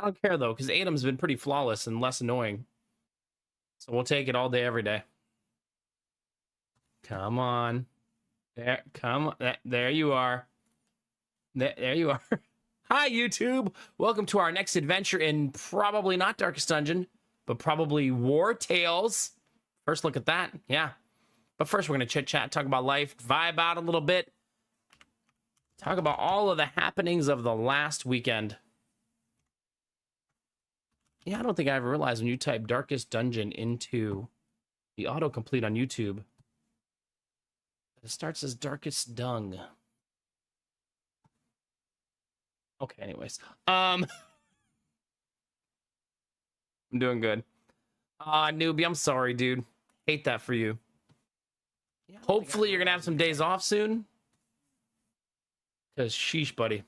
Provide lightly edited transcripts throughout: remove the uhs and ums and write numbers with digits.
I don't care though, because Adam's been pretty flawless and less annoying. So we'll take it all day, every day. Come on. There, come on. There you are. There you are. Hi, YouTube. Welcome to our next adventure in probably not Darkest Dungeon, but probably Wartales. First look at that. Yeah. But first, we're going to chit-chat, talk about life, vibe out a little bit. Talk about all of the happenings of the last weekend. Yeah, I don't think I ever realized when you type Darkest Dungeon into the autocomplete on YouTube, it starts as Darkest Dung. Okay, anyways. I'm doing good. Newbie, I'm sorry, dude. Hate that for you. Yeah, hopefully you're gonna have some days off soon. Because sheesh, buddy.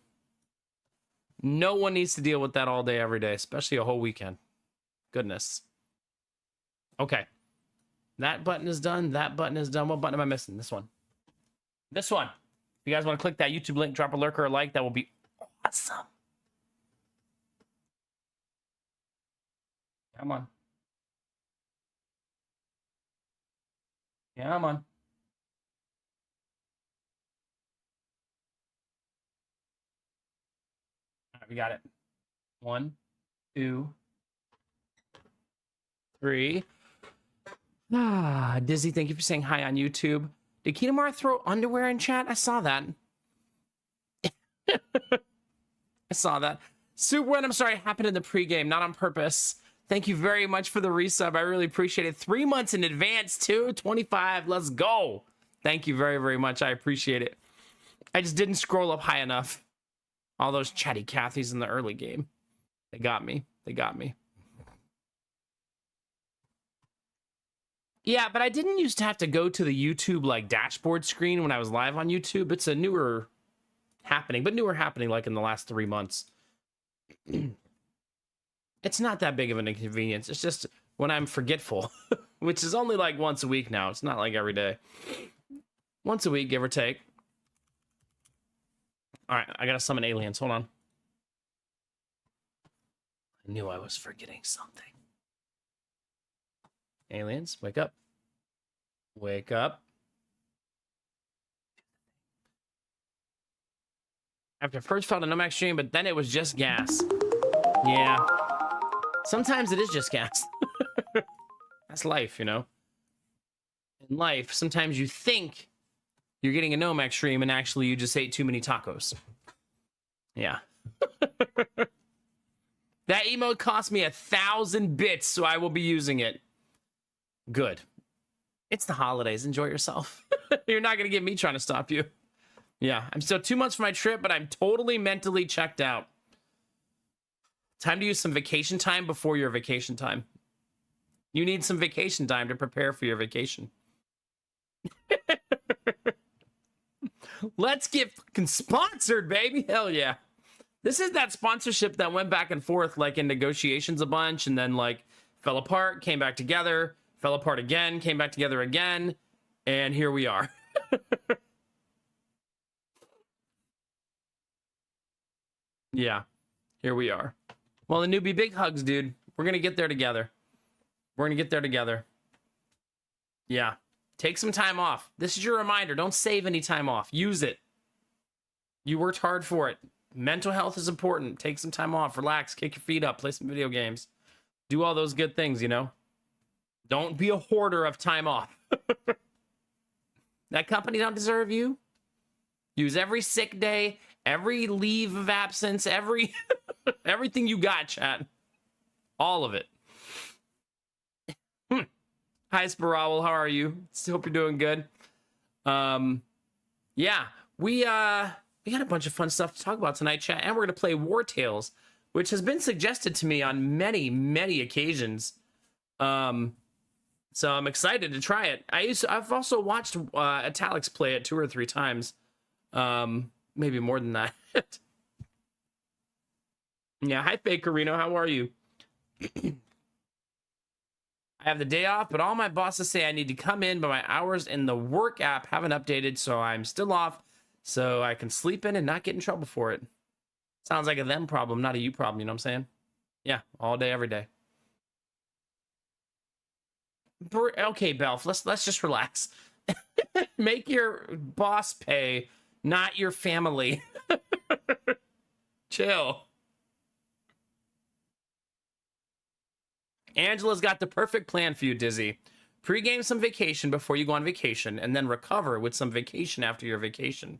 No one needs to deal with that all day, every day, especially a whole weekend. Goodness. Okay. That button is done. That button is done. What button am I missing? This one. This one. If you guys want to click that YouTube link, drop a lurk or a like, that will be awesome. Come on. Come on. All right, we got it. 1, 2, 3. Dizzy, thank you for saying hi on YouTube. Did Kinemar throw underwear in chat? I saw that. I saw that. Super Win, I'm sorry, it happened in the pregame, not on purpose. Thank you very much for the resub. I really appreciate it. 3 months in advance, too. 25. Let's go. Thank you very, very much. I appreciate it. I just didn't scroll up high enough. All those chatty Cathys in the early game. They got me. They got me. Yeah, but I didn't used to have to go to the YouTube like dashboard screen when I was live on YouTube. It's a newer happening, but newer happening like in the last 3 months. It's not that big of an inconvenience. It's just when I'm forgetful, which is only like once a week now. It's not like every day. Once a week, give or take. All right, I gotta summon aliens. Hold on. I knew I was forgetting something. Aliens, wake up. Wake up. After first felt a Nomax stream, but then it was just gas. Yeah. Sometimes it is just gas. That's life, you know? In life, sometimes you think you're getting a Nomax stream and actually you just ate too many tacos. Yeah. That emote cost me 1,000 bits, so I will be using it. Good. It's the holidays. Enjoy yourself. You're not going to get me trying to stop you. Yeah, I'm still 2 months from my trip, but I'm totally mentally checked out. Time to use some vacation time before your vacation time. You need some vacation time to prepare for your vacation. Let's get fucking sponsored, baby. Hell yeah. This is that sponsorship that went back and forth like in negotiations a bunch and then like fell apart, came back together, fell apart again, came back together again, and here we are. Yeah, here we are. Well, the newbie, big hugs, dude. We're gonna get there together. We're gonna get there together. Yeah. Take some time off. This is your reminder. Don't save any time off. Use it. You worked hard for it. Mental health is important. Take some time off. Relax. Kick your feet up. Play some video games. Do all those good things, you know? Don't be a hoarder of time off. That company don't deserve you. Use every sick day, every leave of absence, every everything you got, chat. All of it. Hi, Spiral. How are you? Hope you're doing good. Yeah, we got a bunch of fun stuff to talk about tonight, chat, and we're gonna play Wartales, which has been suggested to me on many, many occasions. So I'm excited to try it. I've also watched Italics play it 2 or 3 times. Maybe more than that. Yeah, hi, Fake Carino. How are you? I have the day off, but all my bosses say I need to come in, but my hours in the work app haven't updated, so I'm still off, so I can sleep in and not get in trouble for it. Sounds like a them problem, not a you problem, you know what I'm saying? Yeah, all day, every day. Okay, Belf, let's just relax. Make your boss pay, not your family. Chill. Angela's got the perfect plan for you, Dizzy. Pre-game some vacation before you go on vacation, and then recover with some vacation after your vacation.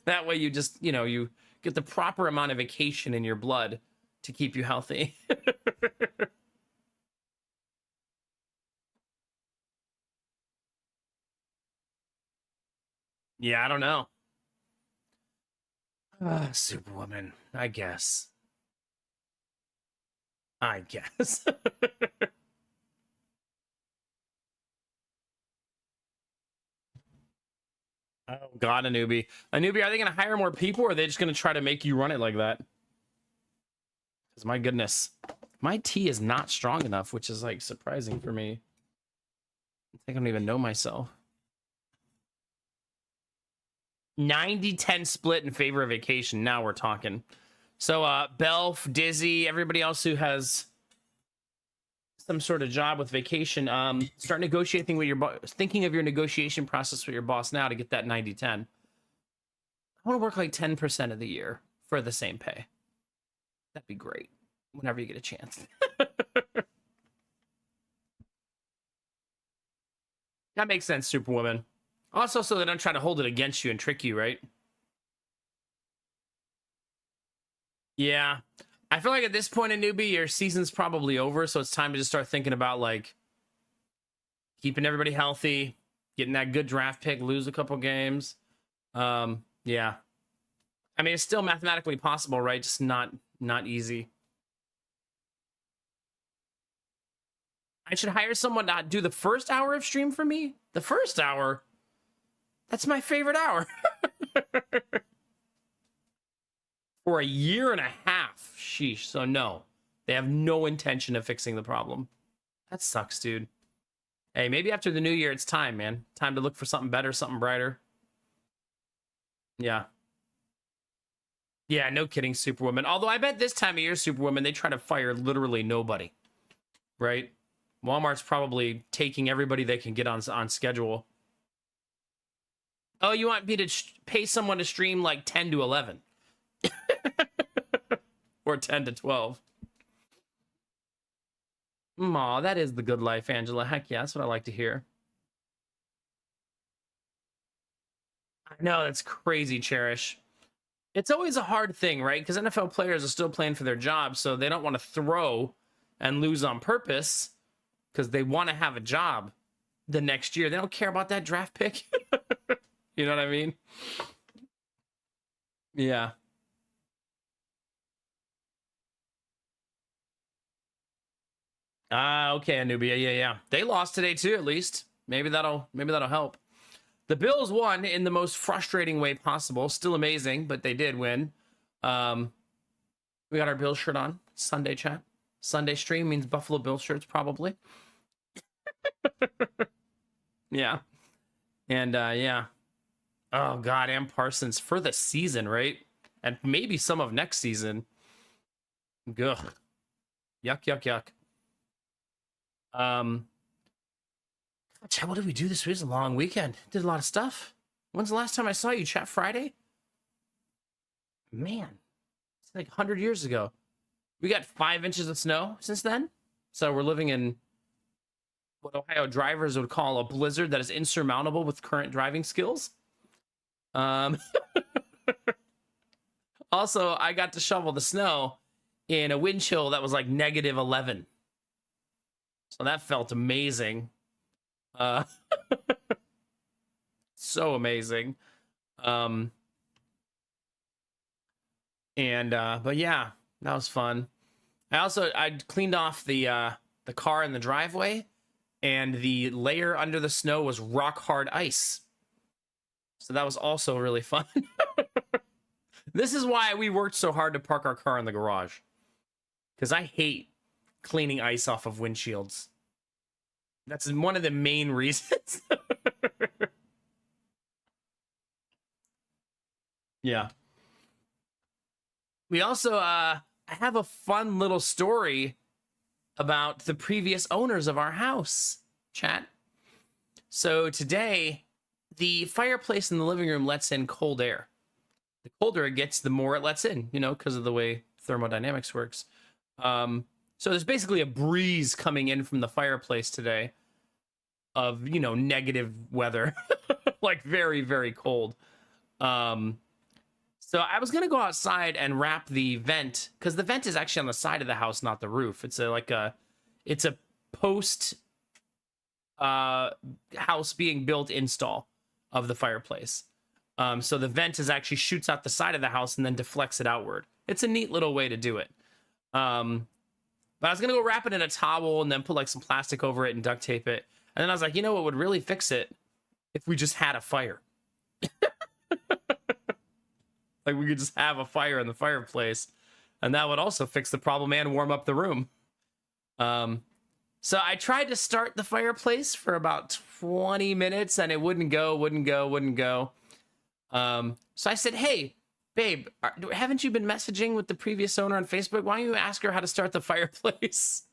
That way you just, you get the proper amount of vacation in your blood to keep you healthy. Yeah, I don't know. Superwoman, I guess. I guess. Oh God, a newbie. A newbie, are they going to hire more people, or are they just going to try to make you run it like that? Because my goodness, my tea is not strong enough, which is like surprising for me. I think I don't even know myself. 90-10 split in favor of vacation. Now we're talking. So Belf, Dizzy, everybody else who has some sort of job with vacation, start negotiating with your boss, thinking of your negotiation process with your boss now to get that 90-10. I want to work like 10% of the year for the same pay. That'd be great whenever you get a chance. That makes sense, Superwoman. Also, so they don't try to hold it against you and trick you, right? Yeah. I feel like at this point in newbie, your season's probably over, so it's time to just start thinking about, like, keeping everybody healthy, getting that good draft pick, lose a couple games. Yeah. I mean, it's still mathematically possible, right? Just not easy. I should hire someone to do the first hour of stream for me? The first hour? That's my favorite hour. For a year and a half. Sheesh. So no, they have no intention of fixing the problem. That sucks, dude. Hey, maybe after the new year, it's time, man. Time to look for something better, something brighter. Yeah. Yeah, no kidding, Superwoman. Although I bet this time of year, Superwoman, they try to fire literally nobody. Right? Walmart's probably taking everybody they can get on schedule. Oh, you want me to pay someone to stream like 10 to 11? Or 10 to 12. Aw, that is the good life, Angela. Heck yeah, that's what I like to hear. I know, that's crazy, Cherish. It's always a hard thing, right? Because NFL players are still playing for their jobs, so they don't want to throw and lose on purpose because they want to have a job the next year. They don't care about that draft pick. You know what I mean? Yeah. Okay, Anubia. Yeah. They lost today too, at least. Maybe that'll help. The Bills won in the most frustrating way possible. Still amazing, but they did win. We got our Bills shirt on. Sunday chat. Sunday stream means Buffalo Bills shirts, probably. Yeah. And yeah. Oh God, and Parsons for the season, right? And maybe some of next season. Ugh. Yuck. Chat, what did we do this week? It was a long weekend. Did a lot of stuff. When's the last time I saw you, chat? Friday? Man, it's like 100 years ago. We got 5 inches of snow since then. So we're living in what Ohio drivers would call a blizzard that is insurmountable with current driving skills. Also, I got to shovel the snow in a wind chill that was like -11. So that felt amazing. So amazing. But yeah, that was fun. I cleaned off the car in the driveway, and the layer under the snow was rock hard ice. So that was also really fun. This is why we worked so hard to park our car in the garage. Because I hate cleaning ice off of windshields. That's one of the main reasons. Yeah. We also I have a fun little story about the previous owners of our house, chat. So today, the fireplace in the living room lets in cold air. The colder it gets, the more it lets in, you know, because of the way thermodynamics works. So there's basically a breeze coming in from the fireplace today of, you know, negative weather, like very, very cold. So I was gonna go outside and wrap the vent, because the vent is actually on the side of the house, not the roof. It's it's a post house being built install of the fireplace. So the vent is actually shoots out the side of the house and then deflects it outward. It's a neat little way to do it. But I was gonna go wrap it in a towel and then put like some plastic over it and duct tape it. And then I was like, you know what would really fix it? If we just had a fire. Like we could just have a fire in the fireplace, and that would also fix the problem and warm up the room. So I tried to start the fireplace for about 20 minutes and it wouldn't go. So I said, hey, babe, haven't you been messaging with the previous owner on Facebook? Why don't you ask her how to start the fireplace?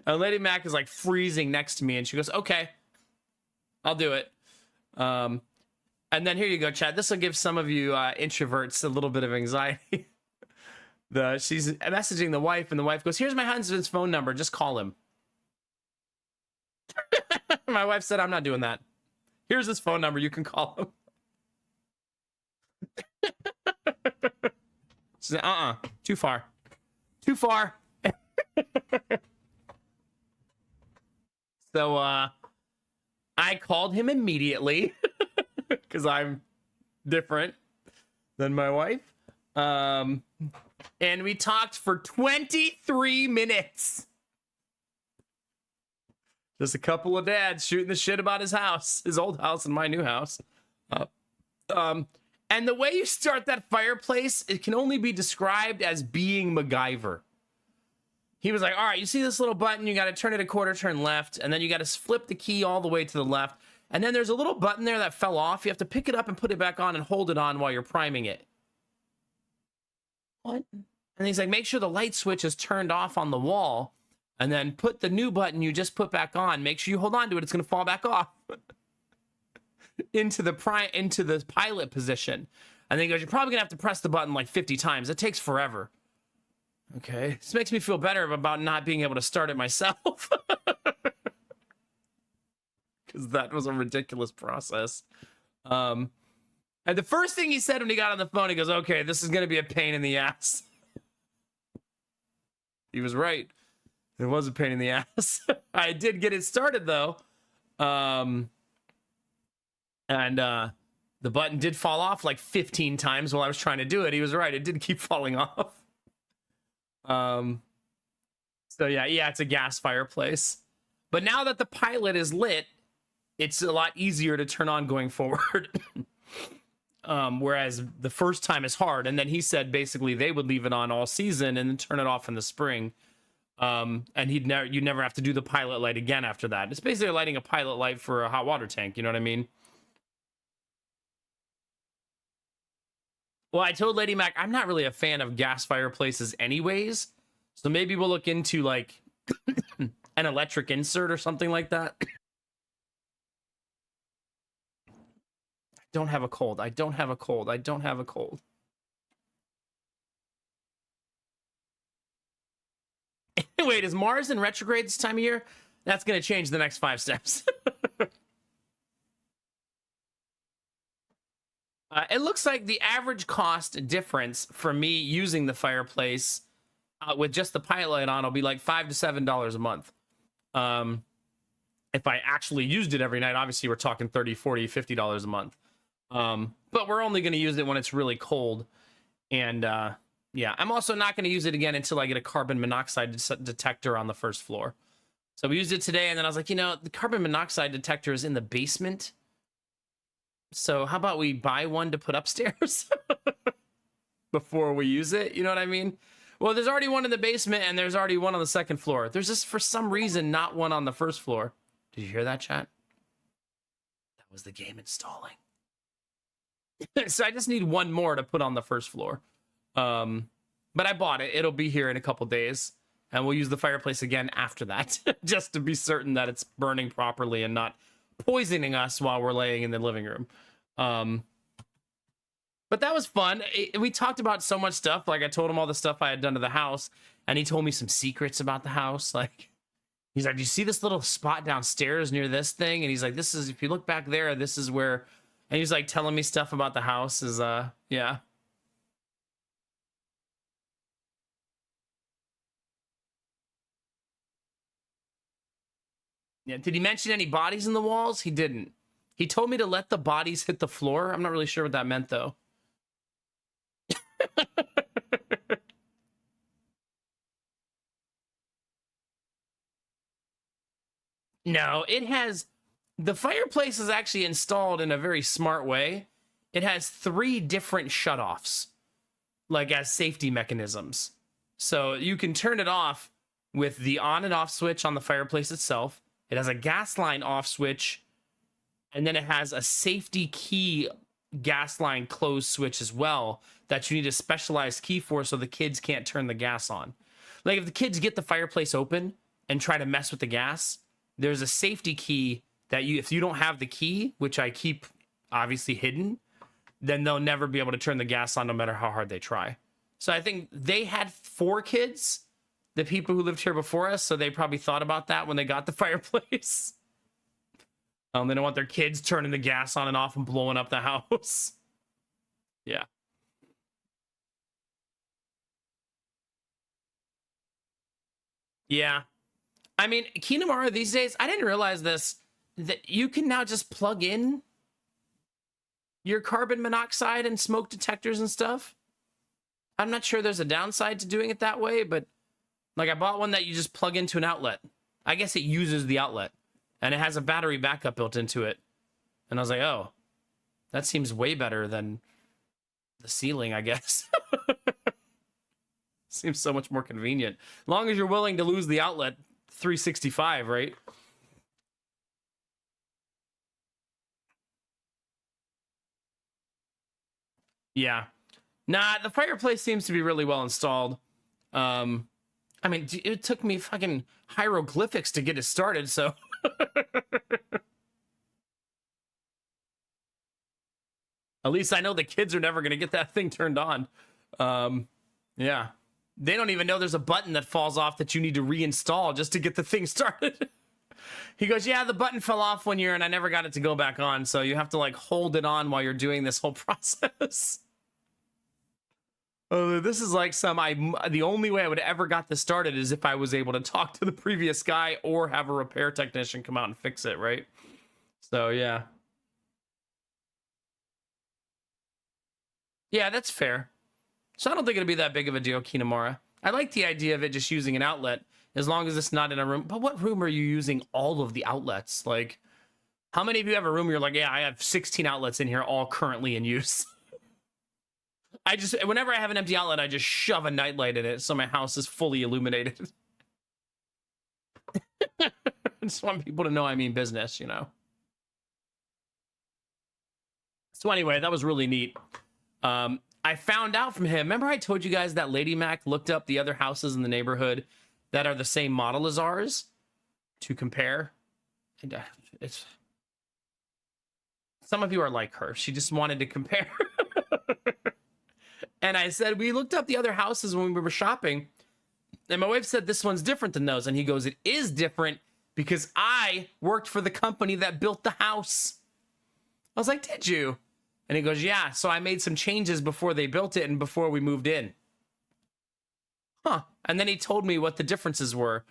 And Lady Mac is like freezing next to me and she goes, okay, I'll do it. And then here you go, Chad. This will give some of you introverts a little bit of anxiety. She's messaging the wife, and the wife goes, here's my husband's phone number. Just call him. My wife said, I'm not doing that. Here's his phone number. You can call him. She said, too far. Too far. So I called him immediately. Because I'm different than my wife. And we talked for 23 minutes. Just a couple of dads shooting the shit about his house, his old house and my new house. And the way you start that fireplace, it can only be described as being MacGyver. He was like, all right, you see this little button, you got to turn it a quarter turn left, and then you got to flip the key all the way to the left. And then there's a little button there that fell off. You have to pick it up and put it back on and hold it on while you're priming it. What? And he's like, make sure the light switch is turned off on the wall. And then put the new button you just put back on. Make sure you hold on to it. It's going to fall back off. into the pilot position. And then he goes, you're probably going to have to press the button like 50 times. It takes forever. Okay. This makes me feel better about not being able to start it myself. Because that was a ridiculous process. And the first thing he said when he got on the phone, he goes, okay, this is going to be a pain in the ass. He was right. It was a pain in the ass. I did get it started, though. And the button did fall off like 15 times while I was trying to do it. He was right. It did keep falling off. So, yeah, it's a gas fireplace. But now that the pilot is lit, it's a lot easier to turn on going forward. Whereas the first time is hard. And then he said basically they would leave it on all season and then turn it off in the spring. And you'd never have to do the pilot light again after that. It's basically lighting a pilot light for a hot water tank. You know what I mean? Well, I told Lady Mac, I'm not really a fan of gas fireplaces anyways. So maybe we'll look into like an electric insert or something like that. I don't have a cold. Wait, is Mars in retrograde this time of year? That's going to change the next 5 steps. It looks like the average cost difference for me using the fireplace with just the pilot light on will be like $5 to $7 a month. If I actually used it every night, obviously we're talking $30, $40, $50 a month. But we're only going to use it when it's really cold. And yeah, I'm also not going to use it again until I get a carbon monoxide detector on the first floor. So we used it today, and then I was like, the carbon monoxide detector is in the basement. So how about we buy one to put upstairs before we use it? You know what I mean? Well, there's already one in the basement, and there's already one on the second floor. There's just, for some reason, not one on the first floor. Did you hear that, chat? That was the game installing. So I just need one more to put on the first floor. But But I bought it. It'll be here in a couple days. And we'll use the fireplace again after that, just to be certain that it's burning properly and not poisoning us while we're laying in the living room. But that was fun. We talked about so much stuff. Like, I told him all the stuff I had done to the house, and he told me some secrets about the house. Like, he's like, do you see this little spot downstairs near this thing? And he's like, this is, if you look back there, this is where, and he's like telling me stuff about the house. Is yeah. Yeah, did he mention any bodies in the walls? He didn't. He told me to let the bodies hit the floor. I'm not really sure what that meant, though. No, it has... The fireplace is actually installed in a very smart way. It has 3 different shutoffs, like as safety mechanisms. So you can turn it off with the on and off switch on the fireplace itself. It has a gas line off switch, and then it has a safety key gas line close switch as well that you need a specialized key for so the kids can't turn the gas on. Like, if the kids get the fireplace open and try to mess with the gas, there's a safety key that if you don't have the key, which I keep obviously hidden, then they'll never be able to turn the gas on no matter how hard they try. So I think they had 4 kids, the people who lived here before us, so they probably thought about that when they got the fireplace. They don't want their kids turning the gas on and off and blowing up the house. Yeah. Yeah. I mean, Kinamara these days, I didn't realize this, that you can now just plug in your carbon monoxide and smoke detectors and stuff. I'm not sure there's a downside to doing it that way, but like, I bought one that you just plug into an outlet. I guess it uses the outlet, and it has a battery backup built into it. And I was like, oh, that seems way better than the ceiling, I guess. Seems so much more convenient. As long as you're willing to lose the outlet, 365, right? Yeah. Nah, the fireplace seems to be really well installed. I mean, it took me fucking hieroglyphics to get it started, so... At least I know the kids are never going to get that thing turned on. Yeah. They don't even know there's a button that falls off that you need to reinstall just to get the thing started. He goes, yeah, the button fell off one year and I never got it to go back on, so you have to, like, hold it on while you're doing this whole process. This is like the only way I would ever got this started is if I was able to talk to the previous guy or have a repair technician come out and fix it, right? So, yeah. Yeah, that's fair. So I don't think it'll be that big of a deal, Kinamara. I like the idea of it just using an outlet, as long as it's not in a room. But what room are you using all of the outlets? Like, how many of you have a room where you're like, yeah, I have 16 outlets in here, all currently in use? Whenever I have an empty outlet, I just shove a nightlight in it so my house is fully illuminated. I just want people to know I mean business, you know? So anyway, that was really neat. I found out from him, remember I told you guys that Lady Mac looked up the other houses in the neighborhood that are the same model as ours to compare? And, some of you are like her. She just wanted to compare. And I said, we looked up the other houses when we were shopping, and my wife said, this one's different than those. And he goes, it is different because I worked for the company that built the house. I was like, did you? And he goes, yeah, so I made some changes before they built it and before we moved in. Huh. And then he told me what the differences were.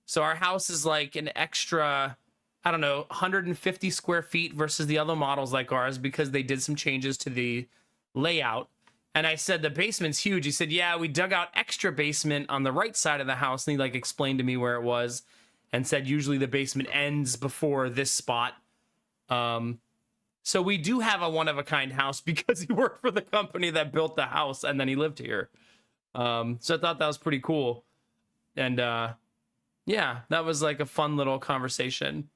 So our house is like an extra, I don't know, 150 square feet versus the other models like ours because they did some changes to the layout. And I said, the basement's huge. He said, yeah, we dug out extra basement on the right side of the house. And he like explained to me where it was and said, usually the basement ends before this spot. So we do have a one-of-a-kind house because he worked for the company that built the house and then he lived here. So I thought that was pretty cool. And yeah, that was like a fun little conversation.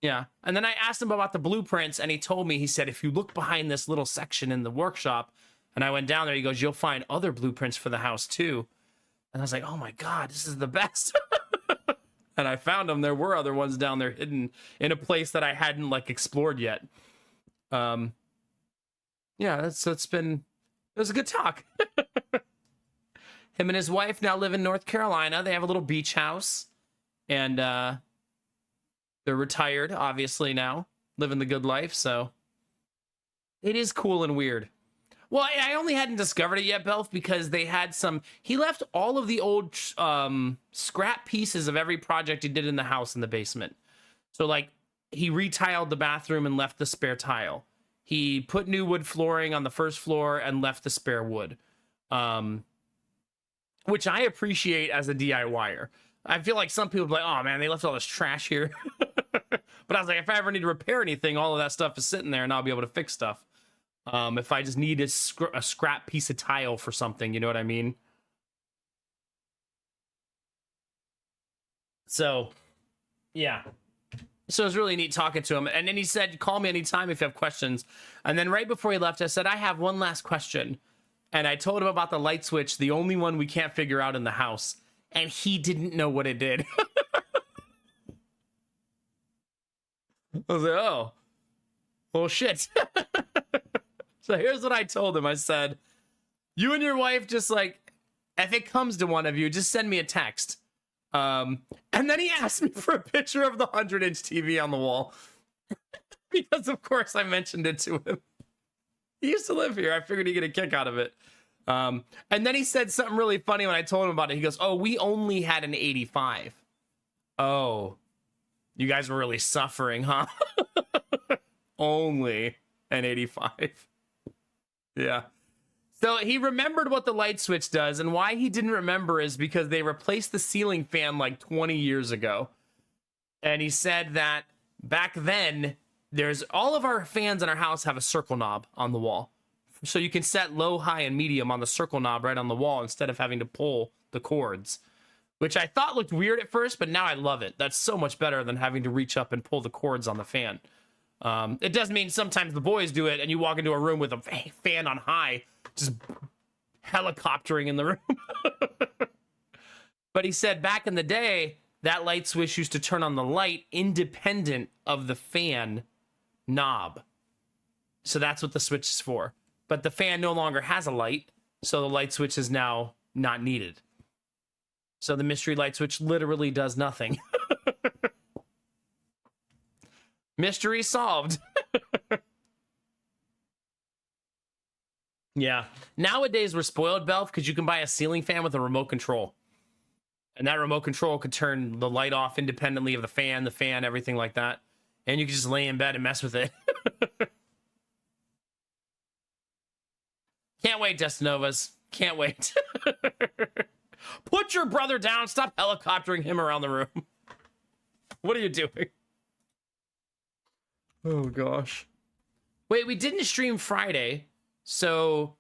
Yeah. And then I asked him about the blueprints and he told me, he said, if you look behind this little section in the workshop, And I went down there. He goes, you'll find other blueprints for the house too. And I was like, oh my God, this is the best. And I found them. There were other ones down there hidden in a place that I hadn't like explored yet. Yeah, it was a good talk. Him and his wife now live in North Carolina. They have a little beach house, and they're retired, obviously, now, living the good life. So it is cool and weird. Well, I only hadn't discovered it yet, Belf, because they had he left all of the old scrap pieces of every project he did in the house in the basement. So, like, he retiled the bathroom and left the spare tile. He put new wood flooring on the first floor and left the spare wood, which I appreciate as a DIYer. I feel like some people be like, oh man, they left all this trash here. But I was like, if I ever need to repair anything, all of that stuff is sitting there and I'll be able to fix stuff. If I just need a scrap piece of tile for something, you know what I mean? So, yeah. So it was really neat talking to him. And then he said, call me anytime if you have questions. And then right before he left, I said, I have one last question. And I told him about the light switch, the only one we can't figure out in the house. And he didn't know what it did. I was like, oh, well, shit. So here's what I told him. I said, you and your wife just like, if it comes to one of you, just send me a text. And then he asked me for a picture of the 100-inch TV on the wall. Because, of course, I mentioned it to him. He used to live here. I figured he'd get a kick out of it. And then he said something really funny when I told him about it. He goes, oh, we only had an 85. Oh, you guys were really suffering, huh? Only an 85. Yeah. So he remembered what the light switch does, and why he didn't remember is because they replaced the ceiling fan like 20 years ago. And he said that back then, all of our fans in our house have a circle knob on the wall. So you can set low, high, and medium on the circle knob right on the wall instead of having to pull the cords, which I thought looked weird at first, but now I love it. That's so much better than having to reach up and pull the cords on the fan. It does mean sometimes the boys do it and you walk into a room with a fan on high, just helicoptering in the room. But he said back in the day, that light switch used to turn on the light independent of the fan knob. So that's what the switch is for. But the fan no longer has a light, so the light switch is now not needed. So the mystery light switch literally does nothing. Mystery solved. Yeah. Nowadays, we're spoiled, Belf, because you can buy a ceiling fan with a remote control. And that remote control could turn the light off independently of the fan, everything like that. And you can just lay in bed and mess with it. Can't wait, Destinovas. Can't wait. Put your brother down. Stop helicoptering him around the room. What are you doing? Oh, gosh. Wait, we didn't stream Friday, so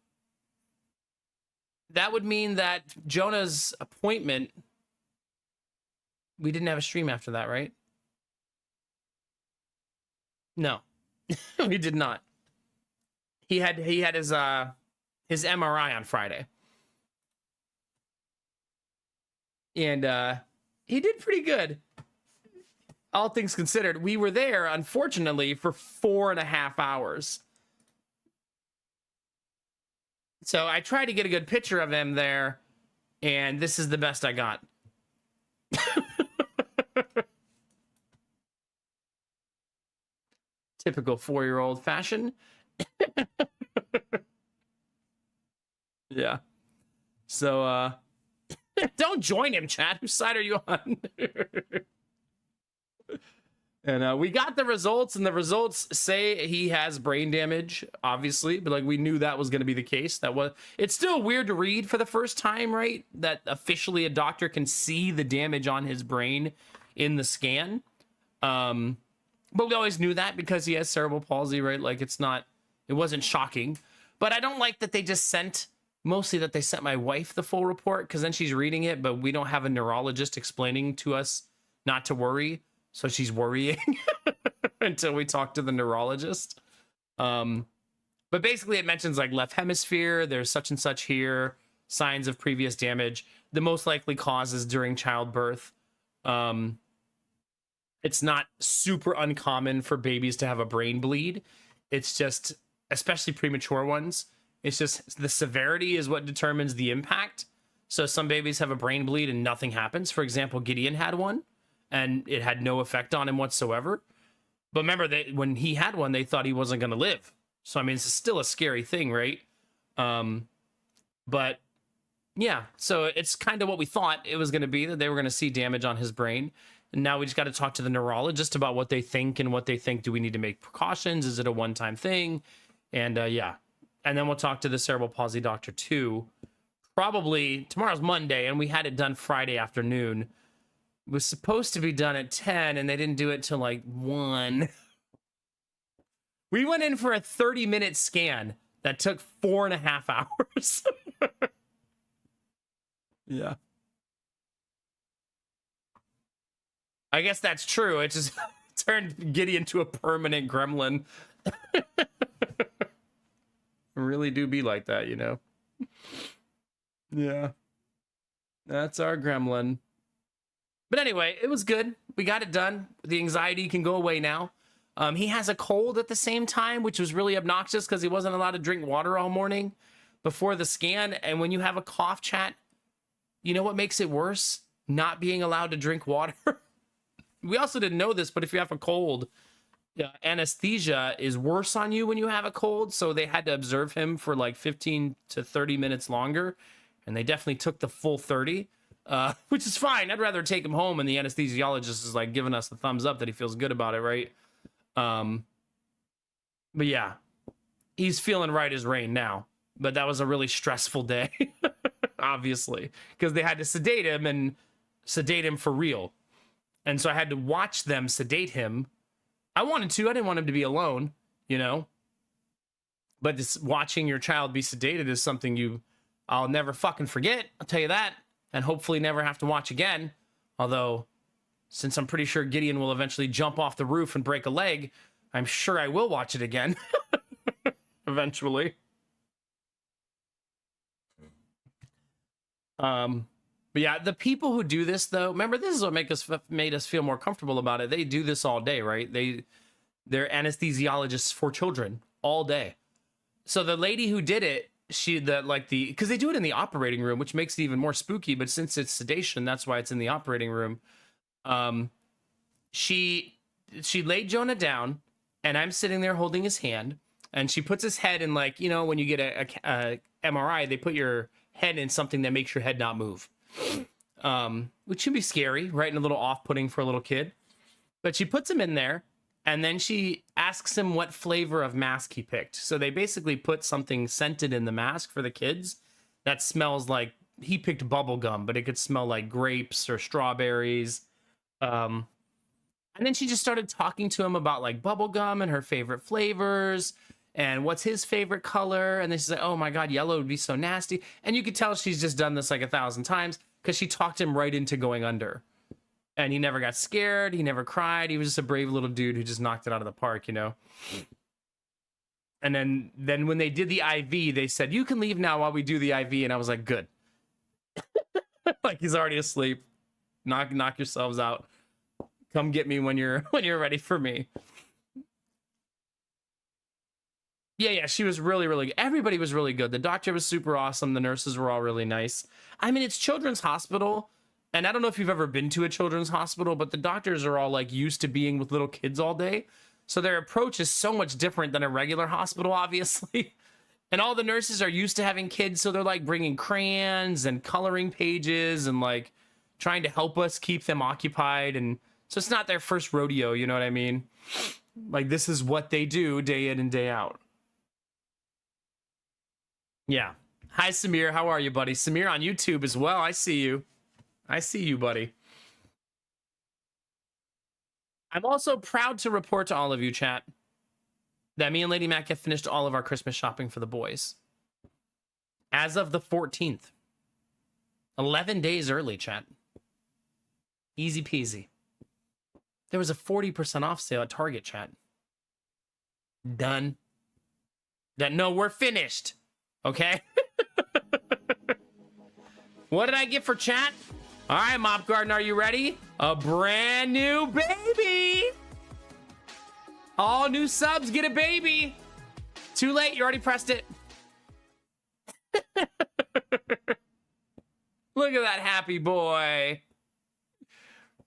that would mean that Jonah's appointment, we didn't have a stream after that, right? No, we did not. He had his MRI on Friday. And he did pretty good. All things considered, we were there, unfortunately, for 4.5 hours. So I tried to get a good picture of him there, and this is the best I got. Typical 4-year-old fashion. Yeah. So, don't join him, chat. Whose side are you on? And we got the results, and the results say he has brain damage, obviously, but like we knew that was going to be the case. It's still weird to read for the first time, right? That officially a doctor can see the damage on his brain in the scan. But we always knew that because he has cerebral palsy, right? Like it wasn't shocking. But I don't like that they just sent my wife the full report, because then she's reading it, but we don't have a neurologist explaining to us not to worry. So she's worrying until we talk to the neurologist. But But basically it mentions like left hemisphere, there's such and such here, signs of previous damage. The most likely cause is during childbirth. It's not super uncommon for babies to have a brain bleed. It's just, especially premature ones, it's just the severity is what determines the impact. So some babies have a brain bleed and nothing happens. For example, Gideon had one and it had no effect on him whatsoever. But remember, when he had one, they thought he wasn't going to live. So, I mean, it's still a scary thing, right? But yeah, so it's kind of what we thought it was going to be, that they were going to see damage on his brain. And now we just got to talk to the neurologist about what they think and what they think. Do we need to make precautions? Is it a one-time thing? And yeah. And then we'll talk to the cerebral palsy doctor too. Probably tomorrow's Monday, and we had it done Friday afternoon. It was supposed to be done at 10, and they didn't do it till like 1. We went in for a 30-minute scan that took 4.5 hours. Yeah. I guess that's true. It just turned Giddy into a permanent gremlin. Really do be like that, you know? Yeah. That's our gremlin. But anyway, it was good. We got it done. The anxiety can go away now. He has a cold at the same time, which was really obnoxious because he wasn't allowed to drink water all morning before the scan. And when you have a cough, chat, you know what makes it worse? Not being allowed to drink water. We also didn't know this, but if you have a cold, anesthesia is worse on you when you have a cold. So they had to observe him for like 15 to 30 minutes longer. And they definitely took the full 30, which is fine. I'd rather take him home and the anesthesiologist is like giving us the thumbs up that he feels good about it, right? But yeah, he's feeling right as rain now. But that was a really stressful day, obviously, because they had to sedate him and sedate him for real. And so I had to watch them sedate him. I wanted to. I didn't want him to be alone, you know. But just watching your child be sedated is something I'll never fucking forget. I'll tell you that. And hopefully never have to watch again. Although, since I'm pretty sure Gideon will eventually jump off the roof and break a leg, I'm sure I will watch it again. Eventually. But yeah, the people who do this, though, remember, this is what made us feel more comfortable about it. They do this all day, right? They're anesthesiologists for children all day. So the lady who did it, because they do it in the operating room, which makes it even more spooky. But since it's sedation, that's why it's in the operating room. She laid Jonah down, and I'm sitting there holding his hand, and she puts his head in, like, you know, when you get a MRI, they put your head in something that makes your head not move. Which should be scary, right? And a little off-putting for a little kid. But she puts him in there, and then she asks him what flavor of mask he picked. So they basically put something scented in the mask for the kids that smells like, he picked bubble gum, but it could smell like grapes or strawberries. And then she just started talking to him about like bubble gum and her favorite flavors and what's his favorite color. And then she's like, oh my God, yellow would be so nasty. And you could tell she's just done this like 1,000 times because she talked him right into going under. And he never got scared. He never cried. He was just a brave little dude who just knocked it out of the park, you know? And then when they did the IV, they said, you can leave now while we do the IV. And I was like, good. Like, he's already asleep. Knock yourselves out. Come get me when you're ready for me. Yeah, she was really, really good. Everybody was really good. The doctor was super awesome. The nurses were all really nice. I mean, it's Children's Hospital, and I don't know if you've ever been to a children's hospital, but the doctors are all like used to being with little kids all day. So their approach is so much different than a regular hospital, obviously. And all the nurses are used to having kids, so they're like bringing crayons and coloring pages and like trying to help us keep them occupied. And so it's not their first rodeo, you know what I mean? Like, this is what they do day in and day out. Yeah. Hi, Samir. How are you, buddy? Samir on YouTube as well. I see you. I see you, buddy. I'm also proud to report to all of you, chat, that me and Lady Mac have finished all of our Christmas shopping for the boys. As of the 14th. 11 days early, chat. Easy peasy. There was a 40% off sale at Target, chat. Done. That no, we're finished. Okay? What did I get for chat? All right, Mop Garden, are you ready? A brand new baby. All new subs get a baby. Too late, you already pressed it. Look at that happy boy.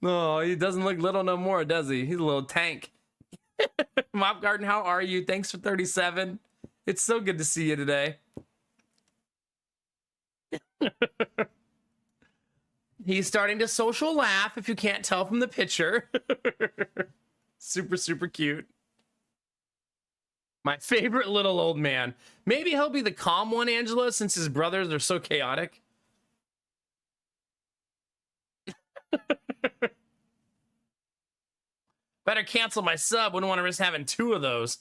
No, he doesn't look little no more, does he? He's a little tank. Mop Garden, how are you? Thanks for 37. It's so good to see you today. He's starting to social laugh, if you can't tell from the picture. Super, super cute. My favorite little old man. Maybe he'll be the calm one, Angela, since his brothers are so chaotic. Better cancel my sub. Wouldn't want to risk having 2 of those.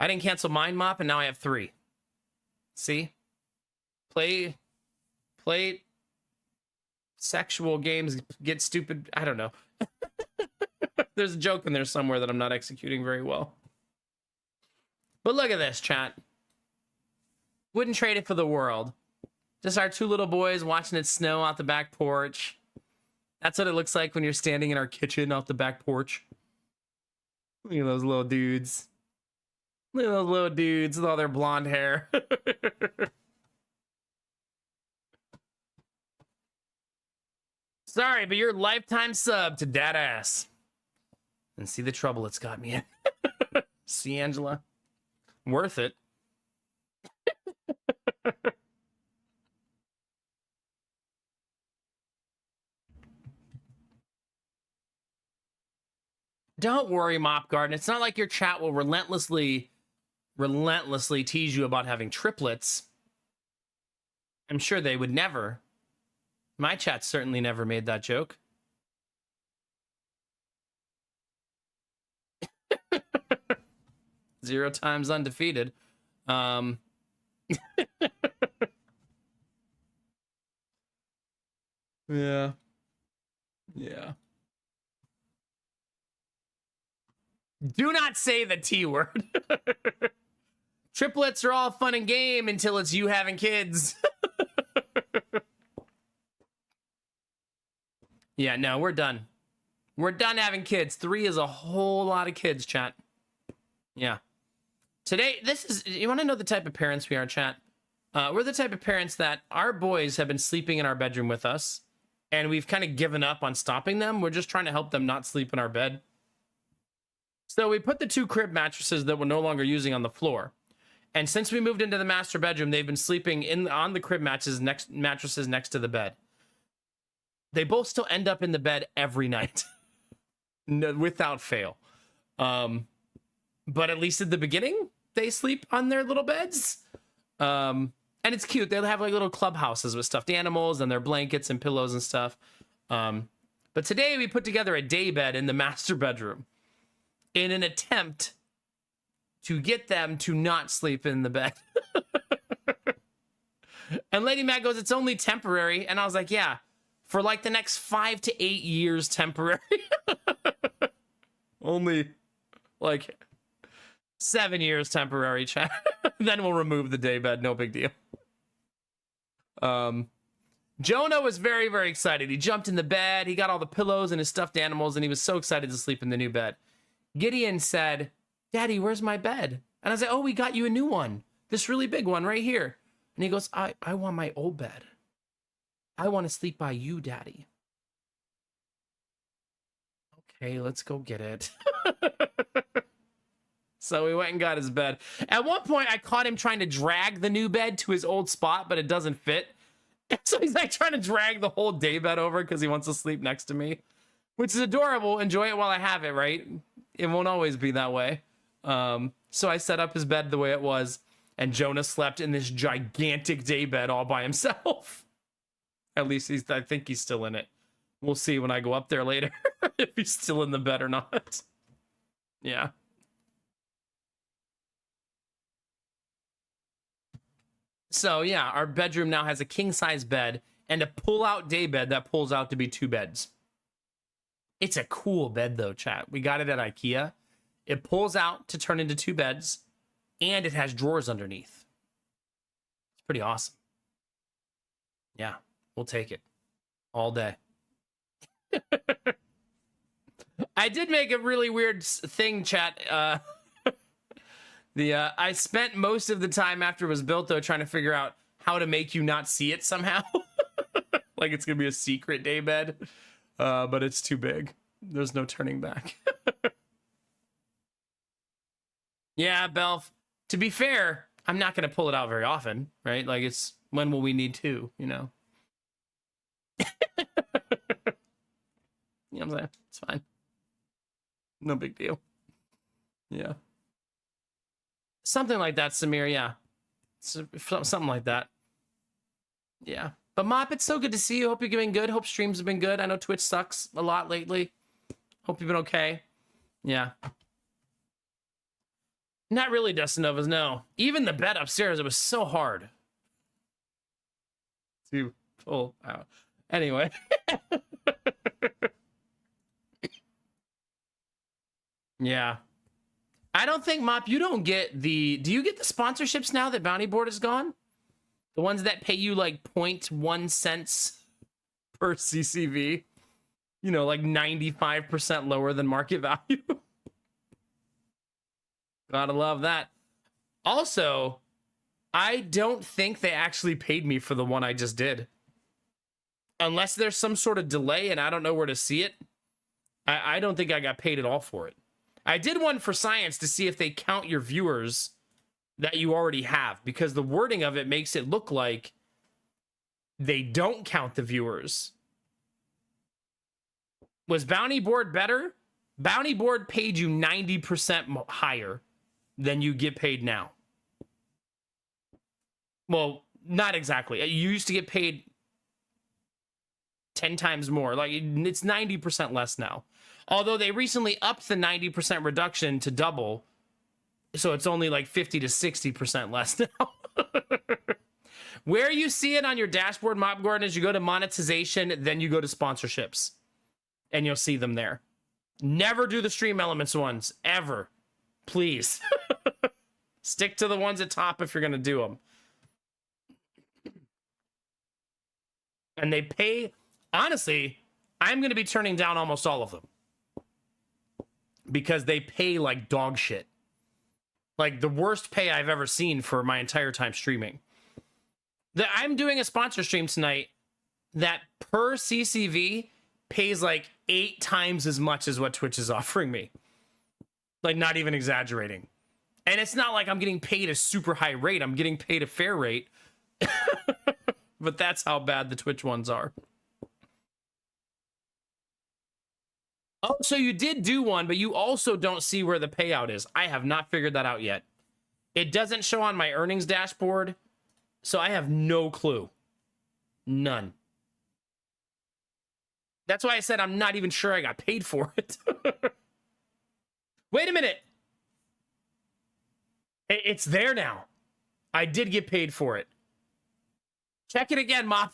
I didn't cancel mine, Mop, and now I have 3. See? Play sexual games, get stupid. I don't know. There's a joke in there somewhere that I'm not executing very well. But look at this, chat. Wouldn't trade it for the world. Just our 2 little boys watching it snow out the back porch. That's what it looks like when you're standing in our kitchen off the back porch. Look at those little dudes. Look at those little dudes with all their blonde hair. Sorry, but you're lifetime sub to dad ass. And see the trouble it's got me in. See, Angela? Worth it. Don't worry, Mop Garden. It's not like your chat will relentlessly tease you about having triplets. I'm sure they would never. My chat certainly never made that joke. Zero times undefeated. Yeah. Yeah. Do not say the T word. Triplets are all fun and game until it's you having kids. Yeah, no, we're done. We're done having kids. 3 is a whole lot of kids, chat. Yeah. Today, you want to know the type of parents we are, chat? We're the type of parents that our boys have been sleeping in our bedroom with us, and we've kind of given up on stopping them. We're just trying to help them not sleep in our bed. So we put the 2 crib mattresses that we're no longer using on the floor. And since we moved into the master bedroom, they've been sleeping on the crib mattresses next to the bed. They both still end up in the bed every night. No, without fail. But at least at the beginning, they sleep on their little beds. And it's cute. They'll have like little clubhouses with stuffed animals and their blankets and pillows and stuff. But today we put together a day bed in the master bedroom in an attempt to get them to not sleep in the bed. And Lady Mac goes, it's only temporary. And I was like, yeah, for like the next 5 to 8 years temporary. Only like 7 years temporary, chat. Then we'll remove the day bed. No big deal. Jonah was very, very excited. He jumped in the bed. He got all the pillows and his stuffed animals, and he was so excited to sleep in the new bed. Gideon said, Daddy, where's my bed? And I was like, oh, we got you a new one. This really big one right here. And he goes, I want my old bed. I want to sleep by you, Daddy. Okay, let's go get it. So we went and got his bed. At one point, I caught him trying to drag the new bed to his old spot, but it doesn't fit. So he's like trying to drag the whole day bed over because he wants to sleep next to me, which is adorable. Enjoy it while I have it, right? It won't always be that way. So I set up his bed the way it was, and Jonah slept in this gigantic day bed all by himself. At least I think he's still in it. We'll see when I go up there later if he's still in the bed or not. Yeah. So yeah, our bedroom now has a king-size bed and a pull-out day bed that pulls out to be 2 beds. It's a cool bed though, chat. We got it at IKEA. It pulls out to turn into 2 beds. and it has drawers underneath. It's pretty awesome. Yeah, we'll take it all day. I did make a really weird thing, chat. I spent most of the time after it was built, though, trying to figure out how to make you not see it somehow. Like it's gonna be a secret daybed, but it's too big. There's no turning back. Yeah, Belf. To be fair, I'm not gonna pull it out very often, right? Like it's when will we need to, you know? You know what I'm saying? It's fine. No big deal. Yeah. Something like that, Samir, yeah. Something like that. Yeah. But Mop, it's so good to see you. Hope you're doing good. Hope streams have been good. I know Twitch sucks a lot lately. Hope you've been okay. Yeah. Not really, Dustin Novas, no. Even the bed upstairs, it was so hard to pull out. Anyway. Yeah. I don't think, Mop, you don't get the... Do you get the sponsorships now that Bounty Board is gone? The ones that pay you like 0.1 cents per CCV? You know, like 95% lower than market value? Gotta love that. Also, I don't think they actually paid me for the one I just did. Unless there's some sort of delay and I don't know where to see it. I don't think I got paid at all for it. I did one for science to see if they count your viewers that you already have, because the wording of it makes it look like they don't count the viewers. Was Bounty Board better? Bounty Board paid you 90% higher than you get paid now. Well, not exactly. You used to get paid 10 times more. Like, it's 90% less now. Although they recently upped the 90% reduction to double, so it's only like 50 to 60% less now. Where you see it on your dashboard, Mob Gordon, is you go to monetization, then you go to sponsorships, and you'll see them there. Never do the Stream Elements ones, ever. Please. Stick to the ones at top if you're going to do them. And they pay... Honestly, I'm going to be turning down almost all of them. Because they pay like dog shit. Like the worst pay I've ever seen for my entire time streaming. I'm doing a sponsor stream tonight that per CCV pays like 8 times as much as what Twitch is offering me. Like, not even exaggerating. And it's not like I'm getting paid a super high rate. I'm getting paid a fair rate. But that's how bad the Twitch ones are. Oh, so you did do one, but you also don't see where the payout is. I have not figured that out yet. It doesn't show on my earnings dashboard, so I have no clue. None. That's why I said I'm not even sure I got paid for it. Wait a minute. It's there now. I did get paid for it. Check it again, Mop.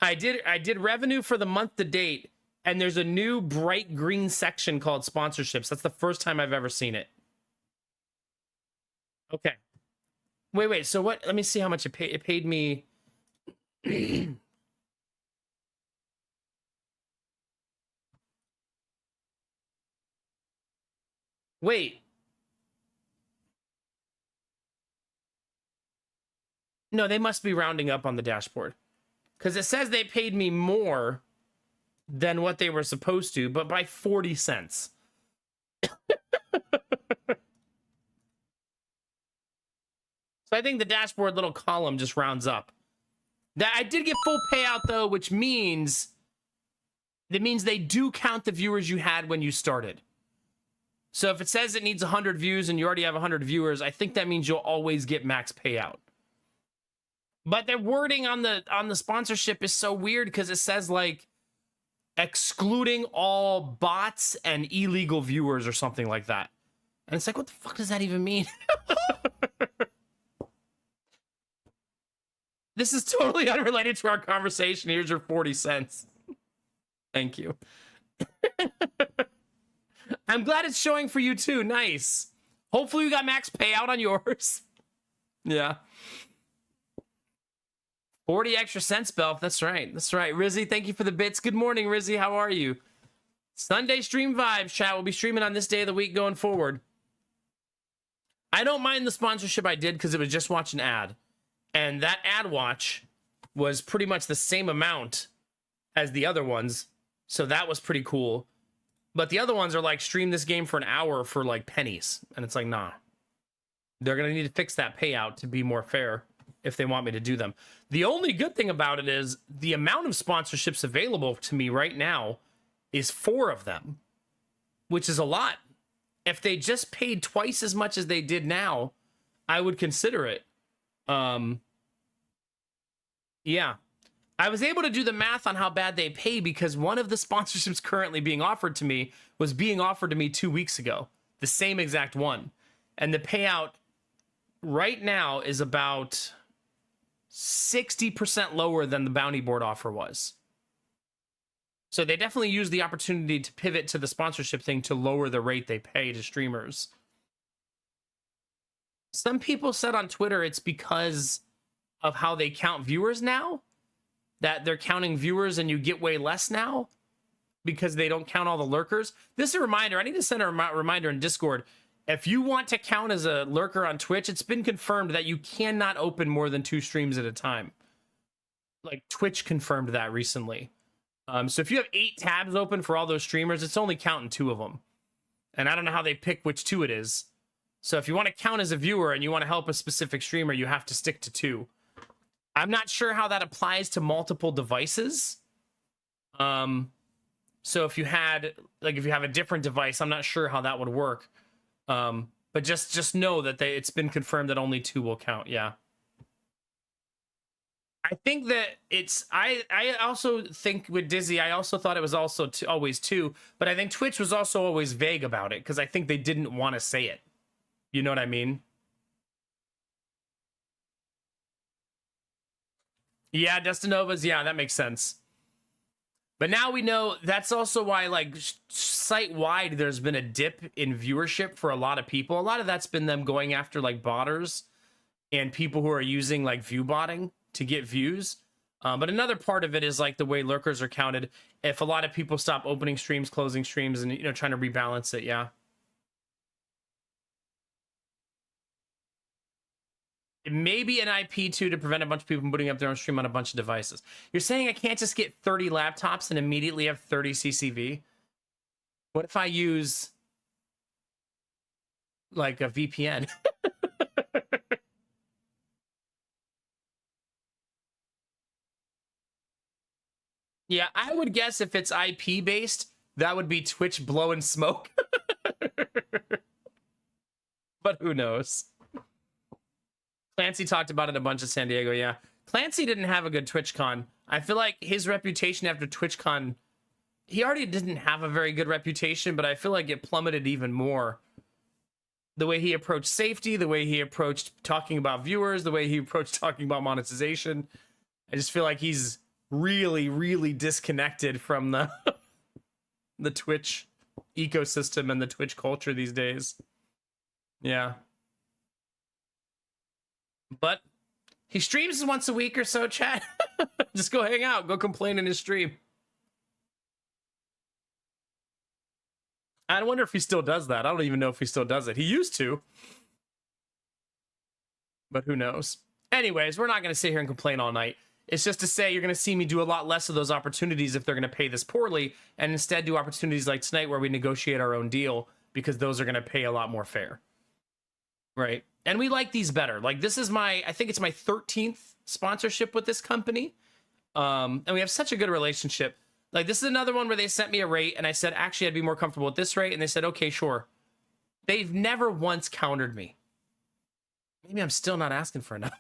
I did revenue for the month to date. And there's a new bright green section called sponsorships. That's the first time I've ever seen it. Okay. Wait. So what? Let me see how much it paid. It paid me. Wait. No, they must be rounding up on the dashboard. Because it says they paid me more than what they were supposed to, but by 40 cents. So I think the dashboard little column just rounds up. That I did get full payout though, which means they do count the viewers you had when you started. So if it says it needs 100 views and you already have 100 viewers, I think that means you'll always get max payout. But the wording on the sponsorship is so weird because it says like excluding all bots and illegal viewers or something like that. And it's like, what the fuck does that even mean? This is totally unrelated to our conversation. Here's your 40 cents. Thank you. I'm glad it's showing for you too. Nice. Hopefully you got max payout on yours. Yeah. 40 extra cents, Belf. That's right. That's right. Rizzy, thank you for the bits. Good morning, Rizzy. How are you? Sunday stream vibes, chat. We'll be streaming on this day of the week going forward. I don't mind the sponsorship I did because it was just watch an ad. And that ad watch was pretty much the same amount as the other ones. So that was pretty cool. But the other ones are like, stream this game for an hour for like pennies. And it's like, nah. They're going to need to fix that payout to be more fair if they want me to do them. The only good thing about it is the amount of sponsorships available to me right now is 4 of them, which is a lot. If they just paid twice as much as they did now, I would consider it. Yeah. I was able to do the math on how bad they pay because one of the sponsorships currently being offered to me was being offered to me 2 weeks ago. The same exact one. And the payout right now is about 60% lower than the bounty board offer was. So they definitely use the opportunity to pivot to the sponsorship thing to lower the rate they pay to streamers. Some people said on Twitter it's because of how they count viewers now, that they're counting viewers and you get way less now because they don't count all the lurkers. This is a reminder. I need to send a reminder in Discord. If you want to count as a lurker on Twitch, it's been confirmed that you cannot open more than 2 streams at a time. Like Twitch confirmed that recently. So if you have 8 tabs open for all those streamers, it's only counting 2 of them. And I don't know how they pick which 2 it is. So if you want to count as a viewer and you want to help a specific streamer, you have to stick to 2. I'm not sure how that applies to multiple devices. So if you had, like, if you have a different device, I'm not sure how that would work. But just know that it's been confirmed that only 2 will count. Yeah. I think that I also think with Dizzy, I also thought it was also always 2, but I think Twitch was also always vague about it because I think they didn't want to say it. You know what I mean? Yeah, Destinova's, yeah, that makes sense. But now we know that's also why, like, site-wide, there's been a dip in viewership for a lot of people. A lot of that's been them going after, like, botters and people who are using, like, view botting to get views. But another part of it is, like, the way lurkers are counted. If a lot of people stop opening streams, closing streams, and, you know, trying to rebalance it, yeah. Maybe an IP too to prevent a bunch of people from booting up their own stream on a bunch of devices. You're saying I can't just get 30 laptops and immediately have 30 CCV? What if I use like a VPN? Yeah, I would guess if it's IP based, that would be Twitch blowing smoke. But who knows? Clancy talked about it a bunch at San Diego, yeah. Clancy didn't have a good TwitchCon. I feel like his reputation after TwitchCon, he already didn't have a very good reputation, but I feel like it plummeted even more. The way he approached safety, the way he approached talking about viewers, the way he approached talking about monetization. I just feel like he's really, really disconnected from the the Twitch ecosystem and the Twitch culture these days. Yeah. But he streams once a week or so, chat. Just go hang out. Go complain in his stream. I wonder if he still does that. I don't even know if he still does it. He used to. But who knows? Anyways, we're not going to sit here and complain all night. It's just to say you're going to see me do a lot less of those opportunities if they're going to pay this poorly, and instead do opportunities like tonight where we negotiate our own deal because those are going to pay a lot more fair. Right? And we like these better. Like, this is I think it's my 13th sponsorship with this company. And we have such a good relationship. Like, this is another one where they sent me a rate and I said, actually, I'd be more comfortable with this rate. And they said, okay, sure. They've never once countered me. Maybe I'm still not asking for enough.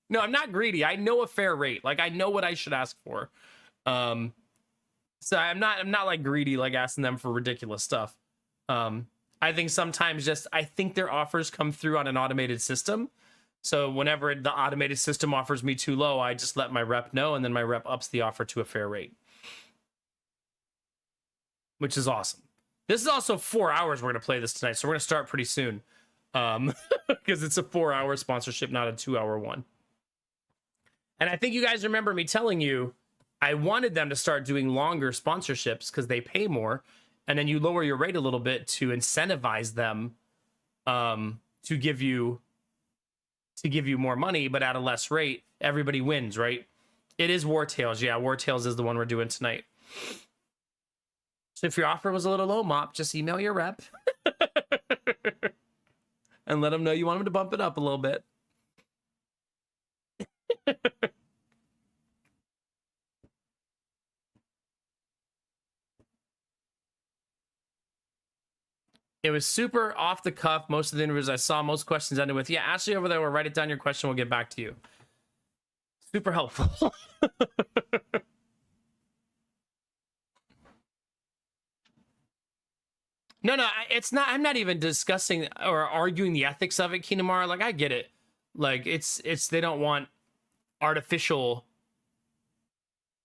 No, I'm not greedy. I know a fair rate. Like, I know what I should ask for. So I'm not like greedy, like asking them for ridiculous stuff. I think sometimes I think their offers come through on an automated system. So whenever the automated system offers me too low, I just let my rep know, and then my rep ups the offer to a fair rate. Which is awesome. This is also 4 hours we're going to play this tonight, so we're going to start pretty soon. Because it's a 4-hour sponsorship, not a 2-hour one. And I think you guys remember me telling you I wanted them to start doing longer sponsorships because they pay more, and then you lower your rate a little bit to incentivize them to give you more money, but at a less rate. Everybody wins, right? It is Wartales. Yeah, Wartales is the one we're doing tonight. So if your offer was a little low, Mop, just email your rep and let them know you want them to bump it up a little bit. It was super off the cuff. Most of the interviews I saw, most questions ended with, yeah, Ashley over there will write it down your question. We'll get back to you. Super helpful. No, it's not. I'm not even discussing or arguing the ethics of it, Kinamara. Like, I get it. Like, it's they don't want artificial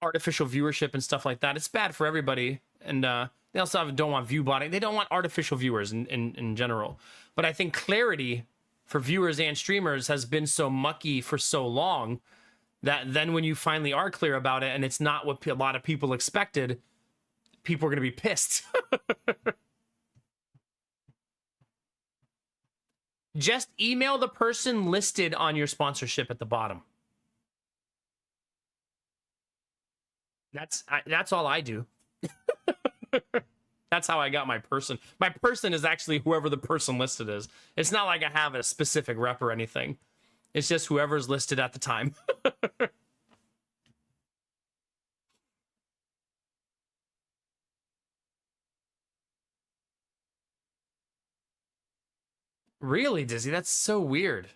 viewership and stuff like that. It's bad for everybody. And they also don't want view botting. They don't want artificial viewers in general. But I think clarity for viewers and streamers has been so mucky for so long that then when you finally are clear about it and it's not what a lot of people expected, people are going to be pissed. Just email the person listed on your sponsorship at the bottom. That's all I do. That's how I got my person. My person is actually whoever the person listed is. It's not like I have a specific rep or anything. It's just whoever's listed at the time. Really, Dizzy? That's so weird.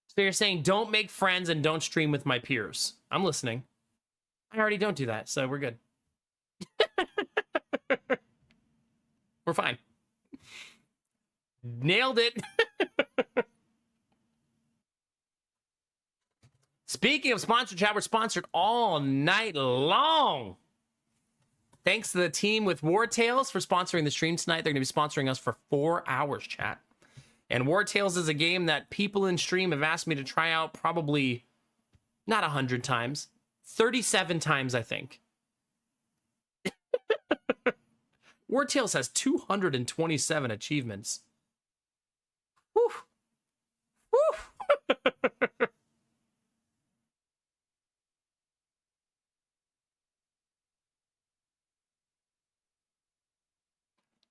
So you're saying don't make friends and don't stream with my peers. I'm listening. I already don't do that, so we're good. We're fine. Nailed it. Speaking of sponsored chat, we're sponsored all night long. Thanks to the team with Wartales for sponsoring the stream tonight. They're going to be sponsoring us for 4 hours, chat. And Wartales is a game that people in stream have asked me to try out probably not 100 times, 37 times, I think. Wartales has 227 achievements. Whew. Whew.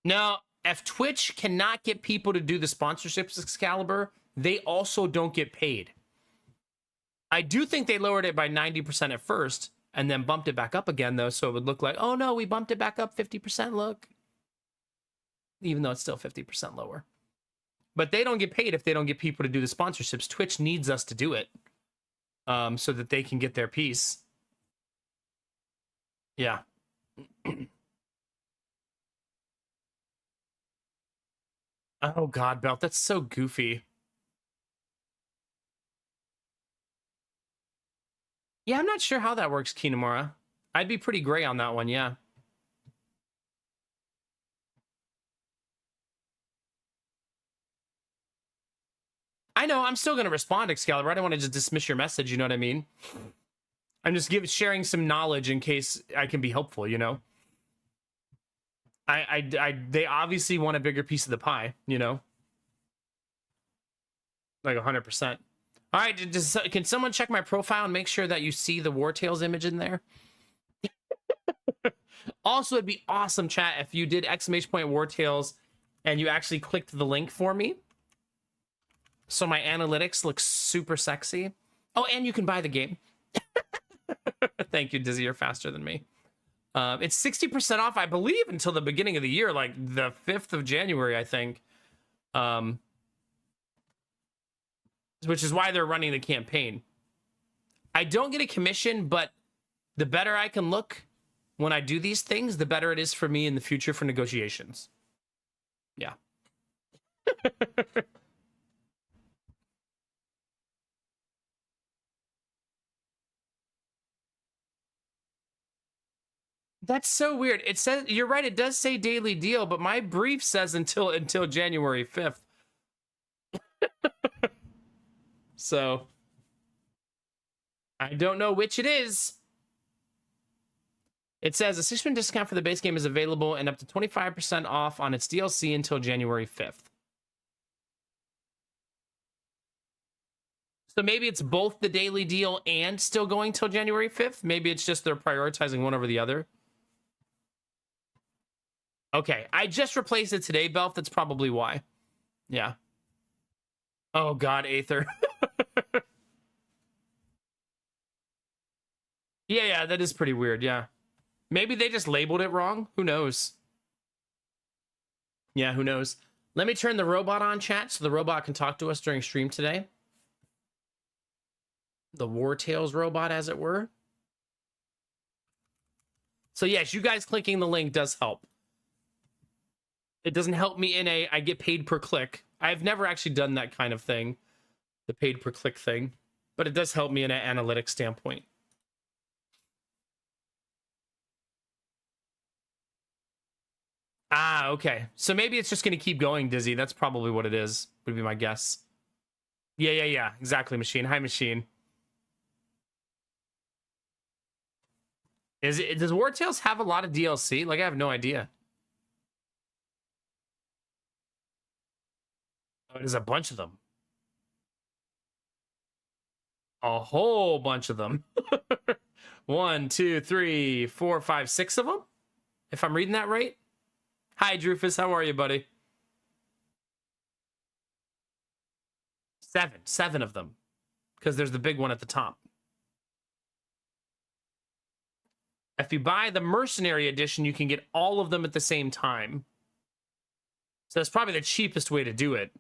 Now, if Twitch cannot get people to do the sponsorships, Excalibur, they also don't get paid. I do think they lowered it by 90% at first and then bumped it back up again, though, so it would look like, oh no, we bumped it back up 50%, look. Even though it's still 50% lower. But they don't get paid if they don't get people to do the sponsorships. Twitch needs us to do it so that they can get their piece. Yeah. Oh God, Belt, that's so goofy. Yeah, I'm not sure how that works, Kinamura. I'd be pretty gray on that one, yeah. I know, I'm still going to respond, Excalibur. I don't want to just dismiss your message, you know what I mean? I'm just sharing some knowledge in case I can be helpful, you know? They obviously want a bigger piece of the pie, you know? Like 100%. All right, can someone check my profile and make sure that you see the Wartales image in there? Also, it'd be awesome, chat, if you did ! Wartales and you actually clicked the link for me. So my analytics look super sexy. Oh, and you can buy the game. Thank you, Dizzy. You're faster than me. It's 60% off, I believe, until the beginning of the year, like the 5th of January, I think. Which is why they're running the campaign. I don't get a commission, but the better I can look when I do these things, the better it is for me in the future for negotiations. Yeah. That's so weird. It says, you're right, it does say daily deal, but my brief says until January 5th. So I don't know which it is. It says a 6% discount for the base game is available and up to 25% off on its DLC until January 5th. So maybe it's both the daily deal and still going till January 5th. Maybe it's just they're prioritizing one over the other. Okay, I just replaced it today, Belf. That's probably why. Yeah. Oh, God, Aether. Yeah, that is pretty weird, yeah. Maybe they just labeled it wrong. Who knows? Yeah, who knows? Let me turn the robot on, chat, so the robot can talk to us during stream today. The Wartales robot, as it were. So yes, you guys clicking the link does help. It doesn't help me in I get paid per click. I've never actually done that kind of thing, the paid per click thing, but it does help me in an analytics standpoint. Ah, okay. So maybe it's just going to keep going, Dizzy. That's probably what it is, would be my guess. Yeah. Exactly, Machine. Hi, Machine. Does Wartales have a lot of DLC? Like, I have no idea. Oh, there's a bunch of them. A whole bunch of them. 1, 2, 3, 4, 5, 6 of them? If I'm reading that right? Hi, Drufus. How are you, buddy? 7 of them. Because there's the big one at the top. If you buy the Mercenary Edition, you can get all of them at the same time. So that's probably the cheapest way to do it.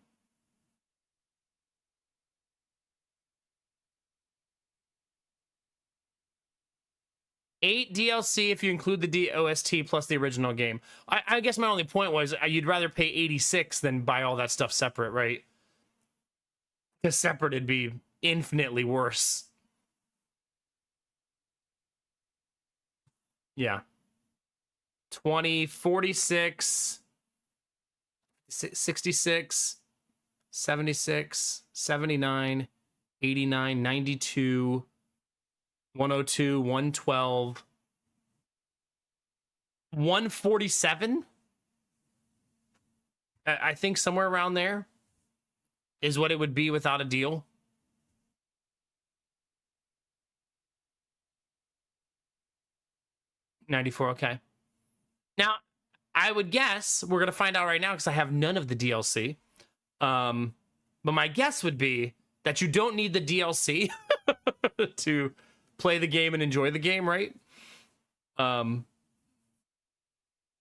$8 DLC if you include the OST plus the original game. I guess my only point was you'd rather pay $86 than buy all that stuff separate, right? Because separate it'd be infinitely worse. Yeah. 20, 46, 66, 76, 79, 89, 92, 102, 112, 147. I think somewhere around there is what it would be without a deal. $94, okay. Now, I would guess we're gonna find out right now because I have none of the DLC. But my guess would be that you don't need the DLC to play the game and enjoy the game, right?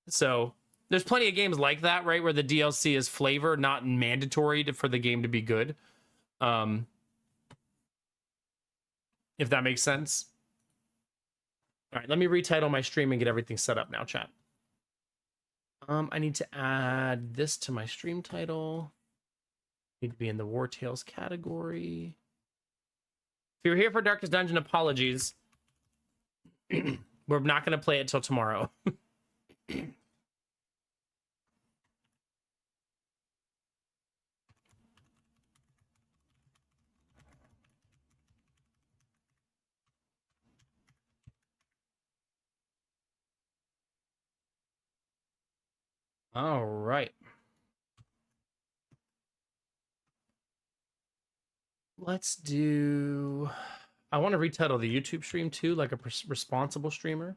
So there's plenty of games like that, right, where the DLC is flavor, not mandatory for the game to be good. If that makes sense. All right, let me retitle my stream and get everything set up now, chat. I need to add this to my stream title. Need to be in the Wartales category. If you're here for Darkest Dungeon, apologies. We're not going to play it till tomorrow. All right. Let's do... I want to retitle the YouTube stream too, like a responsible streamer.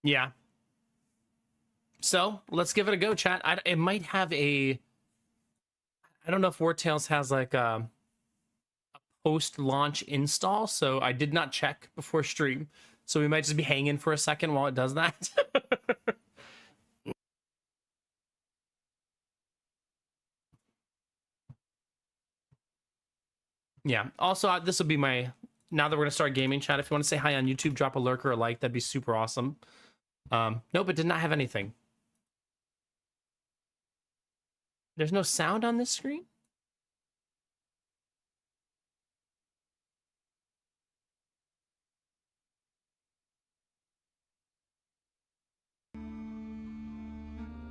Yeah. So let's give it a go, chat. It might have a... I don't know if Wartales has like a post-launch install, so I did not check before stream. So we might just be hanging for a second while it does that. Yeah. Also, this will be my now that we're gonna start gaming, chat, if you want to say hi on YouTube, drop a lurk or a like. That'd be super awesome. Nope, it did not have anything. There's no sound on this screen?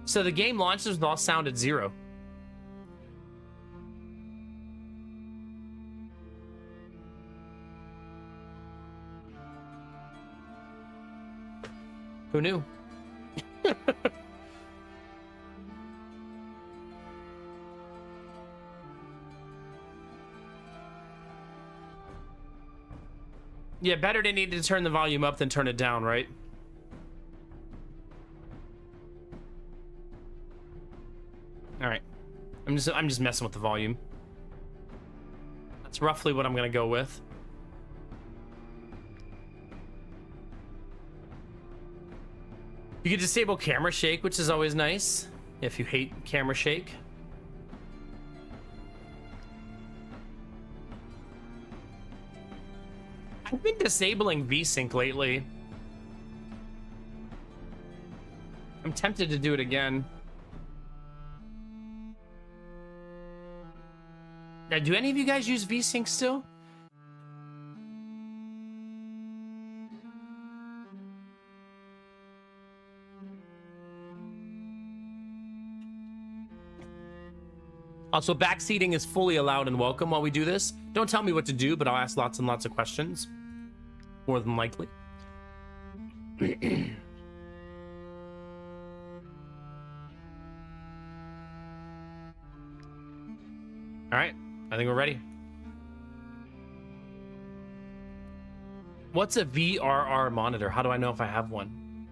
So the game launches with all sound at 0. Who knew? Yeah, better to need to turn the volume up than turn it down, right? All right. I'm just messing with the volume. That's roughly what I'm gonna go with. You can disable camera shake, which is always nice if you hate camera shake. I've been disabling VSync lately. I'm tempted to do it again. Now, do any of you guys use VSync still? Also, backseating is fully allowed and welcome while we do this. Don't tell me what to do, but I'll ask lots and lots of questions. More than likely. All right, I think we're ready. What's a VRR monitor? How do I know if I have one?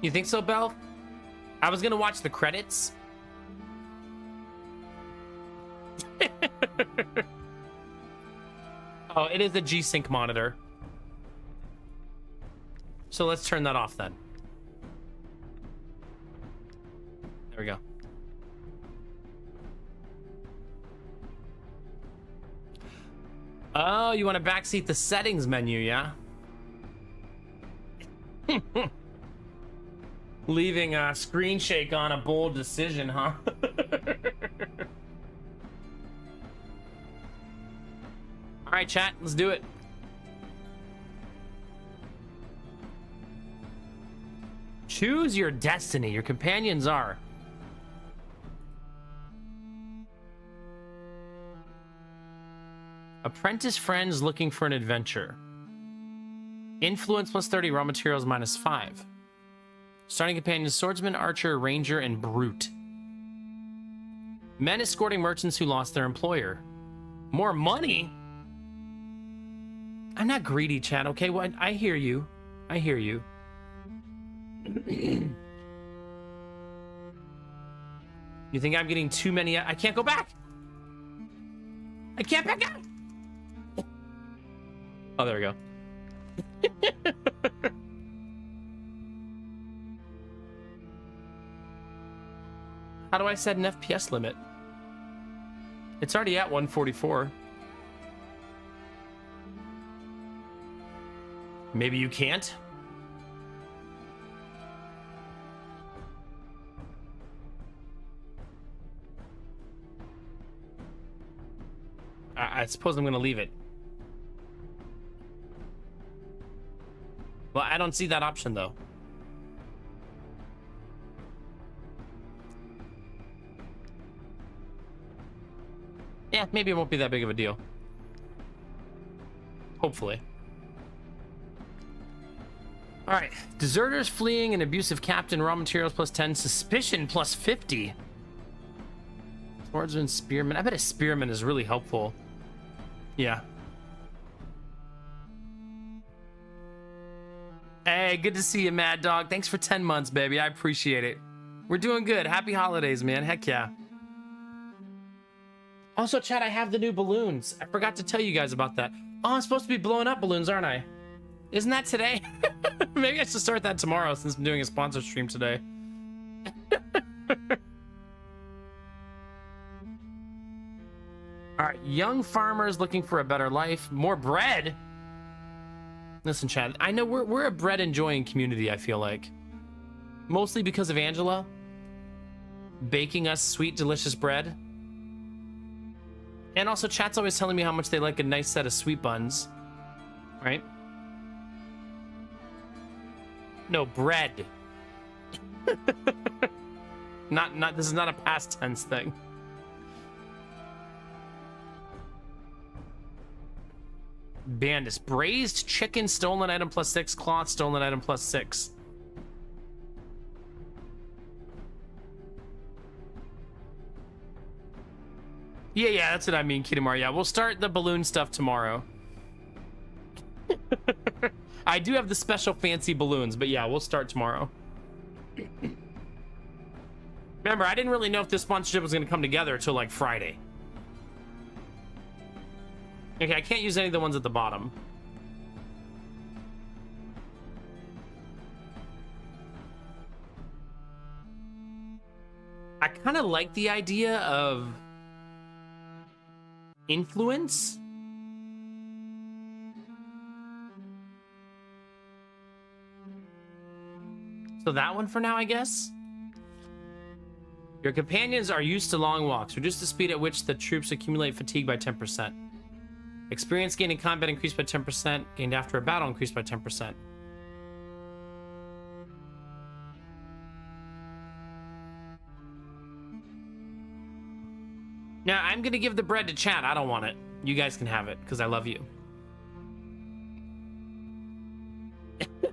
You think so, Belle? I was gonna watch the credits. Oh, it is a G-Sync monitor. So let's turn that off then. There we go. Oh, you want to backseat the settings menu, yeah? Leaving a screen shake on a bold decision, huh? All right, chat, let's do it. Choose your destiny. Your companions are apprentice friends looking for an adventure. Influence plus 30, raw materials minus 5. Starting companions, swordsman, archer, ranger, and brute. Men escorting merchants who lost their employer. More money? I'm not greedy, chat, okay? Well, I hear you. I hear you. You think I'm getting too many? I can't go back. I can't back out. Oh, there we go. How do I set an FPS limit? It's already at 144. Maybe you can't? I suppose I'm gonna leave it. Well, I don't see that option though. Yeah, maybe it won't be that big of a deal. Hopefully. All right, deserters fleeing an abusive captain, raw materials plus 10, suspicion plus 50. Swordsman, spearman. I bet a spearman is really helpful. Yeah. Hey, good to see you, Mad Dog. Thanks for 10 months, baby. I appreciate it. We're doing good. Happy holidays, man. Heck yeah. Also, chat, I have the new balloons. I forgot to tell you guys about that. Oh, I'm supposed to be blowing up balloons, aren't I? Isn't that today? Maybe I should start that tomorrow since I'm doing a sponsor stream today. All right, young farmers looking for a better life, more bread. Listen, Chad, I know we're a bread enjoying community, I feel like. Mostly because of Angela baking us sweet, delicious bread. And also, chat's always telling me how much they like a nice set of sweet buns. Right? No, bread. Not this is not a past tense thing. Bandis. Braised chicken, stolen item +6, cloth, stolen item +6. Yeah, that's what I mean, Kitamar. Yeah, we'll start the balloon stuff tomorrow. I do have the special fancy balloons, but yeah, we'll start tomorrow. Remember, I didn't really know if this sponsorship was going to come together until like Friday. Okay, I can't use any of the ones at the bottom. I kind of like the idea of influence. So that one for now, I guess. Your companions are used to long walks. Reduce the speed at which the troops accumulate fatigue by 10%. Experience gained in combat increased by 10%. Gained after a battle increased by 10%. Now, I'm going to give the bread to chat. I don't want it. You guys can have it, because I love you.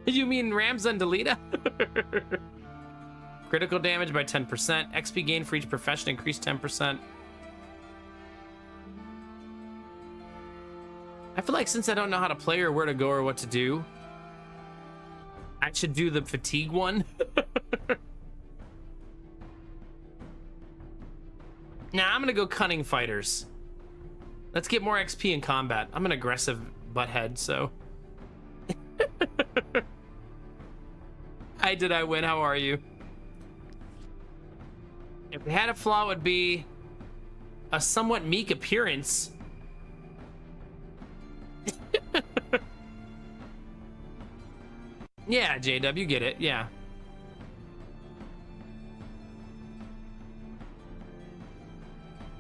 You mean Ramza and Delita? Critical damage by 10%. XP gain for each profession increased 10%. I feel like since I don't know how to play or where to go or what to do, I should do the fatigue one. Nah, I'm gonna go cunning fighters. Let's get more XP in combat. I'm an aggressive butthead, so. Hi, did I win? How are you? If they had a flaw, it would be a somewhat meek appearance. Yeah, JW, you get it. Yeah.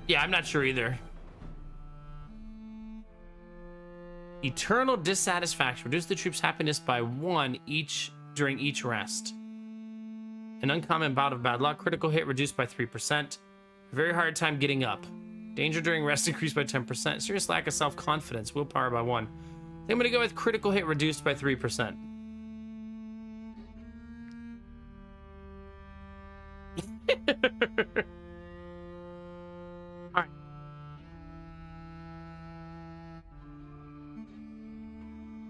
Yeah, I'm not sure either. Eternal dissatisfaction. Reduce the troops' happiness by 1 each during each rest. An uncommon bout of bad luck. Critical hit reduced by 3%. Very hard time getting up. Danger during rest increased by 10%. Serious lack of self-confidence. Willpower by 1. I think I'm gonna go with critical hit reduced by 3%. All right.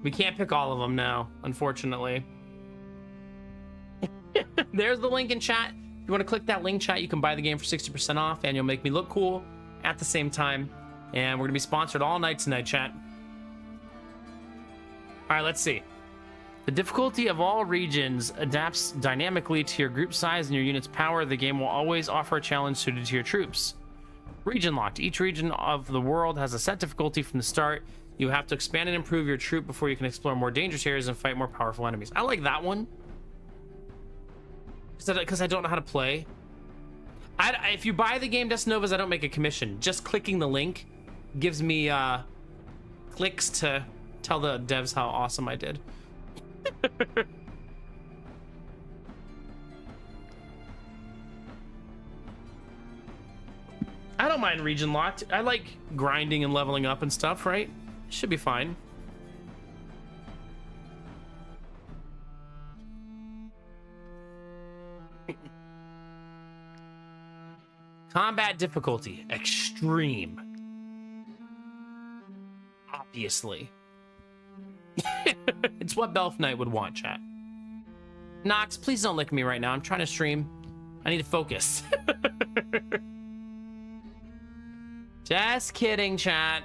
We can't pick all of them now, unfortunately. There's the link in chat. If you want to click that link, chat, you can buy the game for 60% off, and you'll make me look cool at the same time. And we're gonna be sponsored all night tonight, chat. All right, let's see. The difficulty of all regions adapts dynamically to your group size and your unit's power. The game will always offer a challenge suited to your troops. Region locked. Each region of the world has a set difficulty from the start. You have to expand and improve your troop before you can explore more dangerous areas and fight more powerful enemies. I like that one. Because I don't know how to play. If you buy the game Desnovas, I don't make a commission. Just clicking the link gives me clicks to tell the devs how awesome I did. I don't mind region locked. I like grinding and leveling up and stuff, right? Should be fine. Combat difficulty, extreme. Obviously. It's what Belf Knight would want, chat. Nox, please don't lick me right now. I'm trying to stream. I need to focus. Just kidding, chat.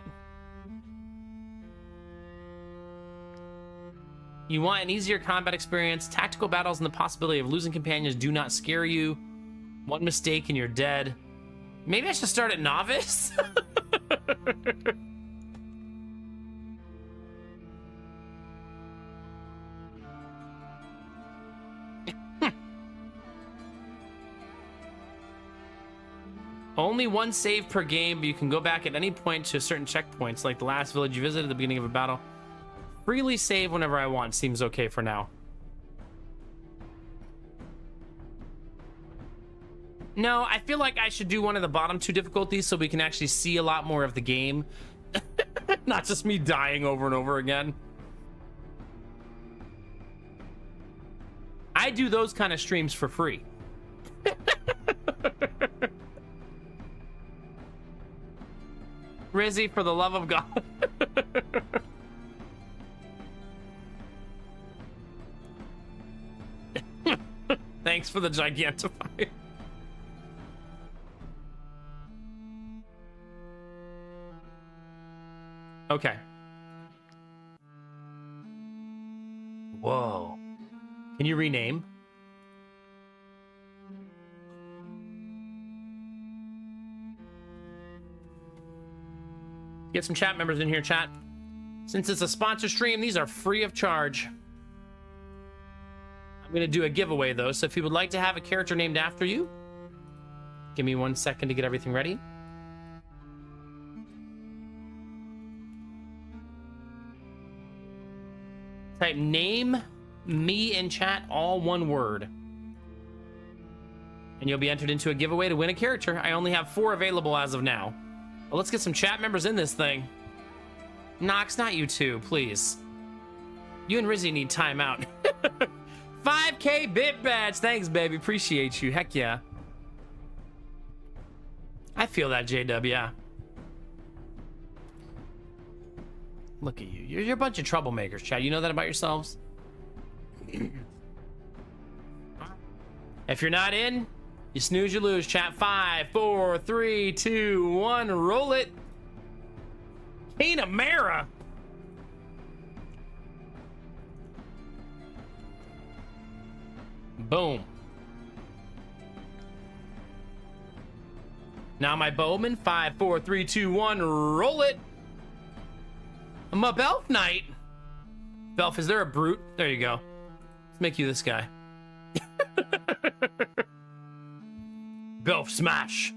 You want an easier combat experience. Tactical battles and the possibility of losing companions do not scare you. One mistake and you're dead. Maybe I should start at novice? Only one save per game, but you can go back at any point to certain checkpoints, like the last village you visited at the beginning of a battle. Freely save whenever I want. Seems okay for now. No, I feel like I should do one of the bottom two difficulties so we can actually see a lot more of the game. Not just me dying over and over again. I do those kind of streams for free. Rizzy, for the love of God. Thanks for the Gigantify. Okay. Whoa. Can you rename? Get some chat members in here, chat. Since it's a sponsor stream, these are free of charge. I'm going to do a giveaway, though, so if you would like to have a character named after you, give me 1 second to get everything ready. Type name me in chat, all one word. And you'll be entered into a giveaway to win a character. I only have 4 available as of now. Well, let's get some chat members in this thing. Nox, not you two, please. You and Rizzy need time out. 5K bit badge. Thanks, baby. Appreciate you. Heck yeah. I feel that, JW. Yeah. Look at you. You're a bunch of troublemakers, chat. You know that about yourselves? If you're not in, you snooze, you lose. Chat. 5, 4, 3, 2, 1. Roll it. Mara. Boom. Now my bowman. 5, 4, 3, 2, 1. Roll it. I'm a Belf Knight. Belf, is there a brute? There you go. Let's make you this guy. Belf smash.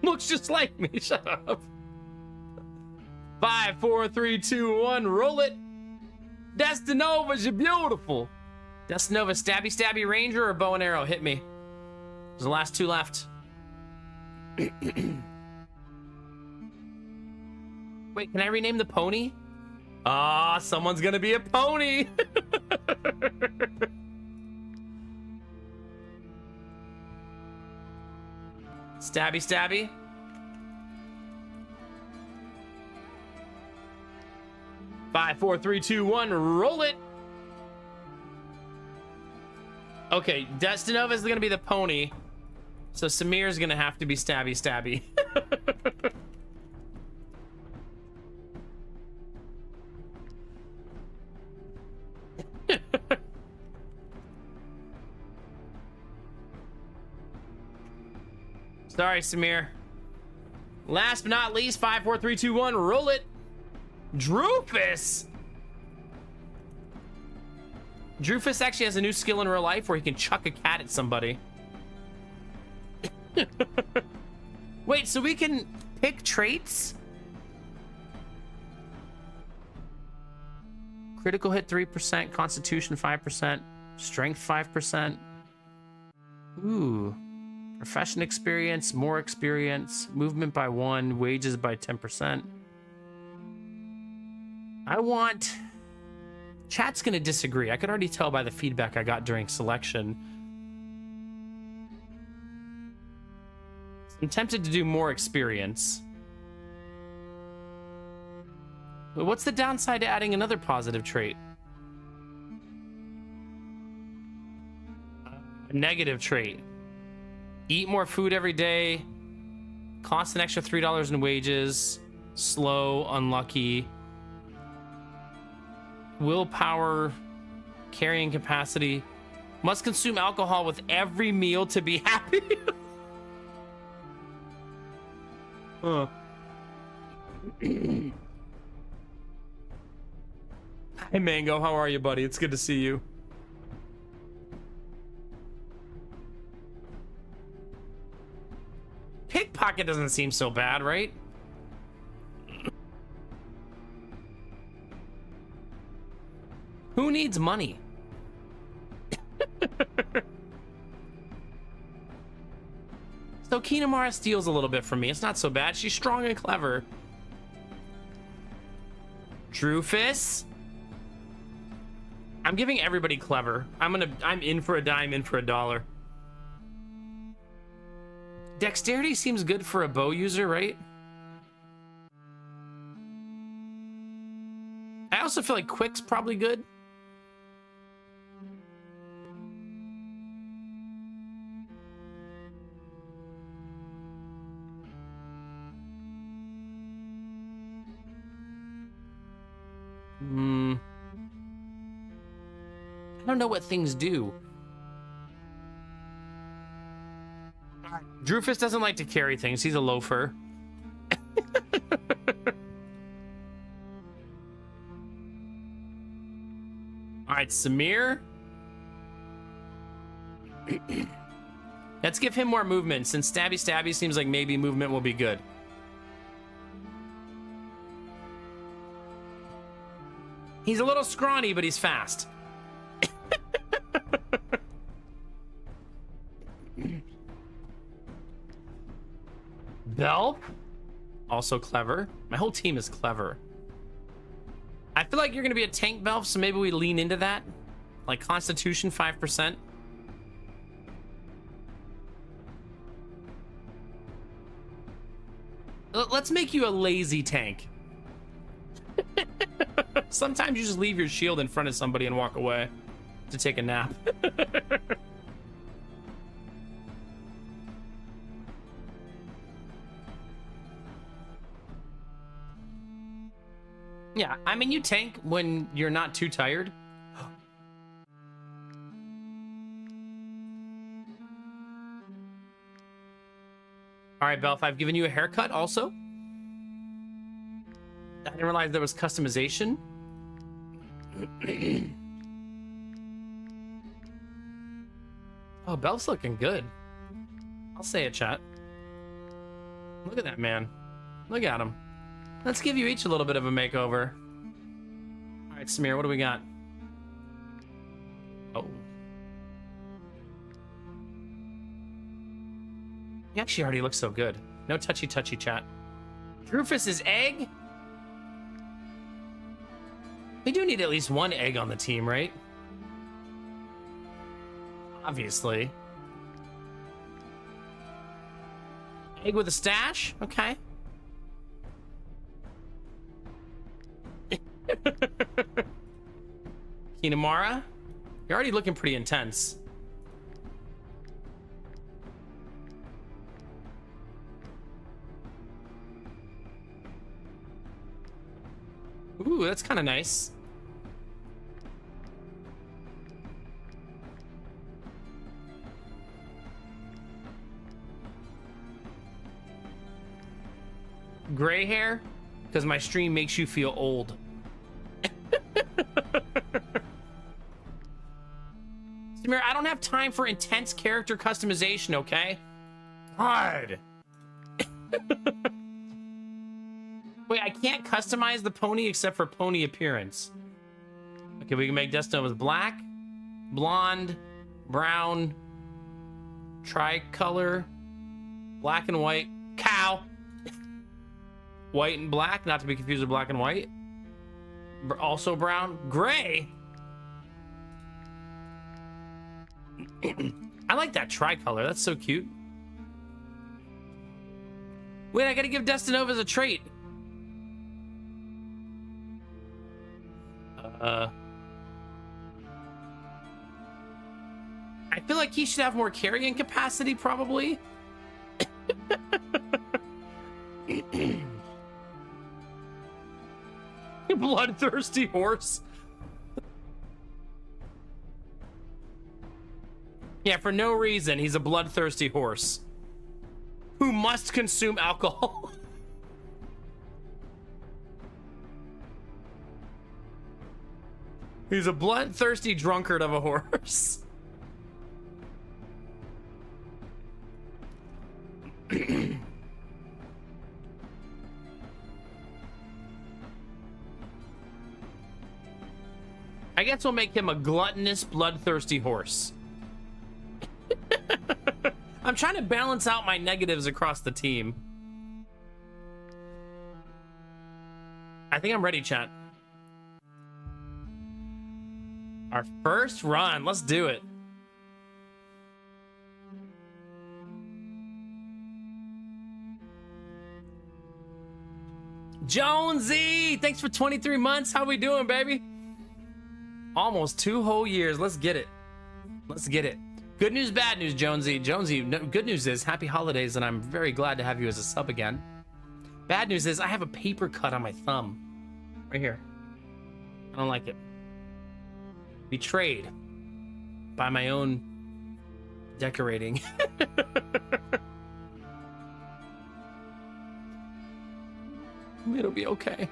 Looks just like me. Shut up. 5, 4, 3, 2, 1. Roll it. Destinova's, you're beautiful. Destinova, stabby, stabby ranger or bow and arrow? Hit me. There's the last 2 left. Wait, can I rename the pony? Ah, someone's gonna be a pony. Stabby, stabby. Five, 4, 3, 2, 1. Roll it. Okay, Destinova is gonna be the pony, so Samir's gonna have to be stabby, stabby. Sorry, Samir. Last but not least, 5, 4, 3, 2, 1. Roll it. Drufus. Drufus actually has a new skill in real life where he can chuck a cat at somebody. Wait, so we can pick traits? Critical hit 3%, constitution 5%, strength 5%. Ooh. Profession experience, more experience, movement by 1, wages by 10%. I want... Chat's gonna disagree. I could already tell by the feedback I got during selection. I'm tempted to do more experience. But what's the downside to adding another positive trait? A negative trait. Eat more food every day. Cost an extra $3 in wages. Slow, unlucky. Willpower, carrying capacity. Must consume alcohol with every meal to be happy. Huh. Hey, Mango, how are you, buddy? It's good to see you. Pickpocket doesn't seem so bad, right? Who needs money? So Kinamara steals a little bit from me. It's not so bad. She's strong and clever. Drufus? I'm giving everybody clever. I'm in for a dime, in for a dollar. Dexterity seems good for a bow user, right? I also feel like quick's probably good. I don't know what things do. Drufus doesn't like to carry things. He's a loafer. All right, Samir. Let's give him more movement, since Stabby Stabby seems like maybe movement will be good. He's a little scrawny, but he's fast. Bell, also clever. My whole team is clever. I feel like you're gonna be a tank, Belf, so maybe we lean into that. Like Constitution 5%. Let's make you a lazy tank. Sometimes you just leave your shield in front of somebody and walk away to take a nap. Yeah, I mean, you tank when you're not too tired. All right, Belf, I've given you a haircut also. I didn't realize there was customization. Oh, Belf's looking good. I'll say it, chat. Look at that man. Look at him. Let's give you each a little bit of a makeover. All right, Samir, what do we got? Oh. He actually already looks so good. No touchy-touchy, chat. Drufus's egg? We do need at least one egg on the team, right? Obviously. Egg with a stash? Okay. Kinamara, you're already looking pretty intense. Ooh, that's kind of nice. Gray hair? Because my stream makes you feel old. Samir, I don't have time for intense character customization, okay? God. Wait, I can't customize the pony except for pony appearance. Okay, we can make Destino with black, blonde, brown, tricolor, black and white, cow, white and black, not to be confused with black and white, also brown, gray. I like that tricolor. That's so cute. Wait, I gotta give Destinovas a trait. I feel like he should have more carrying capacity, probably. Bloodthirsty horse. Yeah, for no reason, he's a bloodthirsty horse who must consume alcohol. He's a bloodthirsty drunkard of a horse. I guess we'll make him a gluttonous, bloodthirsty horse. I'm trying to balance out my negatives across the team. I think I'm ready, chat. Our first run. Let's do it. Jonesy, thanks for 23 months. How we doing, baby? Almost 2 whole years. Let's get it. Let's get it. Good news, bad news, Jonesy. Jonesy, no, good news is happy holidays, and I'm very glad to have you as a sub again. Bad news is I have a paper cut on my thumb. Right here. I don't like it. Betrayed by my own decorating. It'll be okay.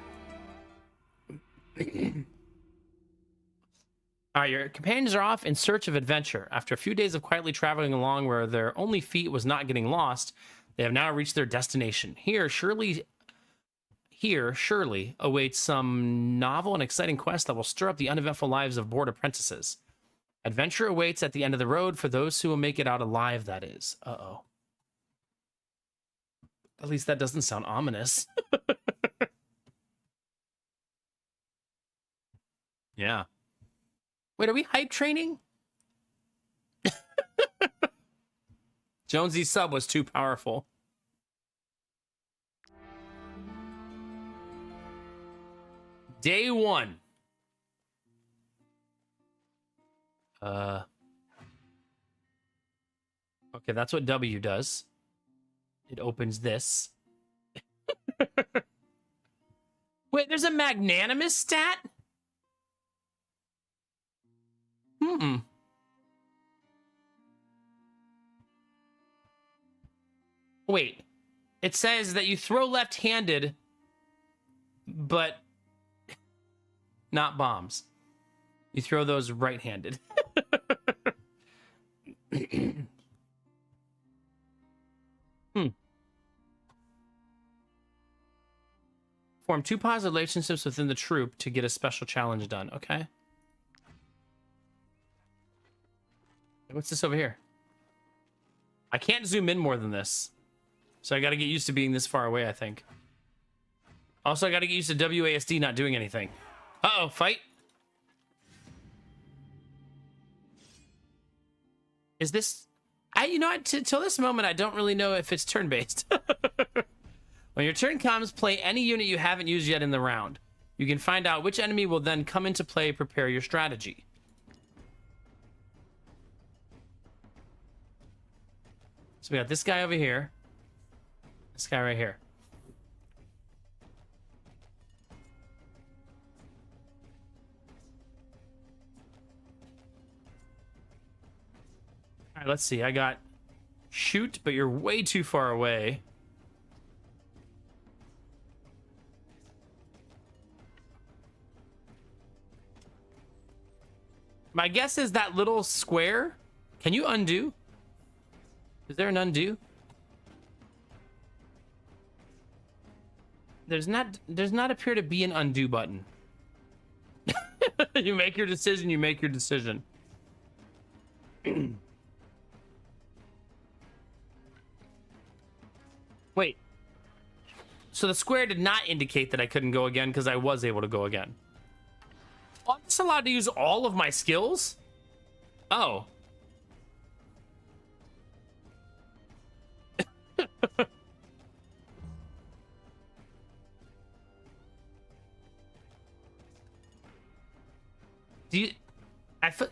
All right, your companions are off in search of adventure. After a few days of quietly traveling along where their only feat was not getting lost, they have now reached their destination. Here, surely awaits some novel and exciting quest that will stir up the uneventful lives of bored apprentices. Adventure awaits at the end of the road for those who will make it out alive, that is. Uh-oh. At least that doesn't sound ominous. Yeah. Wait, are we hype training? Jonesy's sub was too powerful. Day 1. Okay, that's what W does. It opens this. Wait, there's a magnanimous stat? Wait. It says that you throw left-handed, but not bombs. You throw those right-handed. Form 2 positive relationships within the troop to get a special challenge done. Okay. What's this over here? I can't zoom in more than this. So I got to get used to being this far away, I think. Also, I got to get used to WASD not doing anything. Uh-oh, fight. Is this... you know what? Till this moment, I don't really know if it's turn-based. When your turn comes, play any unit you haven't used yet in the round. You can find out which enemy will then come into play, prepare your strategy. So we got this guy over here. This guy right here. All right, let's see. I got shoot, but you're way too far away. My guess is that little square. Can you undo? Is there an undo? There's not appear to be an undo button. You make your decision, you make your decision. Wait. So the square did not indicate that I couldn't go again because I was able to go again. Oh, I'm just allowed to use all of my skills? Oh.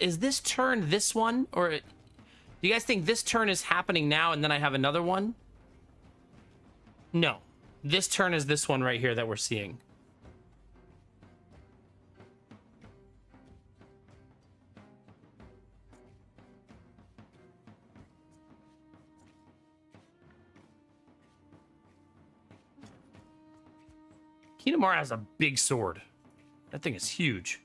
Is this turn this one? Or do you guys think this turn is happening now and then I have another one? No. This turn is this one right here that we're seeing. Kinemara has a big sword. That thing is huge.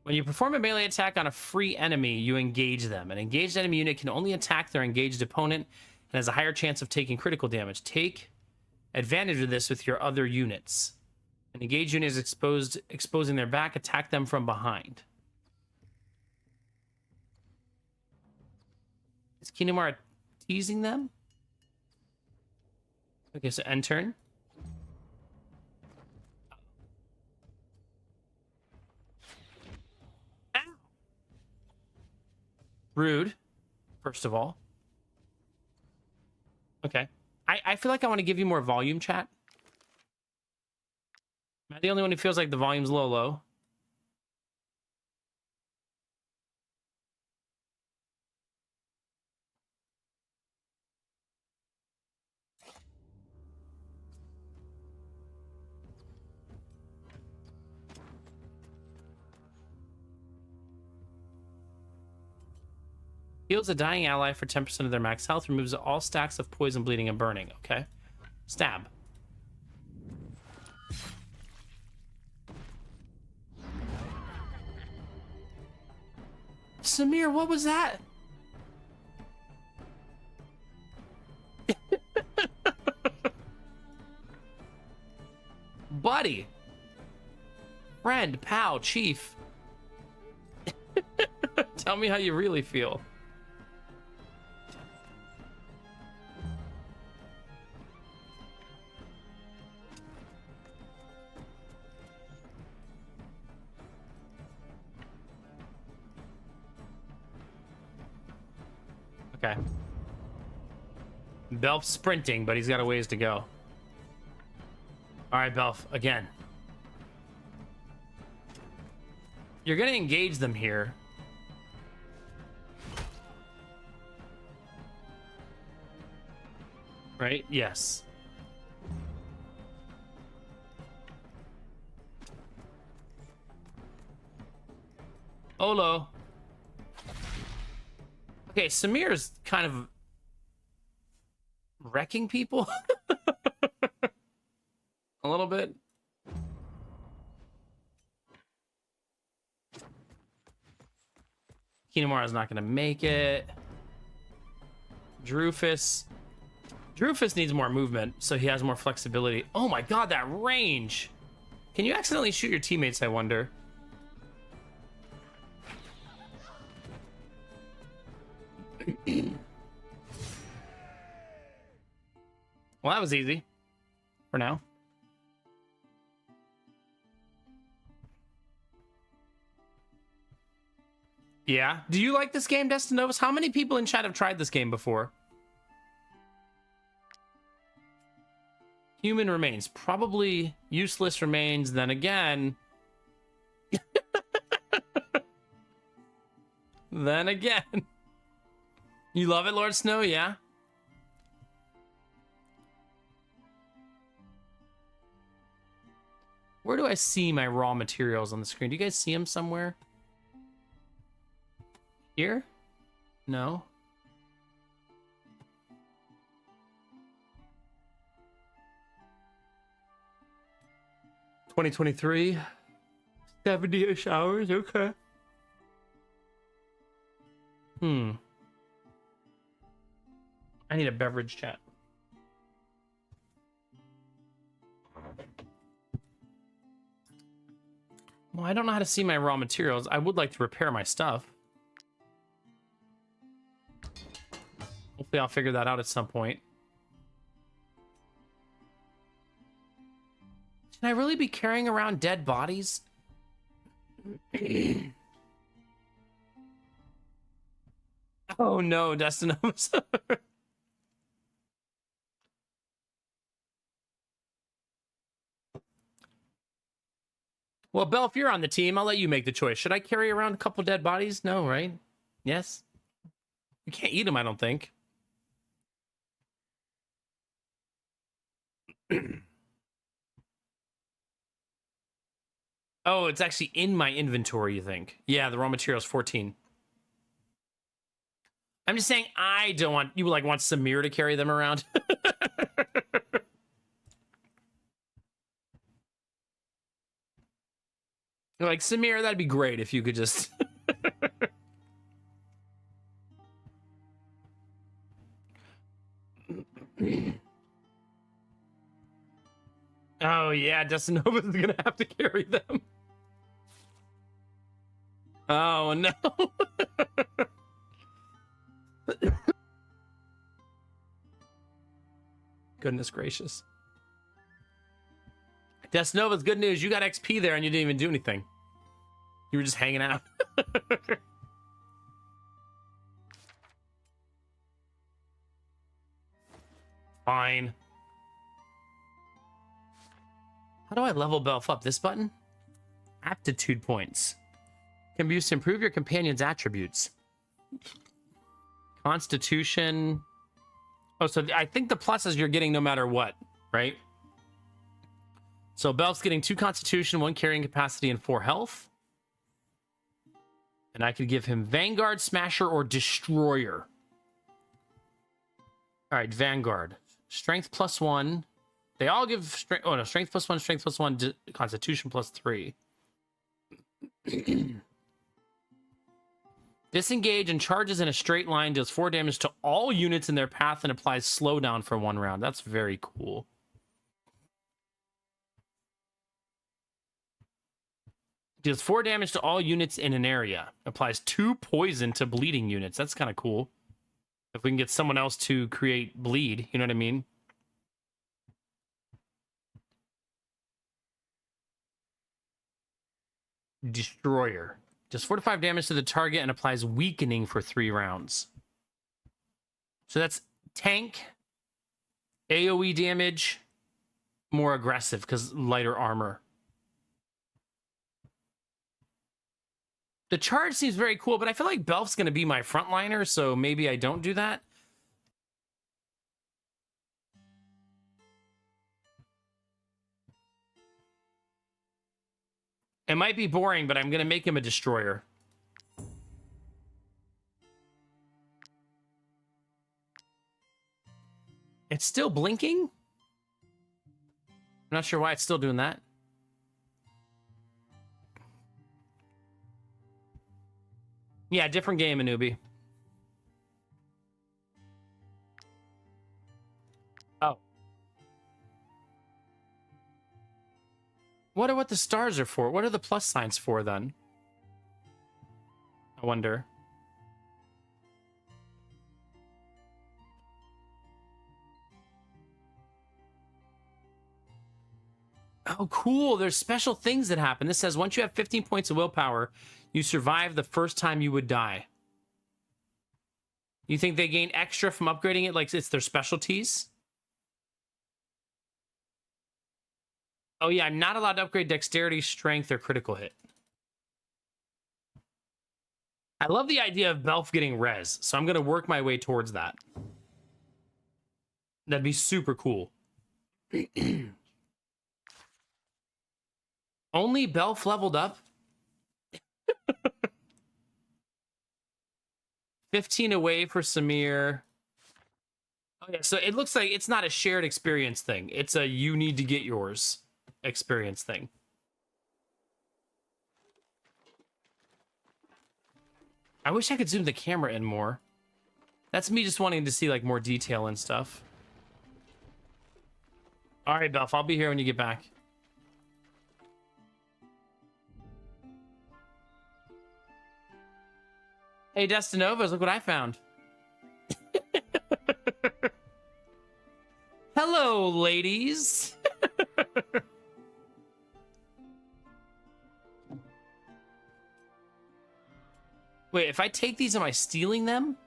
When you perform a melee attack on a free enemy, you engage them. An engaged enemy unit can only attack their engaged opponent and has a higher chance of taking critical damage. Take advantage of this with your other units. An engaged unit is exposing their back. Attack them from behind. Is Kinemara teasing them? Okay, so end turn. Rude, first of all. Okay. I feel like I want to give you more volume, chat. Am I the only one who feels like the volume's low? Heals a dying ally for 10% of their max health. Removes all stacks of poison, bleeding, and burning. Okay. Stab. Samir, what was that? Buddy. Friend, pal, chief. Tell me how you really feel. Okay. Belf's sprinting, but he's got a ways to go. All right, Belf, again. You're going to engage them here. Right? Yes. Olo. Okay, Samir's kind of wrecking people a little bit. Kinemara's not going to make it. Drufus needs more movement, so he has more flexibility. Oh my god, that range! Can you accidentally shoot your teammates, I wonder? Well, that was easy. For now. Yeah. Do you like this game, Destinovus? How many people in chat have tried this game before? Human remains. Probably useless remains. Then again... then again... You love it, Lord Snow? Yeah? Where do I see my raw materials on the screen? Do you guys see them somewhere? Here? No. $2023. 70-ish hours. Okay. I need a beverage, chat. Well, I don't know how to see my raw materials. I would like to repair my stuff. Hopefully I'll figure that out at some point. Should I really be carrying around dead bodies? Oh no, Destinos. Well, Bell, if you're on the team, I'll let you make the choice. Should I carry around a couple dead bodies? No, right? Yes? You can't eat them, I don't think. Oh, it's actually in my inventory, you think? Yeah, the raw material is 14. I'm just saying I don't want... You, like, want Samir to carry them around? Like, Samir, that'd be great if you could just... Oh, yeah, Destinova's gonna have to carry them. Oh, no. Goodness gracious. Destinova's good news. You got XP there and you didn't even do anything. You were just hanging out. Fine. How do I level Belf up? This button? Aptitude points. Can be used to improve your companion's attributes. Constitution. Oh, so I think the pluses you're getting no matter what, right? So Belf's getting 2 Constitution, 1 carrying capacity, and 4 health. And I could give him Vanguard, Smasher, or Destroyer. All right, Vanguard. Strength +1. They all give strength. Oh no, strength +1, strength +1, Constitution +3. Disengage and charges in a straight line, deals 4 damage to all units in their path, and applies slowdown for 1 round. That's very cool. Deals 4 damage to all units in an area. Applies 2 poison to bleeding units. That's kind of cool. If we can get someone else to create bleed, you know what I mean? Destroyer. Does 4 to 5 damage to the target and applies weakening for 3 rounds. So that's tank, AoE damage, more aggressive because lighter armor. The charge seems very cool, but I feel like Belf's going to be my frontliner, so maybe I don't do that. It might be boring, but I'm going to make him a destroyer. It's still blinking? I'm not sure why it's still doing that. Yeah, different game, Anubi. Oh. What the stars are for? What are the plus signs for, then? I wonder. Oh, cool. There's special things that happen. This says, once you have 15 points of willpower, you survive the first time you would die. You think they gain extra from upgrading it like it's their specialties? Oh, yeah. I'm not allowed to upgrade dexterity, strength, or critical hit. I love the idea of Belf getting res, so I'm going to work my way towards that. That'd be super cool. Only Belf leveled up? 15 away for Samir. Oh, yeah, so it looks like it's not a shared experience thing. It's a you need to get yours experience thing. I wish I could zoom the camera in more. That's me just wanting to see like more detail and stuff. All right, Belf, I'll be here when you get back. Hey, Destinovas, look what I found. Hello, ladies. Wait, if I take these, am I stealing them?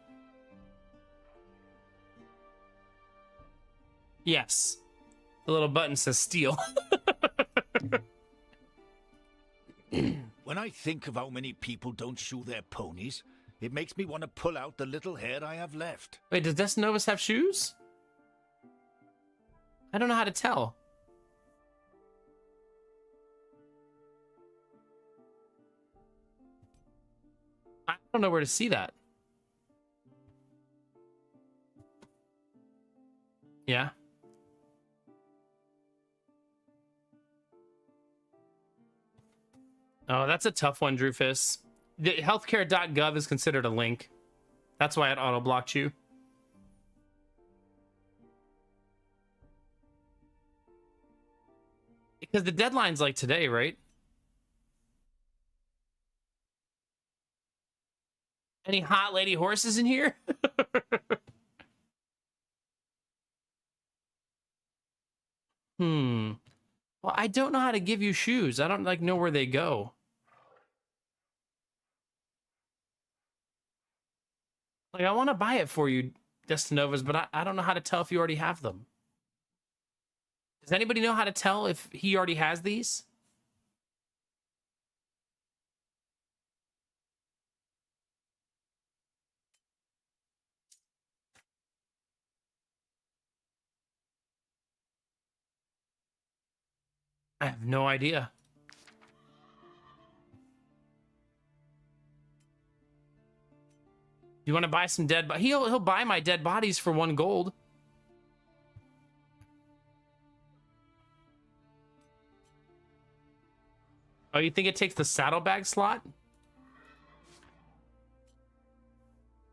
Yes. The little button says steal. When I think of how many people don't shoe their ponies, it makes me want to pull out the little hair I have left. Wait, does Destinovas have shoes? I don't know how to tell. I don't know where to see that. Yeah. Oh, that's a tough one, Drufus. The healthcare.gov is considered a link. That's why it auto-blocked you. Because the deadline's like today, right? Any hot lady horses in here? Well, I don't know how to give you shoes. I don't like know where they go. Like, I want to buy it for you, Destinovas, but I don't know how to tell if you already have them. Does anybody know how to tell if he already has these? I have no idea. You want to buy some dead bodies? He'll buy my dead bodies for 1 gold. Oh, you think it takes the saddlebag slot?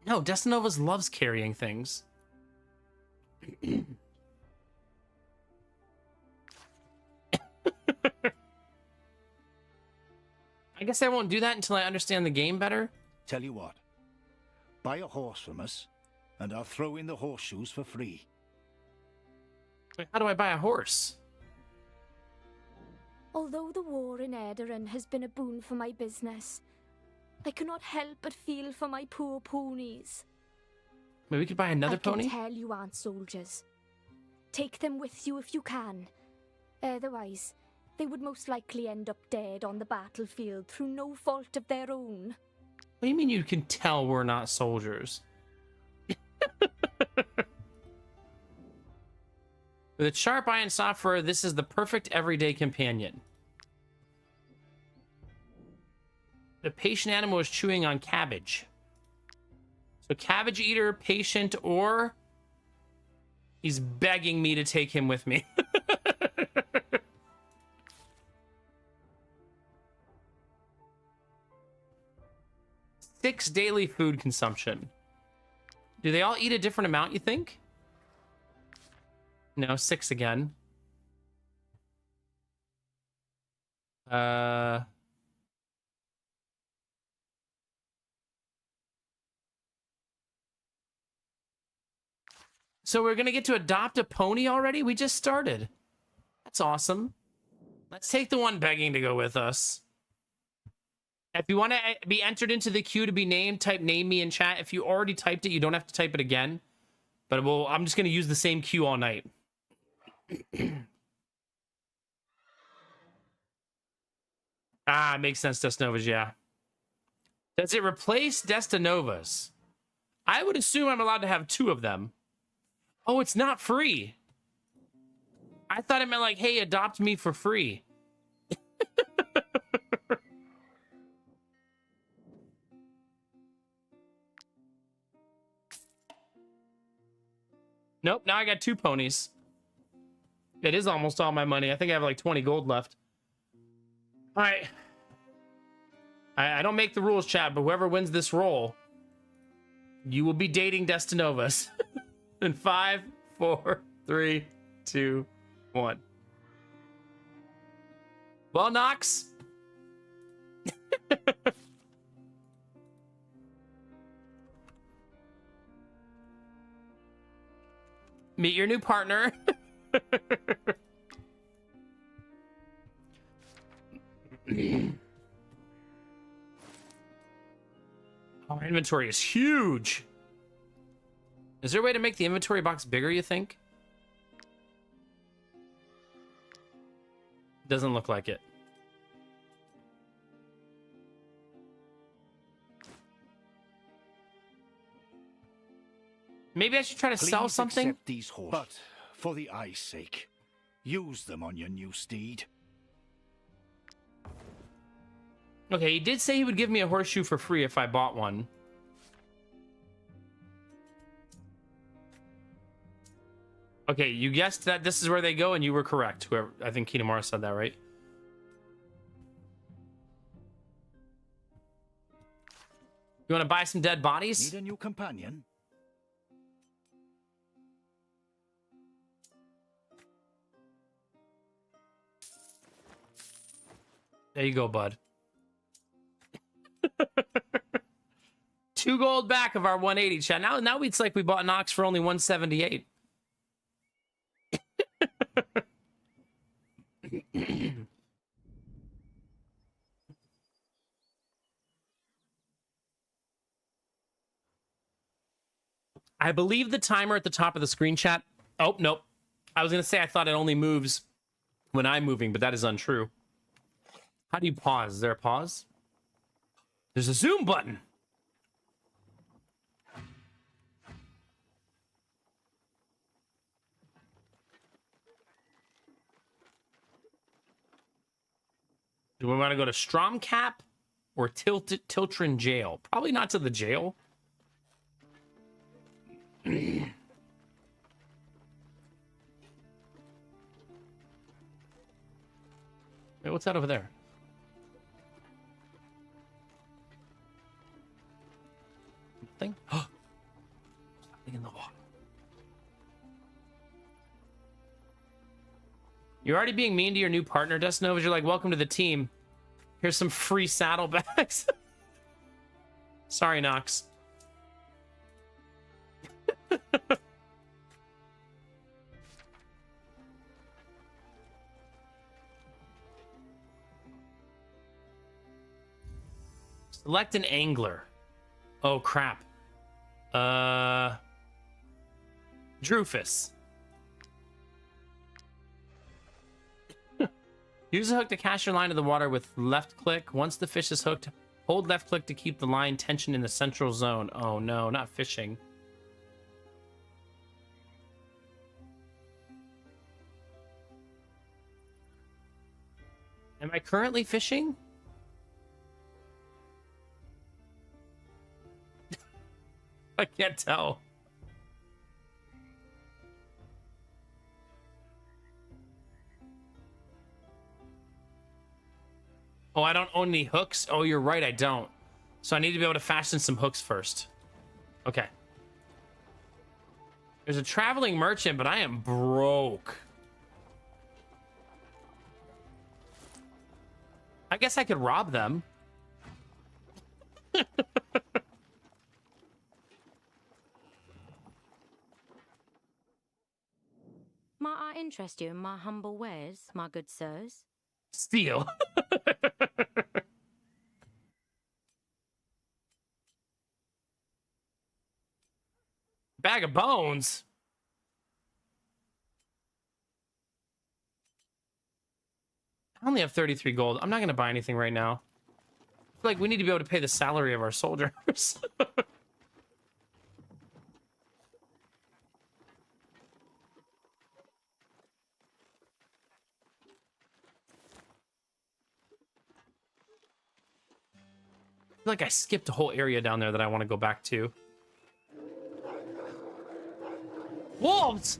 No, Destinovas loves carrying things. I guess I won't do that until I understand the game better. Tell you what, buy a horse from us, and I'll throw in the horseshoes for free. Wait, how do I buy a horse? Although the war in Edarin has been a boon for my business, I cannot help but feel for my poor ponies. Maybe we could buy another pony? I can tell you aren't soldiers. Take them with you if you can. Otherwise, they would most likely end up dead on the battlefield through no fault of their own. What do you mean you can tell we're not soldiers? With its sharp eye and soft fur, this is the perfect everyday companion. The patient animal is chewing on cabbage. So cabbage eater, patient, or he's begging me to take him with me. 6 daily food consumption. Do they all eat a different amount, you think? No, 6 again. So we're gonna get to adopt a pony already? We just started. That's awesome. Let's take the one begging to go with us. If you want to be entered into the queue to be named, type name me in chat. If you already typed it, you don't have to type it again. But I'm just gonna use the same queue all night. Ah, makes sense, Destinovas, yeah. Does it replace Destinovas? I would assume I'm allowed to have 2 of them. Oh, it's not free. I thought it meant like, hey, adopt me for free. Nope, now I got 2 ponies. It is almost all my money. I think I have like 20 gold left. All right. I don't make the rules, chat, but whoever wins this roll, you will be dating Destinovas. In 5, 4, 3, 2, 1. Well, Nox. Meet your new partner. Our inventory is huge. Is there a way to make the inventory box bigger, you think? Doesn't look like it. Maybe I should try to sell something? Accept these horses, but for the eye's sake, use them on your new steed. Okay, he did say he would give me a horseshoe for free if I bought one. Okay, you guessed that this is where they go, and you were correct. Whoever, I think Kinemura said that, right? You want to buy some dead bodies? Need a new companion? There you go, bud. 2 gold back of our 180, chat. Now it's like we bought Nox for only 178. I believe the timer at the top of the screen, chat. Oh, nope. I was going to say I thought it only moves when I'm moving, but that is untrue. How do you pause? Is there a pause? There's a zoom button. Do we want to go to Stromcap or Tiltrin Jail? Probably not to the jail. Hey, what's that over there? Thing? Oh, something in the water. You're already being mean to your new partner, Dustnovas. You're like, welcome to the team. Here's some free saddlebags. Sorry, Nox. Select an angler. Oh, crap. Drufus. Use a hook to cast your line to the water with left click. Once the fish is hooked, hold left click to keep the line tension in the central zone. Oh no, not fishing. Am I currently fishing? I can't tell. Oh, I don't own any hooks? Oh, you're right, I don't. So I need to be able to fashion some hooks first. Okay. There's a traveling merchant, but I am broke. I guess I could rob them. Might I interest you in my humble wares, my good sirs? Steal. Bag of bones. I only have 33 gold. I'm not going to buy anything right now. I feel like we need to be able to pay the salary of our soldiers. I feel like I skipped a whole area down there that I want to go back to. Wolves!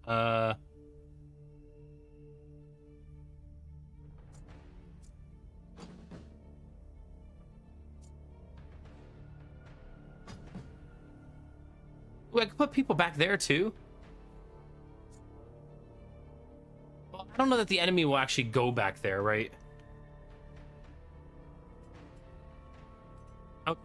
Ooh, I could put people back there too. Well, I don't know that the enemy will actually go back there, right? Okay.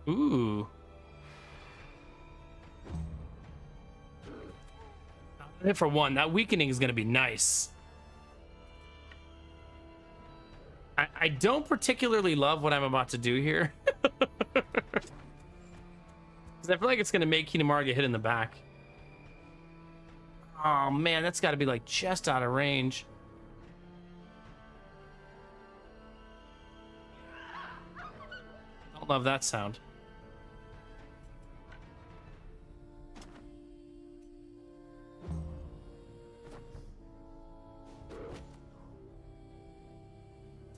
Ooh. Hit for one. That weakening is going to be nice. I don't particularly love what I'm about to do here. Because I feel like it's going to make Kinemura get hit in the back. Oh, man. That's got to be, like, just out of range. Don't love that sound.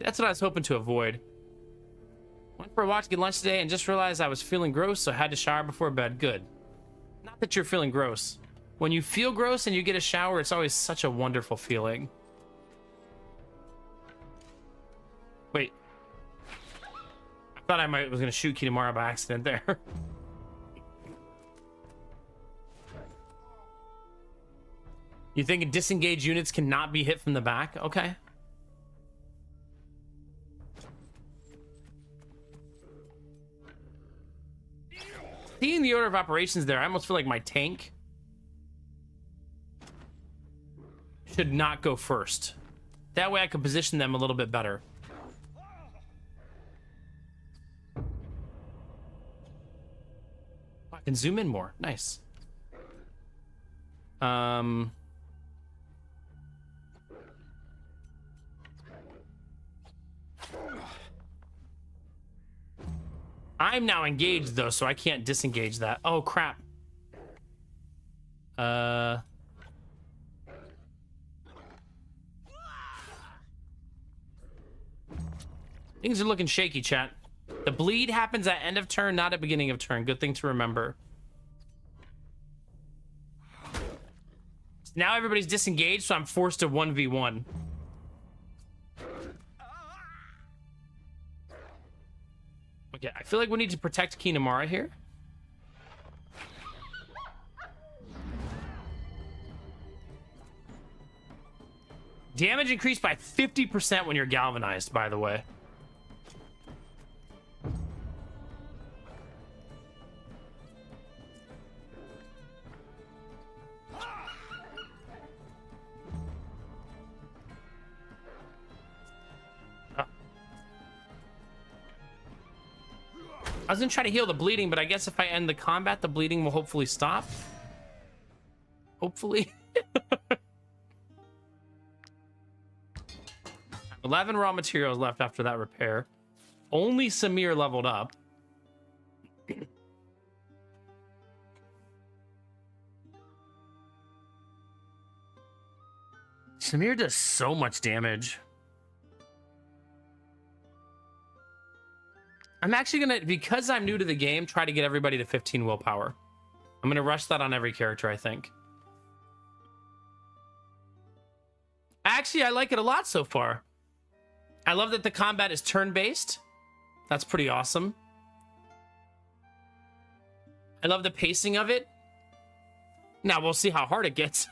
That's what I was hoping to avoid. Went for a walk to get lunch today and just realized I was feeling gross, so I had to shower before bed. Good. Not that you're feeling gross. When you feel gross and you get a shower, it's always such a wonderful feeling. Wait. I thought I was going to shoot Kitamura by accident there. You think disengaged units cannot be hit from the back? Okay. Seeing the order of operations there, I almost feel like my tank should not go first. That way I can position them a little bit better. I can zoom in more. Nice. I'm now engaged though, so I can't disengage that. Oh crap. Things are looking shaky, chat. The bleed happens at end of turn, not at beginning of turn. Good thing to remember. Now everybody's disengaged, so I'm forced to 1v1. Okay, I feel like we need to protect Kinemara here. Damage increased by 50% when you're galvanized, by the way. I was gonna try to heal the bleeding, but I guess if I end the combat, the bleeding will hopefully stop. Hopefully. 11 raw materials left after that repair. Only Samir leveled up. Samir does so much damage. I'm actually gonna, because I'm new to the game, try to get everybody to 15 willpower. I'm gonna rush that on every character, I think. Actually, I like it a lot so far. I love that the combat is turn-based. That's pretty awesome. I love the pacing of it. Now we'll see how hard it gets.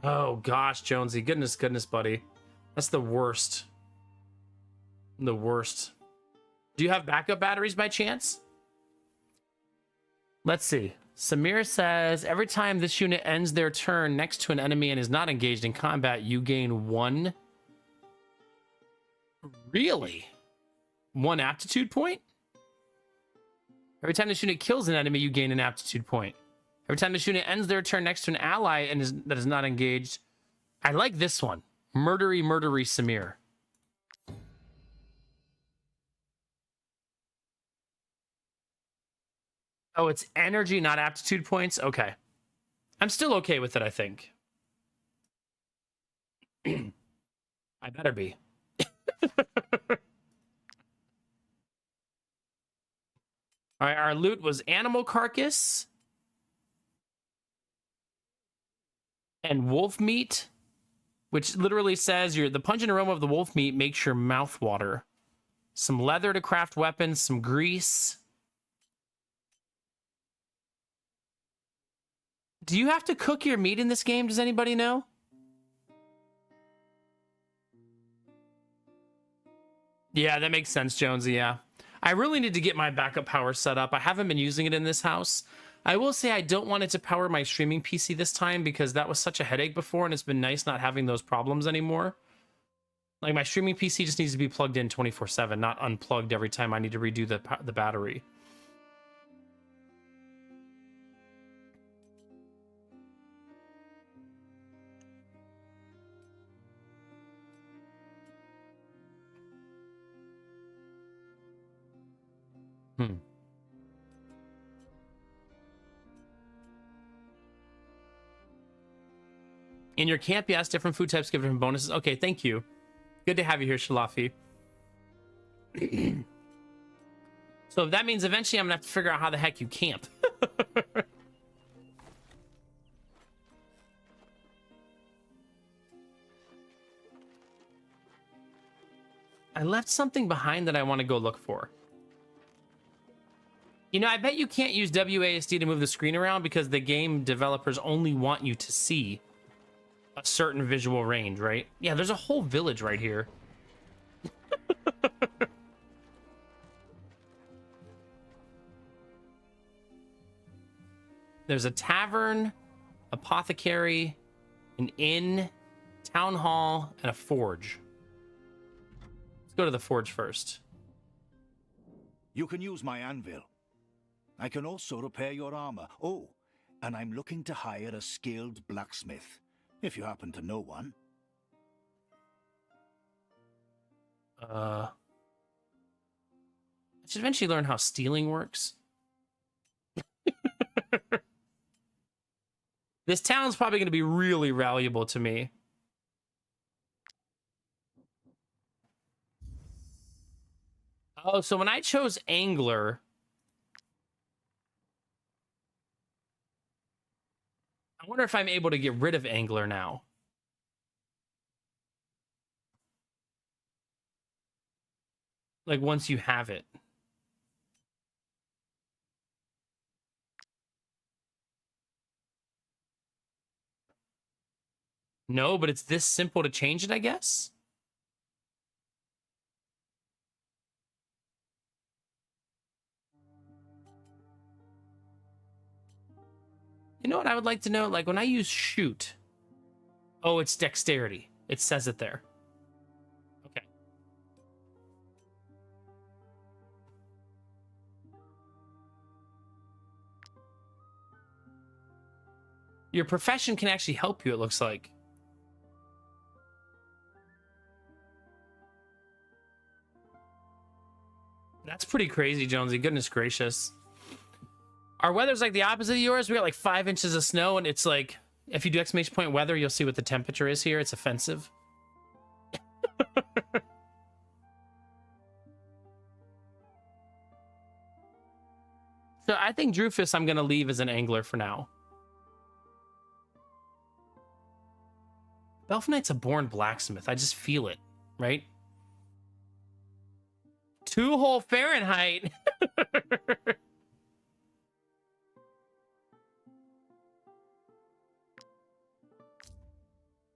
Oh gosh, Jonesy, goodness, buddy. That's the worst. The worst. Do you have backup batteries by chance? Let's see. Samir says, every time this unit ends their turn next to an enemy and is not engaged in combat, you gain 1. Really? 1 aptitude point? Every time this unit kills an enemy, you gain an aptitude point. Every time this unit ends their turn next to an ally and that is not engaged. I like this one. Murdery Samir. Oh, it's energy, not aptitude points? Okay. I'm still okay with it, I think. I better be. All right, our loot was animal carcass and wolf meat, which literally says the pungent aroma of the wolf meat makes your mouth water. Some leather to craft weapons, some grease. Do you have to cook your meat in this game? Does anybody know? Yeah, that makes sense, Jonesy, yeah. I really need to get my backup power set up. I haven't been using it in this house. I will say I don't want it to power my streaming PC this time because that was such a headache before, and it's been nice not having those problems anymore. Like, my streaming PC just needs to be plugged in 24/7, not unplugged every time I need to redo the battery. Hmm. In your camp, yes, different food types give different bonuses. Okay, thank you. Good to have you here, Shalafi. So that means eventually I'm gonna have to figure out how the heck you camp. I left something behind that I want to go look for. You know, I bet you can't use WASD to move the screen around because the game developers only want you to see a certain visual range, right? Yeah, there's a whole village right here. There's a tavern, apothecary, an inn, town hall, and a forge. Let's go to the forge first. You can use my anvil. I can also repair your armor. Oh, and I'm looking to hire a skilled blacksmith, if you happen to know one. I should eventually learn how stealing works. This town's probably going to be really valuable to me. Oh, so when I chose angler, I wonder if I'm able to get rid of angler now. Like once you have it. No, but it's this simple to change it, I guess. You know what I would like to know? Like when I use shoot. Oh, it's dexterity. It says it there. Okay. Your profession can actually help you, it looks like. That's pretty crazy, Jonesy. Goodness gracious. Our weather's like the opposite of yours. We got like 5 inches of snow, and it's like, if you do exclamation point weather, you'll see what the temperature is here. It's offensive. So I think Drufus I'm going to leave as an angler for now. Belf Knight's a born blacksmith. I just feel it, right? 2 whole Fahrenheit.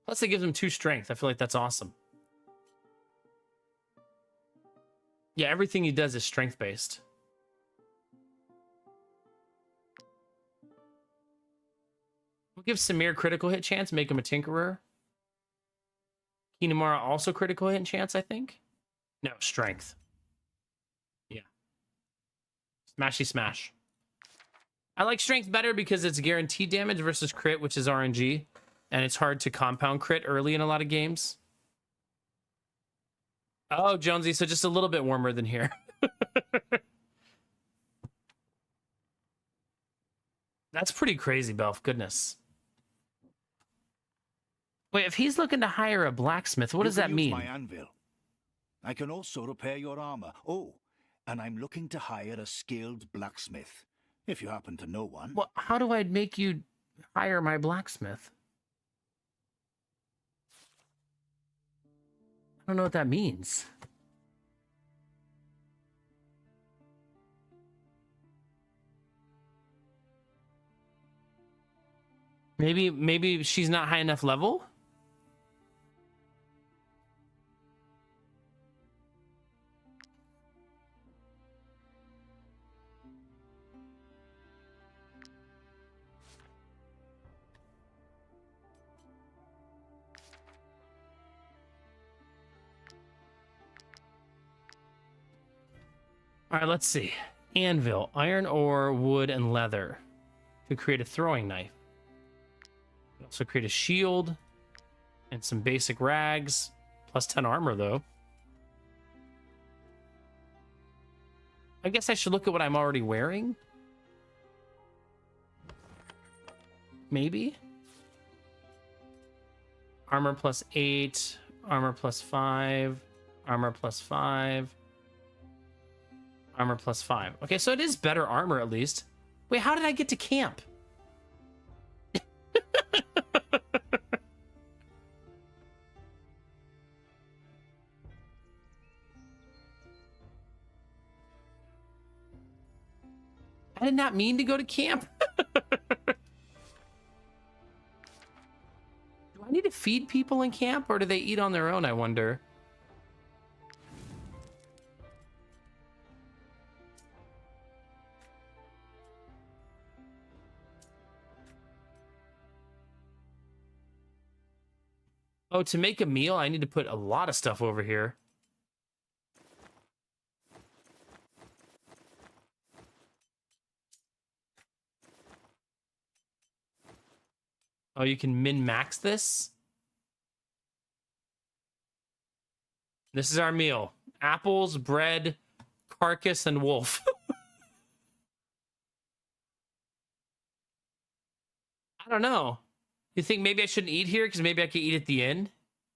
Plus, it gives him 2 strength. I feel like that's awesome. Yeah, everything he does is strength-based. We'll give Samir critical hit chance, make him a Tinkerer. Kinamara also critical hit chance, I think. No, strength. Yeah. Smashy smash. I like strength better because it's guaranteed damage versus crit, which is RNG. And it's hard to compound crit early in a lot of games. Oh, Jonesy, so just a little bit warmer than here. That's pretty crazy, Belf. Goodness. Wait, if he's looking to hire a blacksmith, what does that mean? My anvil. I can also repair your armor. Oh, and I'm looking to hire a skilled blacksmith, if you happen to know one. Well, how do I make you hire my blacksmith? I don't know what that means. Maybe she's not high enough level? All right, let's see. Anvil, iron ore, wood, and leather to create a throwing knife. Also create a shield and some basic rags. Plus 10 armor, though. I guess I should look at what I'm already wearing. Maybe. Armor +8, armor +5, armor +5, armor +5. Okay, so it is better armor at least. Wait, how did I get to camp? I did not mean to go to camp. Do I need to feed people in camp, or do they eat on their own, I wonder? Oh, to make a meal, I need to put a lot of stuff over here. Oh, you can min-max this? This is our meal. Apples, bread, carcass, and wolf. I don't know. You think maybe I shouldn't eat here because maybe I could eat at the end?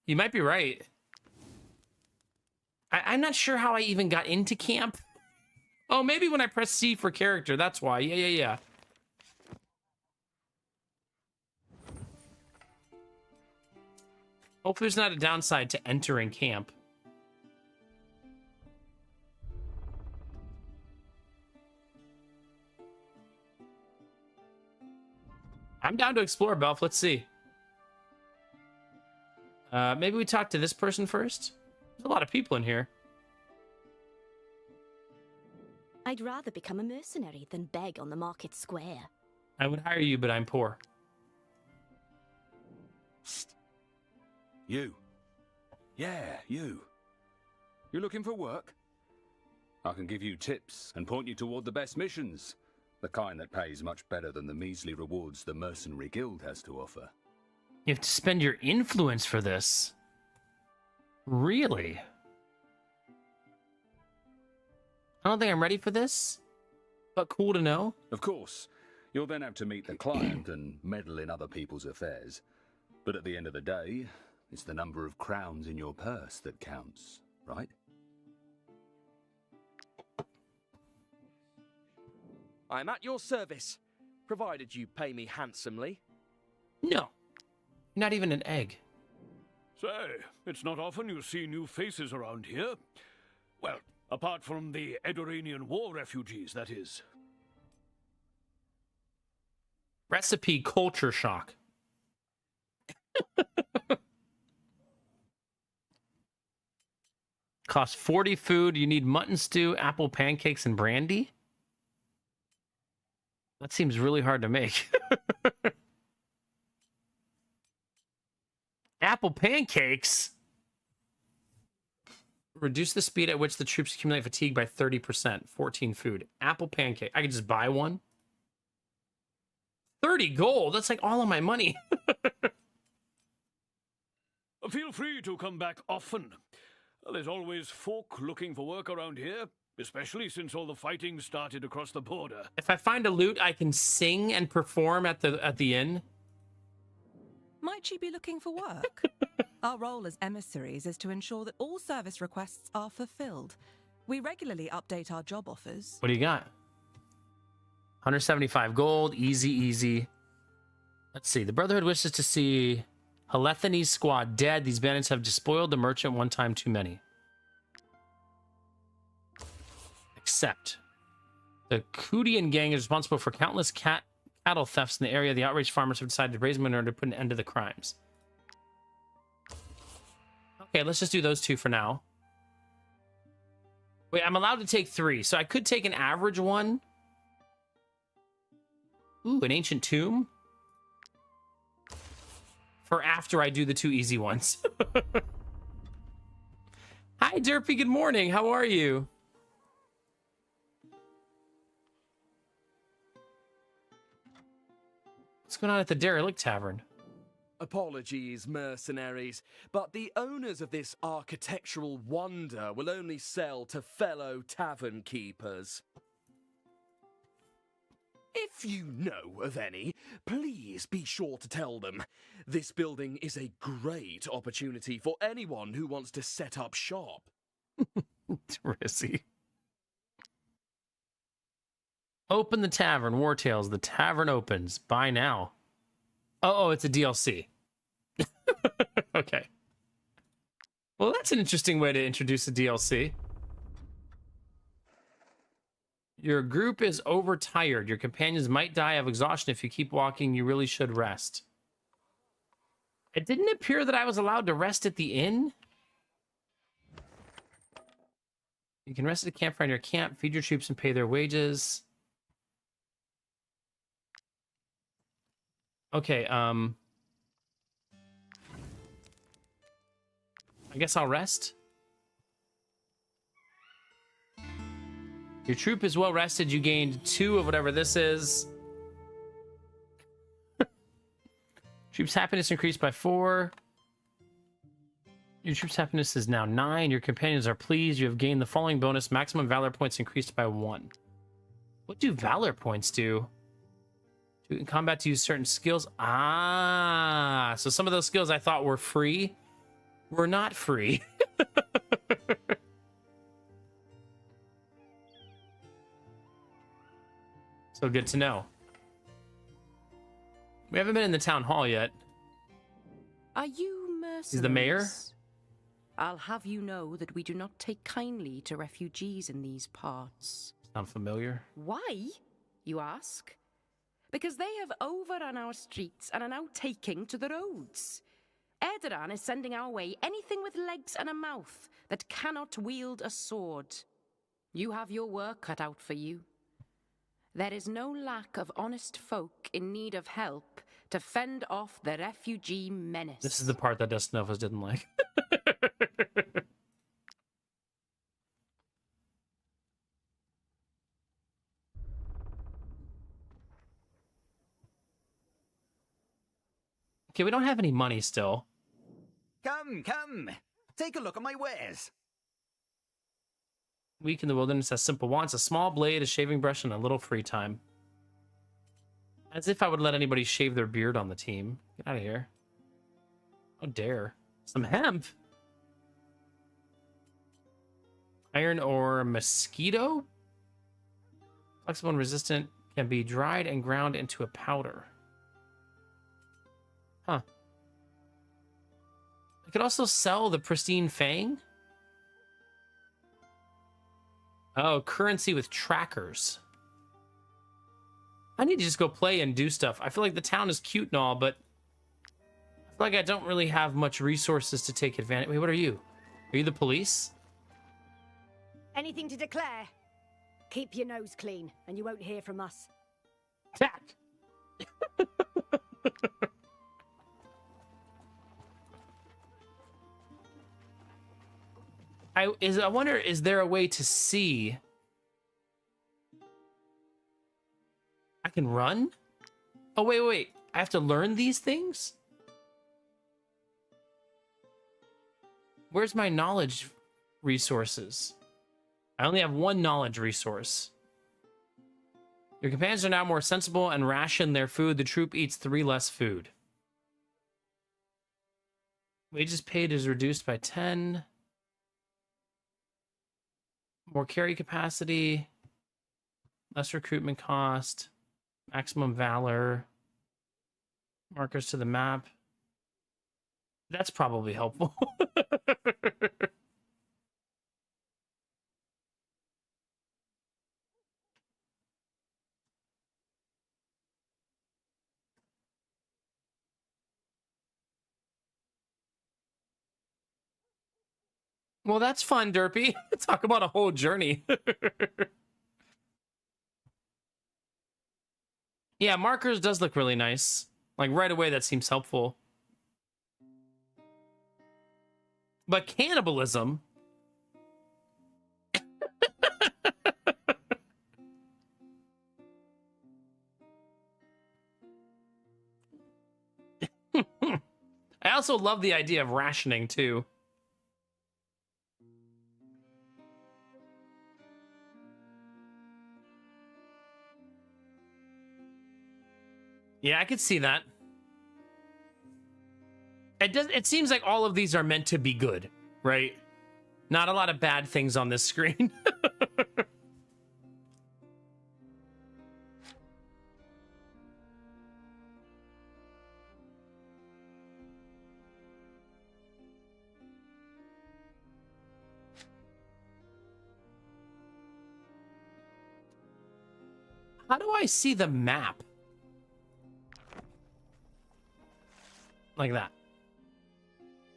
You might be right. I'm not sure how I even got into camp. Oh, maybe when I press C for character. That's why. Yeah. Hopefully there's not a downside to entering camp. I'm down to explore, Belf. Let's see. Maybe we talk to this person first? There's a lot of people in here. I'd rather become a mercenary than beg on the market square. I would hire you, but I'm poor. Psst. You. Yeah, you. You looking for work? I can give you tips and point you toward the best missions. The kind that pays much better than the measly rewards the Mercenary Guild has to offer. You have to spend your influence for this. Really? I don't think I'm ready for this, but cool to know. Of course, you'll then have to meet the client and meddle in other people's affairs. But at the end of the day, it's the number of crowns in your purse that counts, right? I'm at your service, provided you pay me handsomely. No. Not even an egg. Say, it's not often you see new faces around here. Well, apart from the Edoranian war refugees, that is. Recipe culture shock. Cost 40 food. You need mutton stew, apple pancakes, and brandy? That seems really hard to make. Apple pancakes? Reduce the speed at which the troops accumulate fatigue by 30%. 14 food. Apple pancake. I could just buy one? 30 gold? That's like all of my money. Feel free to come back often. There's always folk looking for work around here, especially since all the fighting started across the border. If I find a loot, I can sing and perform at the inn. Might you be looking for work? Our role as emissaries is to ensure that all service requests are fulfilled. We regularly update our job offers. What do you got? 175 gold. Easy. Let's see. The Brotherhood wishes to see Halethany's squad dead. These bandits have despoiled the merchant one time too many. Except the Kudian gang is responsible for countless cattle thefts in the area. The outraged farmers have decided to raise money in order to put an end to the crimes. Okay, let's just do those two for now. Wait, I'm allowed to take 3, so I could take an average one. Ooh, an ancient tomb. For after I do the 2 easy ones. Hi, Derpy, good morning. How are you? What's going on at the Derelict Tavern? Apologies, mercenaries, but the owners of this architectural wonder will only sell to fellow tavern keepers. If you know of any, please be sure to tell them. This building is a great opportunity for anyone who wants to set up shop. Rissy. Open the tavern, Wartales. The tavern opens. Buy now. Oh, it's a DLC. Okay. Well, that's an interesting way to introduce a DLC. Your group is overtired. Your companions might die of exhaustion if you keep walking. You really should rest. It didn't appear that I was allowed to rest at the inn. You can rest at a campfire in your camp, feed your troops, and pay their wages. Okay, I guess I'll rest. Your troop is well rested. You gained 2 of whatever this is. Troops' happiness increased by 4. Your troops' happiness is now 9. Your companions are pleased. You have gained the following bonus. Maximum valor points increased by 1. What do valor points do? In combat to use certain skills. Ah, so some of those skills I thought were free were not free. So good to know. We haven't been in the town hall yet. Are you mercenaries? He's the mayor? I'll have you know that we do not take kindly to refugees in these parts. Sound familiar? Why, you ask? Because they have overrun our streets and are now taking to the roads. Erdogan is sending our way anything with legs and a mouth that cannot wield a sword. You have your work cut out for you. There is no lack of honest folk in need of help to fend off the refugee menace. This is the part that Dustin Novas didn't like. Okay, we don't have any money still. Come, come. Take a look at my wares. Week in the wilderness has simple wants: a small blade, a shaving brush, and a little free time. As if I would let anybody shave their beard on the team. Get out of here. How dare. Some hemp. Iron ore mosquito? Flexible and resistant, can be dried and ground into a powder. Huh. I could also sell the pristine fang. Oh, currency with trackers. I need to just go play and do stuff. I feel like the town is cute and all, but I feel like I don't really have much resources to take advantage. Wait, what are you? Are you the police? Anything to declare? Keep your nose clean, and you won't hear from us. Attack! I wonder, is there a way to see? I can run? Oh, wait. I have to learn these things? Where's my knowledge resources? I only have 1 knowledge resource. Your companions are now more sensible and ration their food. The troop eats 3 less food. Wages paid is reduced by 10. More carry capacity. Less recruitment cost. Maximum valor. Markers to the map. That's probably helpful. Well, that's fun, Derpy. Talk about a whole journey. Yeah, markers does look really nice. Like, right away, that seems helpful. But cannibalism... also love the idea of rationing too. Yeah, I could see that. It seems like all of these are meant to be good, right? Not a lot of bad things on this screen. How do I see the map? Like that.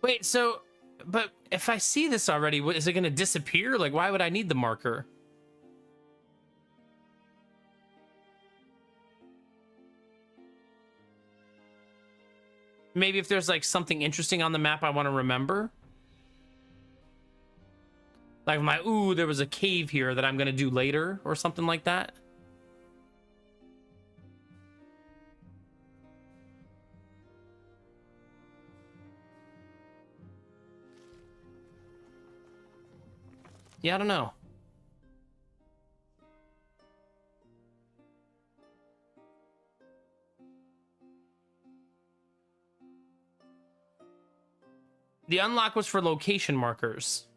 Wait, so, but if I see this already, is it going to disappear? Like, why would I need the marker? Maybe if there's like something interesting on the map I want to remember. Like ooh, there was a cave here that I'm going to do later or something like that. Yeah, I don't know. The unlock was for location markers.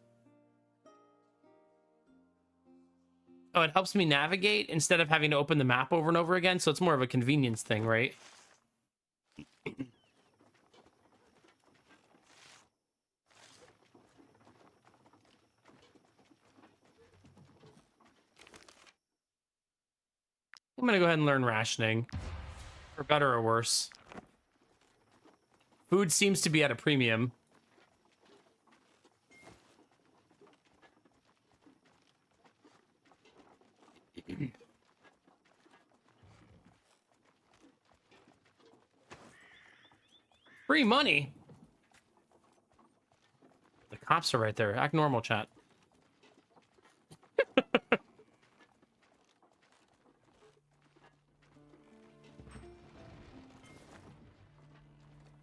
Oh, it helps me navigate instead of having to open the map over and over again, so it's more of a convenience thing, right? I'm gonna go ahead and learn rationing, for better or worse. Food seems to be at a premium. Free money? The cops are right there. Act normal, chat.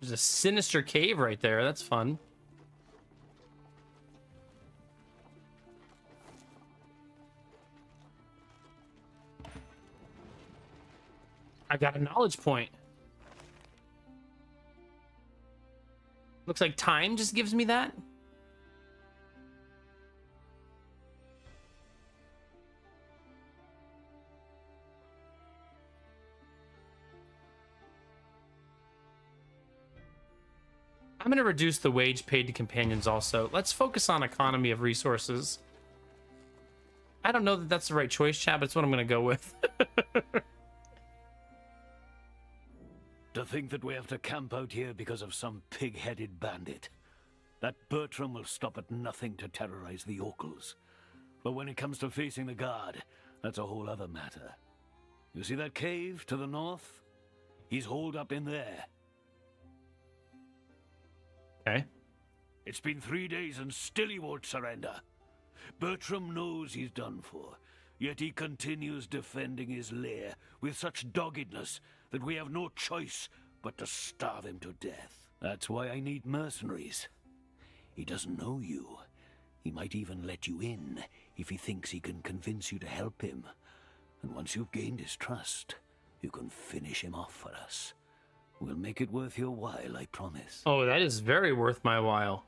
There's a sinister cave right there. That's fun. I got a knowledge point. Looks like time just gives me that. I'm going to reduce the wage paid to companions also. Let's focus on economy of resources. I don't know that that's the right choice, chat, but it's what I'm going to go with. To think that we have to camp out here because of some pig-headed bandit. That Bertram will stop at nothing to terrorize the yokels. But when it comes to facing the guard, that's a whole other matter. You see that cave to the north? He's holed up in there. Okay. It's been 3 days and still he won't surrender. Bertram knows he's done for, yet he continues defending his lair with such doggedness that we have no choice but to starve him to death. That's why I need mercenaries. He doesn't know you. He might even let you in if he thinks he can convince you to help him. And once you've gained his trust, you can finish him off for us. We'll make it worth your while, I promise. Oh, that is very worth my while.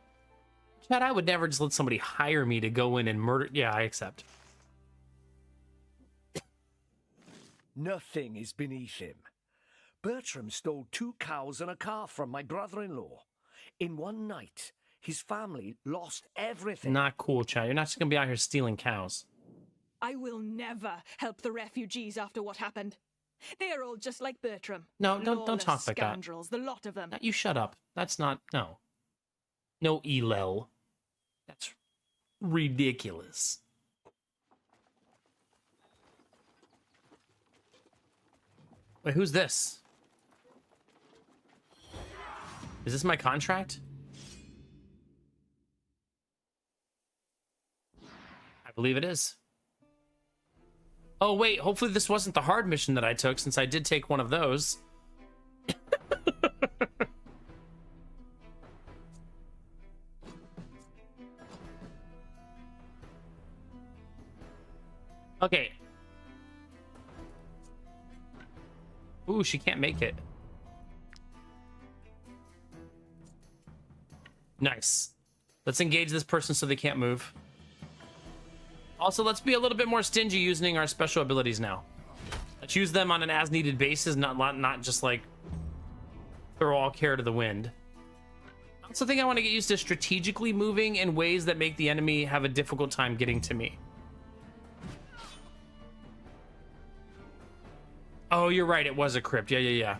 Chad, I would never just let somebody hire me to go in and murder. Yeah, I accept. Nothing is beneath him. Bertram stole 2 cows and a calf from my brother-in-law. In one night, his family lost everything. Not cool, Chad. You're not just going to be out here stealing cows. I will never help the refugees after what happened. They are all just like Bertram. No, don't talk like that. Scoundrels, the lot of them. You shut up. That's not... No. No, Elel. That's ridiculous. Wait, who's this? Is this my contract? I believe it is. Oh, wait, hopefully this wasn't the hard mission that I took, since I did take one of those. Okay. Ooh, she can't make it. Nice. Let's engage this person so they can't move. Also, let's be a little bit more stingy using our special abilities now. Let's use them on an as-needed basis, not just like throw all care to the wind. I also think I want to get used to strategically moving in ways that make the enemy have a difficult time getting to me. Oh, you're right. It was a crypt. Yeah.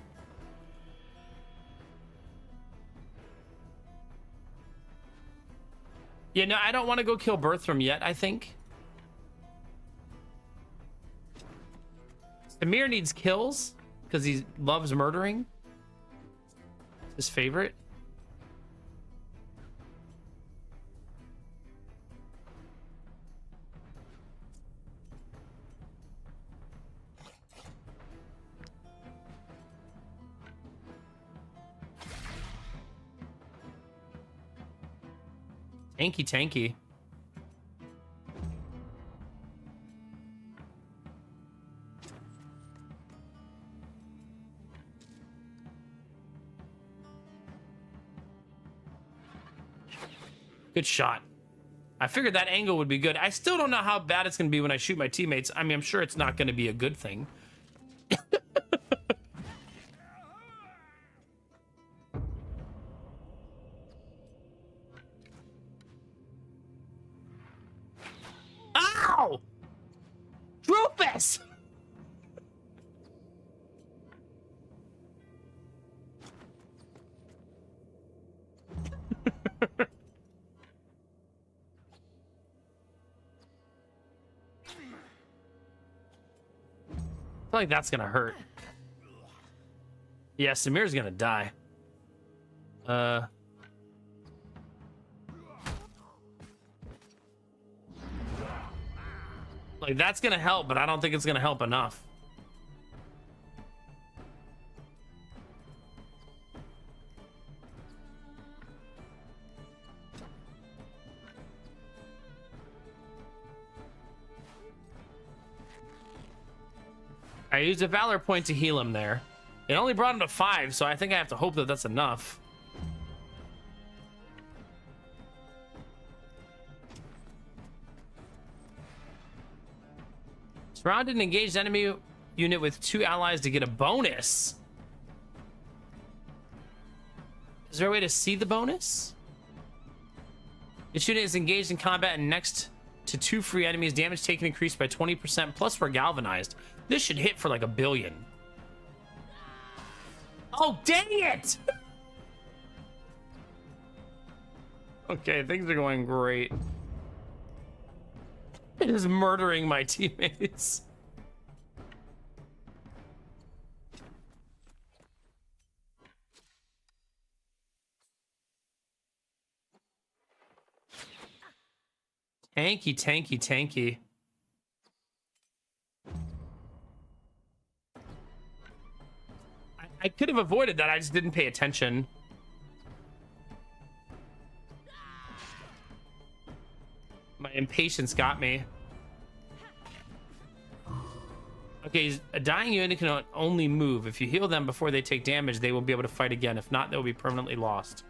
Yeah, no, I don't want to go kill Bertram yet, I think. Amir needs kills because he loves murdering. His favorite. Tanky. Good shot. I figured that angle would be good. I still don't know how bad it's going to be when I shoot my teammates. I mean, I'm sure it's not going to be a good thing. Ow! Rufus! I feel like that's gonna hurt. Yeah, Samir's gonna die. Like, that's gonna help, but I don't think it's gonna help enough. I used a Valor point to heal him there. It only brought him to 5, so I think I have to hope that that's enough. Surrounded and engaged enemy unit with 2 allies to get a bonus. Is there a way to see the bonus? This unit is engaged in combat and next to 2 free enemies. Damage taken increased by 20%. Plus, we're galvanized. This should hit for like 1 billion. Oh, dang it! Okay, things are going great. It is murdering my teammates. Tanky. I could have avoided that. I just didn't pay attention. My impatience got me. Okay, a dying unit can only move. If you heal them before they take damage, they will be able to fight again. If not, they'll be permanently lost.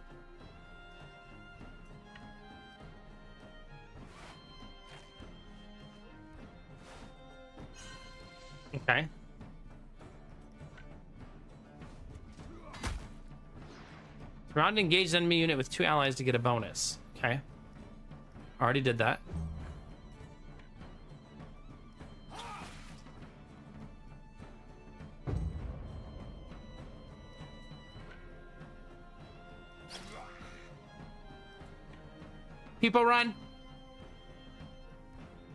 Okay. Surround engaged enemy unit with 2 allies to get a bonus. Okay. Already did that. People run.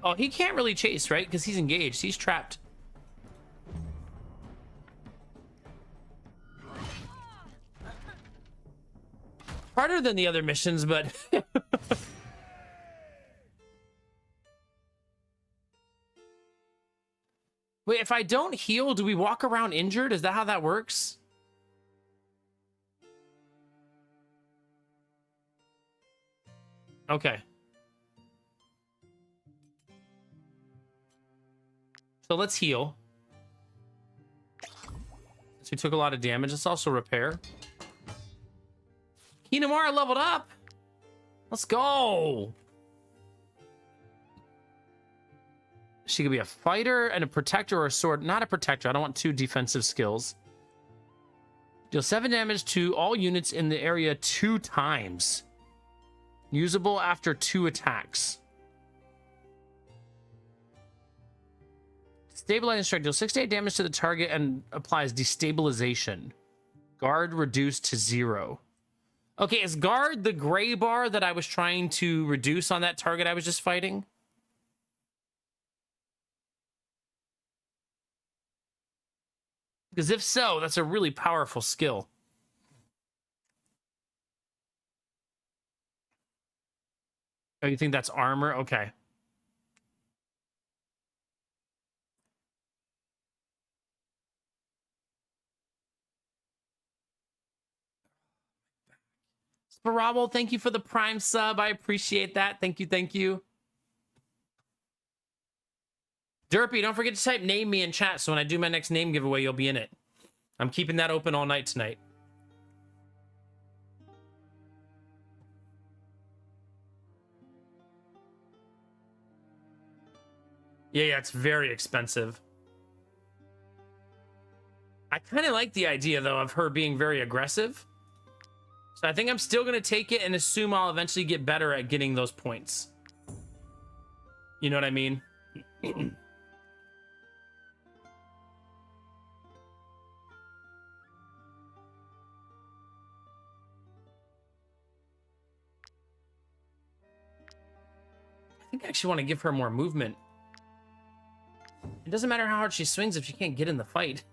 Oh, he can't really chase, right? Because he's engaged. He's trapped. Harder than the other missions, but... Wait, if I don't heal, do we walk around injured? Is that how that works? Okay. So let's heal. So we took a lot of damage. Let's also repair. Hinamara leveled up. Let's go. She could be a fighter and a protector or a sword. Not a protector. I don't want 2 defensive skills. Deal 7 damage to all units in the area 2 times. Usable after 2 attacks. Stabilizing strike. Deal 6 to 8 damage to the target and applies destabilization. Guard reduced to 0. Okay, is guard the gray bar that I was trying to reduce on that target I was just fighting? Because if so, that's a really powerful skill. Oh, you think that's armor? Okay. Sparabo, thank you for the Prime sub. I appreciate that. Thank you, thank you. Derpy, don't forget to type name me in chat so when I do my next name giveaway, you'll be in it. I'm keeping that open all night tonight. Yeah, it's very expensive. I kind of like the idea, though, of her being very aggressive. So I think I'm still going to take it and assume I'll eventually get better at getting those points. You know what I mean? I think I actually want to give her more movement. It doesn't matter how hard she swings if she can't get in the fight.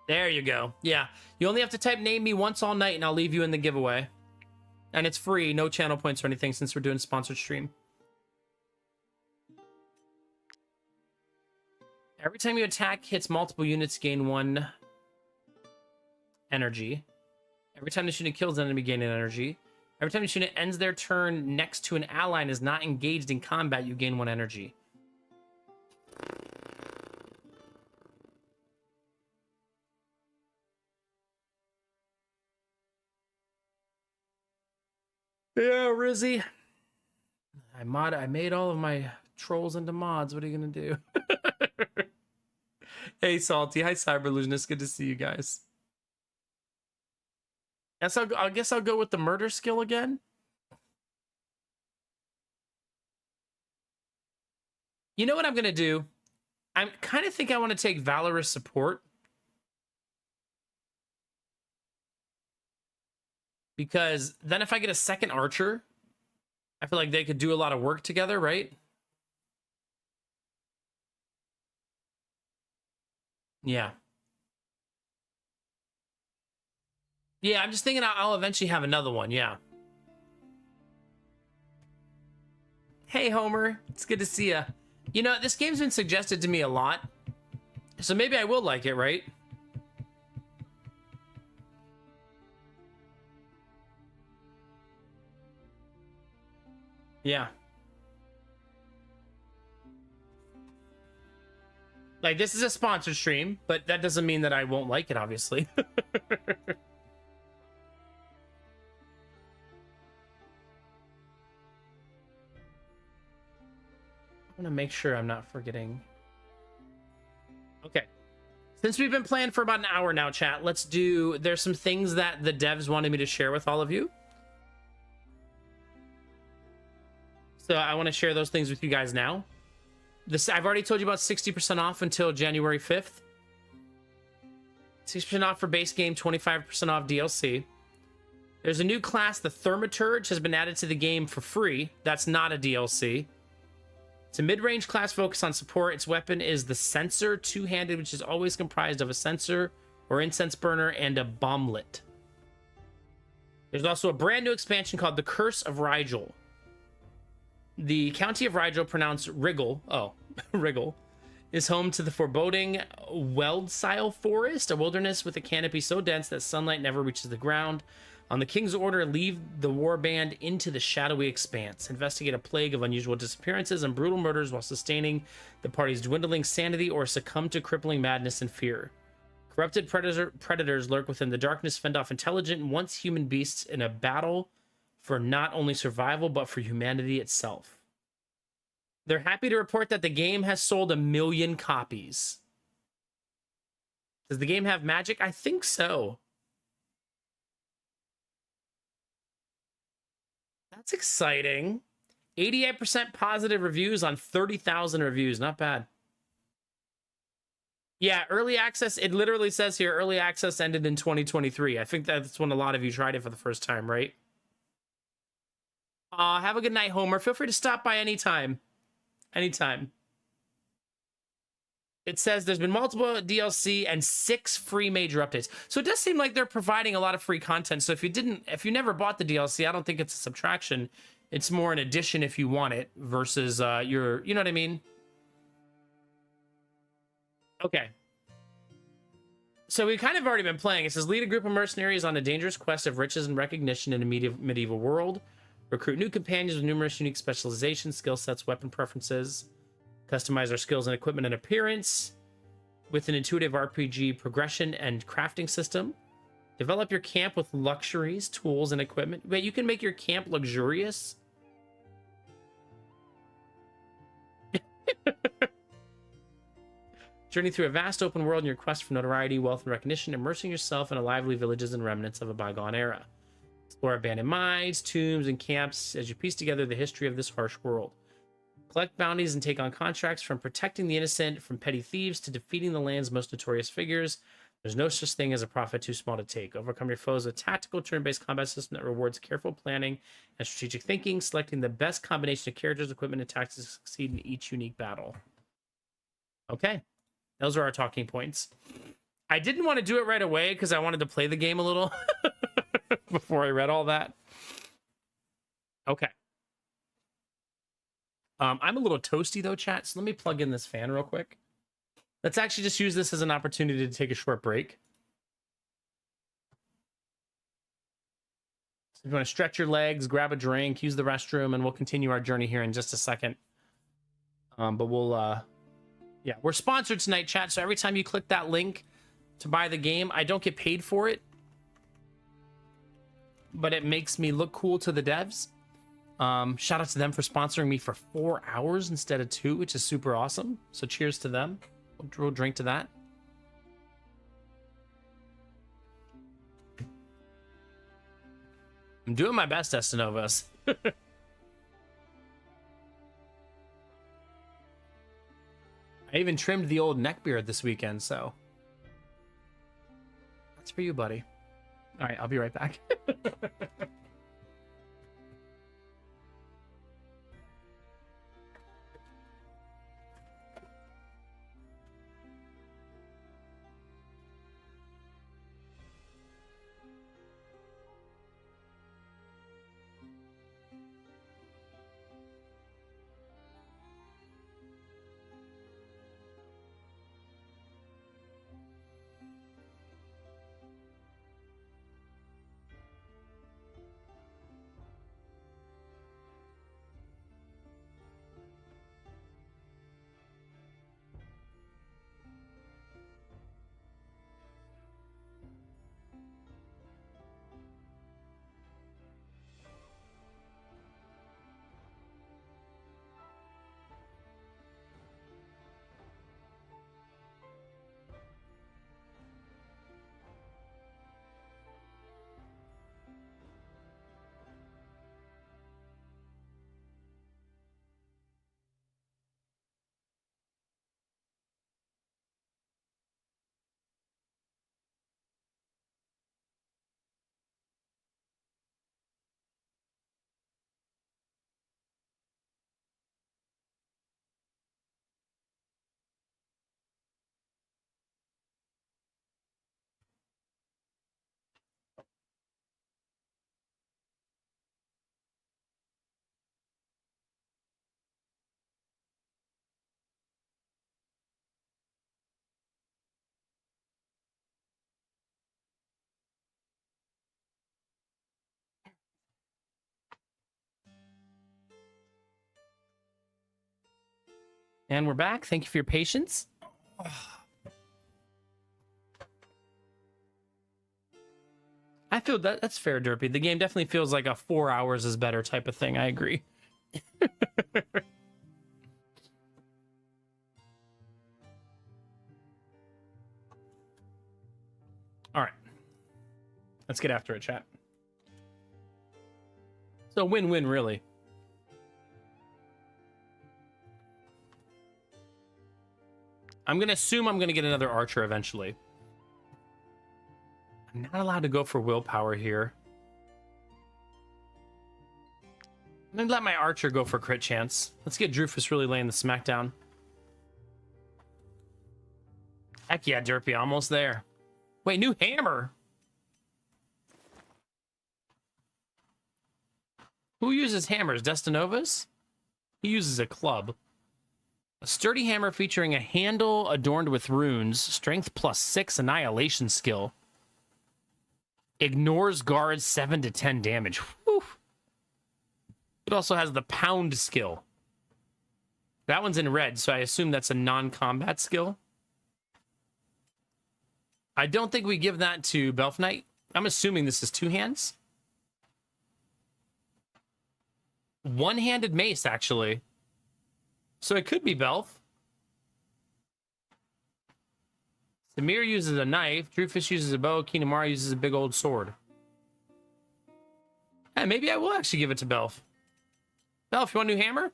There you go. Yeah, you only have to type name me once all night and I'll leave you in the giveaway. And it's free, no channel points or anything since we're doing a sponsored stream. Every time you attack hits multiple units, gain 1 energy. Every time the student kills an enemy, gain an energy. Every time the student ends their turn next to an ally and is not engaged in combat, you gain 1 energy. Yeah, Rizzy. I made all of my trolls into mods. What are you gonna do? Hey, Salty. Hi, Cyberlusionist. Good to see you guys. I guess I'll go with the murder skill again. You know what I'm gonna do? I kind of think I want to take Valorous Support. Because then if I get a second archer, I feel like they could do a lot of work together, right? Yeah. Yeah, I'm just thinking I'll eventually have another one, yeah. Hey, Homer. It's good to see ya. You know, this game's been suggested to me a lot. So maybe I will like it, right? Yeah. Like, this is a sponsored stream, but that doesn't mean that I won't like it, obviously. I want to make sure I'm not forgetting. Okay. Since we've been playing for about an hour now, chat, let's do... There's some things that the devs wanted me to share with all of you. So I want to share those things with you guys now. I've already told you about 60% off until January 5th. 60% off for base game, 25% off DLC. There's a new class, the Thaumaturge, has been added to the game for free. That's not a DLC. It's a mid-range class focused on support. Its weapon is the Censer, two-handed, which is always comprised of a censer or incense burner and a bomblet. There's also a brand new expansion called the Curse of Rigel. The county of Rigel, pronounced Wriggle, Wriggle, is home to the foreboding Weldsile Forest, a wilderness with a canopy so dense that sunlight never reaches the ground. On the king's order, leave the warband into the shadowy expanse. Investigate a plague of unusual disappearances and brutal murders while sustaining the party's dwindling sanity or succumb to crippling madness and fear. Corrupted predators lurk within the darkness, fend off intelligent, once human beasts in a battle for not only survival, but for humanity itself. They're happy to report that the game has sold 1 million copies. Does the game have magic? I think so. That's exciting. 88% positive reviews on 30,000 reviews. Not bad. Yeah, early access, it literally says here, early access ended in 2023. I think that's when a lot of you tried it for the first time, right? Have a good night, Homer. Feel free to stop by anytime. Anytime. It says there's been multiple DLC and 6 free major updates. So it does seem like they're providing a lot of free content. So if you never bought the DLC, I don't think it's a subtraction. It's more an addition if you want it versus you know what I mean? Okay. So we've kind of already been playing. It says lead a group of mercenaries on a dangerous quest of riches and recognition in a medieval world. Recruit new companions with numerous unique specializations, skill sets, weapon preferences. Customize our skills and equipment and appearance with an intuitive RPG progression and crafting system. Develop your camp with luxuries, tools, and equipment. Wait, you can make your camp luxurious? Journey through a vast open world in your quest for notoriety, wealth, and recognition, immersing yourself in a lively villages and remnants of a bygone era. Explore abandoned mines, tombs, and camps as you piece together the history of this harsh world. Collect bounties and take on contracts, from protecting the innocent from petty thieves to defeating the land's most notorious figures. There's no such thing as a profit too small to take. Overcome your foes with a tactical turn-based combat system that rewards careful planning and strategic thinking, selecting the best combination of characters, equipment, and tactics to succeed in each unique battle. Okay. Those are our talking points. I didn't want to do it right away because I wanted to play the game a little before I read all that. Okay. I'm a little toasty though, chat, so let me plug in this fan real quick. Let's actually just use this as an opportunity to take a short break. So if you want to stretch your legs, grab a drink, use the restroom, and we'll continue our journey here in just a second. But we'll... Yeah, we're sponsored tonight, chat, so every time you click that link to buy the game, I don't get paid for it, but it makes me look cool to the devs. Shout out to them for sponsoring me for 4 hours instead of 2, which is super awesome. So cheers to them. We'll drink to that. I'm doing my best, Estenovas. I even trimmed the old neckbeard this weekend, so that's for you, buddy. All right, I'll be right back. And we're back. Thank you for your patience. I feel that's fair, Derpy. The game definitely feels like a 4 hours is better type of thing. I agree. All right. Let's get after it, chat. So win-win, really. I'm going to assume I'm going to get another archer eventually. I'm not allowed to go for willpower here. I'm going to let my archer go for crit chance. Let's get Drufus really laying the smackdown. Heck yeah, Derpy, almost there. Wait, new hammer. Who uses hammers? Destinovas? He uses a club. A sturdy hammer featuring a handle adorned with runes. Strength +6 annihilation skill. Ignores guards 7 to 10 damage. Whew. It also has the pound skill. That one's in red, so I assume that's a non-combat skill. I don't think we give that to Belf Knight. I'm assuming this is two hands. One-handed mace, actually. So it could be Belf. Samir uses a knife. Drufus uses a bow. Kinamara uses a big old sword. Yeah, maybe I will actually give it to Belf. Belf, you want a new hammer?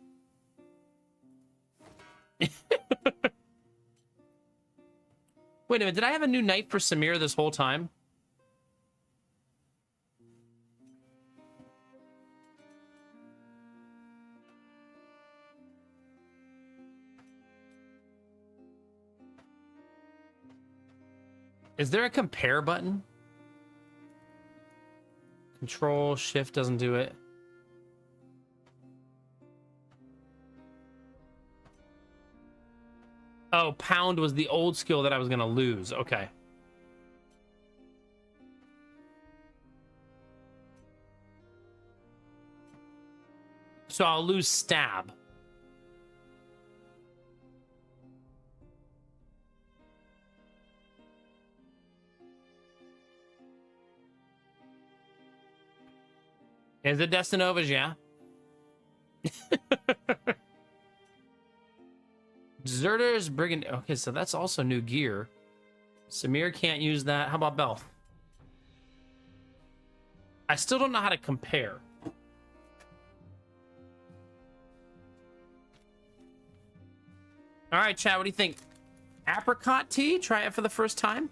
Wait a minute, did I have a new knife for Samir this whole time? Is there a compare button? Control, shift doesn't do it. Oh, pound was the old skill that I was gonna lose. Okay. So I'll lose stab. Is it Destinovas? Yeah. Deserters, Brigand. Okay, so that's also new gear. Samir can't use that. How about Belf? I still don't know how to compare. All right, chat, what do you think? Apricot tea? Try it for the first time?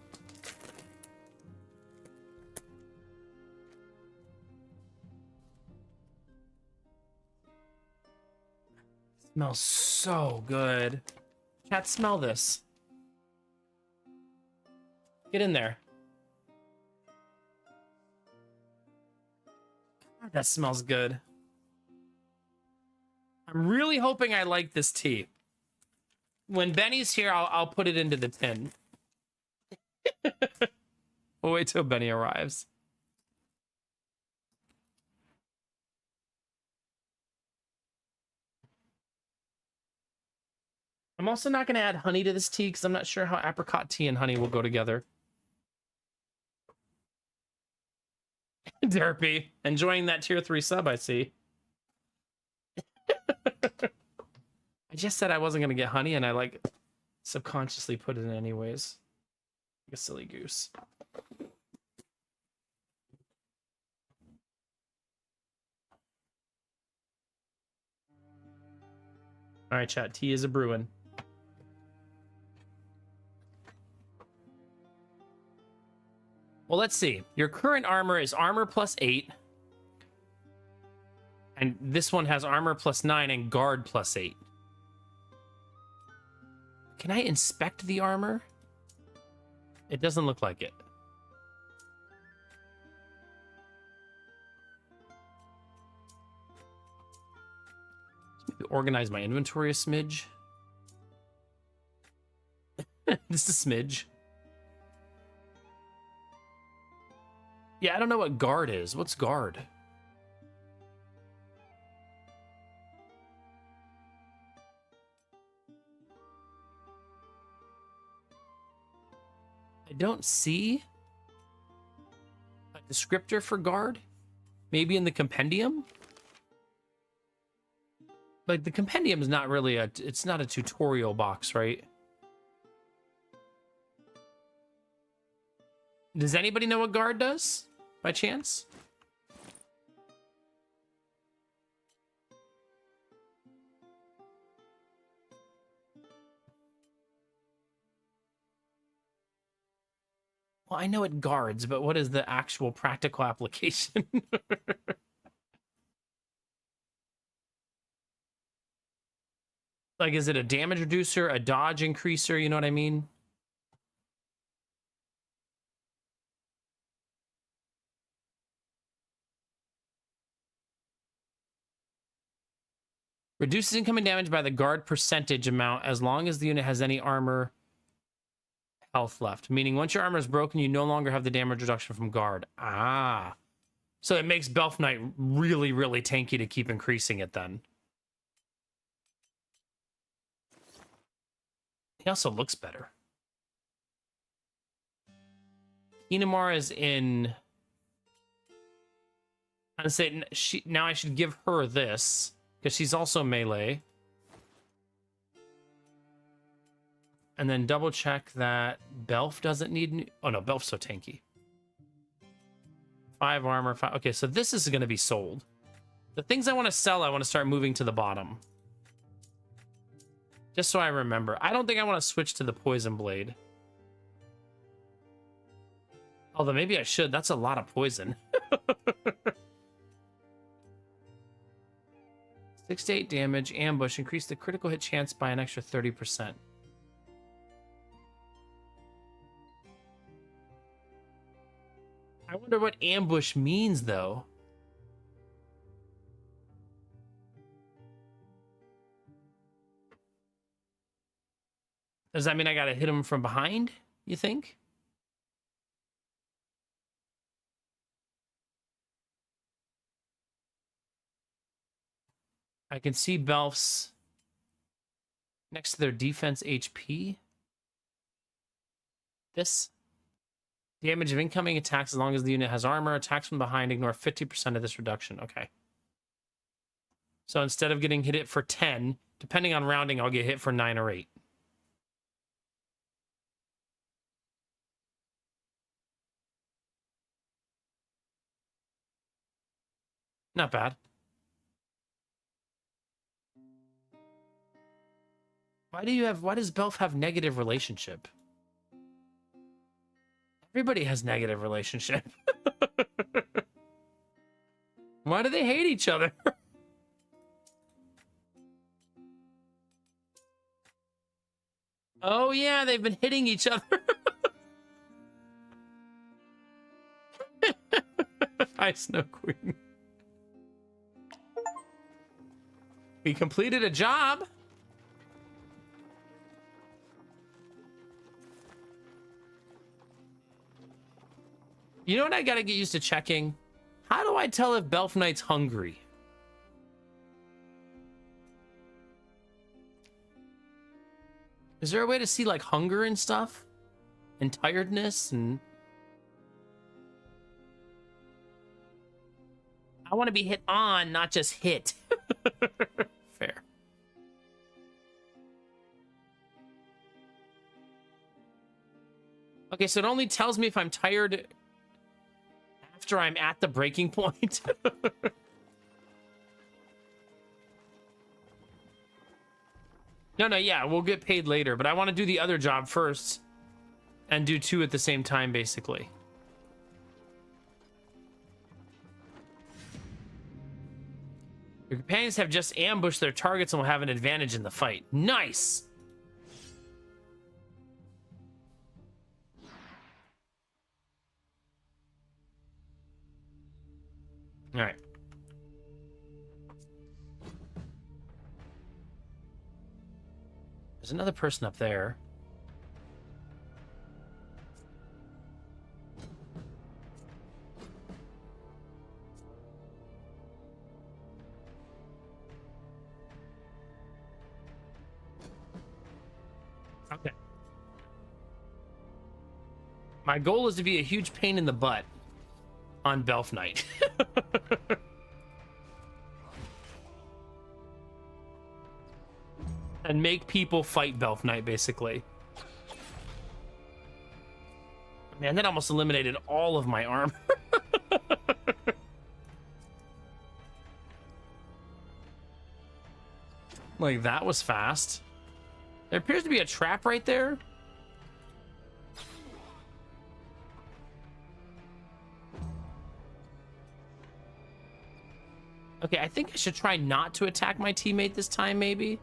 Smells so good. Chat, smell this. Get in there. God, that smells good. I'm really hoping I like this tea. When Benny's here, I'll put it into the tin. We'll wait till Benny arrives. I'm also not going to add honey to this tea because I'm not sure how apricot tea and honey will go together. Derpy, enjoying that tier 3 sub, I see. I just said I wasn't going to get honey and I like subconsciously put it in anyways. Like a silly goose. All right, chat. Tea is a brewing. Well, let's see. Your current armor is armor +8. And this one has armor +9 and guard +8. Can I inspect the armor? It doesn't look like it. Maybe organize my inventory a smidge. Just a smidge. Yeah, I don't know what guard is. What's guard? I don't see a descriptor for guard. Maybe in the compendium? Like, the compendium is not really it's not a tutorial box, right? Does anybody know what guard does, by chance? Well, I know it guards, but what is the actual practical application? Like, is it a damage reducer, a dodge increaser, you know what I mean? Reduces incoming damage by the guard percentage amount as long as the unit has any armor health left. Meaning once your armor is broken, you no longer have the damage reduction from guard. Ah. So it makes Belf Knight really, really tanky to keep increasing it then. He also looks better. Inamar is in... I'm saying now I should give her this, because she's also melee. And then double check that Belf doesn't need... Oh no, Belf's so tanky. 5 armor, 5... Okay, so this is going to be sold. The things I want to sell, I want to start moving to the bottom. Just so I remember. I don't think I want to switch to the poison blade. Although maybe I should. That's a lot of poison. 6 to 8 damage, ambush. Increase the critical hit chance by an extra 30%. I wonder what ambush means, though. Does that mean I gotta hit him from behind, you think? I can see Belf's next to their defense HP. This. Damage of incoming attacks as long as the unit has armor. Attacks from behind ignore 50% of this reduction. Okay. So instead of getting hit for 10, depending on rounding, I'll get hit for 9 or 8. Not bad. Why does Belf have negative relationship? Everybody has negative relationship. Why do they hate each other? Oh yeah, they've been hitting each other. Hi, Snow Queen. We completed a job. You know what I gotta get used to checking? How do I tell if Belf Knight's hungry? Is there a way to see, like, hunger and stuff? And tiredness and... I want to be hit on, not just hit. Fair. Okay, so it only tells me if I'm tired after I'm at the breaking point. No, yeah, we'll get paid later, but I want to do the other job first and do 2 at the same time, basically. Your companions have just ambushed their targets and will have an advantage in the fight. Nice! All right. There's another person up there. Okay. My goal is to be a huge pain in the butt on Belf Knight. And make people fight Belf Knight, basically. Man, that almost eliminated all of my armor. Like, that was fast. There appears to be a trap right there. Okay, I think I should try not to attack my teammate this time, maybe.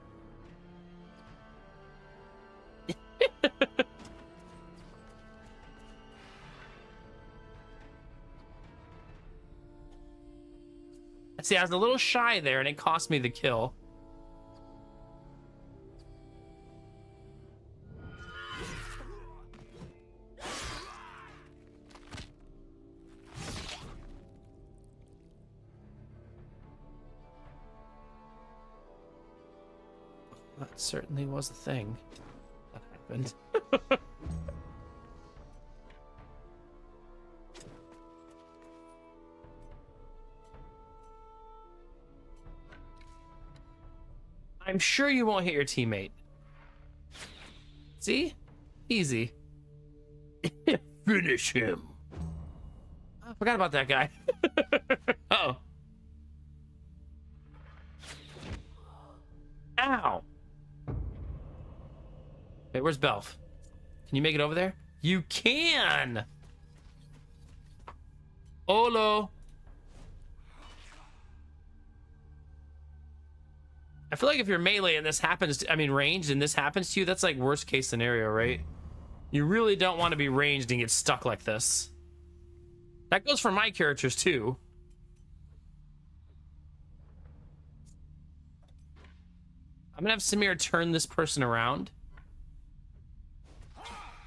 See, I was a little shy there, and it cost me the kill. That certainly was a thing that happened. I'm sure you won't hit your teammate. See? Easy. Finish him. I forgot about that guy. Uh-oh. Ow. Hey, where's Belf? Can you make it over there? You can! Olo. I feel like if you're melee and this happens to, I mean ranged and this happens to you, that's like worst case scenario, right? You really don't want to be ranged and get stuck like this. That goes for my characters too. I'm gonna have Samir turn this person around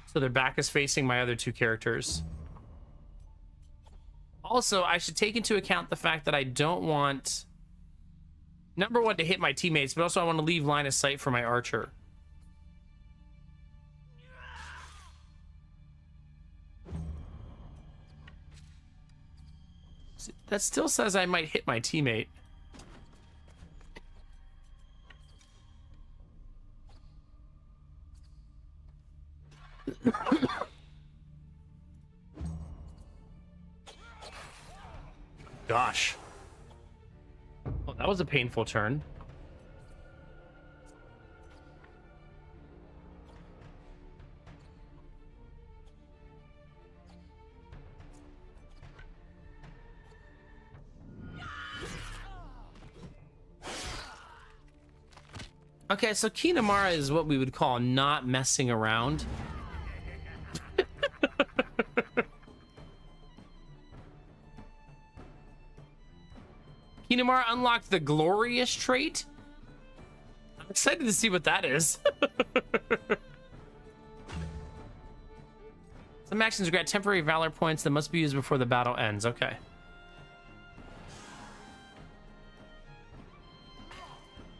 so their back is facing my other two characters. Also, I should take into account the fact that I don't want, number one, to hit my teammates, but also I want to leave line of sight for my archer. That still says I might hit my teammate. Gosh. Oh, that was a painful turn. Okay, so Kinamara is what we would call not messing around. Kinamara unlocked the glorious trait. I'm excited to see what that is. Some actions grant temporary valor points that must be used before the battle ends. Okay.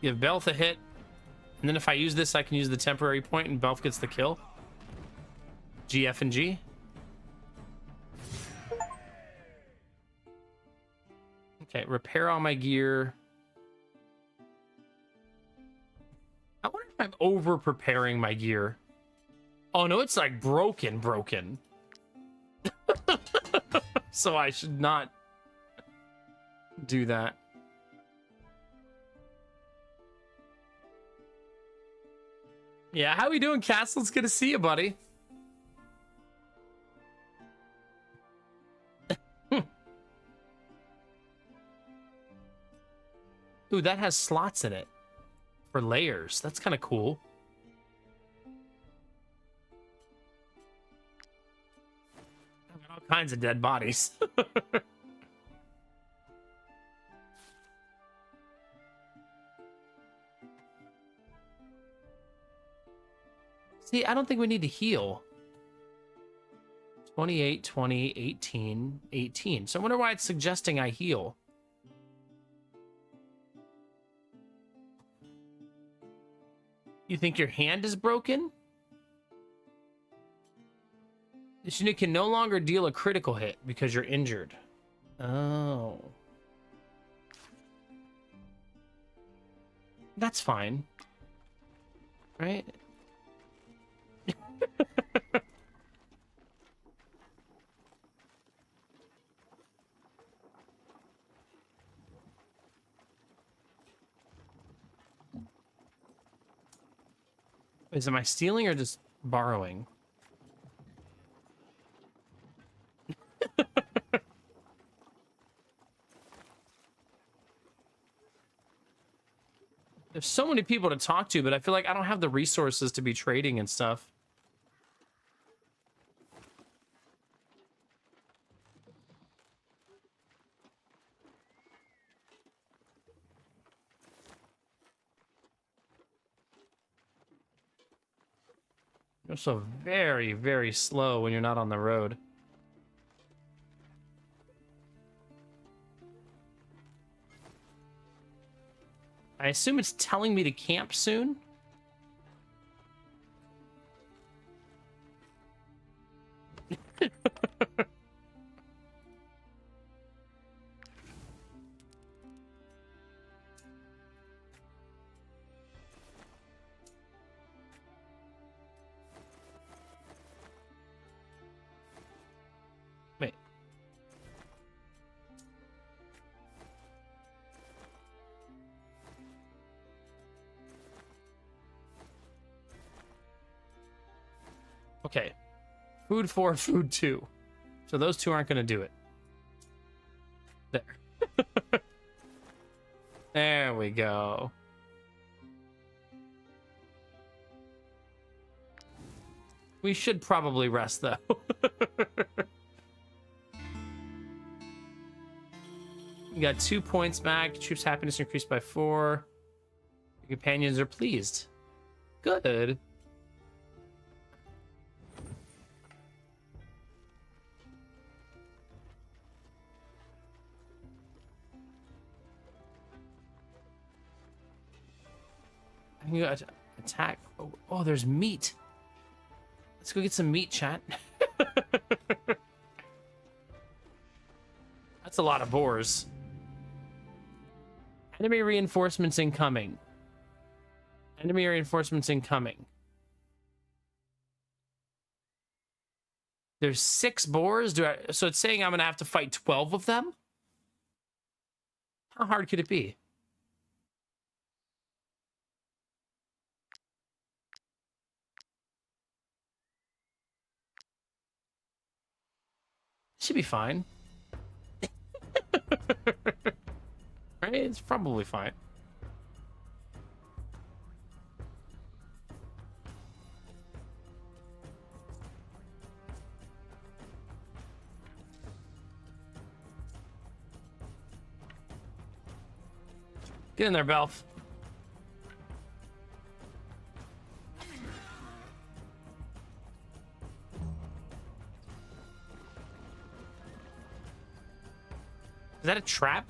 Give Belf a hit. And then if I use this, I can use the temporary point and Belf gets the kill. GF and G. Okay, repair all my gear. I wonder if I'm over preparing my gear. Oh no, it's like broken. So I should not do that. Yeah, how we doing, Castle? It's good to see you, buddy. Ooh, that has slots in it for layers. That's kind of cool. I've got all kinds of dead bodies. See, I don't think we need to heal. 28, 20, 18, 18. So I wonder why it's suggesting I heal. You think your hand is broken? This unit can no longer deal a critical hit because you're injured. Oh. That's fine. Right? Is it my stealing or just borrowing? There's so many people to talk to, but I feel like I don't have the resources to be trading and stuff. You're so very, very slow when you're not on the road. I assume it's telling me to camp soon. Wait. Okay. Food 4, food 2. So those two aren't going to do it. There. There we go. We should probably rest, though. You got 2 points back. Troops' happiness increased by 4. Your companions are pleased. Good. I can go attack. Oh, there's meat. Let's go get some meat, chat. That's a lot of boars. Enemy reinforcements incoming. Enemy reinforcements incoming. There's 6 boars. So it's saying I'm gonna have to fight 12 of them? How hard could it be? Should be fine. Right? It's probably fine. Get in there, Belf. Is that a trap?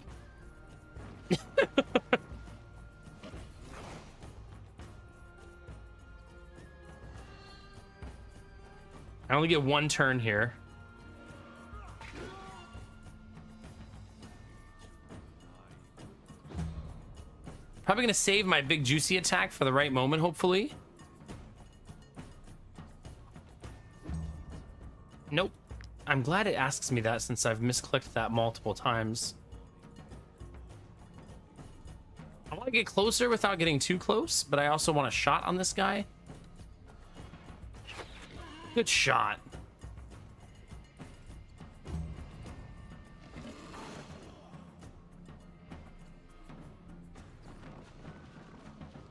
I only get 1 turn here. Probably gonna save my big juicy attack for the right moment, hopefully. Nope. I'm glad it asks me that since I've misclicked that multiple times. I want to get closer without getting too close, but I also want a shot on this guy. Good shot.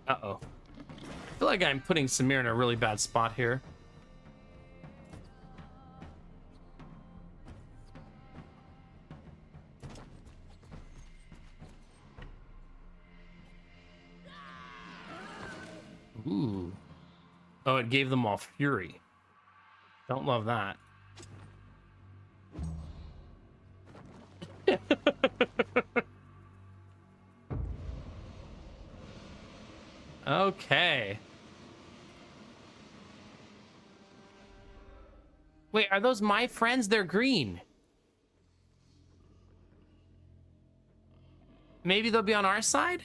Uh-oh. I feel like I'm putting Samir in a really bad spot here. Ooh. Oh, it gave them all fury. Don't love that. Okay. Wait, are those my friends? They're green. Maybe they'll be on our side?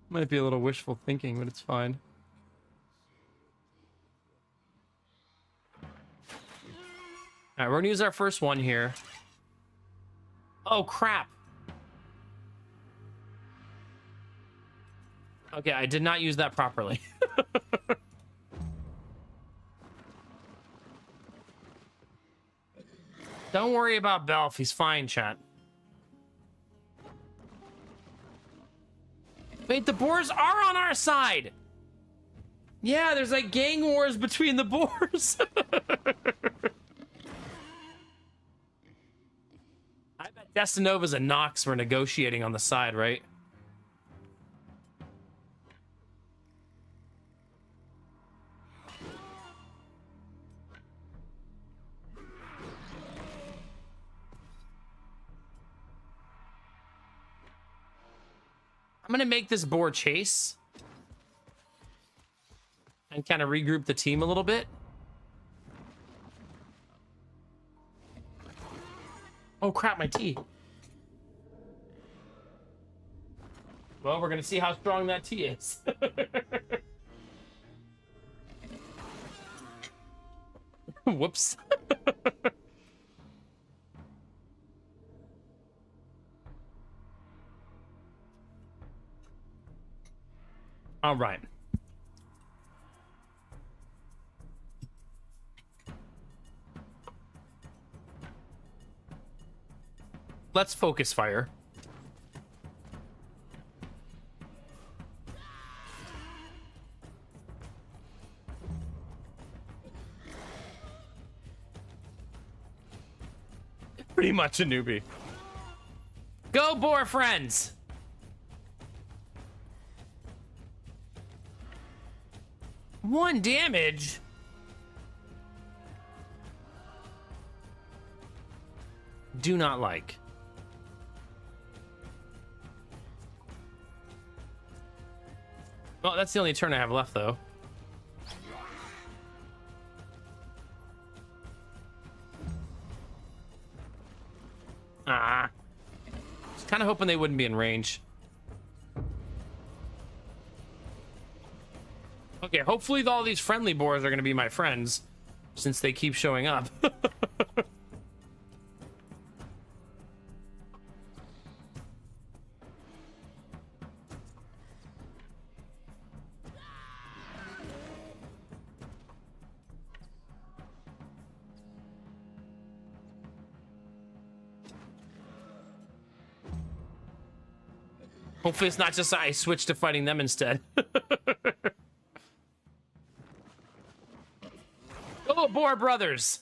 Might be a little wishful thinking, but it's fine. Alright, we're gonna use our first one here. Oh, crap. Okay, I did not use that properly. Don't worry about Belf. He's fine, chat. Wait, the boars are on our side! Yeah, there's like gang wars between the boars. I bet Destinova's and Nox were negotiating on the side, right? I'm gonna make this boar chase and kind of regroup the team a little bit. Oh crap, my tea. Well, we're gonna see how strong that tea is. Whoops. All right. Let's focus fire. Pretty much a newbie. Go, boar friends! One damage? Do not like. Well, that's the only turn I have left, though. Ah. Just kind of hoping they wouldn't be in range. Okay, hopefully all these friendly boars are going to be my friends, since they keep showing up. Hopefully it's not just I switch to fighting them instead. Oh, boar brothers.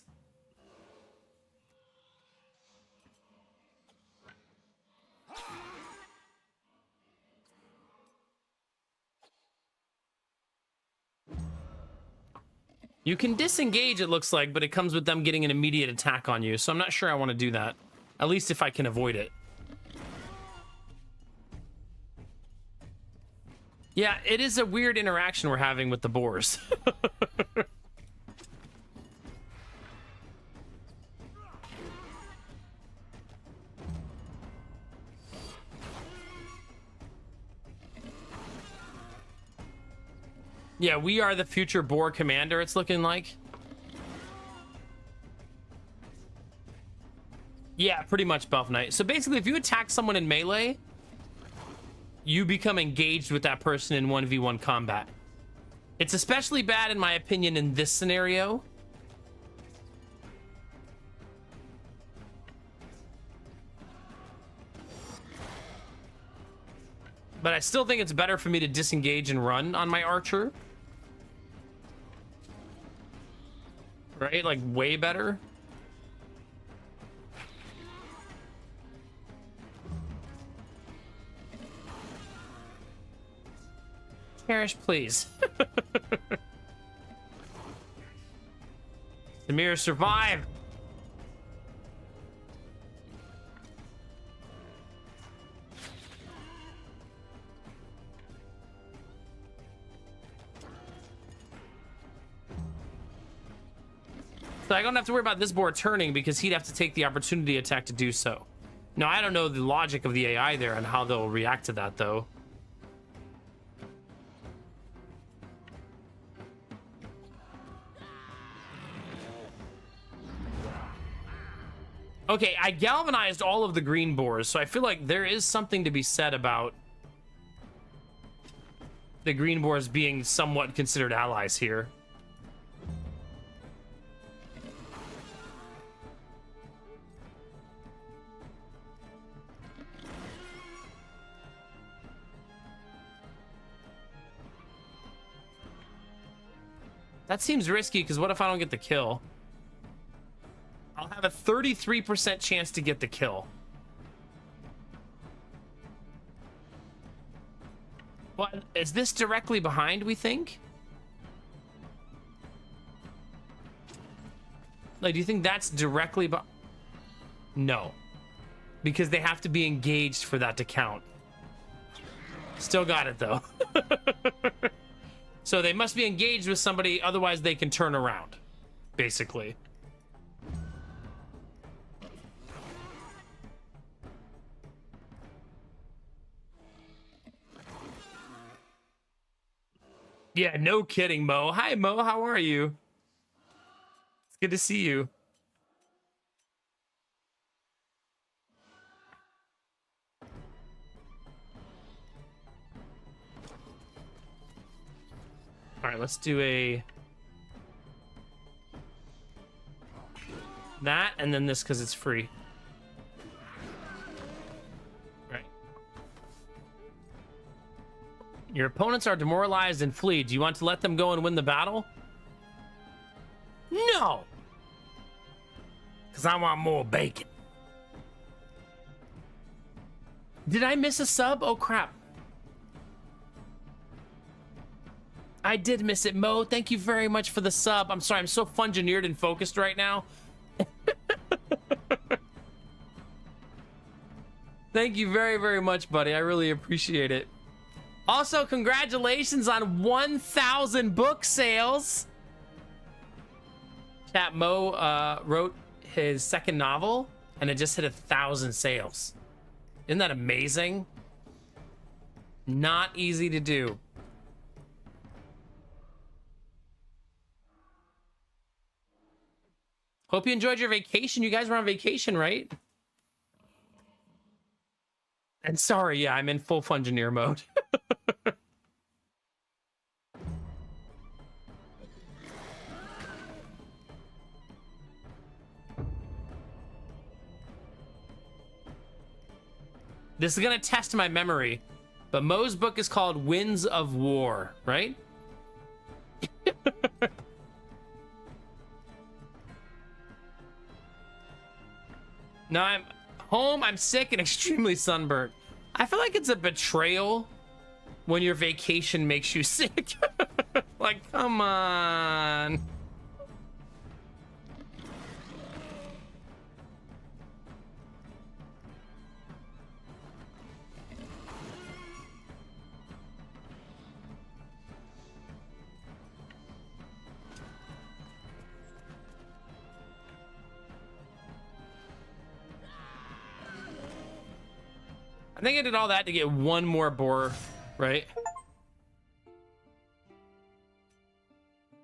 You can disengage, it looks like, but it comes with them getting an immediate attack on you, so I'm not sure I want to do that. At least if I can avoid it. Yeah, it is a weird interaction we're having with the boars. Yeah, we are the future boar commander, it's looking like. Yeah, pretty much, Buff Knight. So basically, if you attack someone in melee, you become engaged with that person in 1v1 combat. It's especially bad, in my opinion, in this scenario. But I still think it's better for me to disengage and run on my archer. Right? Like, way better. Cherish, please. Samir, survive! So I don't have to worry about this boar turning because he'd have to take the opportunity attack to do so. Now, I don't know the logic of the AI there and how they'll react to that, though. Okay, I galvanized all of the green boars, so I feel like there is something to be said about the green boars being somewhat considered allies here. That seems risky, because what if I don't get the kill? I'll have a 33% chance to get the kill. What, is this directly behind, we think? Like, do you think that's directly behind? No. Because they have to be engaged for that to count. Still got it, though. So they must be engaged with somebody, otherwise they can turn around, basically. Yeah, no kidding, Mo. Hi, Mo. How are you? It's good to see you. All right, let's do that, and then this because it's free. Right. Your opponents are demoralized and flee. Do you want to let them go and win the battle? No! Because I want more bacon. Did I miss a sub? Oh, crap. I did miss it, Mo. Thank you very much for the sub. I'm sorry, I'm so fungineered and focused right now. Thank you very, very much, buddy. I really appreciate it. Also, congratulations on 1,000 book sales. Chat, Mo wrote his second novel, and it just hit 1,000 sales. Isn't that amazing? Not easy to do. Hope you enjoyed your vacation. You guys were on vacation, right? And sorry, yeah, I'm in full Fungineer mode. This is gonna test my memory, but Mo's book is called Winds of War, right? No, I'm home, I'm sick and extremely sunburnt. I feel like it's a betrayal when your vacation makes you sick. Like, come on. I think I did all that to get one more boar, right?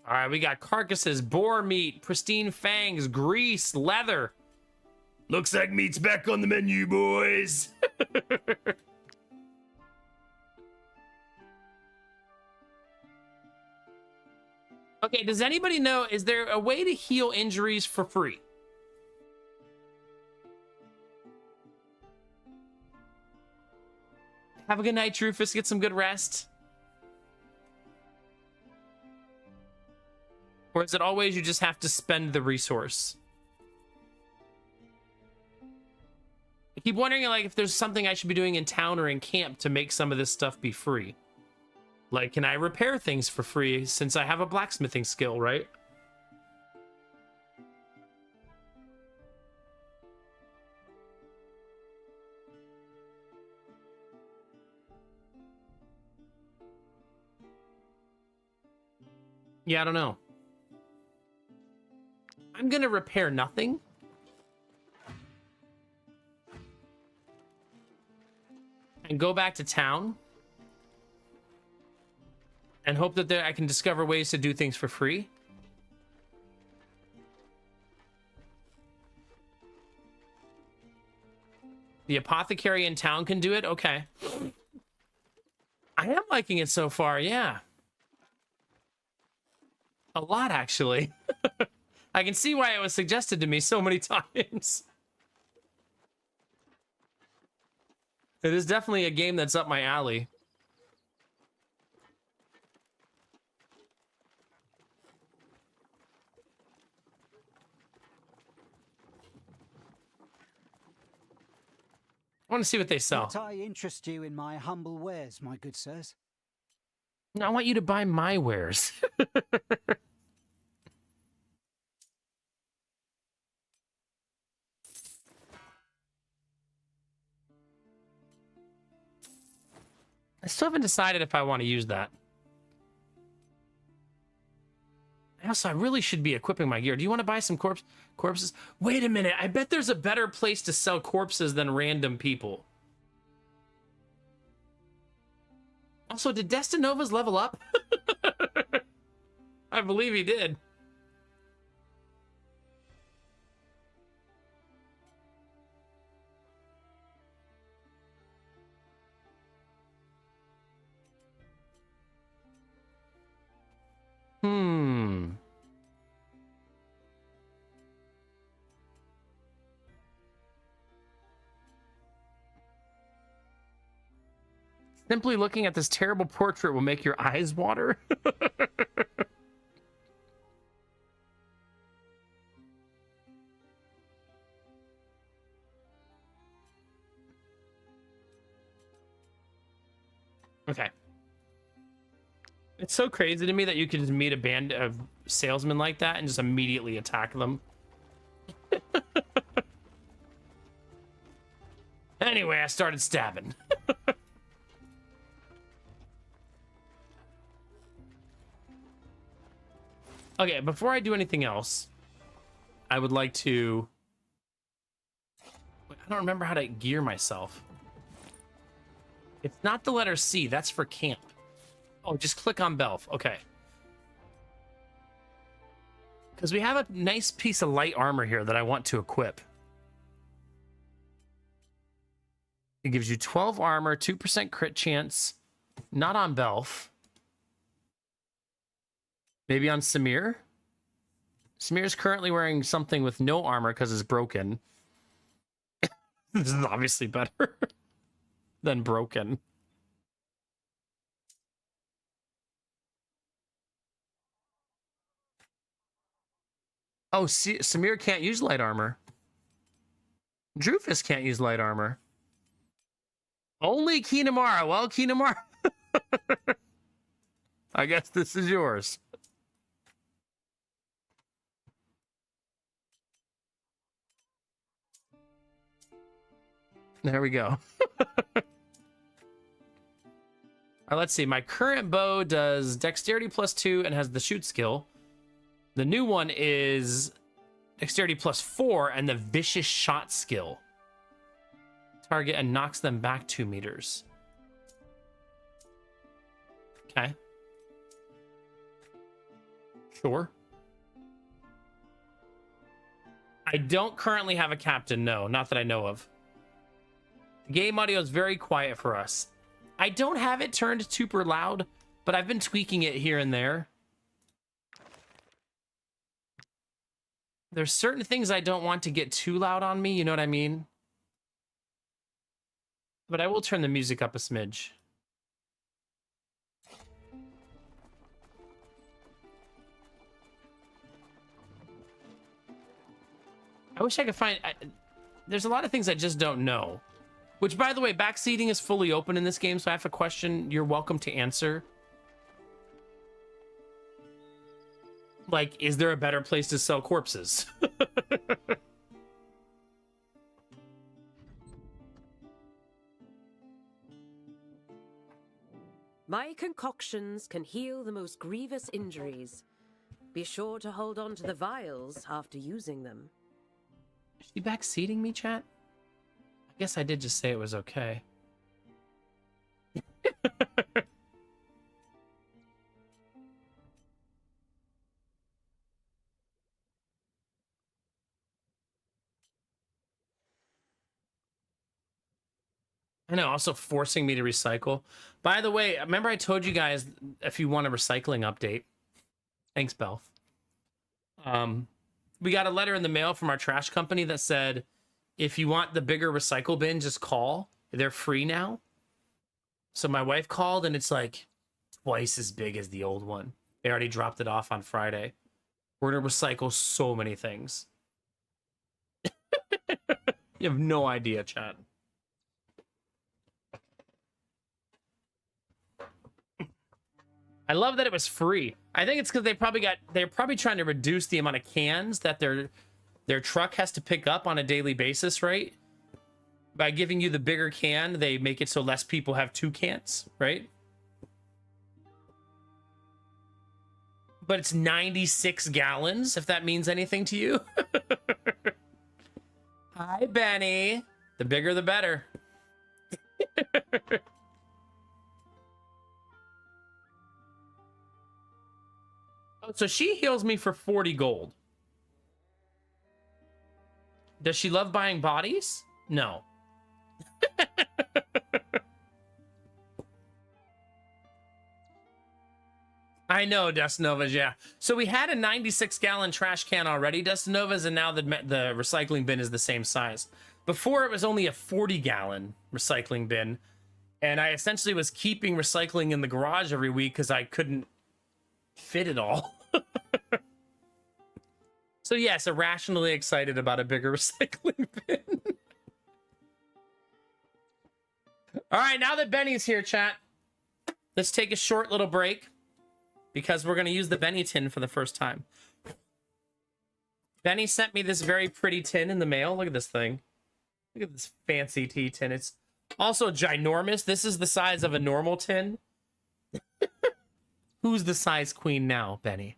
All right, we got carcasses, boar meat, pristine fangs, grease, leather. Looks like meat's back on the menu, boys. Okay, does anybody know, is there a way to heal injuries for free? Have a good night, Rufus. Get some good rest. Or is it always you just have to spend the resource? I keep wondering, like, if there's something I should be doing in town or in camp to make some of this stuff be free. Like, can I repair things for free since I have a blacksmithing skill, right? Yeah, I don't know. I'm gonna repair nothing. And go back to town. And hope that I can discover ways to do things for free. The apothecary in town can do it? Okay. I am liking it so far, yeah. A lot, actually. I can see why it was suggested to me so many times. It is definitely a game that's up my alley. I want to see what they sell. Might I interest you in my humble wares, my good sirs? No, I want you to buy my wares. I still haven't decided if I want to use that. Also, I really should be equipping my gear. Do you want to buy some corpses? Wait a minute. I bet there's a better place to sell corpses than random people. Also, did Destinovas level up? I believe he did. Simply looking at this terrible portrait will make your eyes water. Okay. It's so crazy to me that you can just meet a band of salesmen like that and just immediately attack them. Anyway, I started stabbing. Okay, before I do anything else, I would like to... I don't remember how to gear myself. It's not the letter C, that's for camp. Oh, just click on Belf. Okay. Because we have a nice piece of light armor here that I want to equip. It gives you 12 armor, 2% crit chance. Not on Belf. Maybe on Samir? Samir's currently wearing something with no armor because it's broken. This is obviously better than broken. Oh, see, Samir can't use light armor. Drufus can't use light armor. Only Kinamara. Well, Kinamara. I guess this is yours. There we go. Let's see. My current bow does dexterity +2 and has the shoot skill. The new one is dexterity +4 and the vicious shot skill. Target and knocks them back 2 meters. Okay. Sure. I don't currently have a captain, no. Not that I know of. The game audio is very quiet for us. I don't have it turned super loud, but I've been tweaking it here and there. There's certain things I don't want to get too loud on me, you know what I mean? But I will turn the music up a smidge. I wish I could find... there's a lot of things I just don't know. Which, by the way, backseating is fully open in this game, so I have a question you're welcome to answer. Like, is there a better place to sell corpses? My concoctions can heal the most grievous injuries. Be sure to hold on to the vials after using them. Is she backseating me, chat? I guess I did just say it was okay. I know, also forcing me to recycle. By the way, remember I told you guys if you want a recycling update. Thanks, Belf. We got a letter in the mail from our trash company that said, if you want the bigger recycle bin, just call. They're free now. So my wife called and it's like twice as big as the old one. They already dropped it off on Friday. We're going to recycle so many things. You have no idea, chat. I love that it was free. I think it's because they're probably trying to reduce the amount of cans that their truck has to pick up on a daily basis, right? By giving you the bigger can, they make it so less people have 2 cans, right? But it's 96 gallons, if that means anything to you. Hi, Benny. The bigger, the better. So she heals me for 40 gold. Does she love buying bodies? No. I know, Dustnovas, yeah. So we had a 96-gallon trash can already, Dustnovas, and now the recycling bin is the same size. Before, it was only a 40-gallon recycling bin, and I essentially was keeping recycling in the garage every week because I couldn't fit it all. So yes, irrationally excited about a bigger recycling bin. All right, now that Benny's here, chat, let's take a short little break because we're going to use the Benny tin for the first time. Benny sent me this very pretty tin in the mail. Look at this thing. Look at this fancy tea tin. It's also ginormous. This is the size of a normal tin. Who's the size queen now, Benny?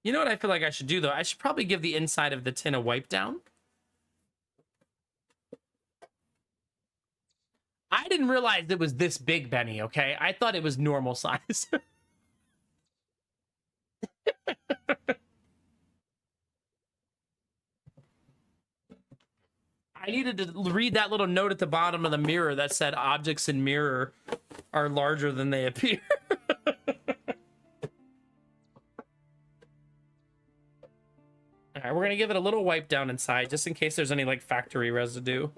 You know what I feel like I should do, though? I should probably give the inside of the tin a wipe down. I didn't realize it was this big, Benny, okay? I thought it was normal size. I needed to read that little note at the bottom of the mirror that said objects in mirror are larger than they appear. All right, we're going to give it a little wipe down inside just in case there's any like factory residue.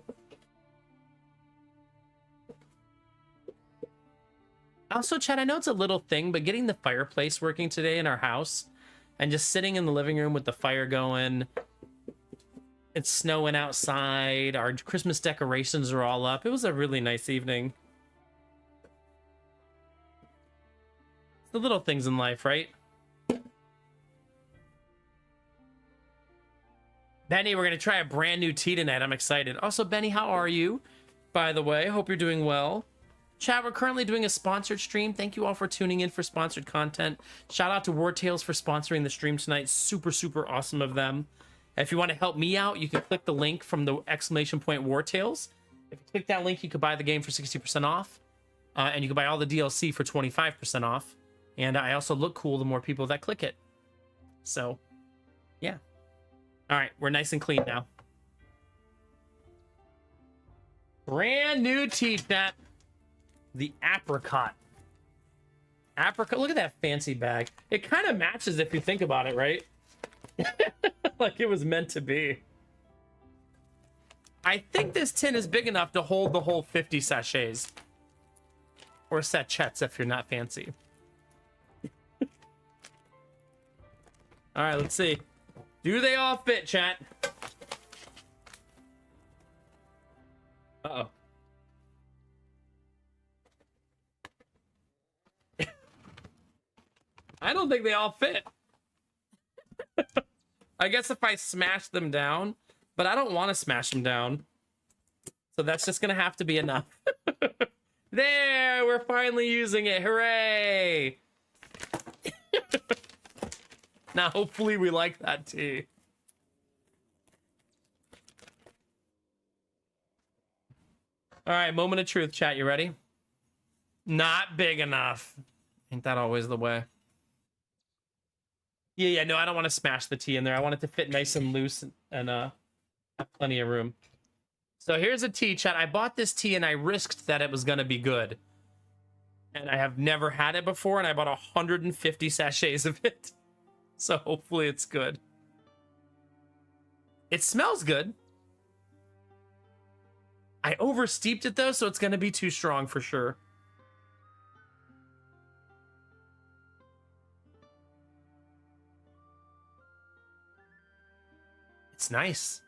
Also, Chad, I know it's a little thing, but getting the fireplace working today in our house and just sitting in the living room with the fire going, it's snowing outside, our Christmas decorations are all up. It was a really nice evening. It's the little things in life, right? Benny, we're going to try a brand new tea tonight. I'm excited. Also, Benny, how are you? By the way, hope you're doing well. Chat, we're currently doing a sponsored stream. Thank you all for tuning in for sponsored content. Shout out to Wartales for sponsoring the stream tonight. Super, super awesome of them. If you want to help me out, you can click the link from the exclamation point Wartales. If you click that link, you could buy the game for 60% off. And you can buy all the DLC for 25% off. And I also look cool the more people that click it. So, yeah. All right, we're nice and clean now. Brand new tea, chat. The apricot. Apricot, look at that fancy bag. It kind of matches if you think about it, right? Like it was meant to be. I think this tin is big enough to hold the whole 50 sachets. Or sachets if you're not fancy. All right, let's see. Do they all fit, chat? Uh-oh. I don't think they all fit. I guess if I smash them down, but I don't want to smash them down. So that's just gonna have to be enough. There, we're finally using it. Hooray! Now, hopefully we like that tea. All right, moment of truth, chat. You ready? Not big enough. Ain't that always the way? Yeah, no, I don't want to smash the tea in there. I want it to fit nice and loose and have plenty of room. So here's a tea, chat. I bought this tea and I risked that it was going to be good. And I have never had it before, and I bought 150 sachets of it. So hopefully it's good. It smells good. I oversteeped it though, so it's going to be too strong for sure. It's nice.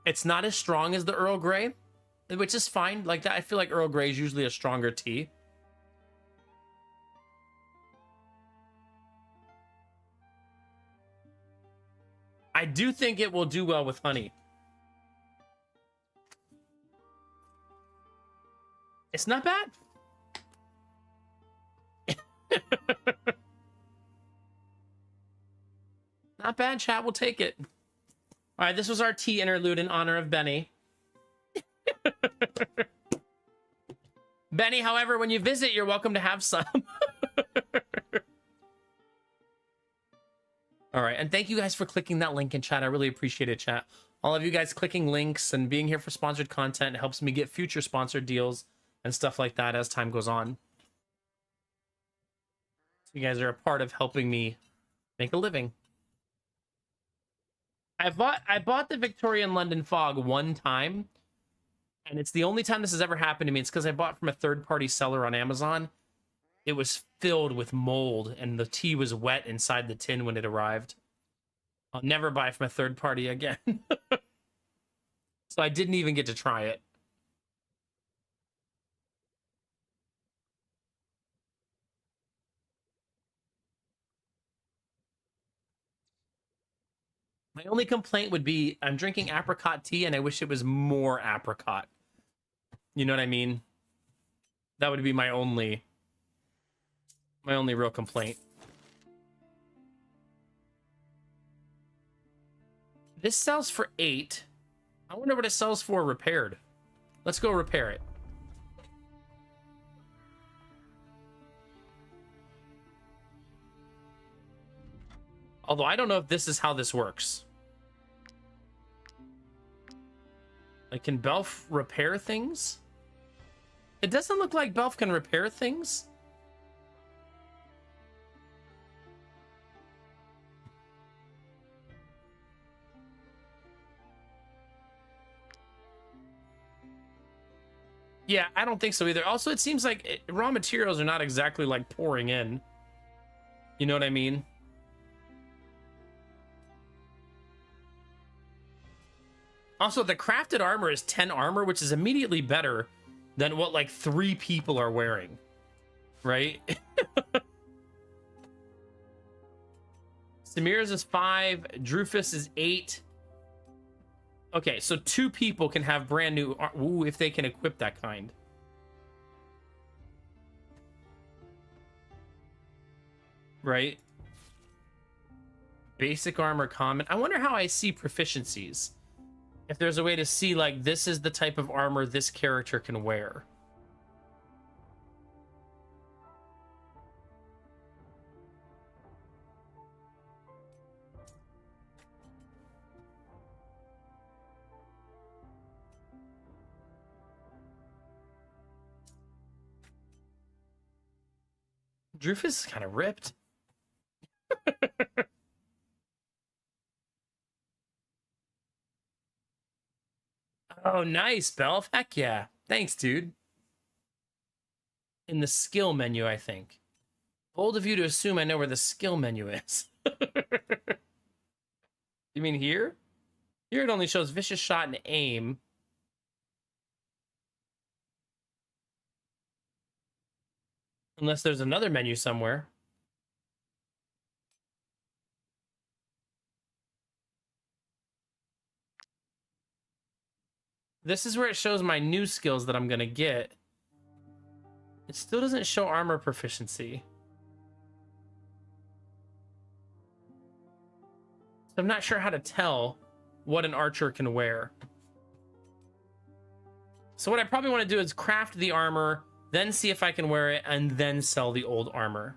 It's not as strong as the Earl Grey, which is fine. Like that, I feel like Earl Grey is usually a stronger tea. I do think it will do well with honey. It's not bad. Not bad, chat. We'll take it. All right, this was our tea interlude in honor of Benny. Benny, however, when you visit, you're welcome to have some. All right, and thank you guys for clicking that link in chat. I really appreciate it, chat. All of you guys clicking links and being here for sponsored content helps me get future sponsored deals and stuff like that as time goes on. So you guys are a part of helping me make a living. I bought the Victorian London Fog one time, and it's the only time this has ever happened to me. It's because I bought from a third-party seller on Amazon. It was filled with mold, and the tea was wet inside the tin when it arrived. I'll never buy from a third party again. So I didn't even get to try it. My only complaint would be I'm drinking apricot tea and I wish it was more apricot. You know what I mean? That would be my only real complaint. This sells for 8. I wonder what it sells for repaired. Let's go repair it. Although I don't know if this is how this works. Like, can Belf repair things? It doesn't look like Belf can repair things. Yeah, I don't think so either. Also, it seems like raw materials are not exactly like pouring in. You know what I mean? Also, the crafted armor is 10 armor, which is immediately better than what like 3 people are wearing. Right? Samir's is 5. Drufus is 8. Okay, so 2 people can have brand new... Ooh, if they can equip that kind. Right? Basic armor common. I wonder how I see proficiencies. If there's a way to see, like, this is the type of armor this character can wear. Drufus is kind of ripped. Oh, nice, Belf. Heck yeah. Thanks, dude. In the skill menu, I think. Bold of you to assume I know where the skill menu is. You mean here? Here it only shows vicious shot and aim. Unless there's another menu somewhere. This is where it shows my new skills that I'm gonna get. It still doesn't show armor proficiency. So I'm not sure how to tell what an archer can wear. So what I probably want to do is craft the armor, then see if I can wear it, and then sell the old armor.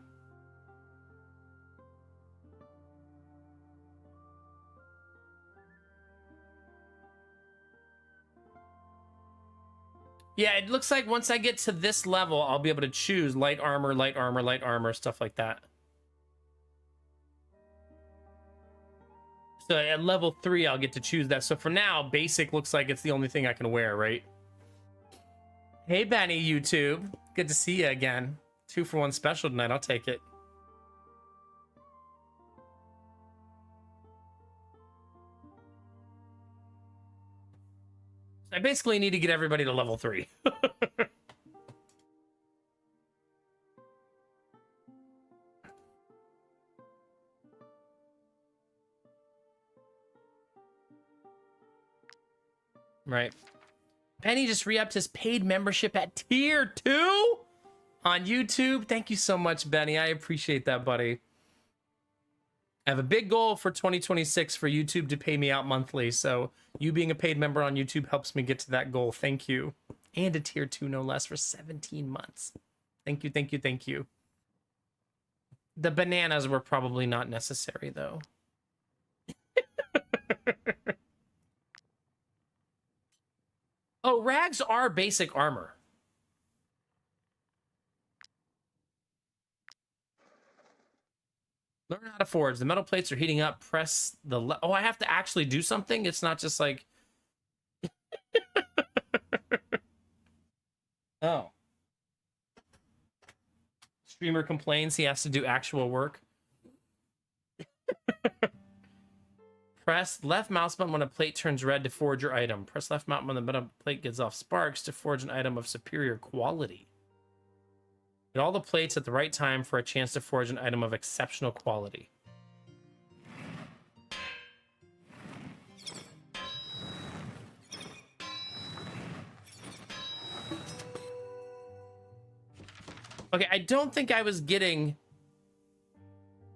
Yeah, it looks like once I get to this level, I'll be able to choose light armor, light armor, light armor, stuff like that. So at level 3, I'll get to choose that. So for now, basic looks like it's the only thing I can wear, right? Hey, Benny, YouTube. Good to see you again. 2-for-1 special tonight. I'll take it. I basically need to get everybody to level 3. Right. Penny just re-upped his paid membership at tier 2 on YouTube. Thank you so much, Benny. I appreciate that, buddy. I have a big goal for 2026 for YouTube to pay me out monthly. So you being a paid member on YouTube helps me get to that goal. Thank you. And a tier 2, no less, for 17 months. Thank you, thank you, thank you. The bananas were probably not necessary, though. Oh, rags are basic armor. Learn how to forge. The metal plates are heating up. Press the... Oh, I have to actually do something? It's not just like... Oh. Streamer complains he has to do actual work. Press left mouse button when a plate turns red to forge your item. Press left mouse when the metal plate gives off sparks to forge an item of superior quality. Hit all the plates at the right time for a chance to forge an item of exceptional quality. Okay, I don't think I was getting...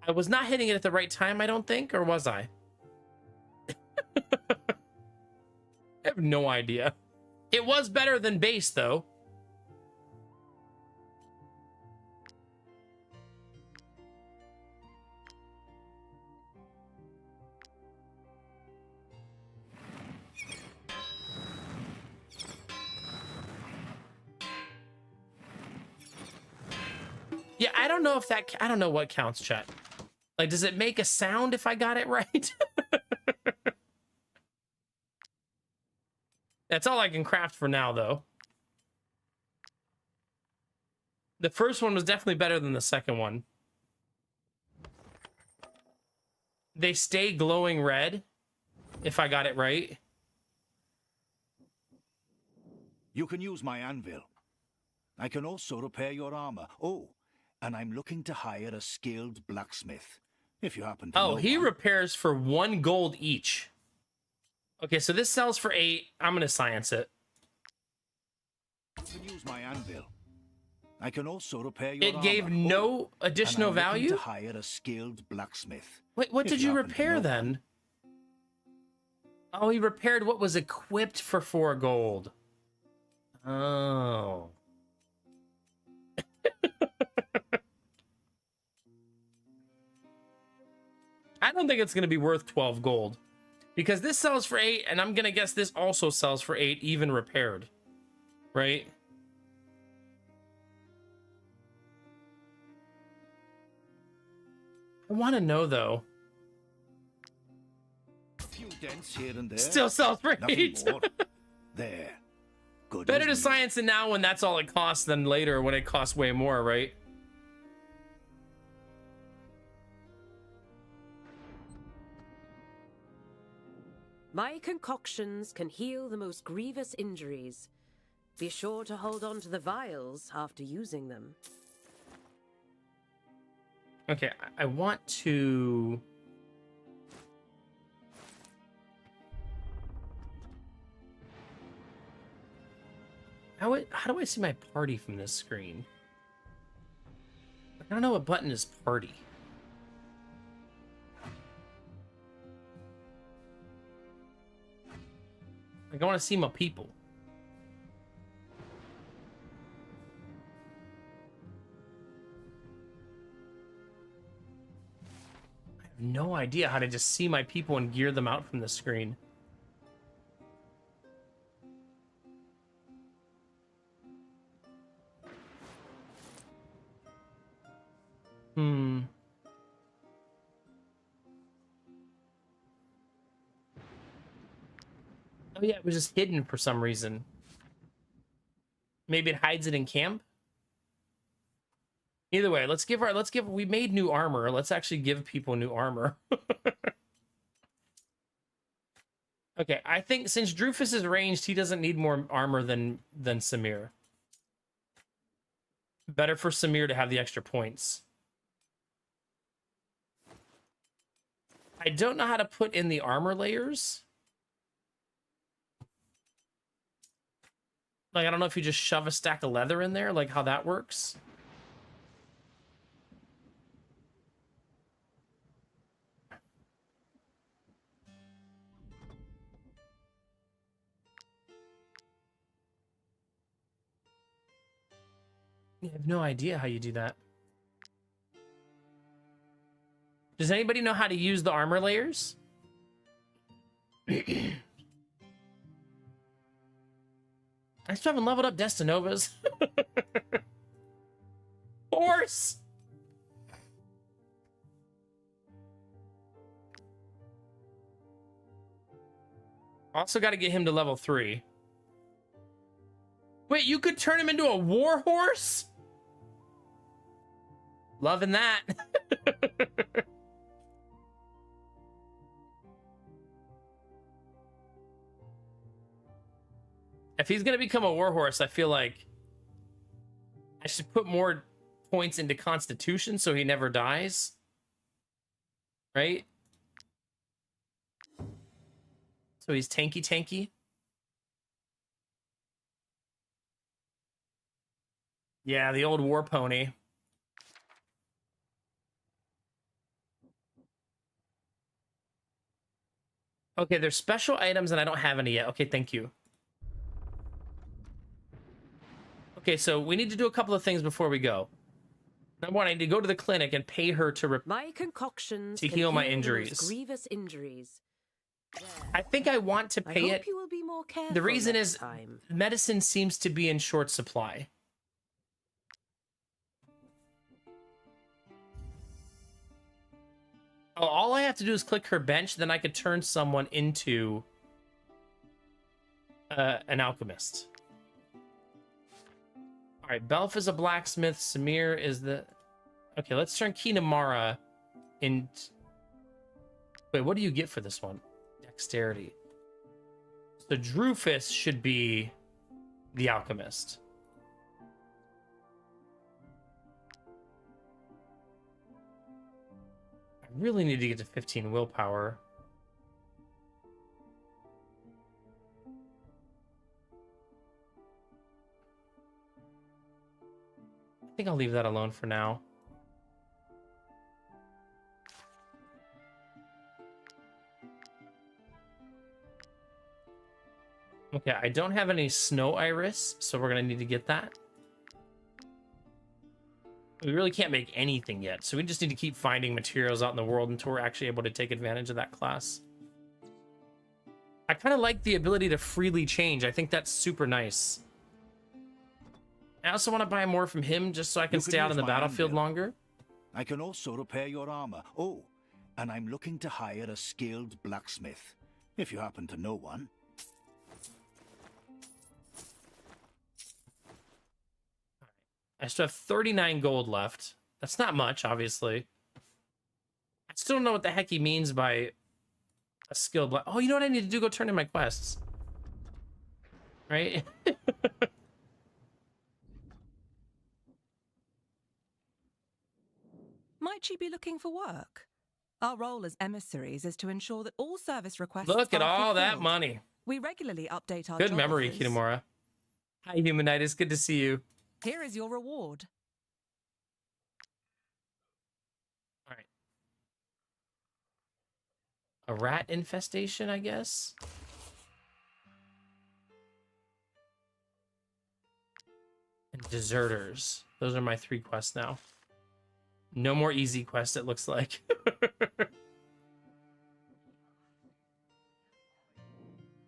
I was not hitting it at the right time, I don't think, or was I? I have no idea. It was better than base, though. Yeah, I don't know if that... I don't know what counts, chat. Like, does it make a sound if I got it right? That's all I can craft for now, though. The first one was definitely better than the second one. They stay glowing red, if I got it right. You can use my anvil. I can also repair your armor. Oh, and I'm looking to hire a skilled blacksmith, if you happen to know. Oh, he one. repairs for 1 gold each. Okay, so this sells for 8. I'm gonna science it. You can use my anvil. I can also repair your It armor. gave no additional and I'm looking value? to hire a skilled blacksmith. Wait, what if did you happen to repair know then? Oh, he repaired what was equipped for 4 gold. Oh. I don't think it's going to be worth 12 gold. Because this sells for 8, and I'm going to guess this also sells for 8, even repaired. Right? I want to know, though. A few dents here and there. Still sells for Nothing 8. more. There. Good. Better to isn't it? science it now when that's all it costs than later when it costs way more, right? My concoctions can heal the most grievous injuries. Be sure to hold on to the vials after using them. Okay, I want to... How do I see my party from this screen? I don't know what button is party. Like, I want to see my people. I have no idea how to just see my people and gear them out from the screen. Oh yeah, it was just hidden for some reason. Maybe it hides it in camp. Either way, we made new armor. Let's actually give people new armor. Okay, I think since Drufus is ranged, he doesn't need more armor than Samir. Better for Samir to have the extra points. I don't know how to put in the armor layers. Like, I don't know if you just shove a stack of leather in there, like how that works. I have no idea how you do that. Does anybody know how to use the armor layers? I still haven't leveled up Destinovas. Horse! Also got to get him to level 3. Wait, you could turn him into a war horse? Loving that. If he's going to become a warhorse, I feel like I should put more points into Constitution so he never dies. Right? So he's tanky. Yeah, the old war pony. Okay, there's special items and I don't have any yet. Okay, thank you. Okay, so we need to do a couple of things before we go. Number one, I need to go to the clinic and pay her to my concoctions to heal my injuries. Grievous injuries. I think I want to pay it. You will be more careful the reason next is time. Medicine seems to be in short supply. Oh, all I have to do is click her bench, then I could turn someone into an alchemist. All right, Belf is a blacksmith. Samir is the... Okay, let's turn Kinamara in... Wait, what do you get for this one? Dexterity. So Drufus should be the alchemist. I really need to get to 15 willpower. I think I'll leave that alone for now. Okay, I don't have any snow iris, so we're gonna need to get that. We really can't make anything yet, so we just need to keep finding materials out in the world until we're actually able to take advantage of that class. I kind of like the ability to freely change. I think that's super nice. I also want to buy more from him just so I can stay out on the battlefield longer. I can also repair your armor. Oh, and I'm looking to hire a skilled blacksmith, if you happen to know one. I still have 39 gold left. That's not much, obviously. I still don't know what the heck he means by a skilled black. Oh, you know what I need to do? Go turn in my quests. Right? Might you be looking for work? Our role as emissaries is to ensure that all service requests Look at are all that fulfilled. money. We regularly update our Good job memory, offers. Kitamura. Hi, Humanitis. Good to see you. Here is your reward. All right. A rat infestation, I guess. And deserters. Those are my 3 quests now. No more easy quests, it looks like.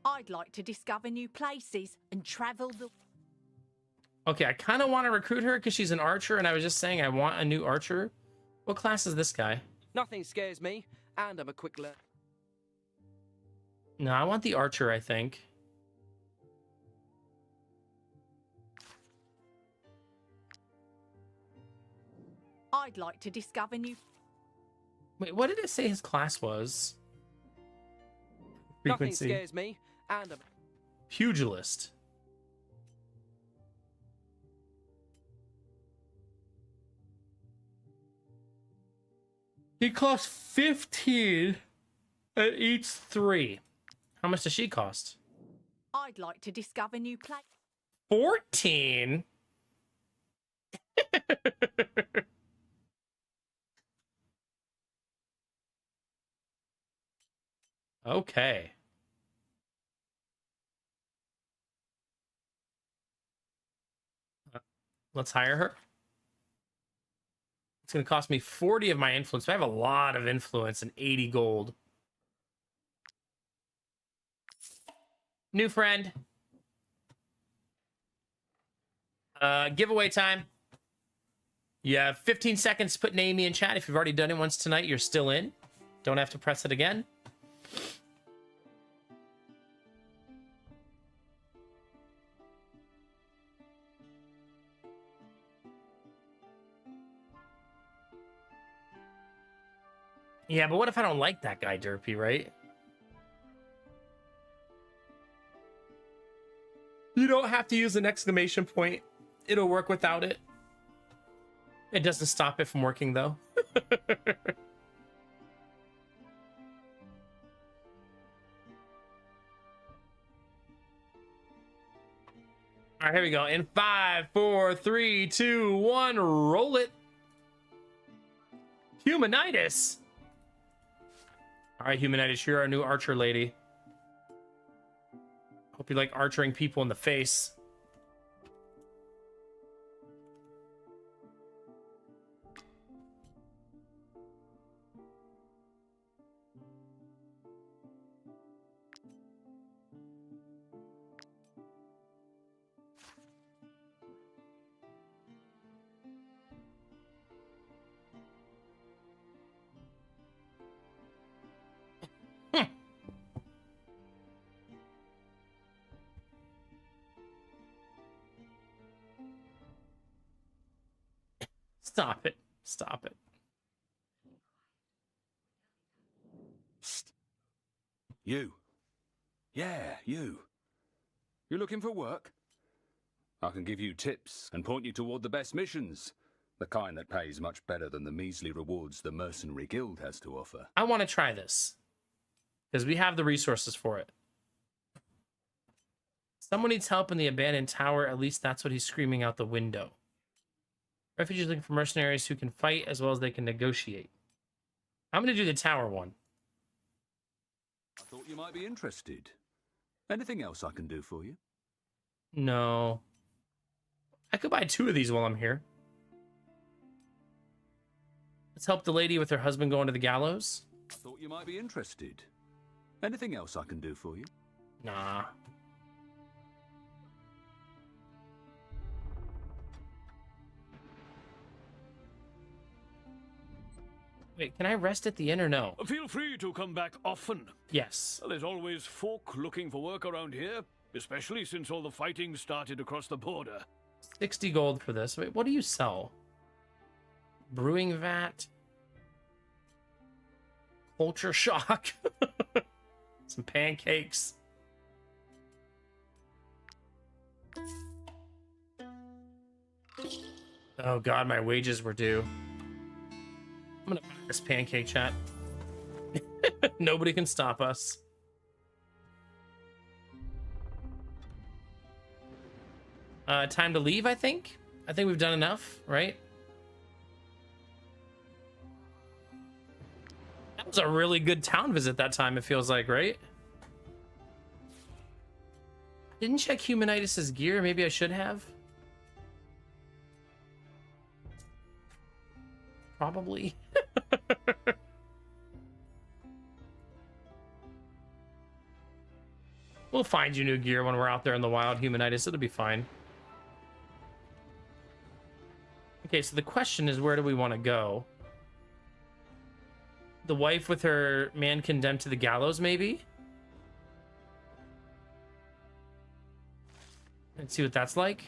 I'd like to discover new places and travel the... Okay, I kind of want to recruit her because she's an archer, and I was just saying I want a new archer. What class is this guy? Nothing scares me, and I'm a quick learner. No, I want the archer, I think. I'd like to discover new... Wait, what did it say his class was? Nothing Frequency. scares me, and I'm... Pugilist. He costs 15 at each 3. How much does she cost? I'd like to discover new places. 14? Okay. Let's hire her. It's going to cost me 40 of my influence. I have a lot of influence and 80 gold. New friend. Giveaway time. You have 15 seconds to put name me in chat. If you've already done it once tonight, you're still in. Don't have to press it again. Yeah, but what if I don't like that guy, Derpy, right? You don't have to use an exclamation point. It'll work without it. It doesn't stop it from working, though. All right, here we go. In 5, 4, 3, 2, 1, roll it. Humanitis. All right, Humanitis, you're our new archer lady. Hope you like archering people in the face. Stop it. Stop it. Psst. You. Yeah, you. You're looking for work? I can give you tips and point you toward the best missions. The kind that pays much better than the measly rewards the Mercenary Guild has to offer. I want to try this. Because we have the resources for it. Someone needs help in the abandoned tower. At least that's what he's screaming out the window. Refugees looking for mercenaries who can fight as well as they can negotiate. I'm going to do the tower one. I thought you might be interested. Anything else I can do for you? No. I could buy 2 of these while I'm here. Let's help the lady with her husband going to the gallows. I thought you might be interested. Anything else I can do for you? Nah. Wait, can I rest at the inn or no? Feel free to come back often. Yes. There's always folk looking for work around here, especially since all the fighting started across the border. 60 gold for this. Wait, what do you sell? Brewing vat. Culture shock. Some pancakes. Oh god, my wages were due. I'm gonna buy this pancake, chat. Nobody can stop us. Time to leave, I think. I think we've done enough, right? That was a really good town visit that time, it feels like, right? Didn't check Humanitus's gear. Maybe I should have. Probably. We'll find you new gear when we're out there in the wild, Humanitus. It'll be fine. Okay, so the question is, where do we want to go? The wife with her man condemned to the gallows, maybe? Let's see what that's like.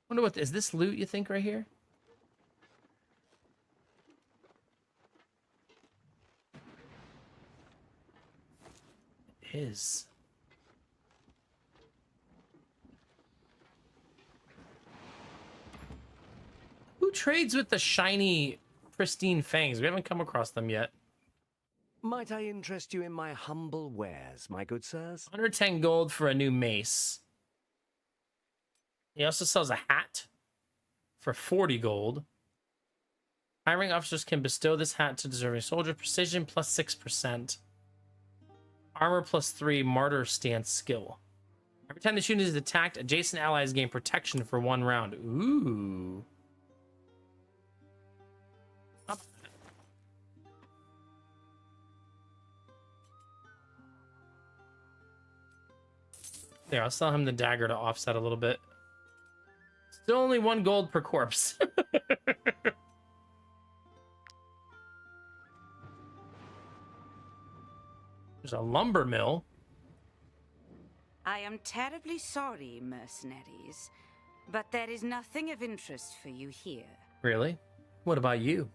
Wonder what is this loot, you think, right here? It is. Who trades with the shiny, pristine fangs? We haven't come across them yet. Might I interest you in my humble wares, my good sirs? 110 gold for a new mace. He also sells a hat for 40 gold. High-rank officers can bestow this hat to deserving soldier. Precision plus 6%. Armor plus 3. Martyr stance skill. Every time the shooter is attacked, adjacent allies gain protection for 1 round. Ooh. There, I'll sell him the dagger to offset a little bit. Still only 1 gold per corpse. There's a lumber mill. I am terribly sorry, mercenaries, but there is nothing of interest for you here. Really? What about you?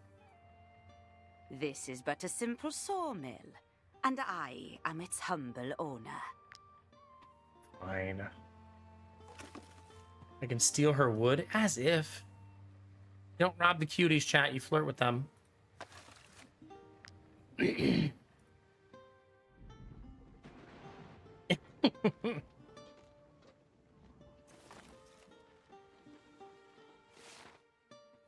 This is but a simple sawmill, and I am its humble owner. Fine. I can steal her wood? As if. You don't rob the cuties, chat. You flirt with them. It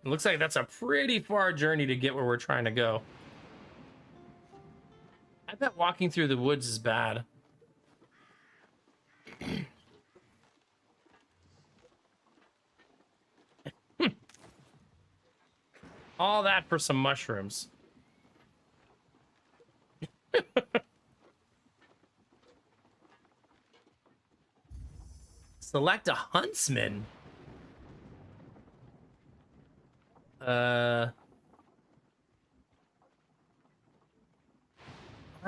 looks like that's a pretty far journey to get where we're trying to go. I bet walking through the woods is bad. All that for some mushrooms. Select a huntsman. I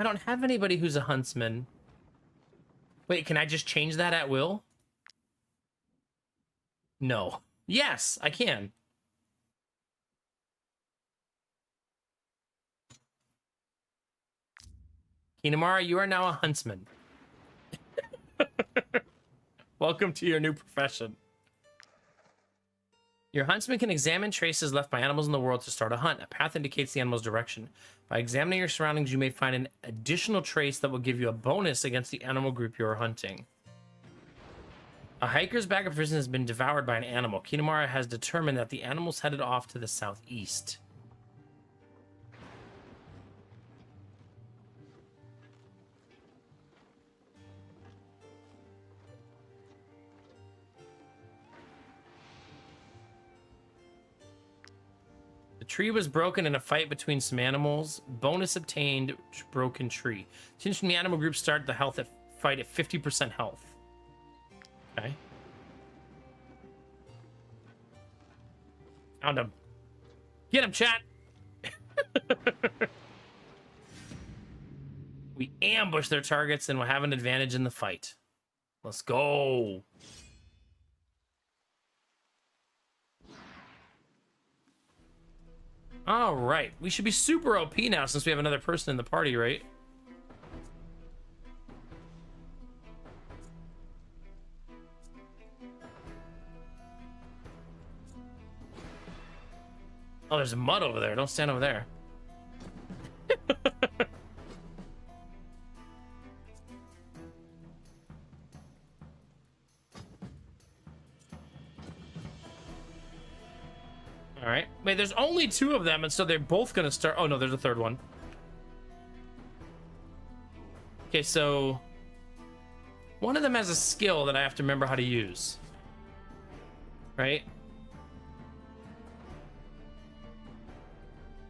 don't have anybody who's a huntsman. Wait, can I just change that at will? No. Yes, I can. Kinamara, you are now a huntsman. Welcome to your new profession. Your huntsman can examine traces left by animals in the world to start a hunt. A path indicates the animal's direction. By examining your surroundings, you may find an additional trace that will give you a bonus against the animal group you are hunting. A hiker's bag of provisions has been devoured by an animal. Kinamara has determined that the animal's headed off to the southeast. The tree was broken in a fight between some animals. Bonus obtained, broken tree. Since from the animal group start the health at fight at 50% health. Okay. Found him. Get him, chat. We ambush their targets and we'll have an advantage in the fight. Let's go. All right, we should be super OP now since we have another person in the party, right? Oh, there's mud over there. Don't stand over there. All right. Wait, there's only 2 of them, and so they're both gonna start. Oh no, there's a 3rd one. Okay, so one of them has a skill that I have to remember how to use. Right?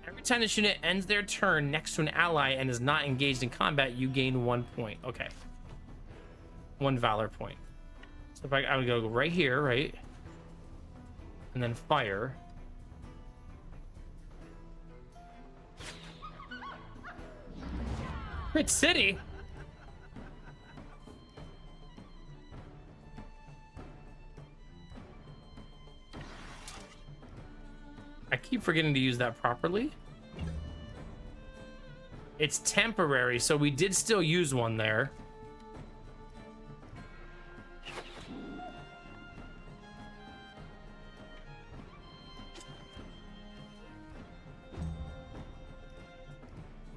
Every time this unit ends their turn next to an ally and is not engaged in combat, you gain 1 point. Okay. 1 valor point. So if I would go right here, right? And then fire. Crit City? I keep forgetting to use that properly. It's temporary, so we did still use one there.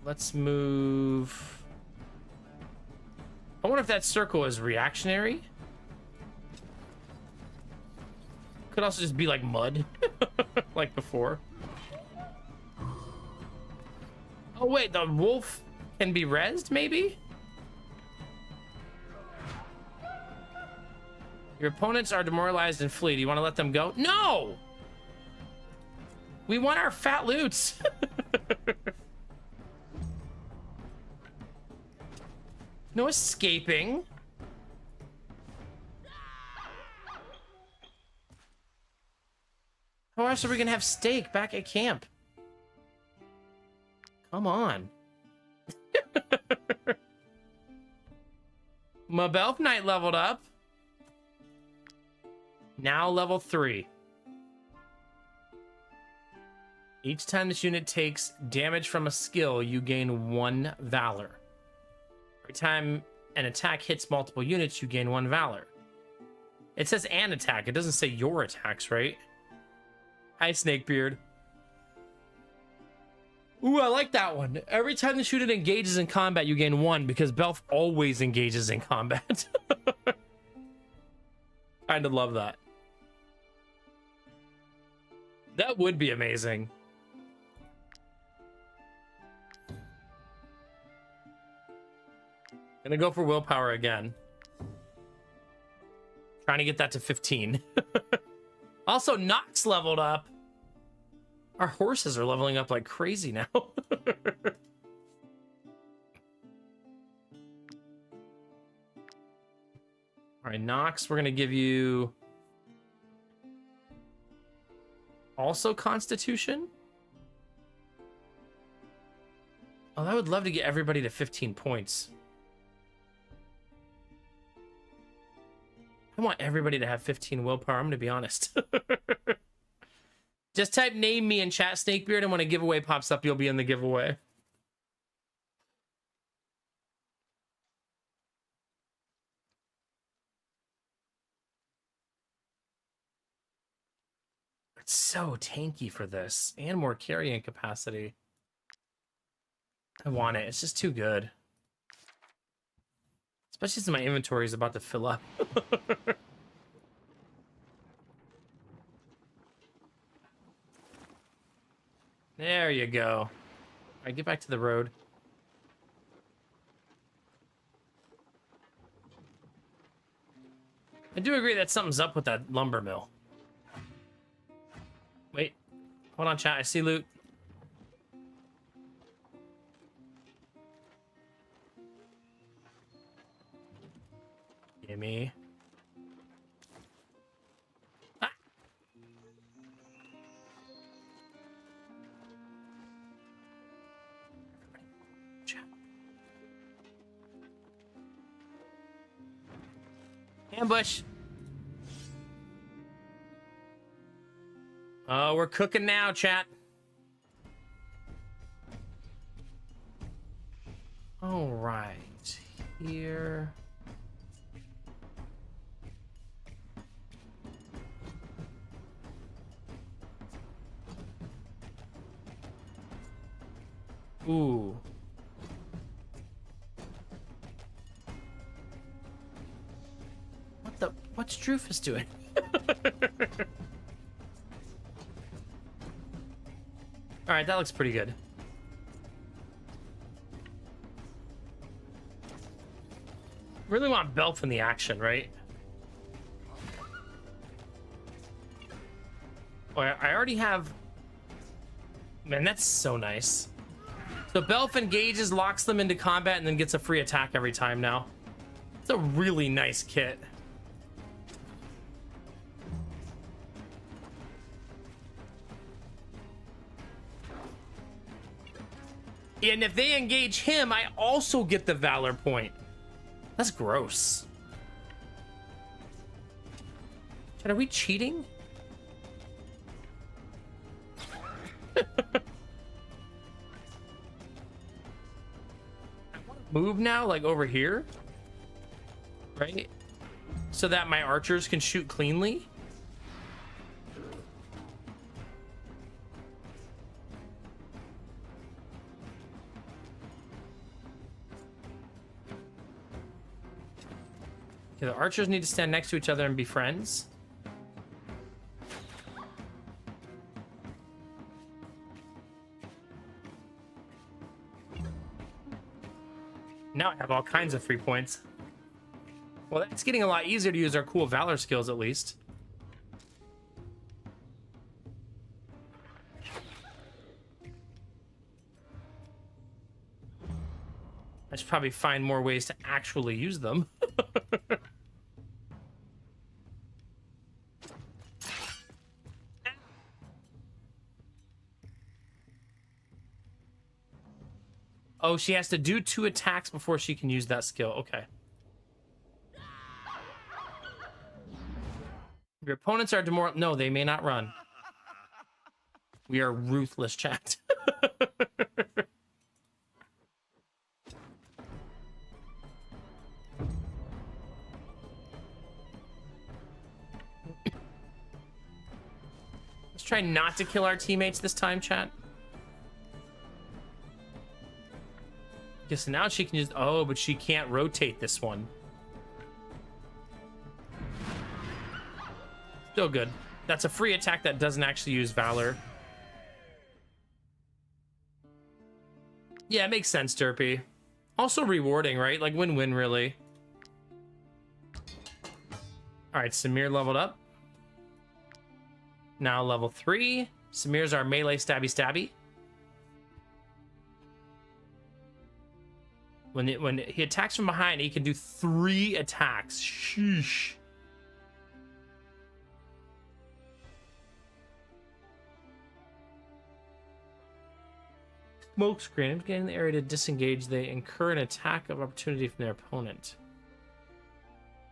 Let's move. I wonder if that circle is reactionary. Could also just be like mud, like before. Oh wait, the wolf can be rezzed, maybe? Your opponents are demoralized and flee. Do you want to let them go? No! We want our fat loots. No escaping. How else are we gonna have steak back at camp? Come on. My Belf Knight leveled up. Now level 3. Each time this unit takes damage from a skill, you gain 1 valor. Every time an attack hits multiple units, you gain 1 valor. It says an attack. It doesn't say your attacks, right? Hi, Snakebeard. Ooh, I like that one. Every time the unit engages in combat, you gain 1 because Belf always engages in combat. Kind of love that. That would be amazing. Gonna go for willpower again. Trying to get that to 15. Also, Nox leveled up. Our horses are leveling up like crazy now. All right, Nox, we're gonna give you also Constitution. Oh, I would love to get everybody to 15 points. I want everybody to have 15 willpower. I'm going to be honest. Just type name me in chat, Snakebeard, and when a giveaway pops up, you'll be in the giveaway. It's so tanky for this, and more carrying capacity. I want it. It's just too good. Especially since my inventory is about to fill up. There you go. All right, get back to the road. I do agree that something's up with that lumber mill. Wait. Hold on, chat. I see loot. Gimme. Ah. Ambush. Oh, we're cooking now, chat. All right. Here. Ooh. What's Drufus doing? All right, that looks pretty good. Really want Belf in the action, right? Oh, I already have... Man, that's so nice. So Belf engages, locks them into combat, and then gets a free attack every time now. It's a really nice kit. And if they engage him, I also get the Valor point. That's gross. Chat, are we cheating? Move now, like over here, right? So that my archers can shoot cleanly. Okay, the archers need to stand next to each other and be friends. Now I have all kinds of free points. Well, it's getting a lot easier to use our cool Valor skills, at least. I should probably find more ways to actually use them. Oh, she has to do 2 attacks before she can use that skill. Okay. Your opponents are demoralized. No, they may not run. We are ruthless, chat. Let's try not to kill our teammates this time, chat. Guess now she can just... Oh, but she can't rotate this one. Still good. That's a free attack that doesn't actually use Valor. Yeah, it makes sense, Derpy. Also rewarding, right? Like win-win, really. All right, Samir leveled up. Now level 3. Samir's our melee stabby. When he attacks from behind, he can do 3 attacks. Sheesh. Smoke screen. Getting in the area to disengage, they incur an attack of opportunity from their opponent.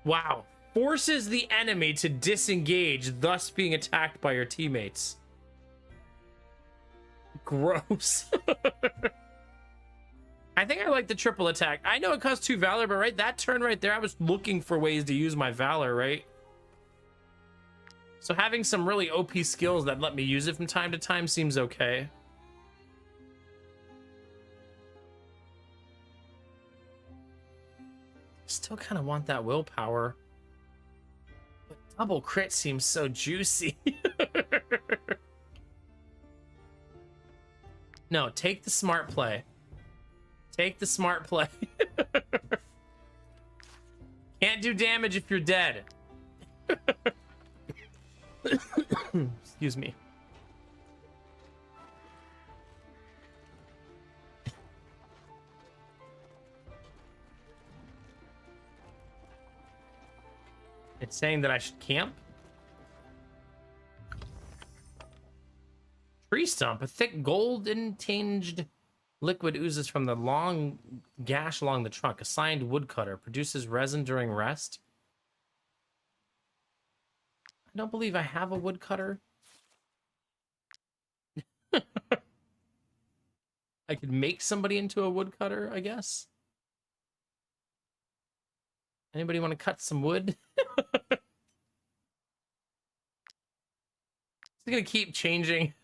Wow. Forces the enemy to disengage, thus being attacked by your teammates. Gross. I think I like the triple attack. I know it costs 2 Valor, but right, that turn right there, I was looking for ways to use my Valor, right? So having some really OP skills that let me use it from time to time seems okay. Still kind of want that willpower. But double crit seems so juicy. No, take the smart play. Take the smart play. Can't do damage if you're dead. Excuse me. It's saying that I should camp. Tree stump. A thick golden tinged liquid oozes from the long gash along the trunk. Assigned woodcutter. Produces resin during rest. I don't believe I have a woodcutter. I could make somebody into a woodcutter, I guess. Anybody want to cut some wood? It's gonna keep changing.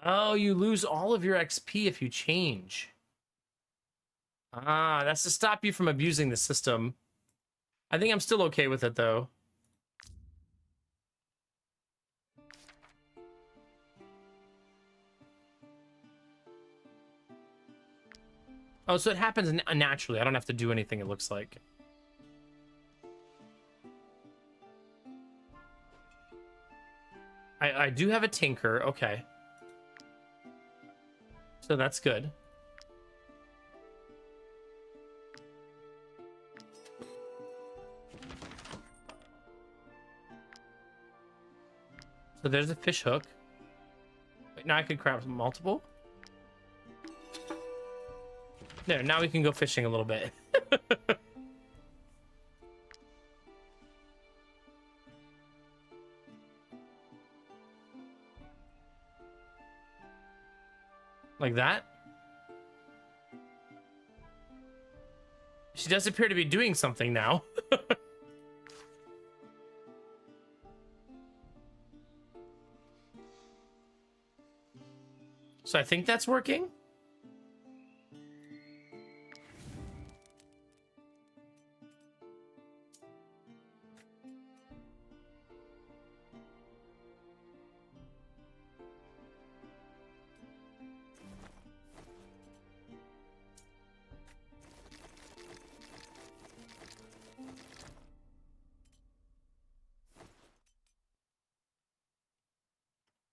Oh, you lose all of your XP if you change. Ah, that's to stop you from abusing the system. I think I'm still okay with it, though. Oh, so it happens naturally. I don't have to do anything, it looks like. I do have a tinker. Okay. So that's good. So there's a fish hook. Wait, now I could craft multiple? There, now we can go fishing a little bit. Like that? She does appear to be doing something now. So I think that's working.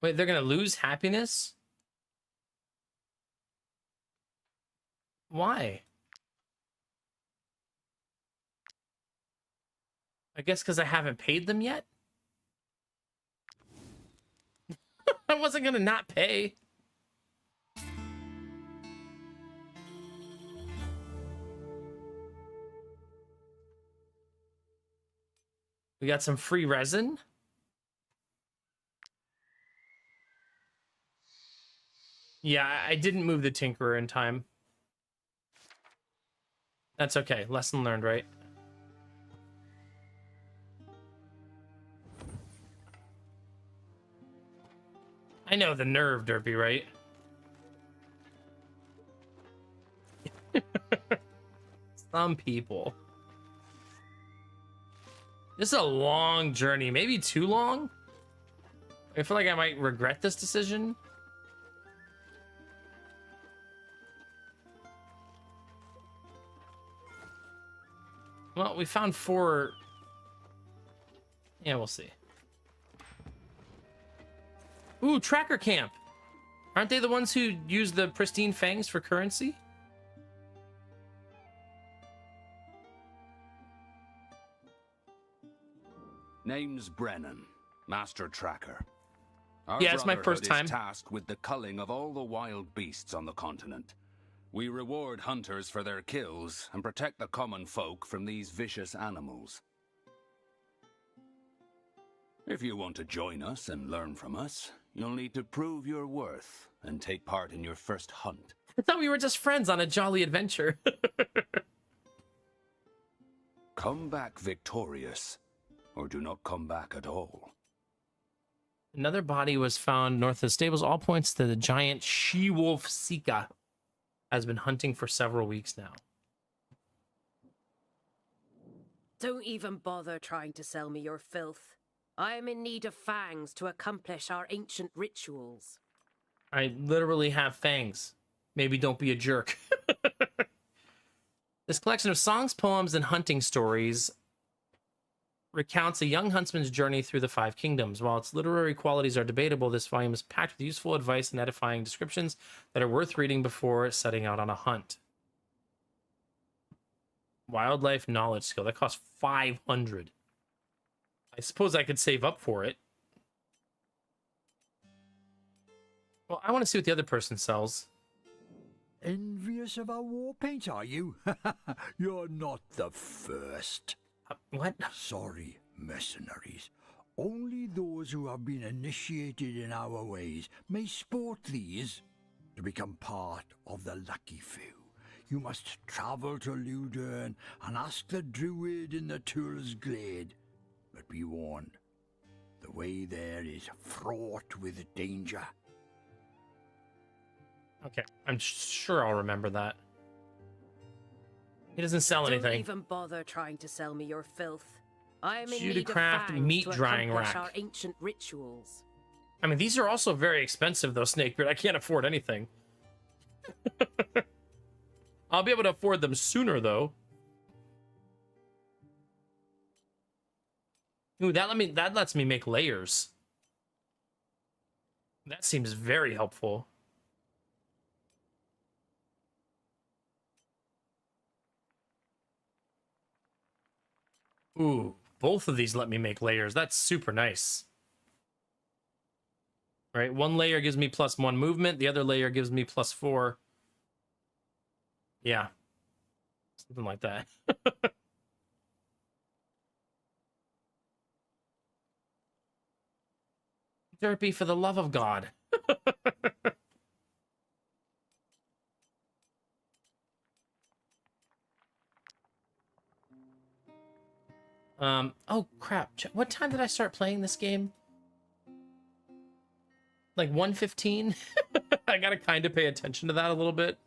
Wait, they're gonna lose happiness? Why? I guess because I haven't paid them yet? I wasn't gonna not pay. We got some free resin. Yeah, I didn't move the Tinkerer in time. That's okay. Lesson learned, right? I know the nerve, Derpy, right? Some people. This is a long journey. Maybe too long? I feel like I might regret this decision. Well, we found 4. Yeah, we'll see. Ooh, Tracker Camp. Aren't they the ones who use the pristine fangs for currency? Name's Brennan, Master Tracker. Yeah, it's my first time. Tasked with the culling of all the wild beasts on the continent. We reward hunters for their kills and protect the common folk from these vicious animals. If you want to join us and learn from us, you'll need to prove your worth and take part in your first hunt. I thought we were just friends on a jolly adventure. Come back victorious, or do not come back at all. Another body was found north of the stables. All points to the giant she-wolf Sika has been hunting for several weeks now. Don't even bother trying to sell me your filth. I am in need of fangs to accomplish our ancient rituals. I literally have fangs. Maybe don't be a jerk. This collection of songs, poems, and hunting stories recounts a young huntsman's journey through the 5 kingdoms. While its literary qualities are debatable, this volume is packed with useful advice and edifying descriptions that are worth reading before setting out on a hunt. Wildlife knowledge skill. That costs 500. I suppose I could save up for it. Well, I want to see what the other person sells. Envious of our war paint, are you? You're not the first. What? Sorry, mercenaries. Only those who have been initiated in our ways may sport these. To become part of the lucky few, you must travel to Ludern and ask the druid in the Tull's Glade. But be warned, the way there is fraught with danger. Okay, I'm sure I'll remember that. He doesn't sell anything. Don't even bother trying to sell me your filth. I am in Due to need of craft fangs meat to drying accomplish rack. our ancient rituals. I mean, these are also very expensive, though, Snakebeard. I can't afford anything. I'll be able to afford them sooner, though. Ooh, that lets me make layers. That seems very helpful. Ooh, both of these let me make layers. That's super nice. Right, one layer gives me +1 movement. The other layer gives me +4. Yeah. Something like that. Derpy, for the love of God. Oh crap. What time did I start playing this game? Like 1:15? I gotta kind of pay attention to that a little bit.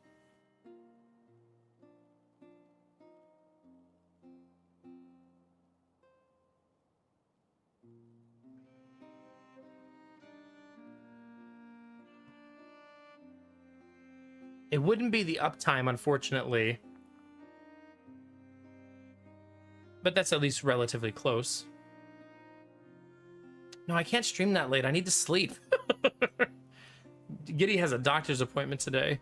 It wouldn't be the uptime, unfortunately. But that's at least relatively close. No, I can't stream that late. I need to sleep. Giddy has a doctor's appointment today.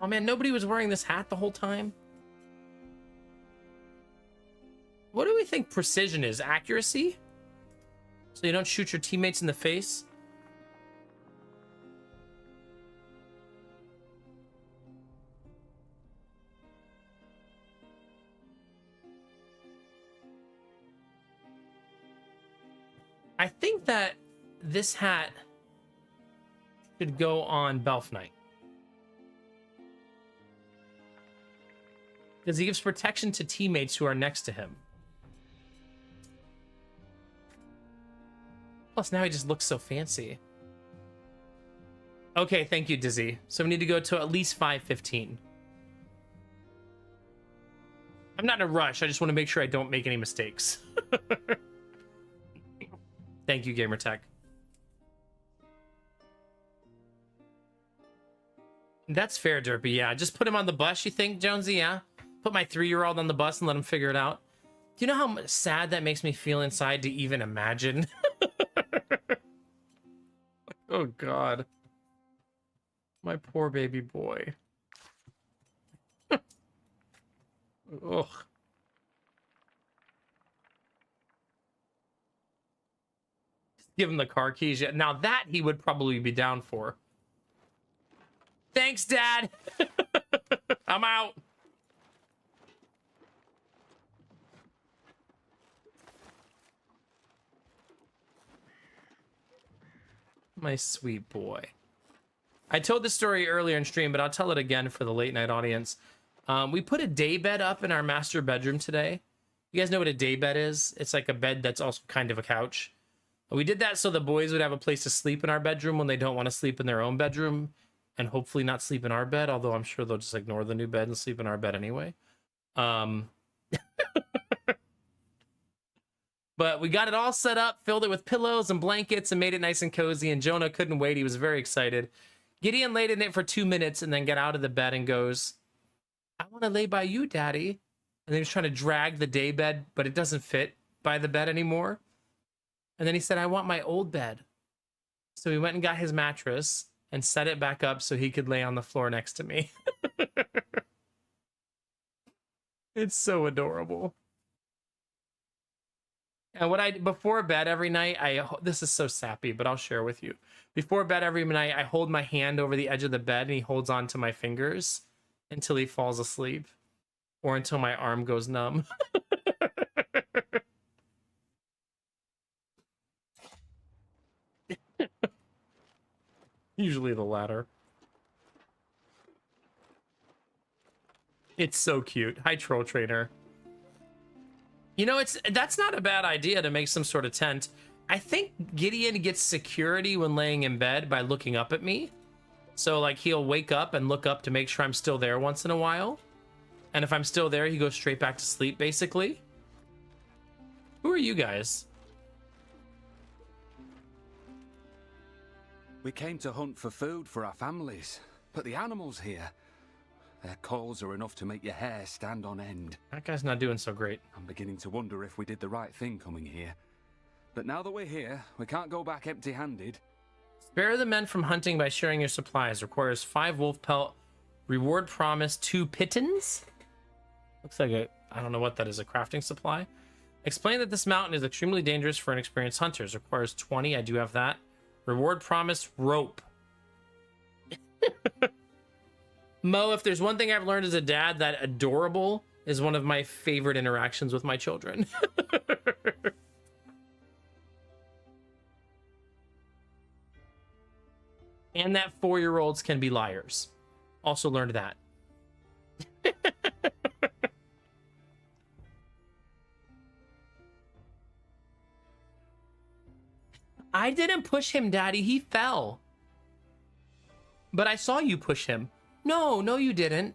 Oh man, nobody was wearing this hat the whole time. What do we think precision is? Accuracy? So you don't shoot your teammates in the face? I think that this hat should go on Belf Knight. Because he gives protection to teammates who are next to him. Plus, now he just looks so fancy. Okay, thank you, Dizzy. So we need to go to at least 5:15. I'm not in a rush. I just want to make sure I don't make any mistakes. Thank you, Gamertech. That's fair, Derpy. Yeah, just put him on the bus, you think, Jonesy? Yeah? Put my 3-year-old on the bus and let him figure it out. Do you know how sad that makes me feel inside to even imagine? Oh, God. My poor baby boy. Ugh. Give him the car keys. Now that he would probably be down for. Thanks, Dad. I'm out. My sweet boy. I told this story earlier in stream, but I'll tell it again for the late night audience. We put a day bed up in our master bedroom today. You guys know what a day bed is? It's like a bed that's also kind of a couch. We did that so the boys would have a place to sleep in our bedroom when they don't want to sleep in their own bedroom, and hopefully not sleep in our bed, although I'm sure they'll just ignore the new bed and sleep in our bed anyway. But we got it all set up, filled it with pillows and blankets, and made it nice and cozy, and Jonah couldn't wait. He was very excited. Gideon laid in it for 2 minutes and then got out of the bed and goes, I want to lay by you, Daddy. And he was trying to drag the day bed, but it doesn't fit by the bed anymore. And then he said, I want my old bed. So he went and got his mattress and set it back up so he could lay on the floor next to me. It's so adorable. And before bed every night, this is so sappy, but I'll share with you. Before bed every night, I hold my hand over the edge of the bed and he holds on to my fingers until he falls asleep or until my arm goes numb. Usually the latter. It's so cute. Hi, Troll Trainer. You know, that's not a bad idea to make some sort of tent. I think Gideon gets security when laying in bed by looking up at me. So, like, he'll wake up and look up to make sure I'm still there once in a while. And if I'm still there, he goes straight back to sleep, basically. Who are you guys? We came to hunt for food for our families, but the animals here, Their calls are enough to make your hair stand on end. That guy's not doing so great. I'm beginning to wonder if we did the right thing coming here. But now that we're here, we can't go back empty-handed. Spare the men from hunting by sharing your supplies. Requires 5 wolf pelt. Reward promise 2 pittons. Looks like I don't know what that is, a crafting supply. Explain that this mountain is extremely dangerous for inexperienced hunters. Requires 20. I do have that. Reward promise rope. Mo, if there's one thing I've learned as a dad, that adorable is one of my favorite interactions with my children. And that 4-year-olds can be liars. Also learned that. I didn't push him, Daddy. He fell. But I saw you push him. No, you didn't.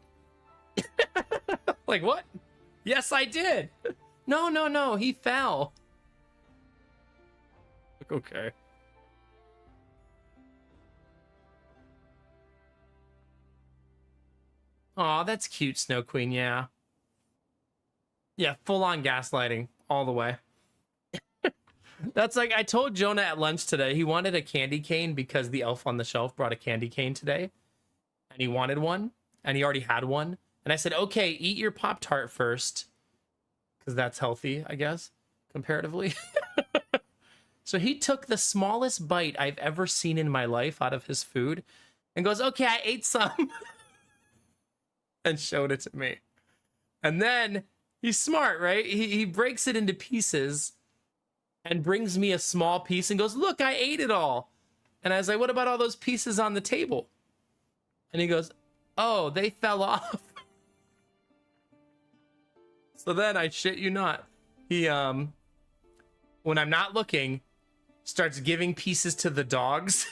Like, what? Yes, I did. No, he fell. Okay. Aw, that's cute, Snow Queen, yeah. Yeah, full-on gaslighting all the way. That's like, I told Jonah at lunch today, he wanted a candy cane because the elf on the shelf brought a candy cane today. And he wanted one, and he already had one. And I said, okay, eat your Pop-Tart first. Because that's healthy, I guess, comparatively. So he took the smallest bite I've ever seen in my life out of his food and goes, okay, I ate some. And showed it to me. And then he's smart, right? He breaks it into pieces and brings me a small piece and goes, look, I ate it all. And I was like, what about all those pieces on the table? And he goes, oh, they fell off. So then, I shit you not, he, when I'm not looking, starts giving pieces to the dogs.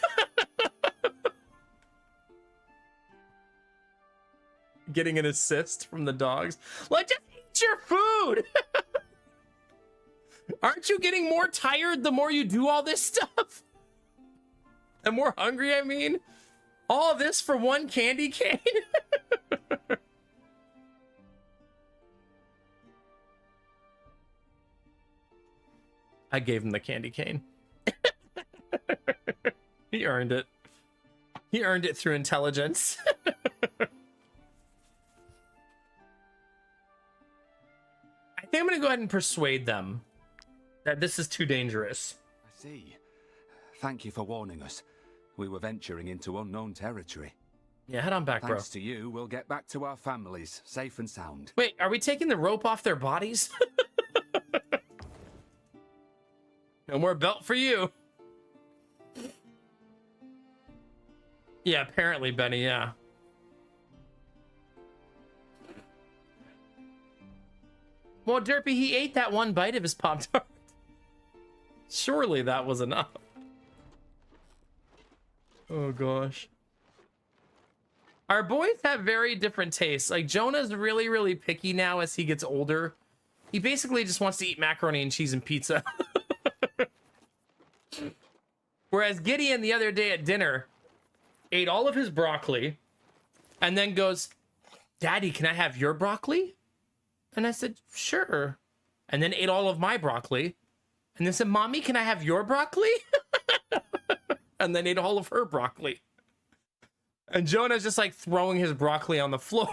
Getting an assist from the dogs. Like, just eat your food. Aren't you getting more tired the more you do all this stuff? And more hungry, I mean? All this for one candy cane? I gave him the candy cane. He earned it. He earned it through intelligence. I think I'm gonna go ahead and persuade them that this is too dangerous. I see. Thank you for warning us. We were venturing into unknown territory. Yeah, head on back, bro. Thanks to you, we'll get back to our families, safe and sound. Wait, are we taking the rope off their bodies? No more belt for you. Yeah, apparently, Benny, yeah. Well, Derpy, he ate that one bite of his Pop-Tart. Surely that was enough. Oh, gosh. Our boys have very different tastes. Like, Jonah's really, really picky now as he gets older. He basically just wants to eat macaroni and cheese and pizza. Whereas Gideon the other day at dinner ate all of his broccoli and then goes, Daddy, can I have your broccoli? And I said, sure. And then ate all of my broccoli. And then said, Mommy, can I have your broccoli? And then ate all of her broccoli. And Jonah's just like throwing his broccoli on the floor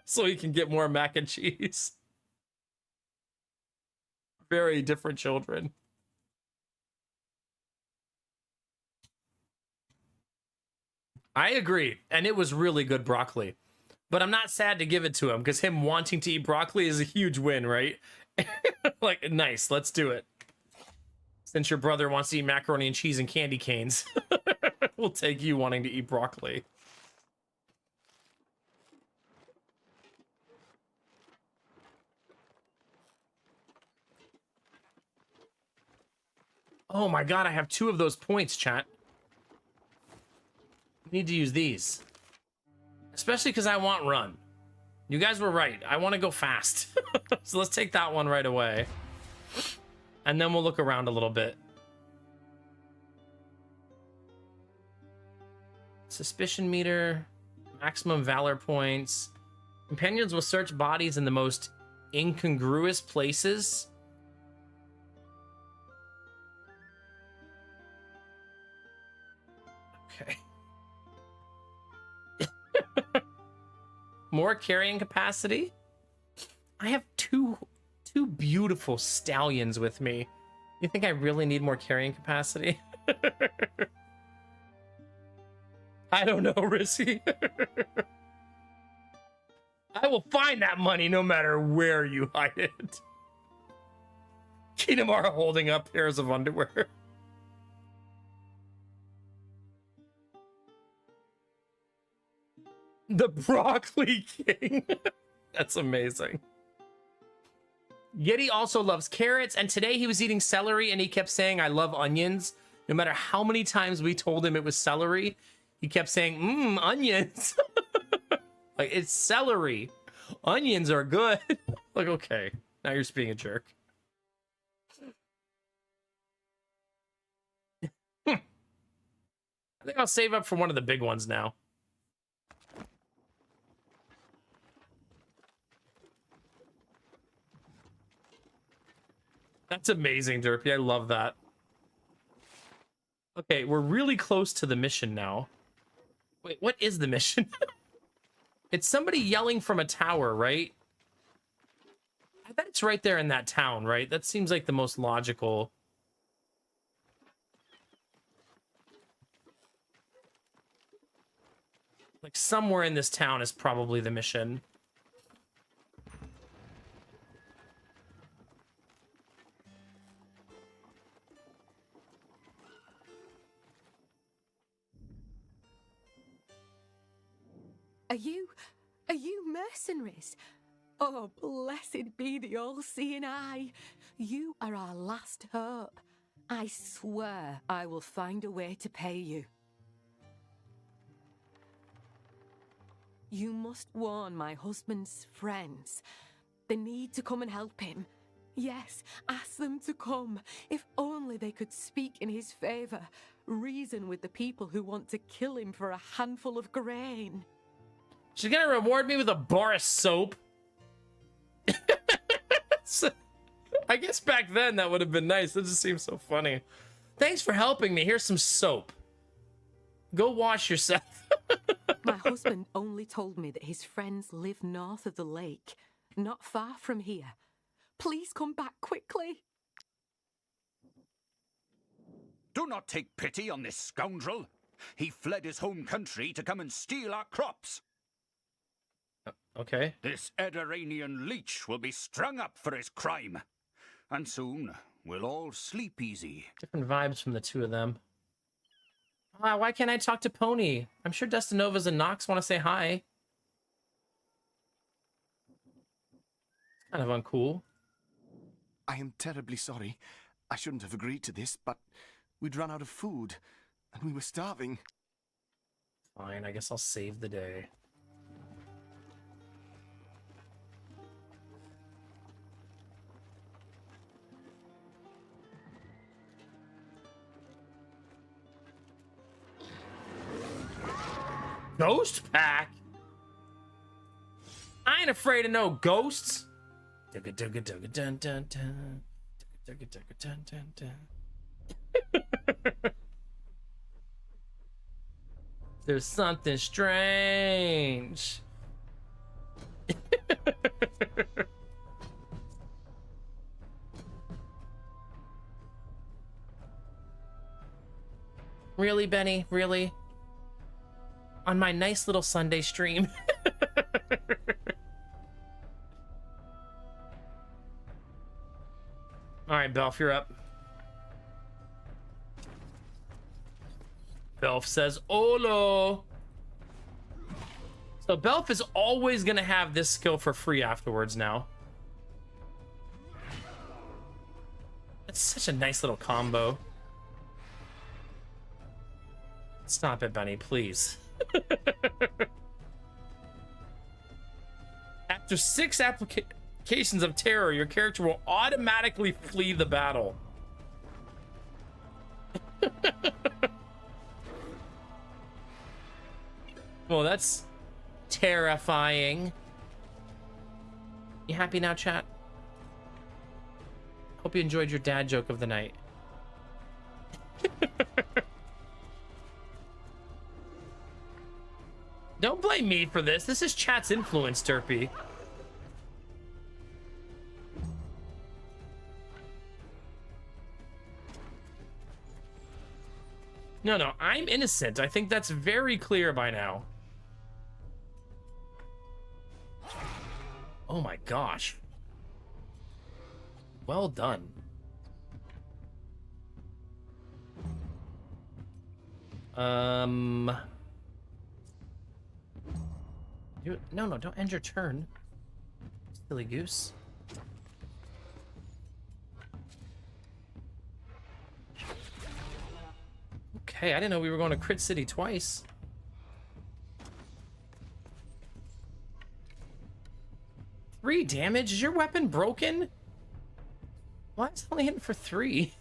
so he can get more mac and cheese. Very different children. I agree. And it was really good broccoli. But I'm not sad to give it to him because him wanting to eat broccoli is a huge win, right? Like, nice, let's do it. Since your brother wants to eat macaroni and cheese and candy canes, we'll take you wanting to eat broccoli. Oh my god, I have 2 of those points, chat. Need to use these. Especially because I want run. You guys were right. I want to go fast. So let's take that one right away. And then we'll look around a little bit. Suspicion meter. Maximum valor points. Companions will search bodies in the most incongruous places. Okay. More carrying capacity. I have two beautiful stallions with me. You think I really need more carrying capacity? I don't know, Rissy. I will find that money no matter where you hide it. Kinamara holding up pairs of underwear. The Broccoli King. That's amazing. Yeti also loves carrots, and today he was eating celery and he kept saying, I love onions. No matter how many times we told him it was celery, he kept saying, onions. Like, it's celery. Onions are good. Like, okay, now you're just being a jerk. I think I'll save up for one of the big ones now. That's amazing, Derpy. I love that. Okay, we're really close to the mission now. Wait, what is the mission? It's somebody yelling from a tower, right? I bet it's right there in that town, right? That seems like the most logical. Like somewhere in this town is probably the mission. Are you mercenaries? Oh, blessed be the all-seeing eye. You are our last hope. I swear I will find a way to pay you. You must warn my husband's friends. They need to come and help him. Yes, ask them to come. If only they could speak in his favor. Reason with the people who want to kill him for a handful of grain. She's gonna reward me with a bar of soap. I guess back then that would have been nice. That just seems so funny. Thanks for helping me. Here's some soap. Go wash yourself. My husband only told me that his friends live north of the lake, not far from here. Please come back quickly. Do not take pity on this scoundrel. He fled his home country to come and steal our crops. Okay. This Ediranian leech will be strung up for his crime. And soon we'll all sleep easy. Different vibes from the two of them. Why can't I talk to Pony? I'm sure Destinovas and Nox want to say hi. It's kind of uncool. I am terribly sorry. I shouldn't have agreed to this, but we'd run out of food, and we were starving. Fine, I guess I'll save the day. Ghost pack? I ain't afraid of no ghosts. There's something strange. Really, Benny? Really? On my nice little Sunday stream. All right, Belf, you're up. Belf says, Olo. So Belf is always going to have this skill for free afterwards now. That's such a nice little combo. Stop it, Bunny, please. After 6 applications of terror, your character will automatically flee the battle. Well, that's Terrifying. You happy now, chat? Hope you enjoyed your dad joke of the night. Don't blame me for this. This is chat's influence, Derpy. No, I'm innocent. I think that's very clear by now. Oh my gosh. Well done. No, don't end your turn. Silly goose. Okay, I didn't know we were going to Crit City twice. Three damage? Is your weapon broken? Why is it only hitting for 3?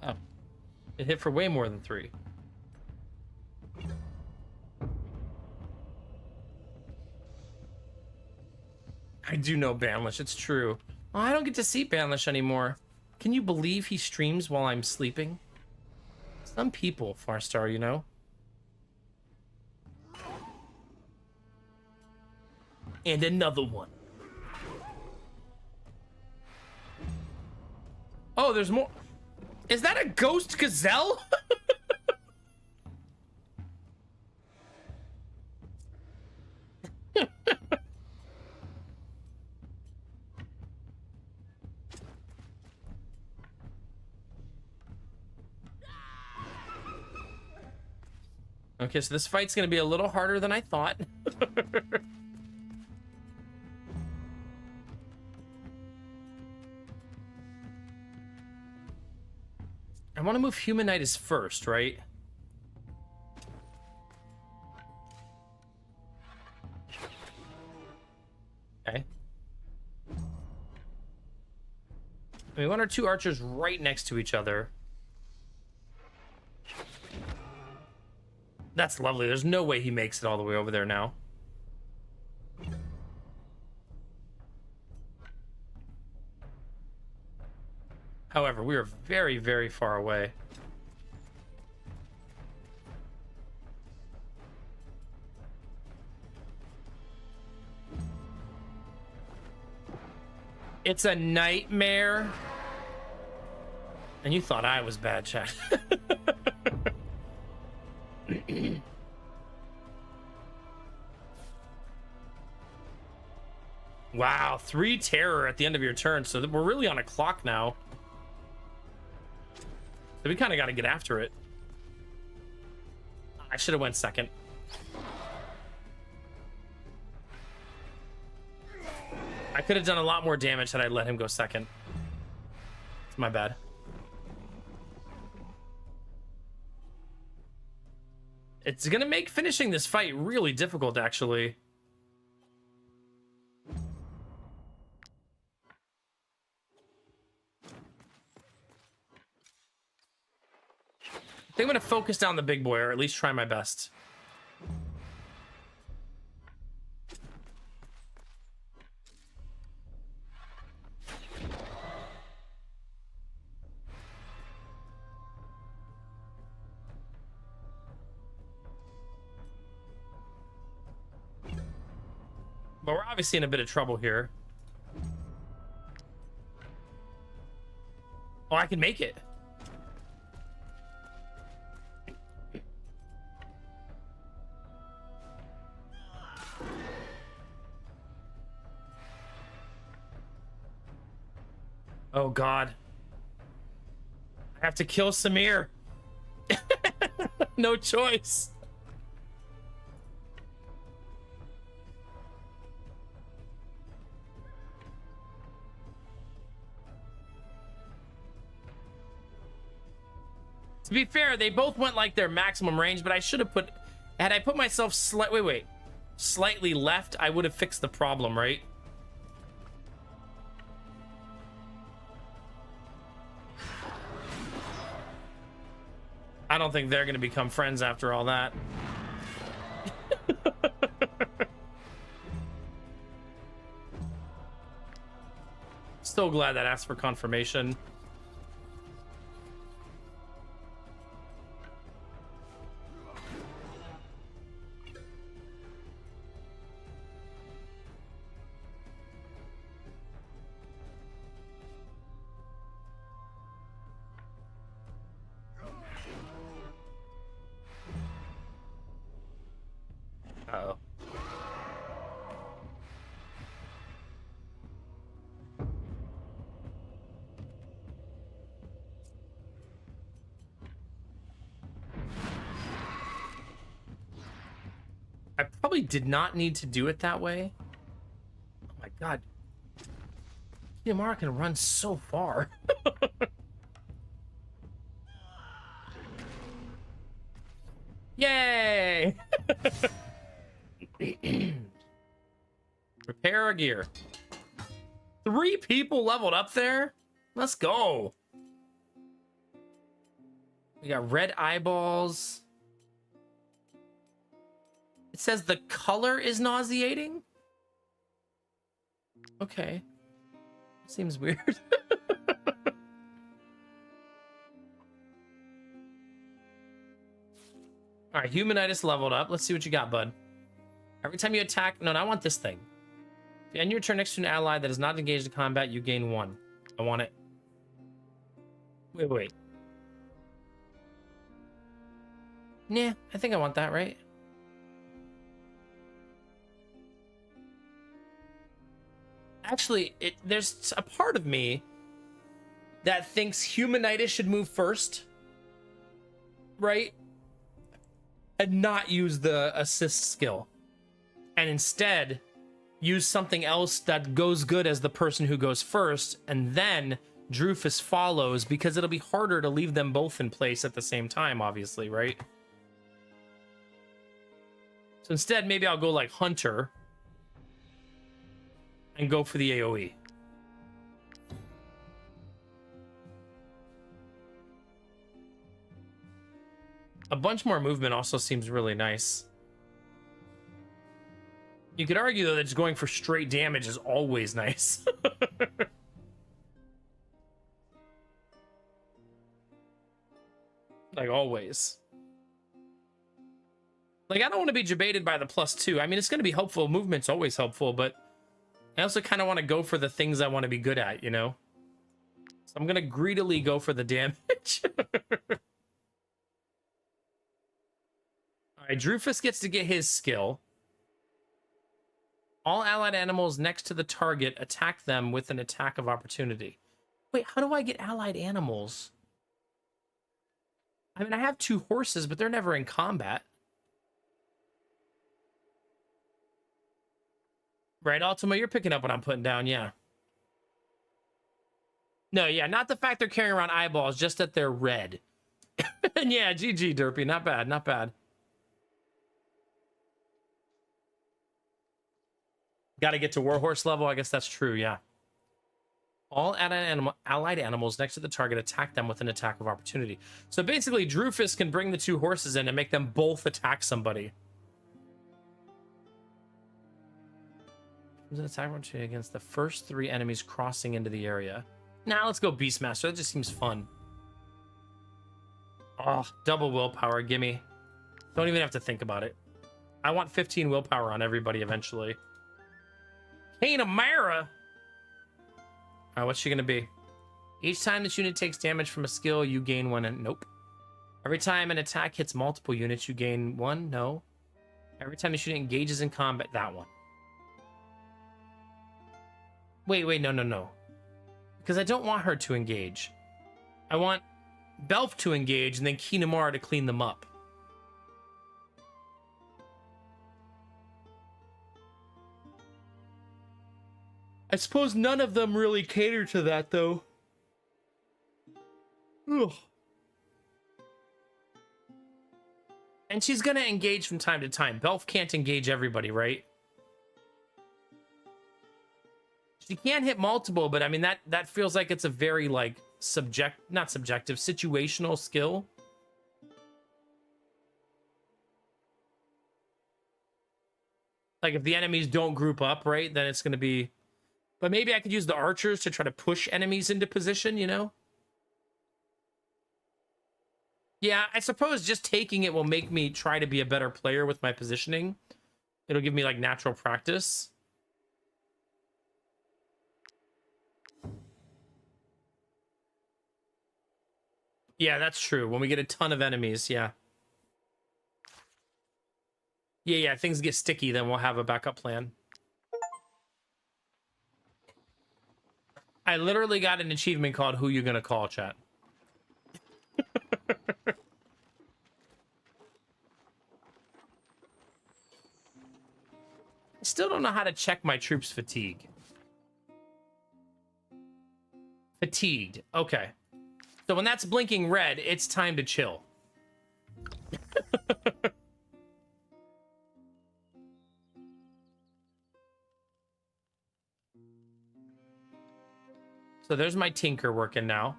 Oh. It hit for way more than 3. I do know Banlish, it's true. Oh, I don't get to see Banlish anymore. Can you believe he streams while I'm sleeping? Some people, Farstar, you know? And another one. Oh, there's more. Is that a ghost gazelle? Okay, so this fight's gonna be a little harder than I thought. I want to move Humanitis first, right? Okay. We want our 2 archers right next to each other. That's lovely. There's no way he makes it all the way over there now. However, we are very, very far away. It's a nightmare. And you thought I was bad, chat. Wow, 3 terror at the end of your turn. So we're really on a clock now. So we kind of got to get after it. I should have went second. I could have done a lot more damage had I let him go second. It's my bad. It's gonna make finishing this fight really difficult, actually. I think I'm gonna focus down the big boy, or at least try my best. But we're obviously in a bit of trouble here. Oh, I can make it. Oh God. I have to kill Samir. No choice. To be fair, they both went like their maximum range, but I should have put... Had I put myself slightly left, I would have fixed the problem, right? I don't think they're going to become friends after all that. Still glad that asked for confirmation. Uh-oh. I probably did not need to do it that way. Oh my god. Yamara can run so far. Yay! Repair our gear. 3 people leveled up there? Let's go. We got red eyeballs. It says the color is nauseating? Okay. Seems weird. All right, Humanitis leveled up. Let's see what you got, bud. Every time you attack... No, I want this thing. If you end your turn next to an ally that is not engaged in combat, you gain 1. I want it. Wait. Nah, I think I want that, right? Actually, there's a part of me that thinks Humanitis should move first, right? And not use the assist skill. And instead, use something else that goes good as the person who goes first, and then Drufus follows, because it'll be harder to leave them both in place at the same time, obviously, right? So instead, maybe I'll go like Hunter and go for the AoE. A bunch more movement also seems really nice. You could argue, though, that just going for straight damage is always nice. Like, always. Like, I don't want to be debated by the +2. I mean, it's going to be helpful. Movement's always helpful, but I also kind of want to go for the things I want to be good at, you know? So I'm going to greedily go for the damage. All right, Drufus gets to get his skill. All allied animals next to the target attack them with an attack of opportunity. Wait, how do I get allied animals? I mean, I have 2 horses, but they're never in combat. Right, Ultima, you're picking up what I'm putting down, yeah. No, yeah, not the fact they're carrying around eyeballs, just that they're red. And yeah, GG, Derpy, not bad, not bad. Got to get to Warhorse level, I guess that's true, yeah. All allied animals next to the target attack them with an attack of opportunity. So basically, Drufus can bring the 2 horses in and make them both attack somebody. An attack opportunity against the first 3 enemies crossing into the area. Now let's go Beastmaster. That just seems fun. Oh, double willpower, gimme. Don't even have to think about it. I want 15 willpower on everybody eventually. Amara. All right, what's she gonna be? Each time this unit takes damage from a skill, you gain 1. And nope. Every time an attack hits multiple units, you gain 1. No. Every time this unit engages in combat, that one. Wait, no. Because I don't want her to engage. I want Belf to engage and then Kinamara to clean them up. I suppose none of them really cater to that, though. Ugh. And she's gonna engage from time to time. Belf can't engage everybody, right? She can hit multiple, but I mean, that feels like it's a very, like, not subjective, situational skill. Like, if the enemies don't group up, right, then it's gonna be... But maybe I could use the archers to try to push enemies into position, you know? Yeah, I suppose just taking it will make me try to be a better player with my positioning. It'll give me, like, natural practice. Yeah, that's true. When we get a ton of enemies, yeah. Yeah, things get sticky, then we'll have a backup plan. I literally got an achievement called Who You Gonna Call, chat. I still don't know how to check my troops' fatigue. Fatigued. Okay. So when that's blinking red, it's time to chill. So there's my tinker working now.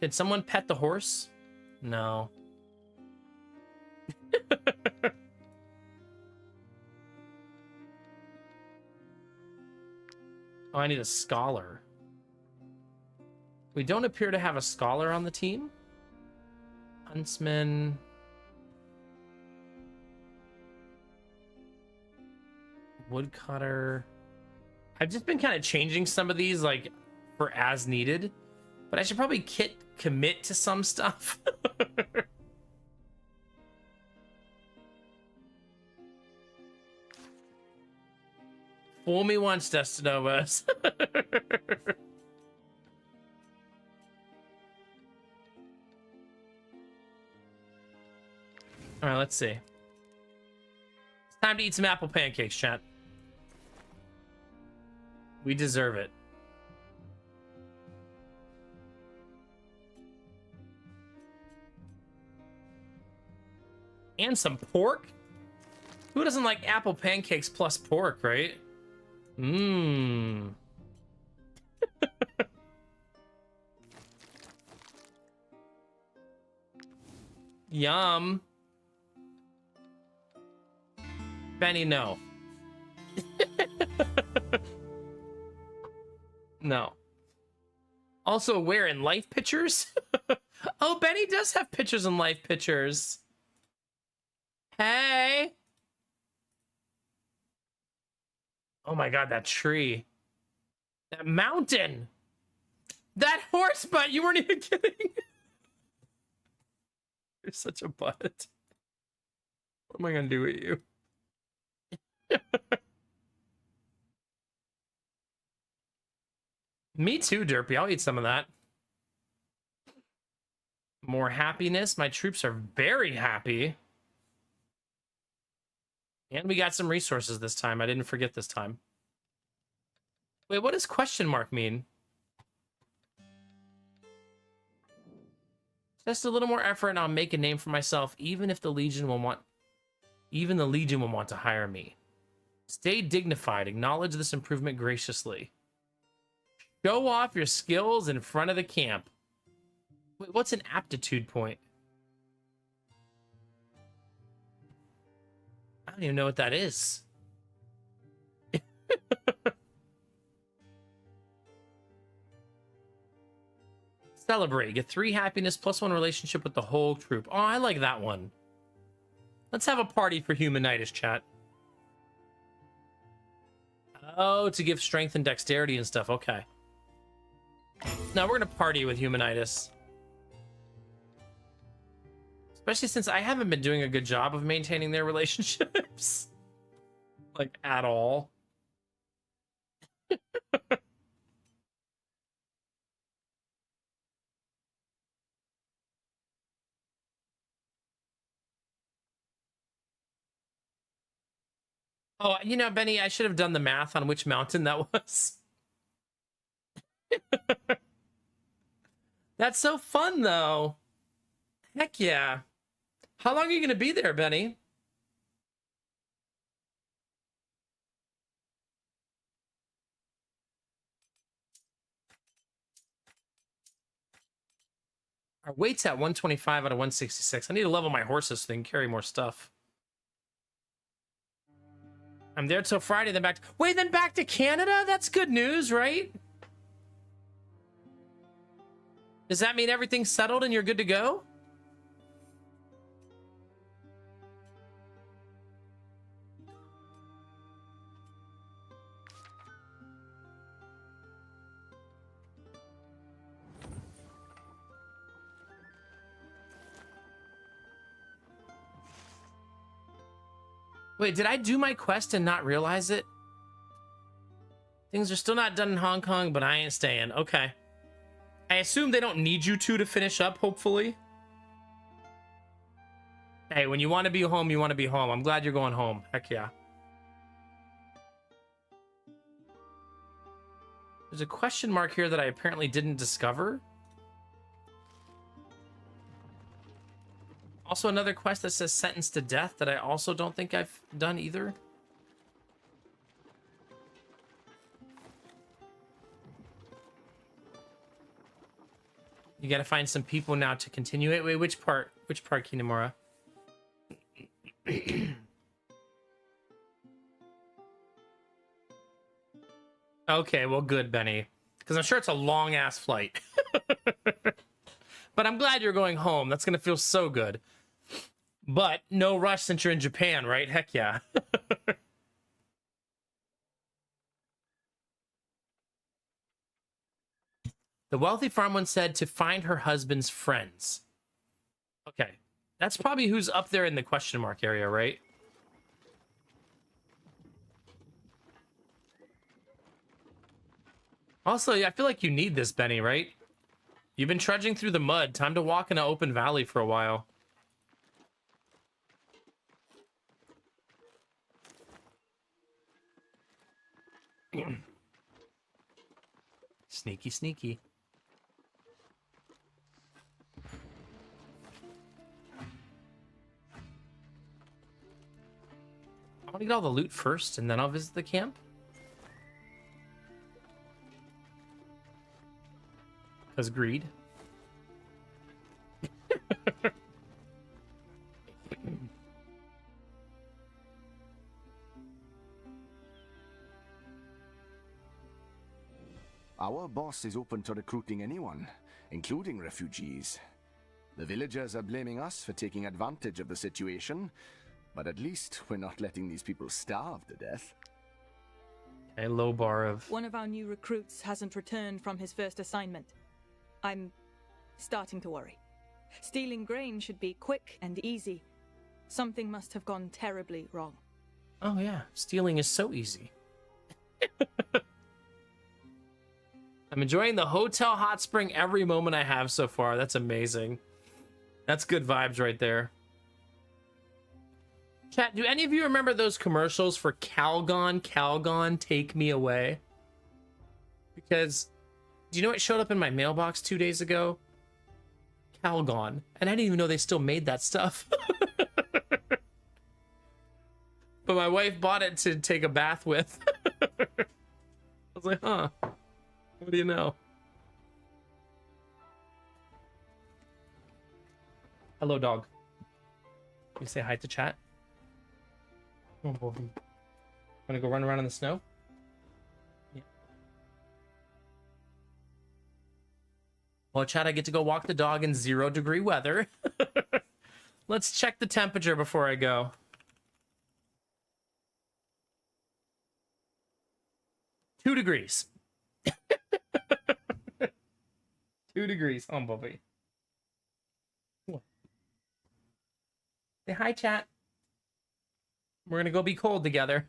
Did someone pet the horse? No. Oh, I need a scholar. We don't appear to have a scholar on the team. Huntsman. Woodcutter. I've just been kind of changing some of these, like, for as needed. But I should probably commit to some stuff. Fool me once, Destinovas. All right, let's see. It's time to eat some apple pancakes, chat. We deserve it. And some pork? Who doesn't like apple pancakes plus pork, right? Mmm. Yum. Benny, no. No. Also, where in life pictures? Oh, Benny does have pictures in life pictures. Hey. Oh my god, that tree. That mountain. That horse butt. You weren't even kidding. You're such a butt. What am I gonna do with you? Me too, Derpy. I'll eat some of that. More happiness. My troops are very happy. And we got some resources this time. I didn't forget this time. Wait, what does question mark mean? Just a little more effort and I'll make a name for myself, even if the Legion will want... Even the Legion will want to hire me. Stay dignified. Acknowledge this improvement graciously. Show off your skills in front of the camp. Wait, what's an aptitude point? I don't even know what that is. Celebrate. Get 3 happiness plus 1 relationship with the whole troop. Oh, I like that one. Let's have a party for Humanitis, chat. Oh, to give strength and dexterity and stuff. Okay. Now we're going to party with Humanitis. Especially since I haven't been doing a good job of maintaining their relationships. Like, at all. Oh, you know, Benny, I should have done the math on which mountain that was. That's so fun, though. Heck yeah. How long are you going to be there, Benny? Our weight's at 125 out of 166. I need to level my horses so they can carry more stuff. I'm there till Friday, then back to... Wait, then back to Canada? That's good news, right? Does that mean everything's settled and you're good to go? Wait, did I do my quest and not realize it? Things are still not done in Hong Kong, but I ain't staying. Okay. I assume they don't need you to finish up, hopefully. Hey, when you want to be home, you want to be home. I'm glad you're going home. Heck yeah. There's a question mark here that I apparently didn't discover. Also, another quest that says sentenced to death that I also don't think I've done either. You gotta find some people now to continue it. Wait, which part? Which part, Kinemura? Okay, well, good, Benny. Because I'm sure it's a long-ass flight. But I'm glad you're going home. That's gonna feel so good. But no rush since you're in Japan, right? Heck yeah. The wealthy farm once said to find her husband's friends. Okay. That's probably who's up there in the question mark area, right? Also, I feel like you need this, Benny, right? You've been trudging through the mud. Time to walk in an open valley for a while. Sneaky, sneaky. I want to get all the loot first, and then I'll visit the camp. Because greed. Our boss is open to recruiting anyone, including refugees. The villagers are blaming us for taking advantage of the situation, but at least we're not letting these people starve to death. A low bar of... One of our new recruits hasn't returned from his first assignment. I'm starting to worry. Stealing grain should be quick and easy. Something must have gone terribly wrong. Oh yeah, stealing is so easy. I'm enjoying the hotel hot spring every moment I have so far. That's amazing. That's good vibes right there. Chat, do any of you remember those commercials for Calgon? Calgon, take me away? Because, do you know what showed up in my mailbox 2 days ago? Calgon. And I didn't even know they still made that stuff. But my wife bought it to take a bath with. I was like, huh. What do you know? Hello, dog. You say hi to chat? Oh, boy. Wanna go run around in the snow? Yeah. Well, chat, I get to go walk the dog in 0-degree weather. Let's check the temperature before I go. Two degrees. 2 degrees. Oh, Bobby. Say hi, chat. We're gonna go be cold together.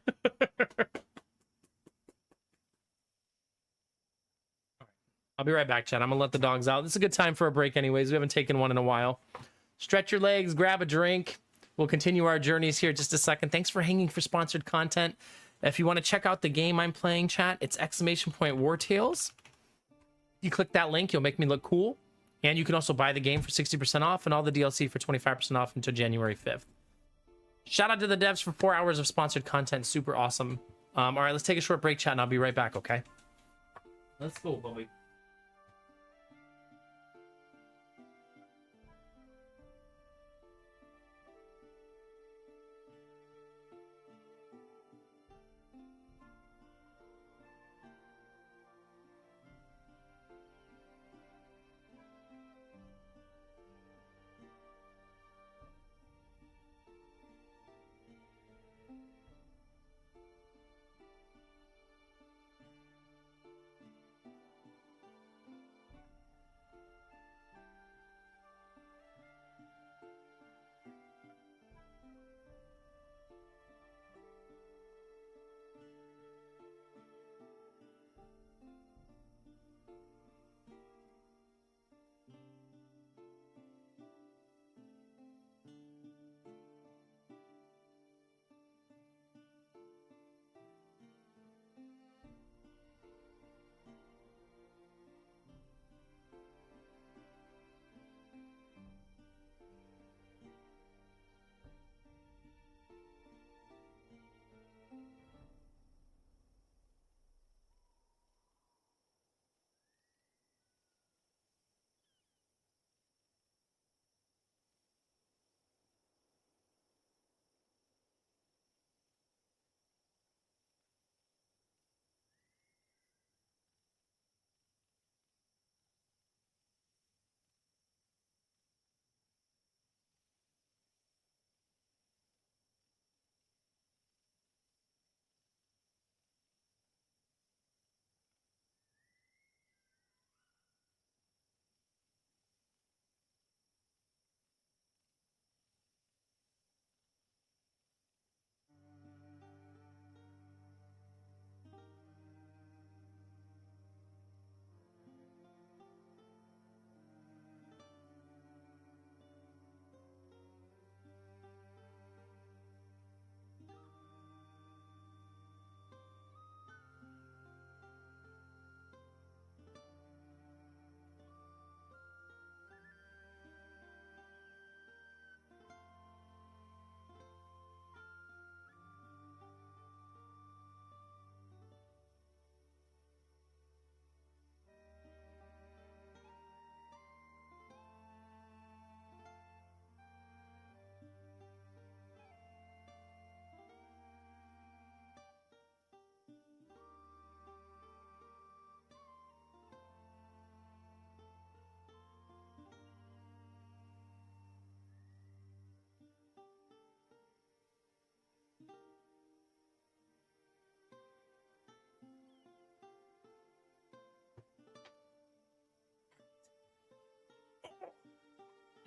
I'll be right back, chat. I'm gonna let the dogs out. This is a good time for a break anyways. We haven't taken one in a while. Stretch your legs, grab a drink. We'll continue our journeys here in just a second. Thanks for hanging for sponsored content. If you want to check out the game I'm playing, chat, it's !Wartales. You click that link, you'll make me look cool. And you can also buy the game for 60% off and all the DLC for 25% off until January 5th. Shout out to the devs for 4 hours of sponsored content. Super awesome. All right, let's take a short break, chat, and I'll be right back, okay? Let's go, Bobby.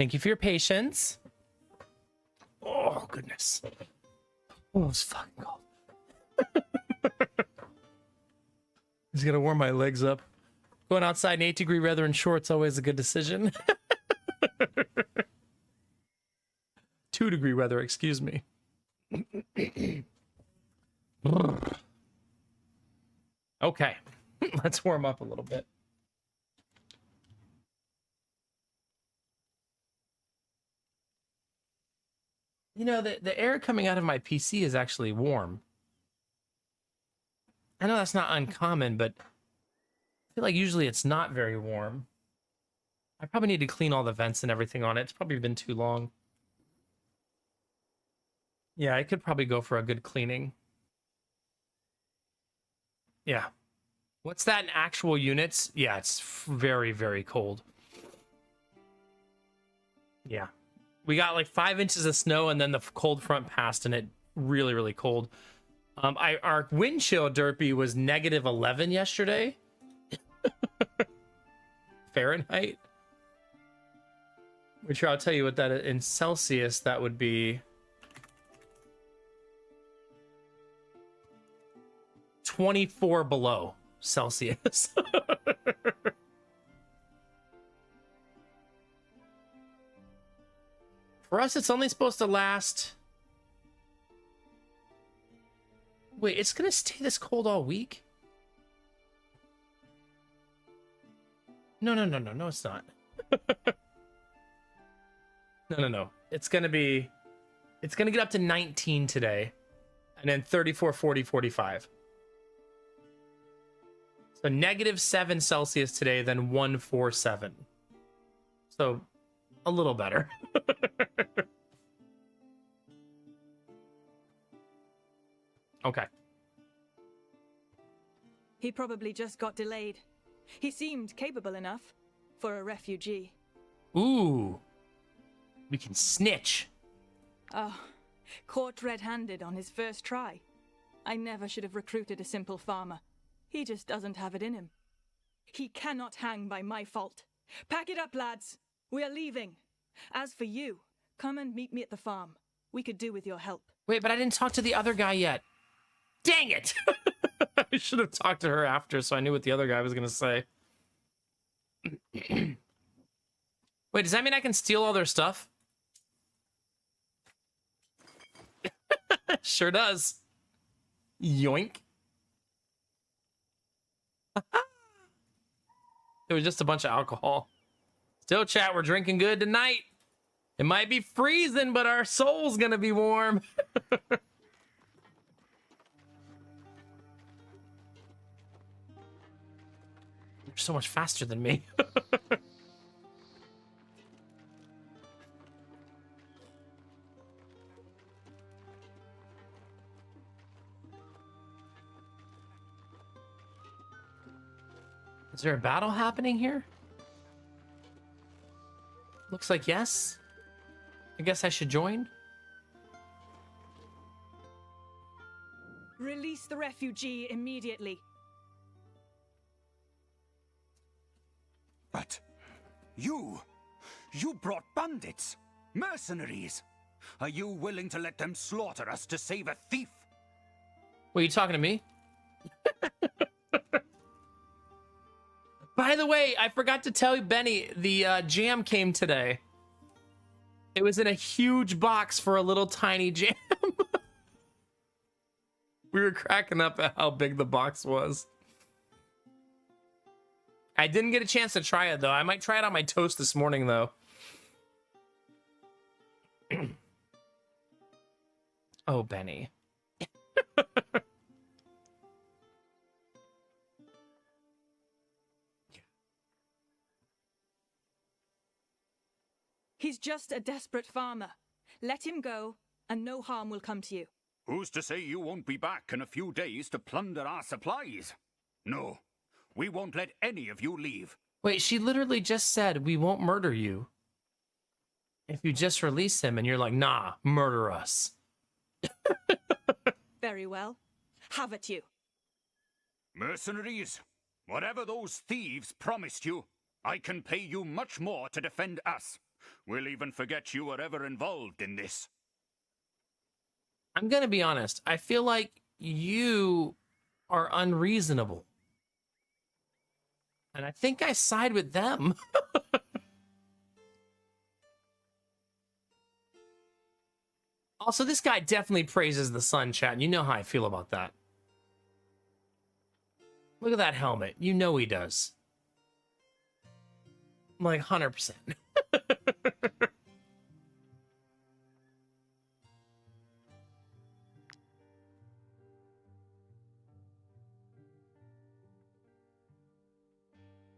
Thank you for your patience. Oh, goodness. Oh, it's fucking cold. Just gotta warm my legs up. Going outside in 8-degree weather in shorts always a good decision. 2-degree weather, excuse me. Okay, let's warm up a little bit. You know, the air coming out of my PC is actually warm. I know that's not uncommon, but I feel like usually it's not very warm. I probably need to clean all the vents and everything on it. It's probably been too long. Yeah, I could probably go for a good cleaning. Yeah. What's that in actual units? Yeah, it's very, very cold. Yeah. We got like 5 inches of snow and then the cold front passed and it really, really cold. Our wind chill derpy was -11 yesterday. Fahrenheit. Which I'll tell you what that in Celsius, that would be 24 below Celsius. For us, it's only supposed to last... Wait, it's gonna stay this cold all week? No, it's not. No. It's gonna get up to 19 today. And then 34, 40, 45. So -7 Celsius today, then 147. So a little better. Okay. He probably just got delayed. He seemed capable enough for a refugee. Ooh. We can snitch. Oh, caught red-handed on his first try. I never should have recruited a simple farmer. He just doesn't have it in him. He cannot hang by my fault. Pack it up, lads. We are leaving. As for you, come and meet me at the farm. We could do with your help. Wait, but I didn't talk to the other guy yet. Dang it! I should have talked to her after so I knew what the other guy was going to say. Wait, does that mean I can steal all their stuff? Sure does. Yoink. It was just a bunch of alcohol. Still, chat, we're drinking good tonight. It might be freezing, but our soul's gonna be warm. You're so much faster than me. Is there a battle happening here? Looks like yes. I guess I should join. Release the refugee immediately. But you brought bandits, mercenaries. Are you willing to let them slaughter us to save a thief? Were you talking to me? By the way, I forgot to tell you, Benny, the jam came today. It was in a huge box for a little tiny jam. We were cracking up at how big the box was. I didn't get a chance to try it, though. I might try it on my toast this morning, though. Oh, Benny. He's just a desperate farmer. Let him go, and no harm will come to you. Who's to say you won't be back in a few days to plunder our supplies? No, we won't let any of you leave. Wait, she literally just said, we won't murder you if you just release him, and you're like, nah, murder us. Very well. Have at you. Mercenaries, whatever those thieves promised you, I can pay you much more to defend us. We'll even forget you were ever involved in this. I'm gonna be honest. I feel like you are unreasonable. And I think I side with them. Also, this guy definitely praises the sun, chat. You know how I feel about that. Look at that helmet. You know he does. Like 100%.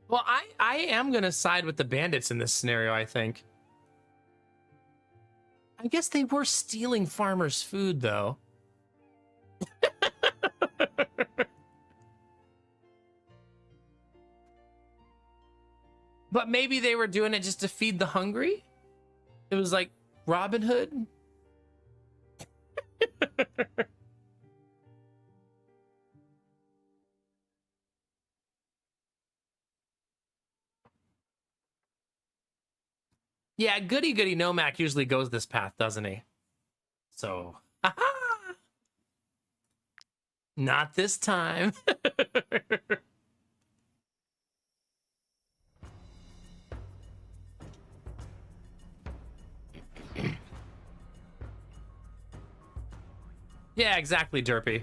Well, I am going to side with the bandits in this scenario, I think. I guess they were stealing farmers' food, though. But maybe they were doing it just to feed the hungry? It was like Robin Hood? Yeah, Goody Goody Nomak usually goes this path, doesn't he? So, not this time. Yeah, exactly, Derpy.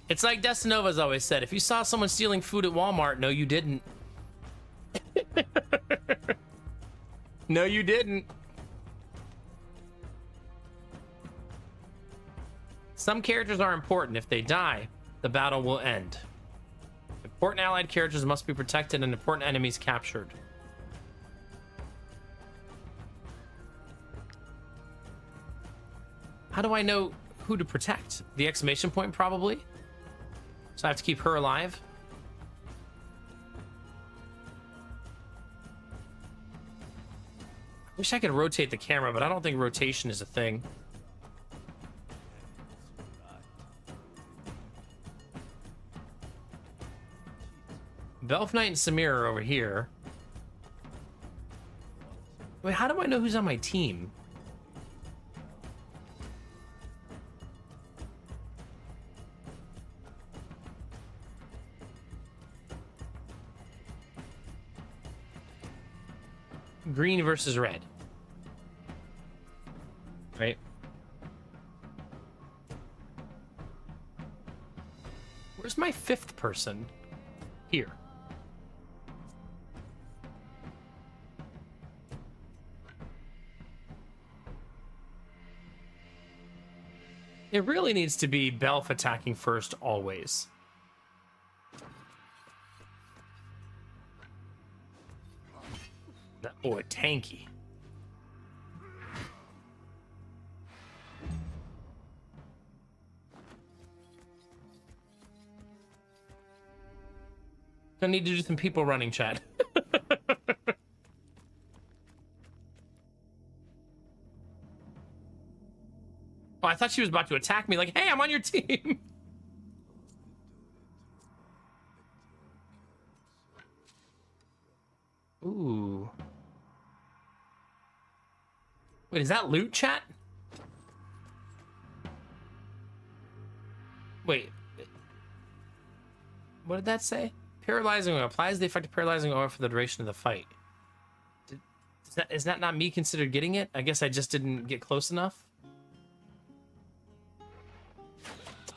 It's like Destinova's always said, if you saw someone stealing food at Walmart, no, you didn't. No, you didn't. Some characters are important. If they die, the battle will end. Important allied characters must be protected and important enemies captured. How do I know who to protect? The exclamation point, probably? So I have to keep her alive? Wish I could rotate the camera, but I don't think rotation is a thing. Belf Knight and Samir are over here. Wait, how do I know who's on my team? Green versus red. Right? Where's my fifth person? Here. It really needs to be Belf attacking first, always. That boy, tanky. Gonna need to do some people running, chat. Oh, I thought she was about to attack me, like, hey, I'm on your team. Ooh. Wait, is that loot, chat? Wait. What did that say? Paralyzing oil applies the effect of paralyzing oil for the duration of the fight. Is that not me considered getting it? I guess I just didn't get close enough.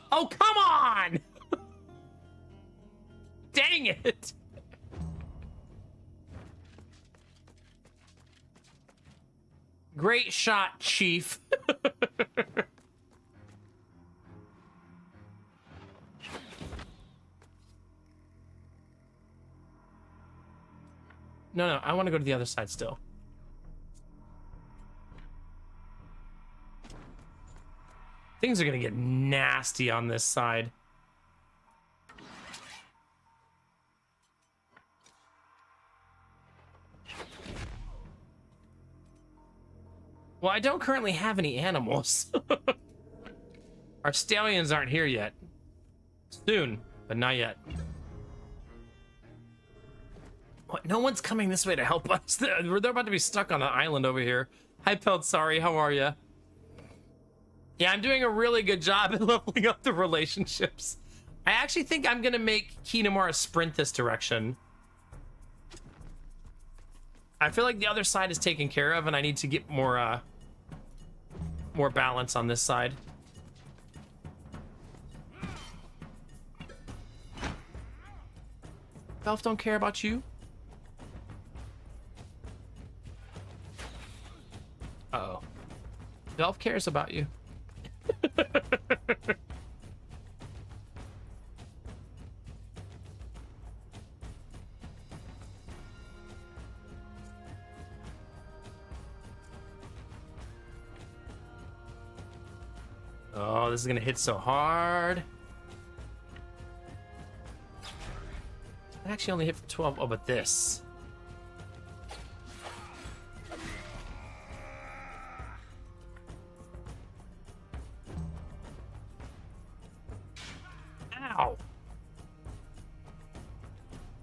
Oh, come on! Dang it! Great shot, Chief. No, I want to go to the other side still. Things are gonna get nasty on this side. Well, I don't currently have any animals. Our stallions aren't here yet. Soon, but not yet. What? No one's coming this way to help us. They're about to be stuck on an island over here. Hi, Pelt. Sorry. How are you? Yeah, I'm doing a really good job at leveling up the relationships. I actually think I'm gonna make Kinemara sprint this direction. I feel like the other side is taken care of, and I need to get more balance on this side. Elf don't care about you. Uh-oh. Elf cares about you. Oh, this is gonna hit so hard. I actually only hit for 12. Oh, but this. Ow.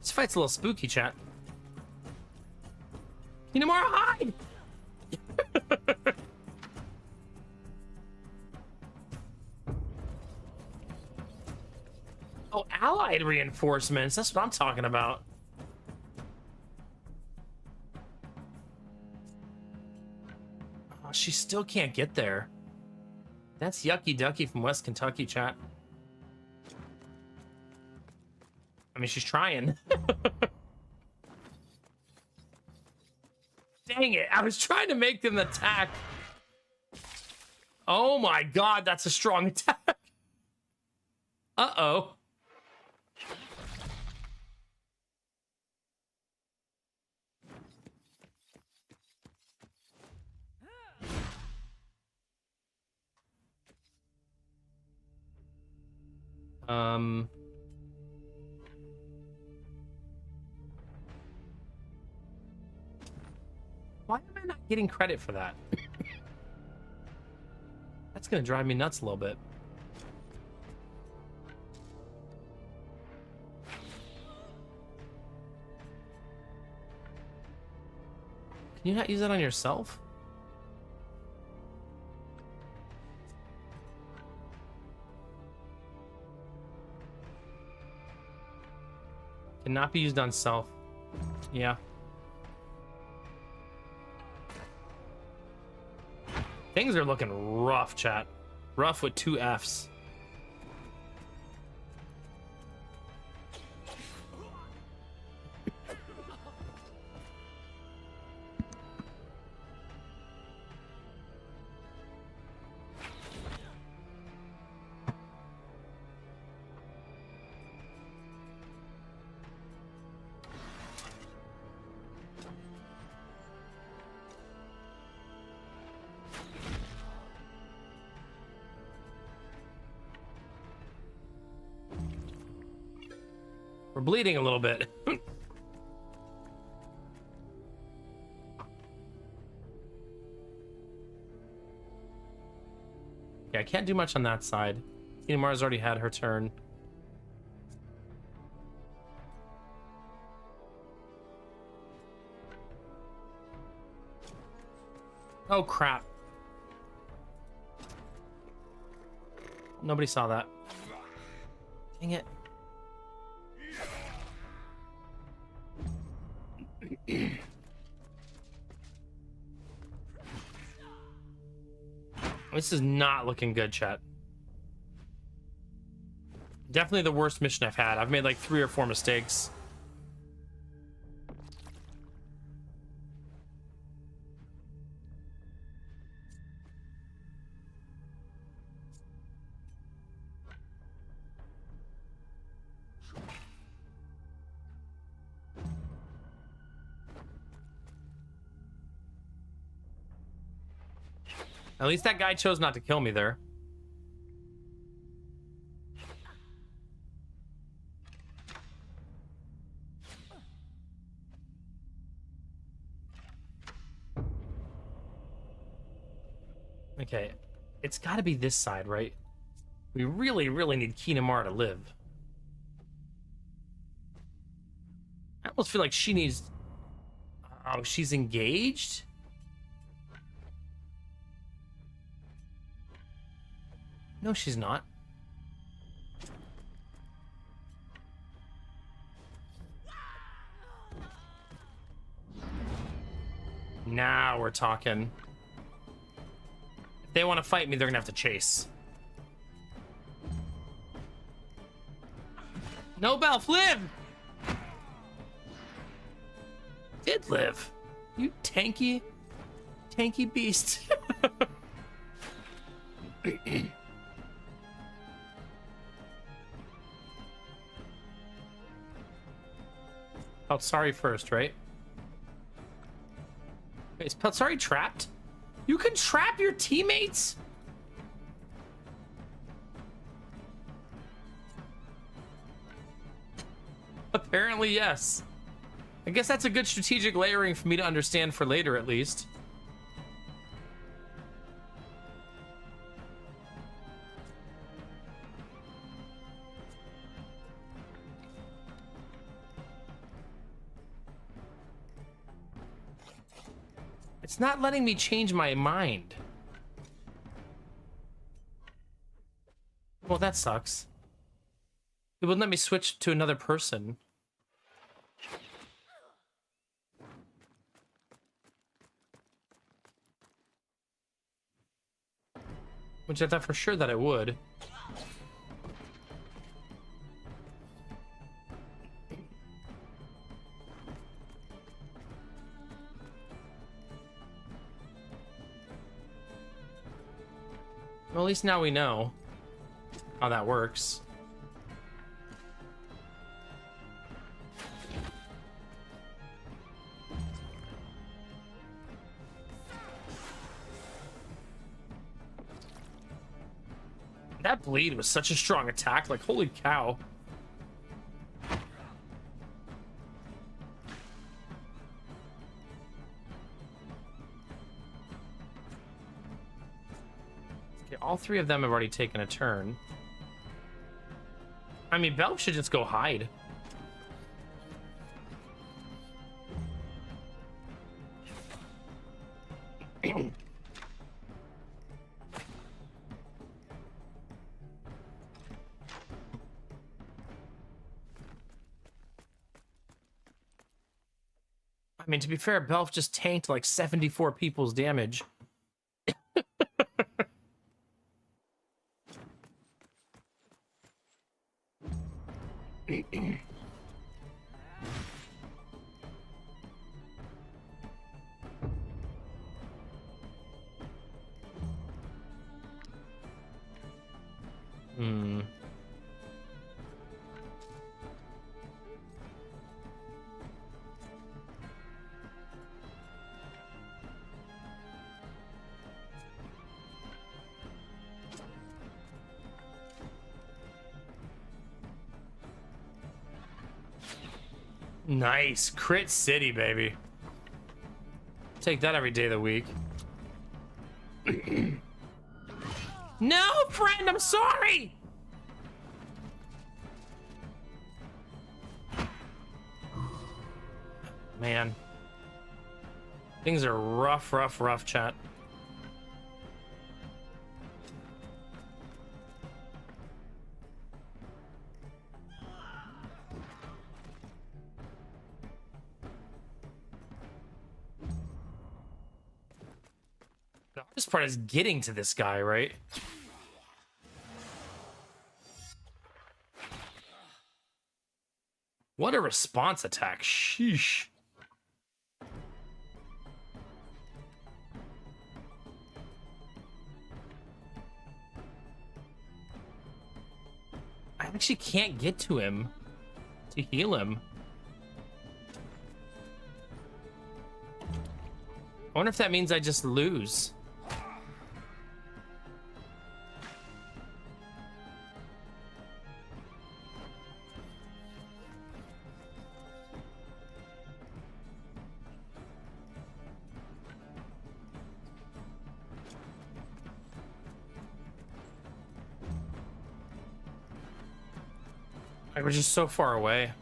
This fight's a little spooky, chat. Kinemara, hide! Oh, allied reinforcements. That's what I'm talking about. Oh, she still can't get there. That's Yucky Ducky from West Kentucky, chat. I mean, she's trying. Dang it. I was trying to make them attack. Oh my god, that's a strong attack. Uh-oh. Why am I not getting credit for that? That's gonna drive me nuts a little bit. Can you not use that on yourself? Cannot be used on self. Yeah. Things are looking rough, chat. Rough with 2 Fs. We're bleeding a little bit. Yeah, I can't do much on that side. Kinemara's already had her turn. Oh, crap. Nobody saw that. Dang it. This is not looking good, chat. Definitely the worst mission I've had. I've made like 3 or 4 mistakes. At least that guy chose not to kill me there. Okay, it's got to be this side, right? We really, really need Kinemara to live. I almost feel like she needs... Oh, she's engaged? No, she's not. Now we're talking. If they want to fight me, they're gonna have to chase. No, Belf, live! Did live. You tanky beast. Peltsari first, right? Wait, is Peltsari trapped? You can trap your teammates? Apparently, yes. I guess that's a good strategic layering for me to understand for later, at least. It's not letting me change my mind. Well, that sucks. It wouldn't let me switch to another person. Which I thought for sure that it would. Well, at least now we know how that works. That bleed was such a strong attack, like holy cow. Okay, all three of them have already taken a turn. I mean, Belf should just go hide. I mean, to be fair, Belf just tanked like 74 people's damage. Hmm. Nice. Crit City, baby. Take that every day of the week. No, friend, I'm sorry. Man. Things are rough, chat. The hardest part is getting to this guy, right? What a response attack. Sheesh. I actually can't get to him to heal him. I wonder if that means I just lose. Like, we're just so far away.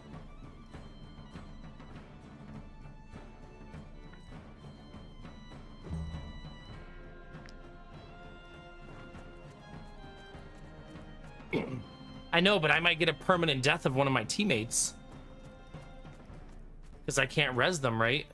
know, but I might get a permanent death of one of my teammates. Because I can't res them, right?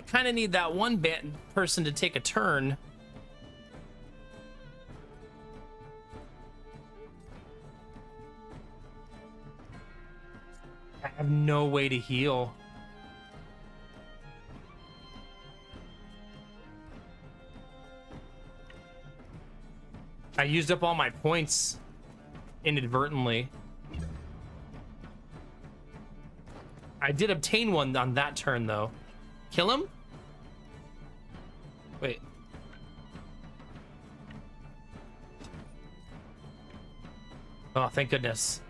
Kind of need that one person to take a turn. I have no way to heal. I used up all my points inadvertently. I did obtain one on that turn though. Kill him? Wait. Oh, thank goodness.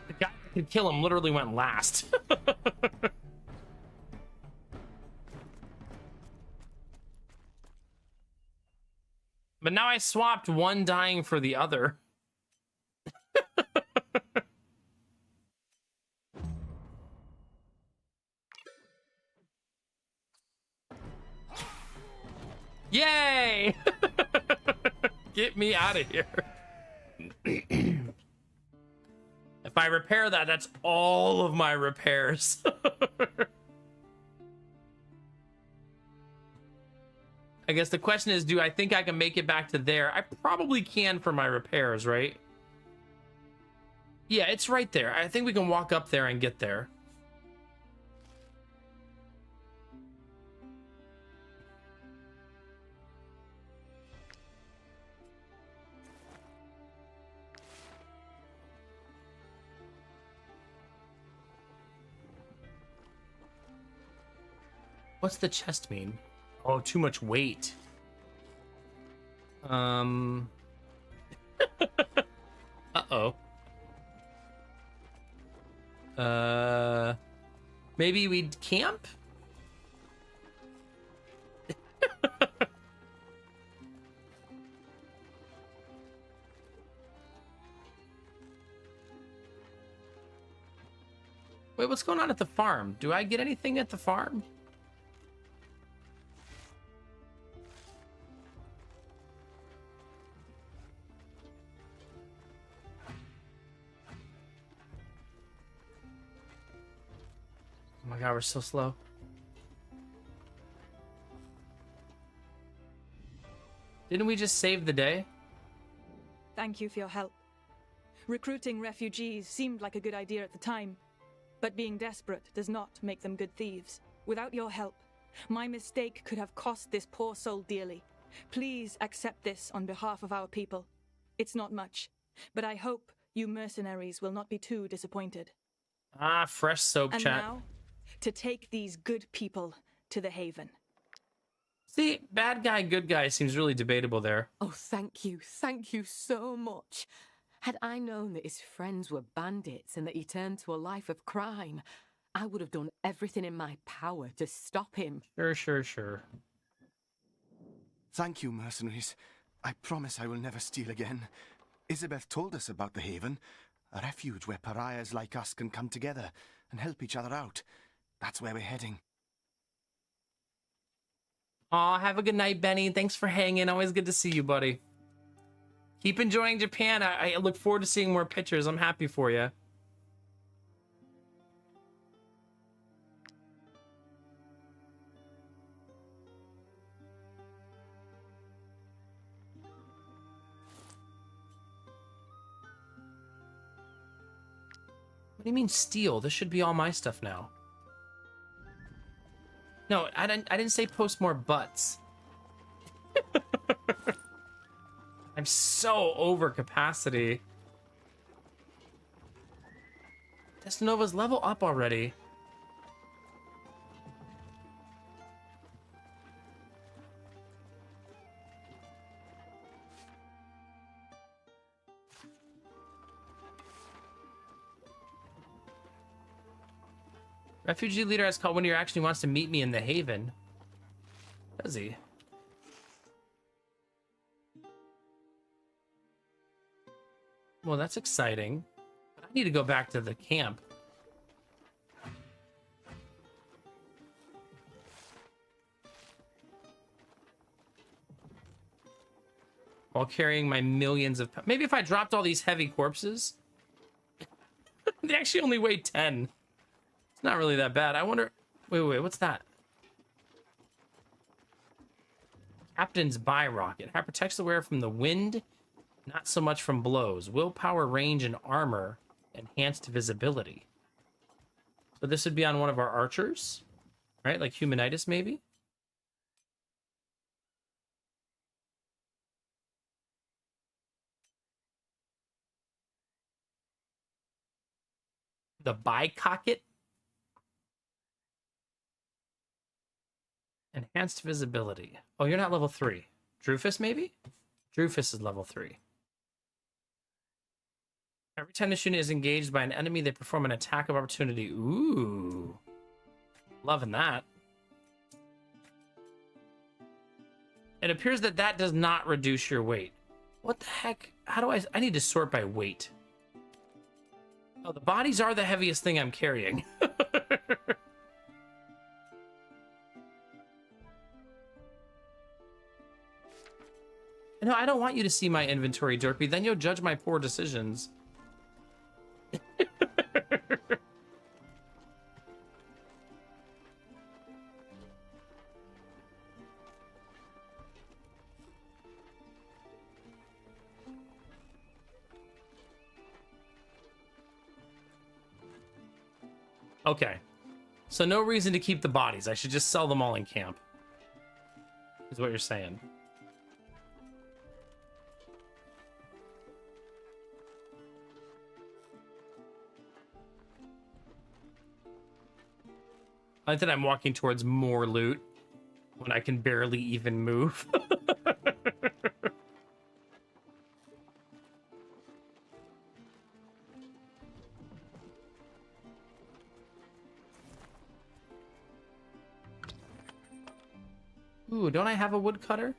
The guy that could kill him literally went last. But now I swapped one dying for the other. Yay! Get me out of here. If I repair that, that's all of my repairs. I guess the question is, do I think I can make it back to there? I probably can for my repairs, right? Yeah, it's right there. I think we can walk up there and get there. What's the chest mean? Oh, too much weight. Uh-oh. Maybe we'd camp? Wait, what's going on at the farm? Do I get anything at the farm? Oh my god, we're so slow. Didn't we just save the day? Thank you for your help. Recruiting refugees seemed like a good idea at the time, but being desperate does not make them good thieves. Without your help, my mistake could have cost this poor soul dearly. Please accept this on behalf of our people. It's not much, but I hope you mercenaries will not be too disappointed. Ah, fresh soap And chat. now, to take these good people to the Haven. See, bad guy, good guy seems really debatable there. Oh, thank you so much. Had I known that his friends were bandits and that he turned to a life of crime, I would have done everything in my power to stop him. Sure. Thank you, mercenaries. I promise I will never steal again. Isabeth told us about the Haven, a refuge where pariahs like us can come together and help each other out. That's where we're heading. Aw, have a good night, Benny. Thanks for hanging. Always good to see you, buddy. Keep enjoying Japan. I look forward to seeing more pictures. I'm happy for you. What do you mean steal? This should be all my stuff now. No, I didn't say post more butts. I'm so over capacity. Destinova's level up already. Refugee leader has called one of your action. He wants to meet me in the Haven. Does he? Well, that's exciting. But I need to go back to the camp. While carrying my millions of... Maybe if I dropped all these heavy corpses... They actually only weigh 10. It's not really that bad. I wonder... Wait, what's that? Captain's Buy Rocket. It protects the wearer from the wind, not so much from blows. Willpower, range, and armor. Enhanced visibility. So this would be on one of our archers, right? Like Humanitis, maybe? The Bicocket. Enhanced visibility. Oh, you're not level 3. Drufus, maybe? Drufus is level 3. Every time this unit is engaged by an enemy, they perform an attack of opportunity. Ooh. Loving that. It appears that that does not reduce your weight. What the heck? How do I need to sort by weight. Oh, the bodies are the heaviest thing I'm carrying. No, I don't want you to see my inventory, Derpy. Then you'll judge my poor decisions. Okay. So no reason to keep the bodies. I should just sell them all in camp. Is what you're saying. I think I'm walking towards more loot when I can barely even move. Ooh, don't I have a woodcutter?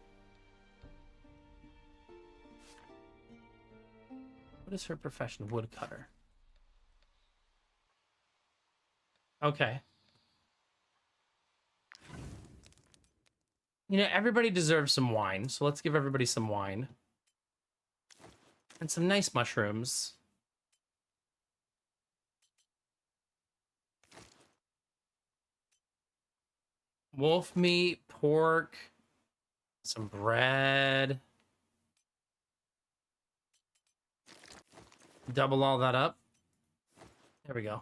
What is her profession? Woodcutter. Okay. You know, everybody deserves some wine, so let's give everybody some wine. And some nice mushrooms. Wolf meat, pork, some bread. Double all that up. There we go.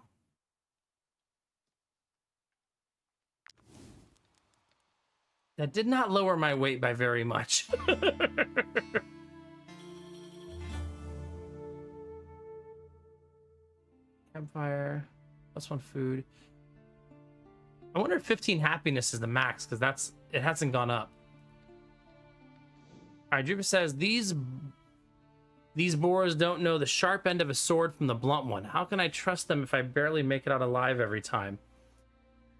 That did not lower my weight by very much. Campfire. +1 food. I wonder if 15 happiness is the max, because it hasn't gone up. Alright, Drupa says, these boars don't know the sharp end of a sword from the blunt one. How can I trust them if I barely make it out alive every time?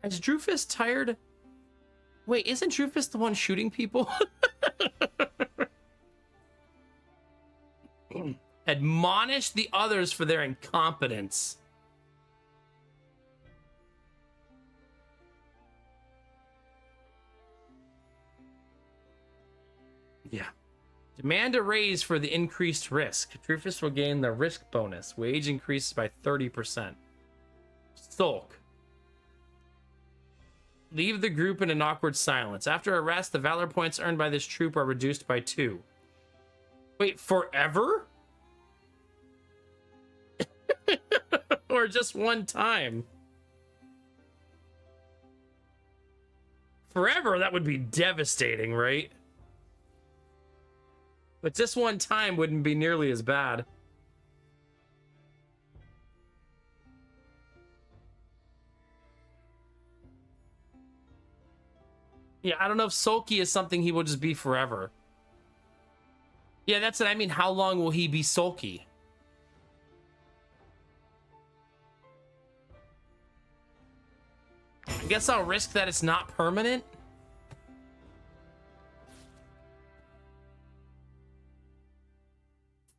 Is Drufus tired? Wait, isn't Drufus the one shooting people? Admonish the others for their incompetence. Yeah. Demand a raise for the increased risk. Drufus will gain the risk bonus. Wage increases by 30%. Sulk. Leave the group in an awkward silence. After arrest, the valor points earned by this troop are reduced by 2. Wait, forever? Or just one time? Forever, that would be devastating, right? But just one time wouldn't be nearly as bad. Yeah, I don't know if sulky is something he will just be forever. Yeah, that's it. I mean, how long will he be sulky? I guess I'll risk that it's not permanent.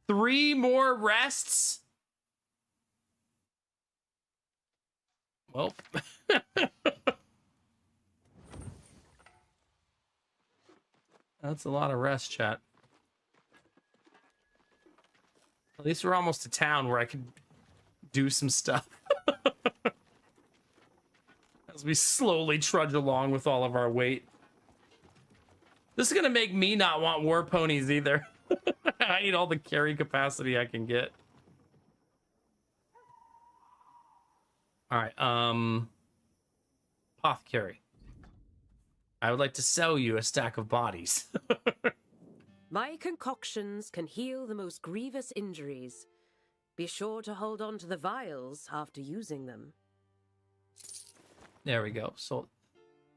Three more rests? Well. That's a lot of rest, chat. At least we're almost to town where I can do some stuff. As we slowly trudge along with all of our weight. This is gonna make me not want war ponies either. I need all the carry capacity I can get. Alright, Apothecary. I would like to sell you a stack of bodies. My concoctions can heal the most grievous injuries. Be sure to hold on to the vials after using them. There we go. So,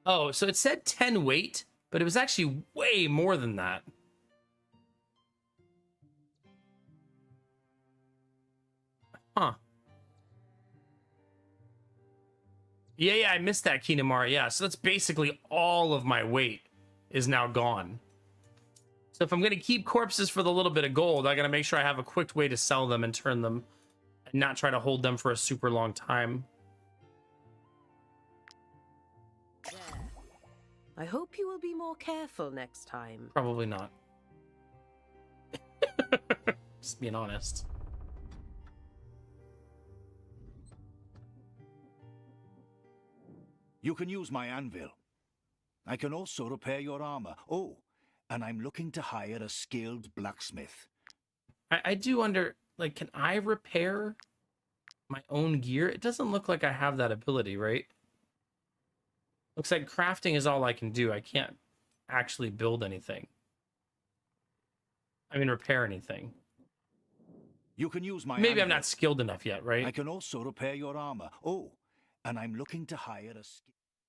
oh, so it said 10 weight, but it was actually way more than that. Huh. Yeah, I missed that, Kinamara. Yeah, so that's basically all of my weight is now gone. So if I'm going to keep corpses for the little bit of gold, I got to make sure I have a quick way to sell them and turn them and not try to hold them for a super long time. There. I hope you will be more careful next time. Probably not. Just being honest. You can use my anvil. I can also repair your armor. Oh, and I'm looking to hire a skilled blacksmith. I do wonder, like, can I repair my own gear? It doesn't look like I have that ability, right? Looks like crafting is all I can do. I can't actually build anything. I mean, repair anything. You can use my Maybe anvil. I'm not skilled enough yet, right? I can also repair your armor. Oh, and I'm looking to hire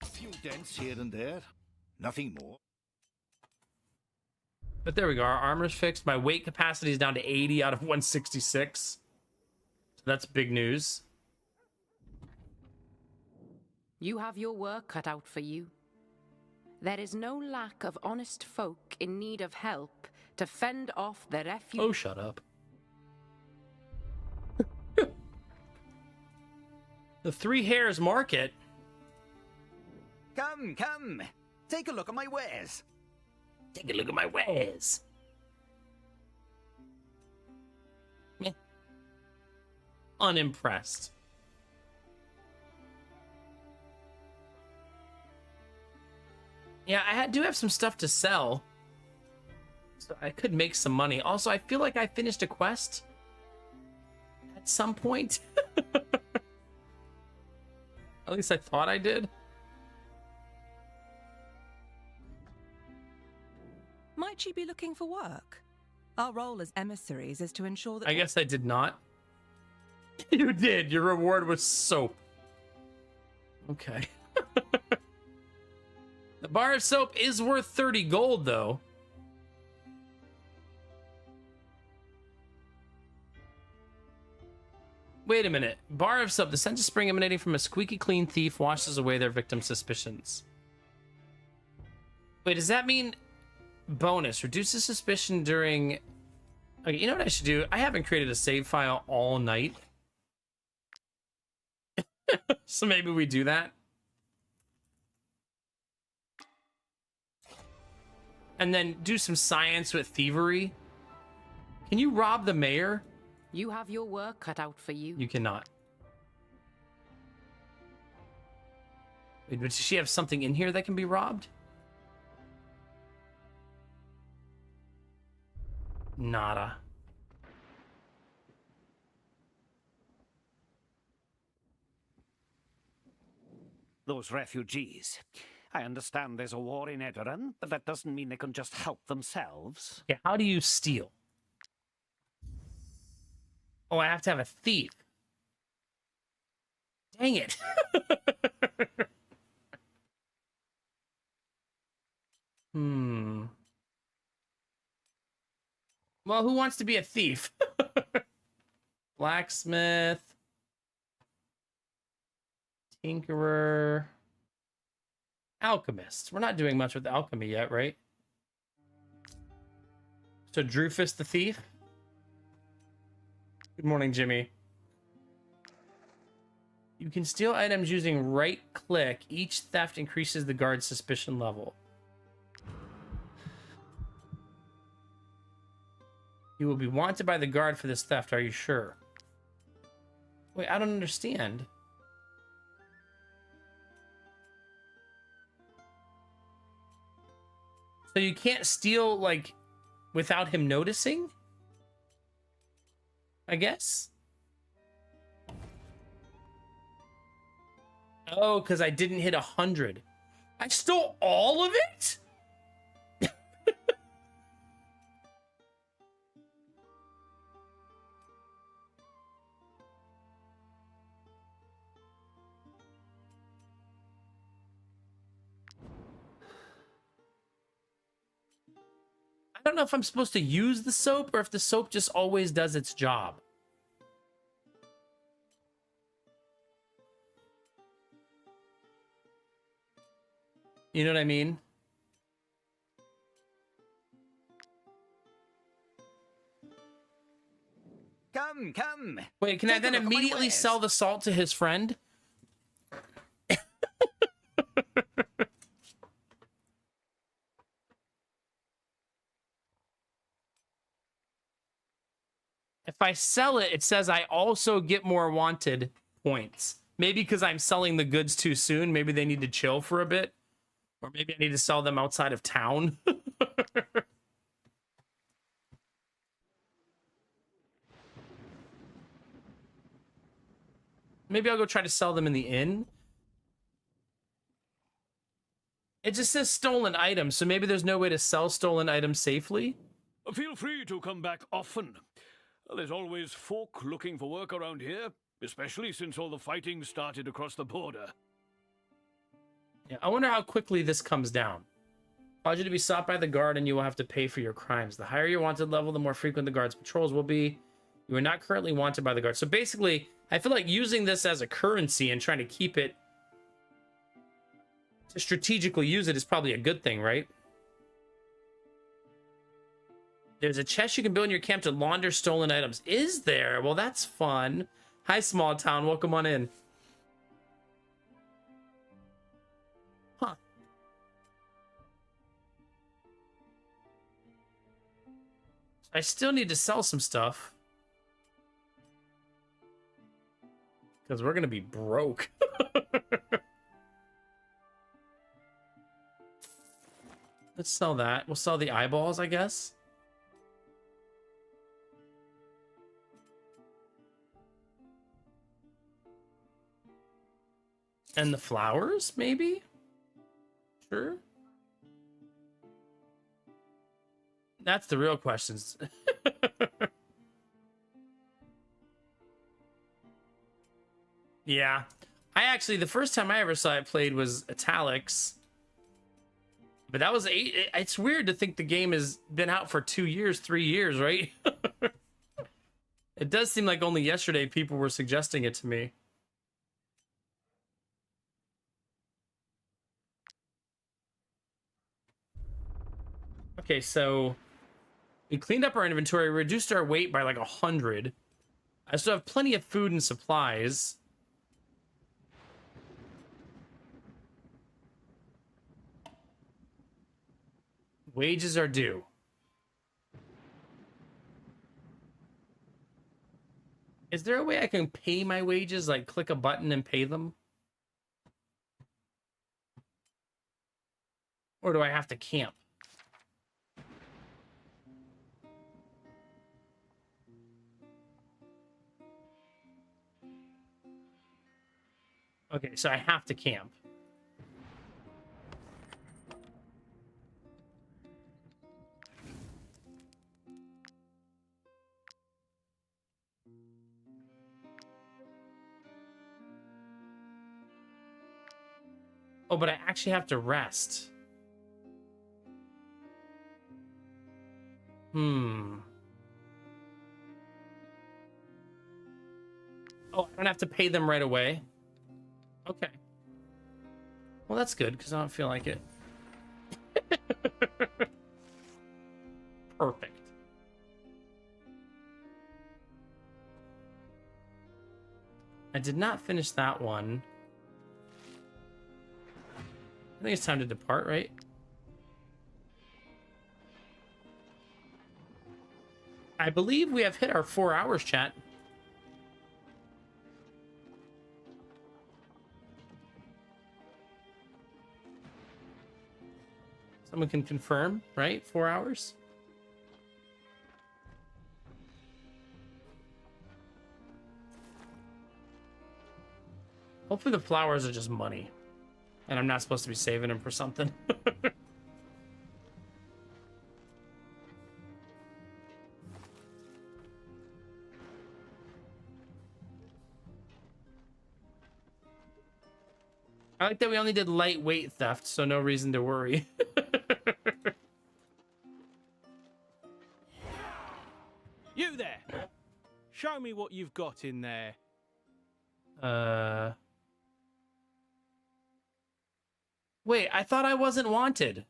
a few dents here and there. Nothing more. But there we go. Our armor's fixed. My weight capacity is down to 80 out of 166. So that's big news. You have your work cut out for you. There is no lack of honest folk in need of help to fend off the refuge. Oh, shut up. The Three Hares Market. Come, come. Take a look at my wares. Take a look at my wares. Meh. Unimpressed. Yeah, I do have some stuff to sell. So I could make some money. Also, I feel like I finished a quest at some point. At least I thought I did. Might you be looking for work? Our role as emissaries is to ensure that... I guess I did not. You did. Your reward was soap. Okay. The bar of soap is worth 30 gold, though. Wait a minute. Bar of soap. The scent of spring emanating from a squeaky clean thief washes away their victim's suspicions. Wait, does that mean... Bonus. Reduces suspicion during... Okay, you know what I should do? I haven't created a save file all night. So maybe we do that. And then do some science with thievery. Can you rob the mayor? You have your work cut out for you. You cannot. Wait, but does she have something in here that can be robbed? Nada. Those refugees. I understand there's a war in Edoran, but that doesn't mean they can just help themselves. Okay, how do you steal? Oh, I have to have a thief. Dang it. Well, who wants to be a thief? Blacksmith. Tinkerer. Alchemists. We're not doing much with alchemy yet, right? So Drufus the thief. Good morning, Jimmy. You can steal items using right click. Each theft increases the guard's suspicion level. You will be wanted by the guard for this theft. Are you sure? Wait, I don't understand. So you can't steal, like, without him noticing? I guess? Oh, because I didn't hit 100. I stole all of it? I don't know if I'm supposed to use the soap or if the soap just always does its job. You know what I mean? Come, come. Wait, can I Take a then look at my immediately wares. sell the salt to his friend? If I sell it, it says I also get more wanted points. Maybe because I'm selling the goods too soon. Maybe they need to chill for a bit. Or maybe I need to sell them outside of town. Maybe I'll go try to sell them in the inn. It just says stolen items, so maybe there's no way to sell stolen items safely. Feel free to come back often. There's always folk looking for work around here, especially since all the fighting started across the border. Yeah, I wonder how quickly this comes down. Cause you to be sought by the guard and you will have to pay for your crimes. The higher your wanted level, the more frequent the guard's patrols will be. You are not currently wanted by the guard. So basically, I feel like using this as a currency and trying to keep it, to strategically use it, is probably a good thing, right? There's a chest you can build in your camp to launder stolen items. Is there? Well, that's fun. Hi, small town. Welcome on in. Huh. I still need to sell some stuff. Because we're going to be broke. Let's sell that. We'll sell the eyeballs, I guess. And the flowers, maybe? Sure. That's the real questions. Yeah. I actually, the first time I ever saw it played was Italics. But that was it's weird to think the game has been out for 2 years, 3 years, right? It does seem like only yesterday people were suggesting it to me. Okay, so we cleaned up our inventory, reduced our weight by like 100. I still have plenty of food and supplies. Wages are due. Is there a way I can pay my wages? Like click a button and pay them? Or do I have to camp? Okay, so I have to camp. Oh, but I actually have to rest. Oh, I don't have to pay them right away. Okay. Well, that's good, because I don't feel like it. Perfect. I did not finish that one. I think it's time to depart, right? I believe we have hit our 4 hours, chat. Someone can confirm, right? 4 hours? Hopefully the flowers are just money. And I'm not supposed to be saving them for something. I like that we only did lightweight theft, so no reason to worry. You there! Show me what you've got in there. Wait, I thought I wasn't wanted.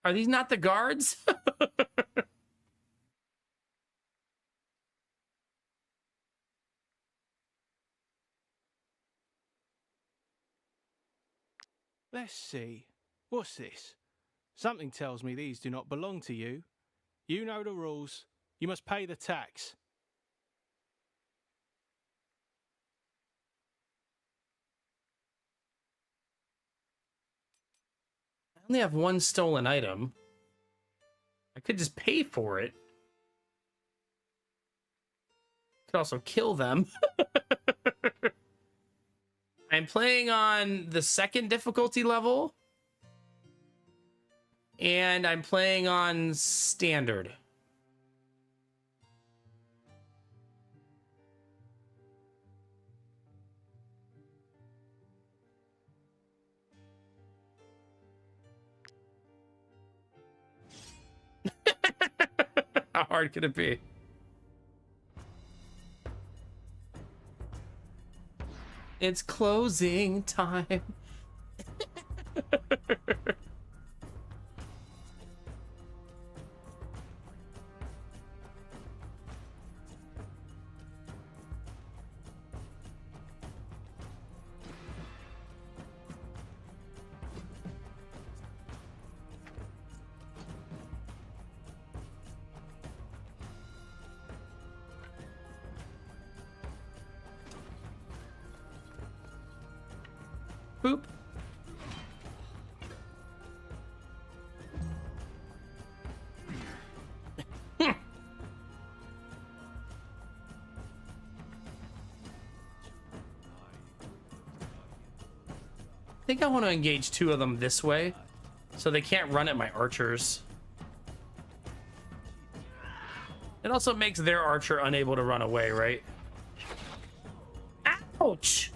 Are these not the guards? Let's see. What's this? Something tells me these do not belong to you. You know the rules. You must pay the tax. I only have one stolen item. I could just pay for it. Could also kill them. I'm playing on the 2nd difficulty level. And I'm playing on standard. How hard could it be? It's closing time. Boop. I think I want to engage 2 of them this way, so they can't run at my archers. It also makes their archer unable to run away, right? Ouch!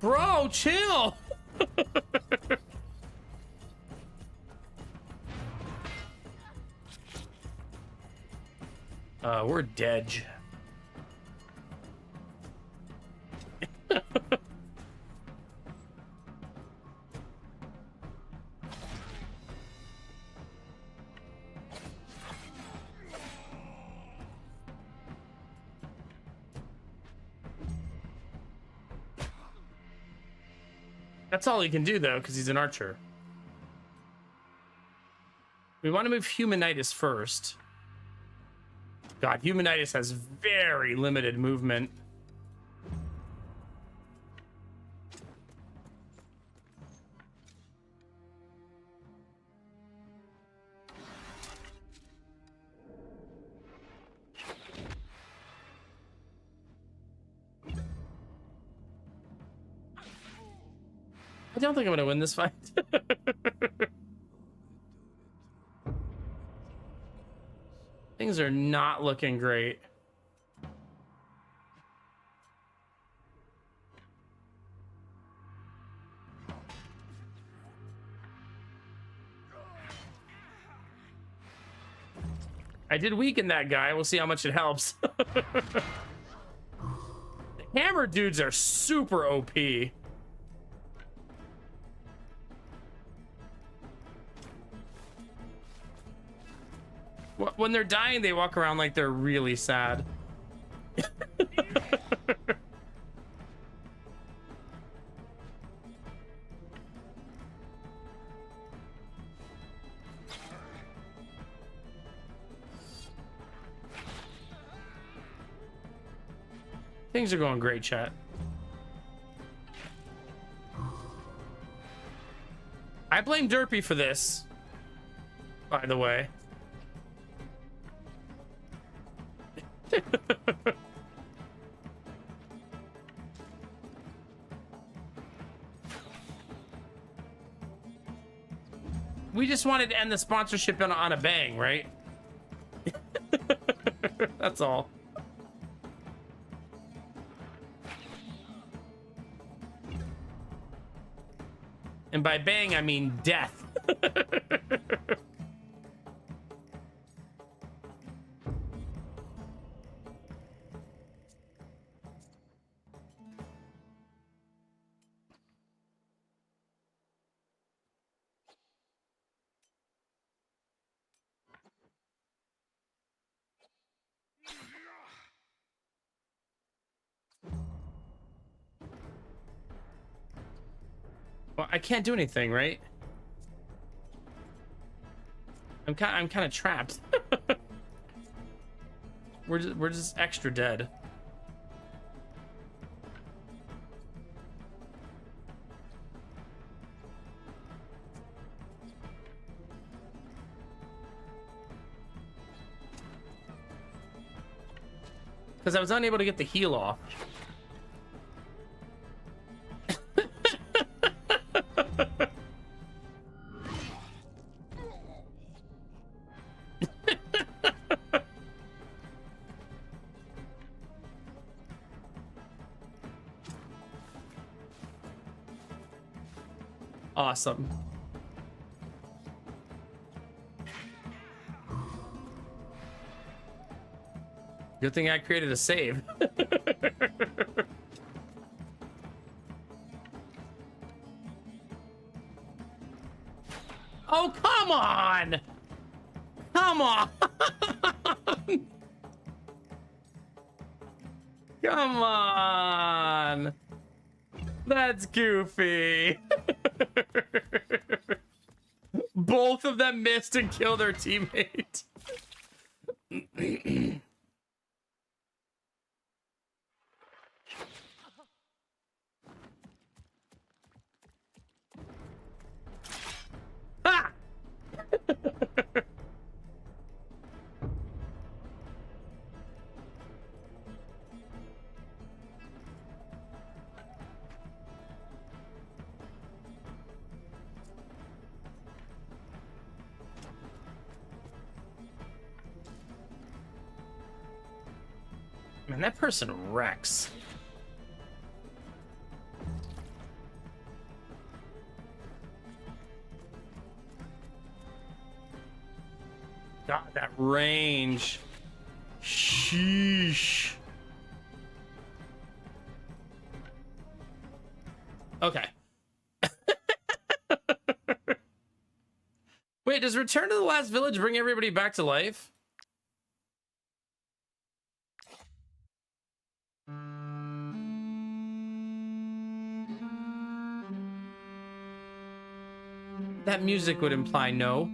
Bro, chill! We're dead. That's all he can do, though, because he's an archer. We want to move Humanitis first. God, Humanitis has very limited movement. I don't think I'm gonna win this fight. Things are not looking great. I did weaken that guy. We'll see how much it helps. The hammer dudes are super OP. When they're dying, they walk around like they're really sad. Things are going great, chat. I blame Derpy for this, by the way. We just wanted to end the sponsorship on a bang, right? That's all. And by bang, I mean death. Well, I can't do anything, right? I'm kind of trapped. We're just extra dead. Because I was unable to get the heal off. Awesome. Good thing I created a save. Oh, come on! Come on! Come on! That's goofy. Both of them missed and killed their teammate. Ha! Man, that person wrecks. God, that range. Sheesh. Okay. Wait, does Return to the Last Village bring everybody back to life? That music would imply no.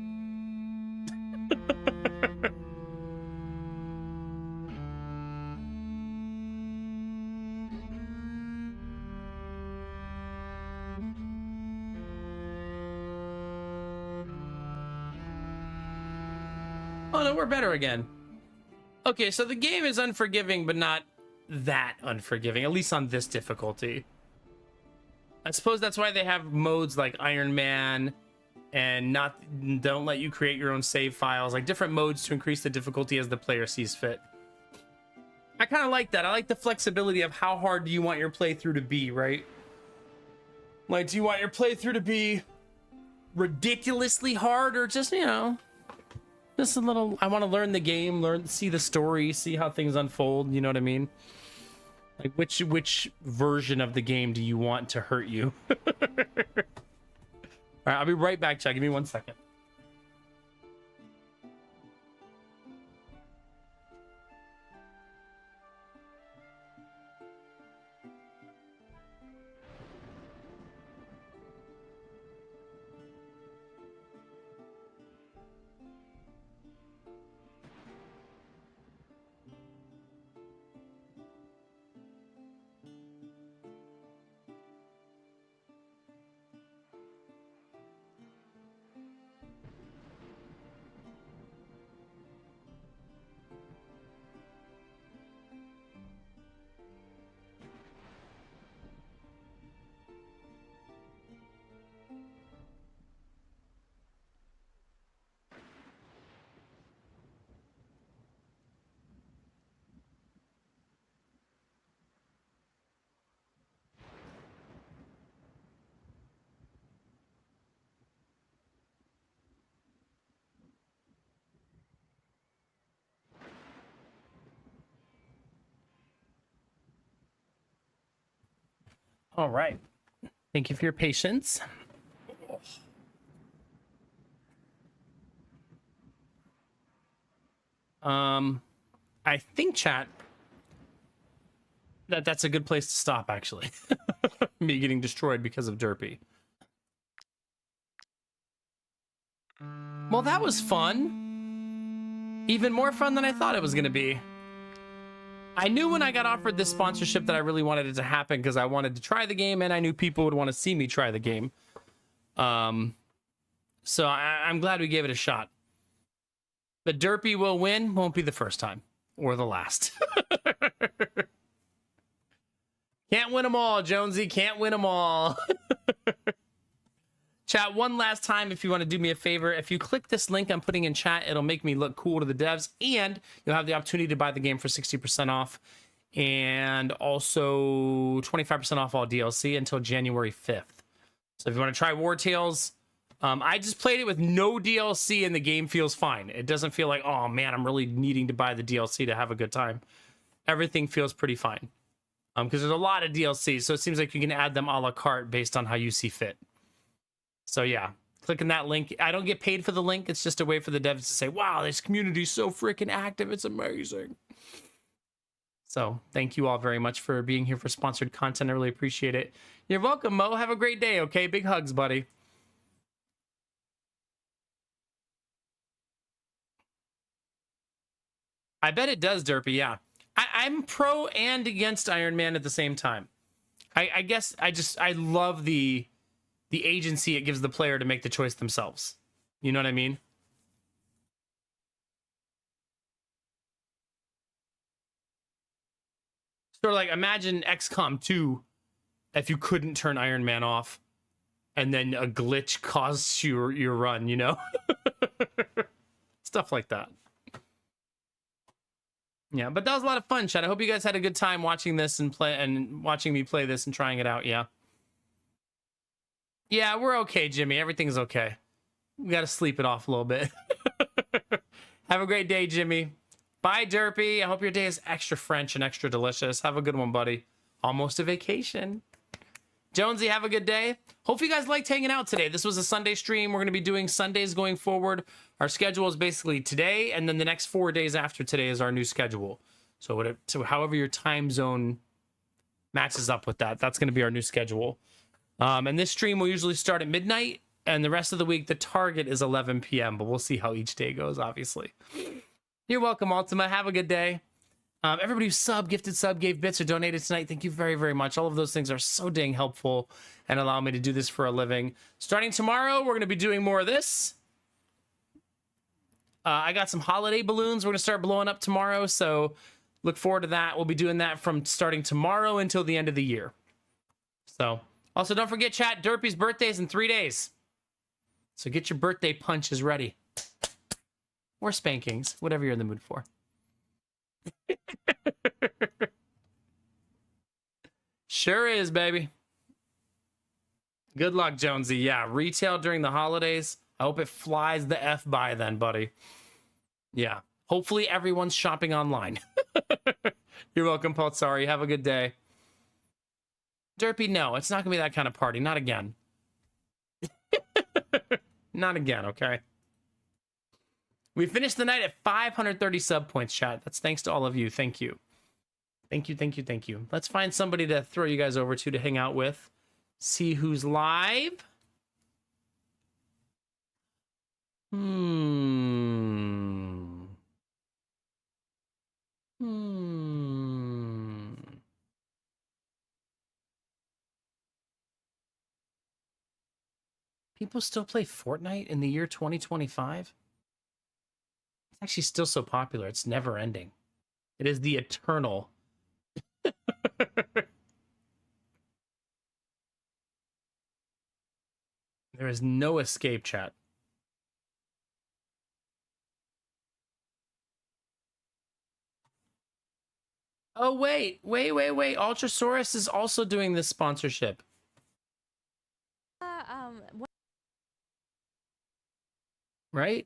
Oh no, we're better again. Okay, so the game is unforgiving, but not that unforgiving, at least on this difficulty. I suppose that's why they have modes like Iron Man and don't let you create your own save files, like different modes to increase the difficulty as the player sees fit. I kind of like that. I like the flexibility of how hard do you want your playthrough to be, right? Like, do you want your playthrough to be ridiculously hard or just, you know, Just a little, I want to learn the game, see the story, see how things unfold, you know what I mean? Like, which version of the game do you want to hurt you? All right, I'll be right back, Chad. Give me 1 second. All right. Thank you for your patience. I think, chat, that's a good place to stop, actually. Me getting destroyed because of Derpy. Well, that was fun. Even more fun than I thought it was going to be. I knew when I got offered this sponsorship that I really wanted it to happen because I wanted to try the game and I knew people would want to see me try the game. So I'm glad we gave it a shot. But Derpy will win. Won't be the first time or the last. Can't win them all, Jonesy. Can't win them all. Chat, one last time, if you want to do me a favor, if you click this link I'm putting in chat, it'll make me look cool to the devs, and you'll have the opportunity to buy the game for 60% off, and also 25% off all DLC until January 5th. So if you want to try Wartales, I just played it with no DLC, and the game feels fine. It doesn't feel like, oh man, I'm really needing to buy the DLC to have a good time. Everything feels pretty fine. Because there's a lot of DLC, so it seems like you can add them a la carte based on how you see fit. So yeah, clicking that link. I don't get paid for the link. It's just a way for the devs to say, wow, this community is so freaking active. It's amazing. So thank you all very much for being here for sponsored content. I really appreciate it. You're welcome, Mo. Have a great day, okay? Big hugs, buddy. I bet it does, Derpy, yeah. I'm pro and against Iron Man at the same time. I guess I love the agency it gives the player to make the choice themselves. You know what I mean? Sort of like, imagine XCOM 2 if you couldn't turn Iron Man off and then a glitch caused your run, you know? Stuff like that. Yeah, but that was a lot of fun, chat. I hope you guys had a good time watching this and watching me play this and trying it out, yeah. Yeah, we're okay, Jimmy. Everything's okay. We got to sleep it off a little bit. Have a great day, Jimmy. Bye, Derpy. I hope your day is extra French and extra delicious. Have a good one, buddy. Almost a vacation. Jonesy, have a good day. Hope you guys liked hanging out today. This was a Sunday stream. We're going to be doing Sundays going forward. Our schedule is basically today, and then the next 4 days after today is our new schedule. So however your time zone matches up with that, that's going to be our new schedule. And this stream will usually start at midnight, and the rest of the week, the target is 11 p.m., but we'll see how each day goes, obviously. You're welcome, Ultima. Have a good day. Everybody who gifted sub, gave bits, or donated tonight, thank you very, very much. All of those things are so dang helpful and allow me to do this for a living. Starting tomorrow, we're going to be doing more of this. I got some holiday balloons we're going to start blowing up tomorrow, so look forward to that. We'll be doing that from starting tomorrow until the end of the year. So, also don't forget, chat, Derpy's birthday is in 3 days. So get your birthday punches ready. Or spankings, whatever you're in the mood for. Sure is, baby. Good luck, Jonesy. Yeah, retail during the holidays. I hope it flies the F by then, buddy. Yeah. Hopefully everyone's shopping online. You're welcome, Poltsari. Have a good day. Derpy, no, it's not going to be that kind of party. Not again. Not again, okay? We finished the night at 530 sub points, chat. That's thanks to all of you. Thank you. Thank you, thank you, thank you. Let's find somebody to throw you guys over to hang out with. See who's live. People still play Fortnite in the year 2025? It's actually still so popular. It's never ending. It is the eternal. There is no escape, chat. Oh, wait. Ultrasaurus is also doing this sponsorship. Right?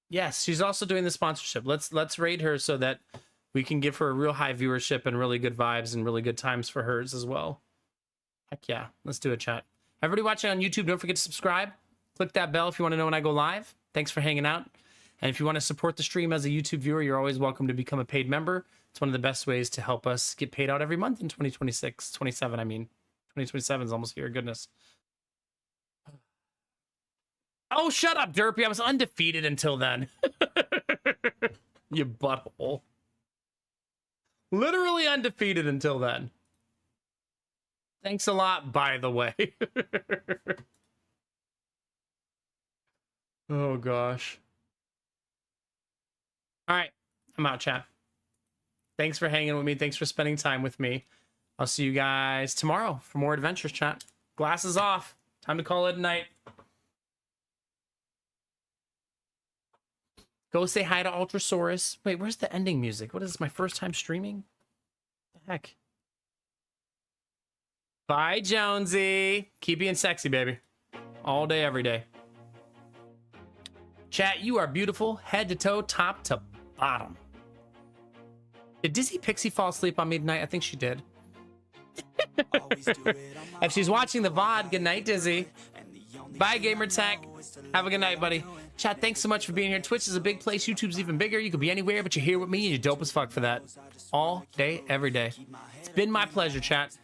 Yes, she's also doing the sponsorship. Let's rate her so that we can give her a real high viewership and really good vibes and really good times for hers as well. Heck yeah. Let's do a chat. Everybody watching on YouTube, don't forget to subscribe. Click that bell if you want to know when I go live. Thanks for hanging out. And if you want to support the stream as a YouTube viewer, you're always welcome to become a paid member. It's one of the best ways to help us get paid out every month in 27, I mean. 2027 is almost here, goodness. Oh, shut up, Derpy. I was undefeated until then. You butthole. Literally undefeated until then. Thanks a lot, by the way. Oh, gosh. All right. I'm out, chat. Thanks for hanging with me. Thanks for spending time with me. I'll see you guys tomorrow for more adventures, chat. Glasses off. Time to call it a night. Go say hi to Ultrasaurus. Wait, where's the ending music? What is this, my first time streaming? What the heck? Bye, Jonesy. Keep being sexy, baby. All day, every day. Chat, you are beautiful, head to toe, top to bottom. Did Dizzy Pixie fall asleep on me tonight? I think she did. If she's watching the VOD, good night, Dizzy. Bye, Gamertech. Have a good night, buddy. Chat, thanks so much for being here. Twitch is a big place. YouTube's even bigger. You could be anywhere, but you're here with me, and you're dope as fuck for that. All day, every day. It's been my pleasure, chat.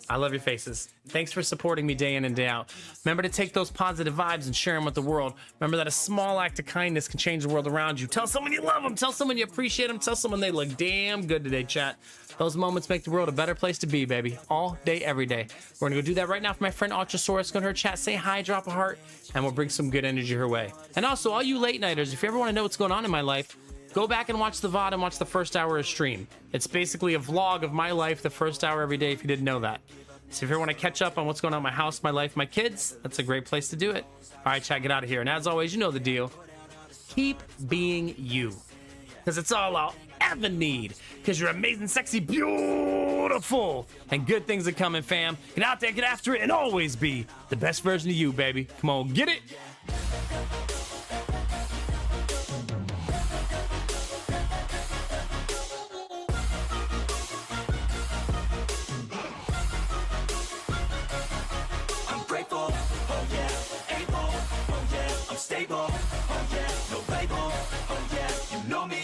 I love your faces. Thanks for supporting me day in and day out. Remember to take those positive vibes and share them with the world. Remember that a small act of kindness can change the world around you. Tell someone you love them. Tell someone you appreciate them. Tell someone they look damn good today, chat. Those moments make the world a better place to be, baby. All day, every day. We're going to go do that right now for my friend Ultrasaurus. Go to her chat, say hi, drop a heart, and we'll bring some good energy her way. And also, all you late nighters, if you ever want to know what's going on in my life, go back and watch the VOD and watch the first hour of stream. It's basically a vlog of my life the first hour every day if you didn't know that. So if you want to catch up on what's going on in my house, my life, my kids, that's a great place to do it. All right, chat, get out of here. And as always, you know the deal. Keep being you. Because it's all I'll ever need. Because you're amazing, sexy, beautiful. And good things are coming, fam. Get out there, get after it, and always be the best version of you, baby. Come on, get it.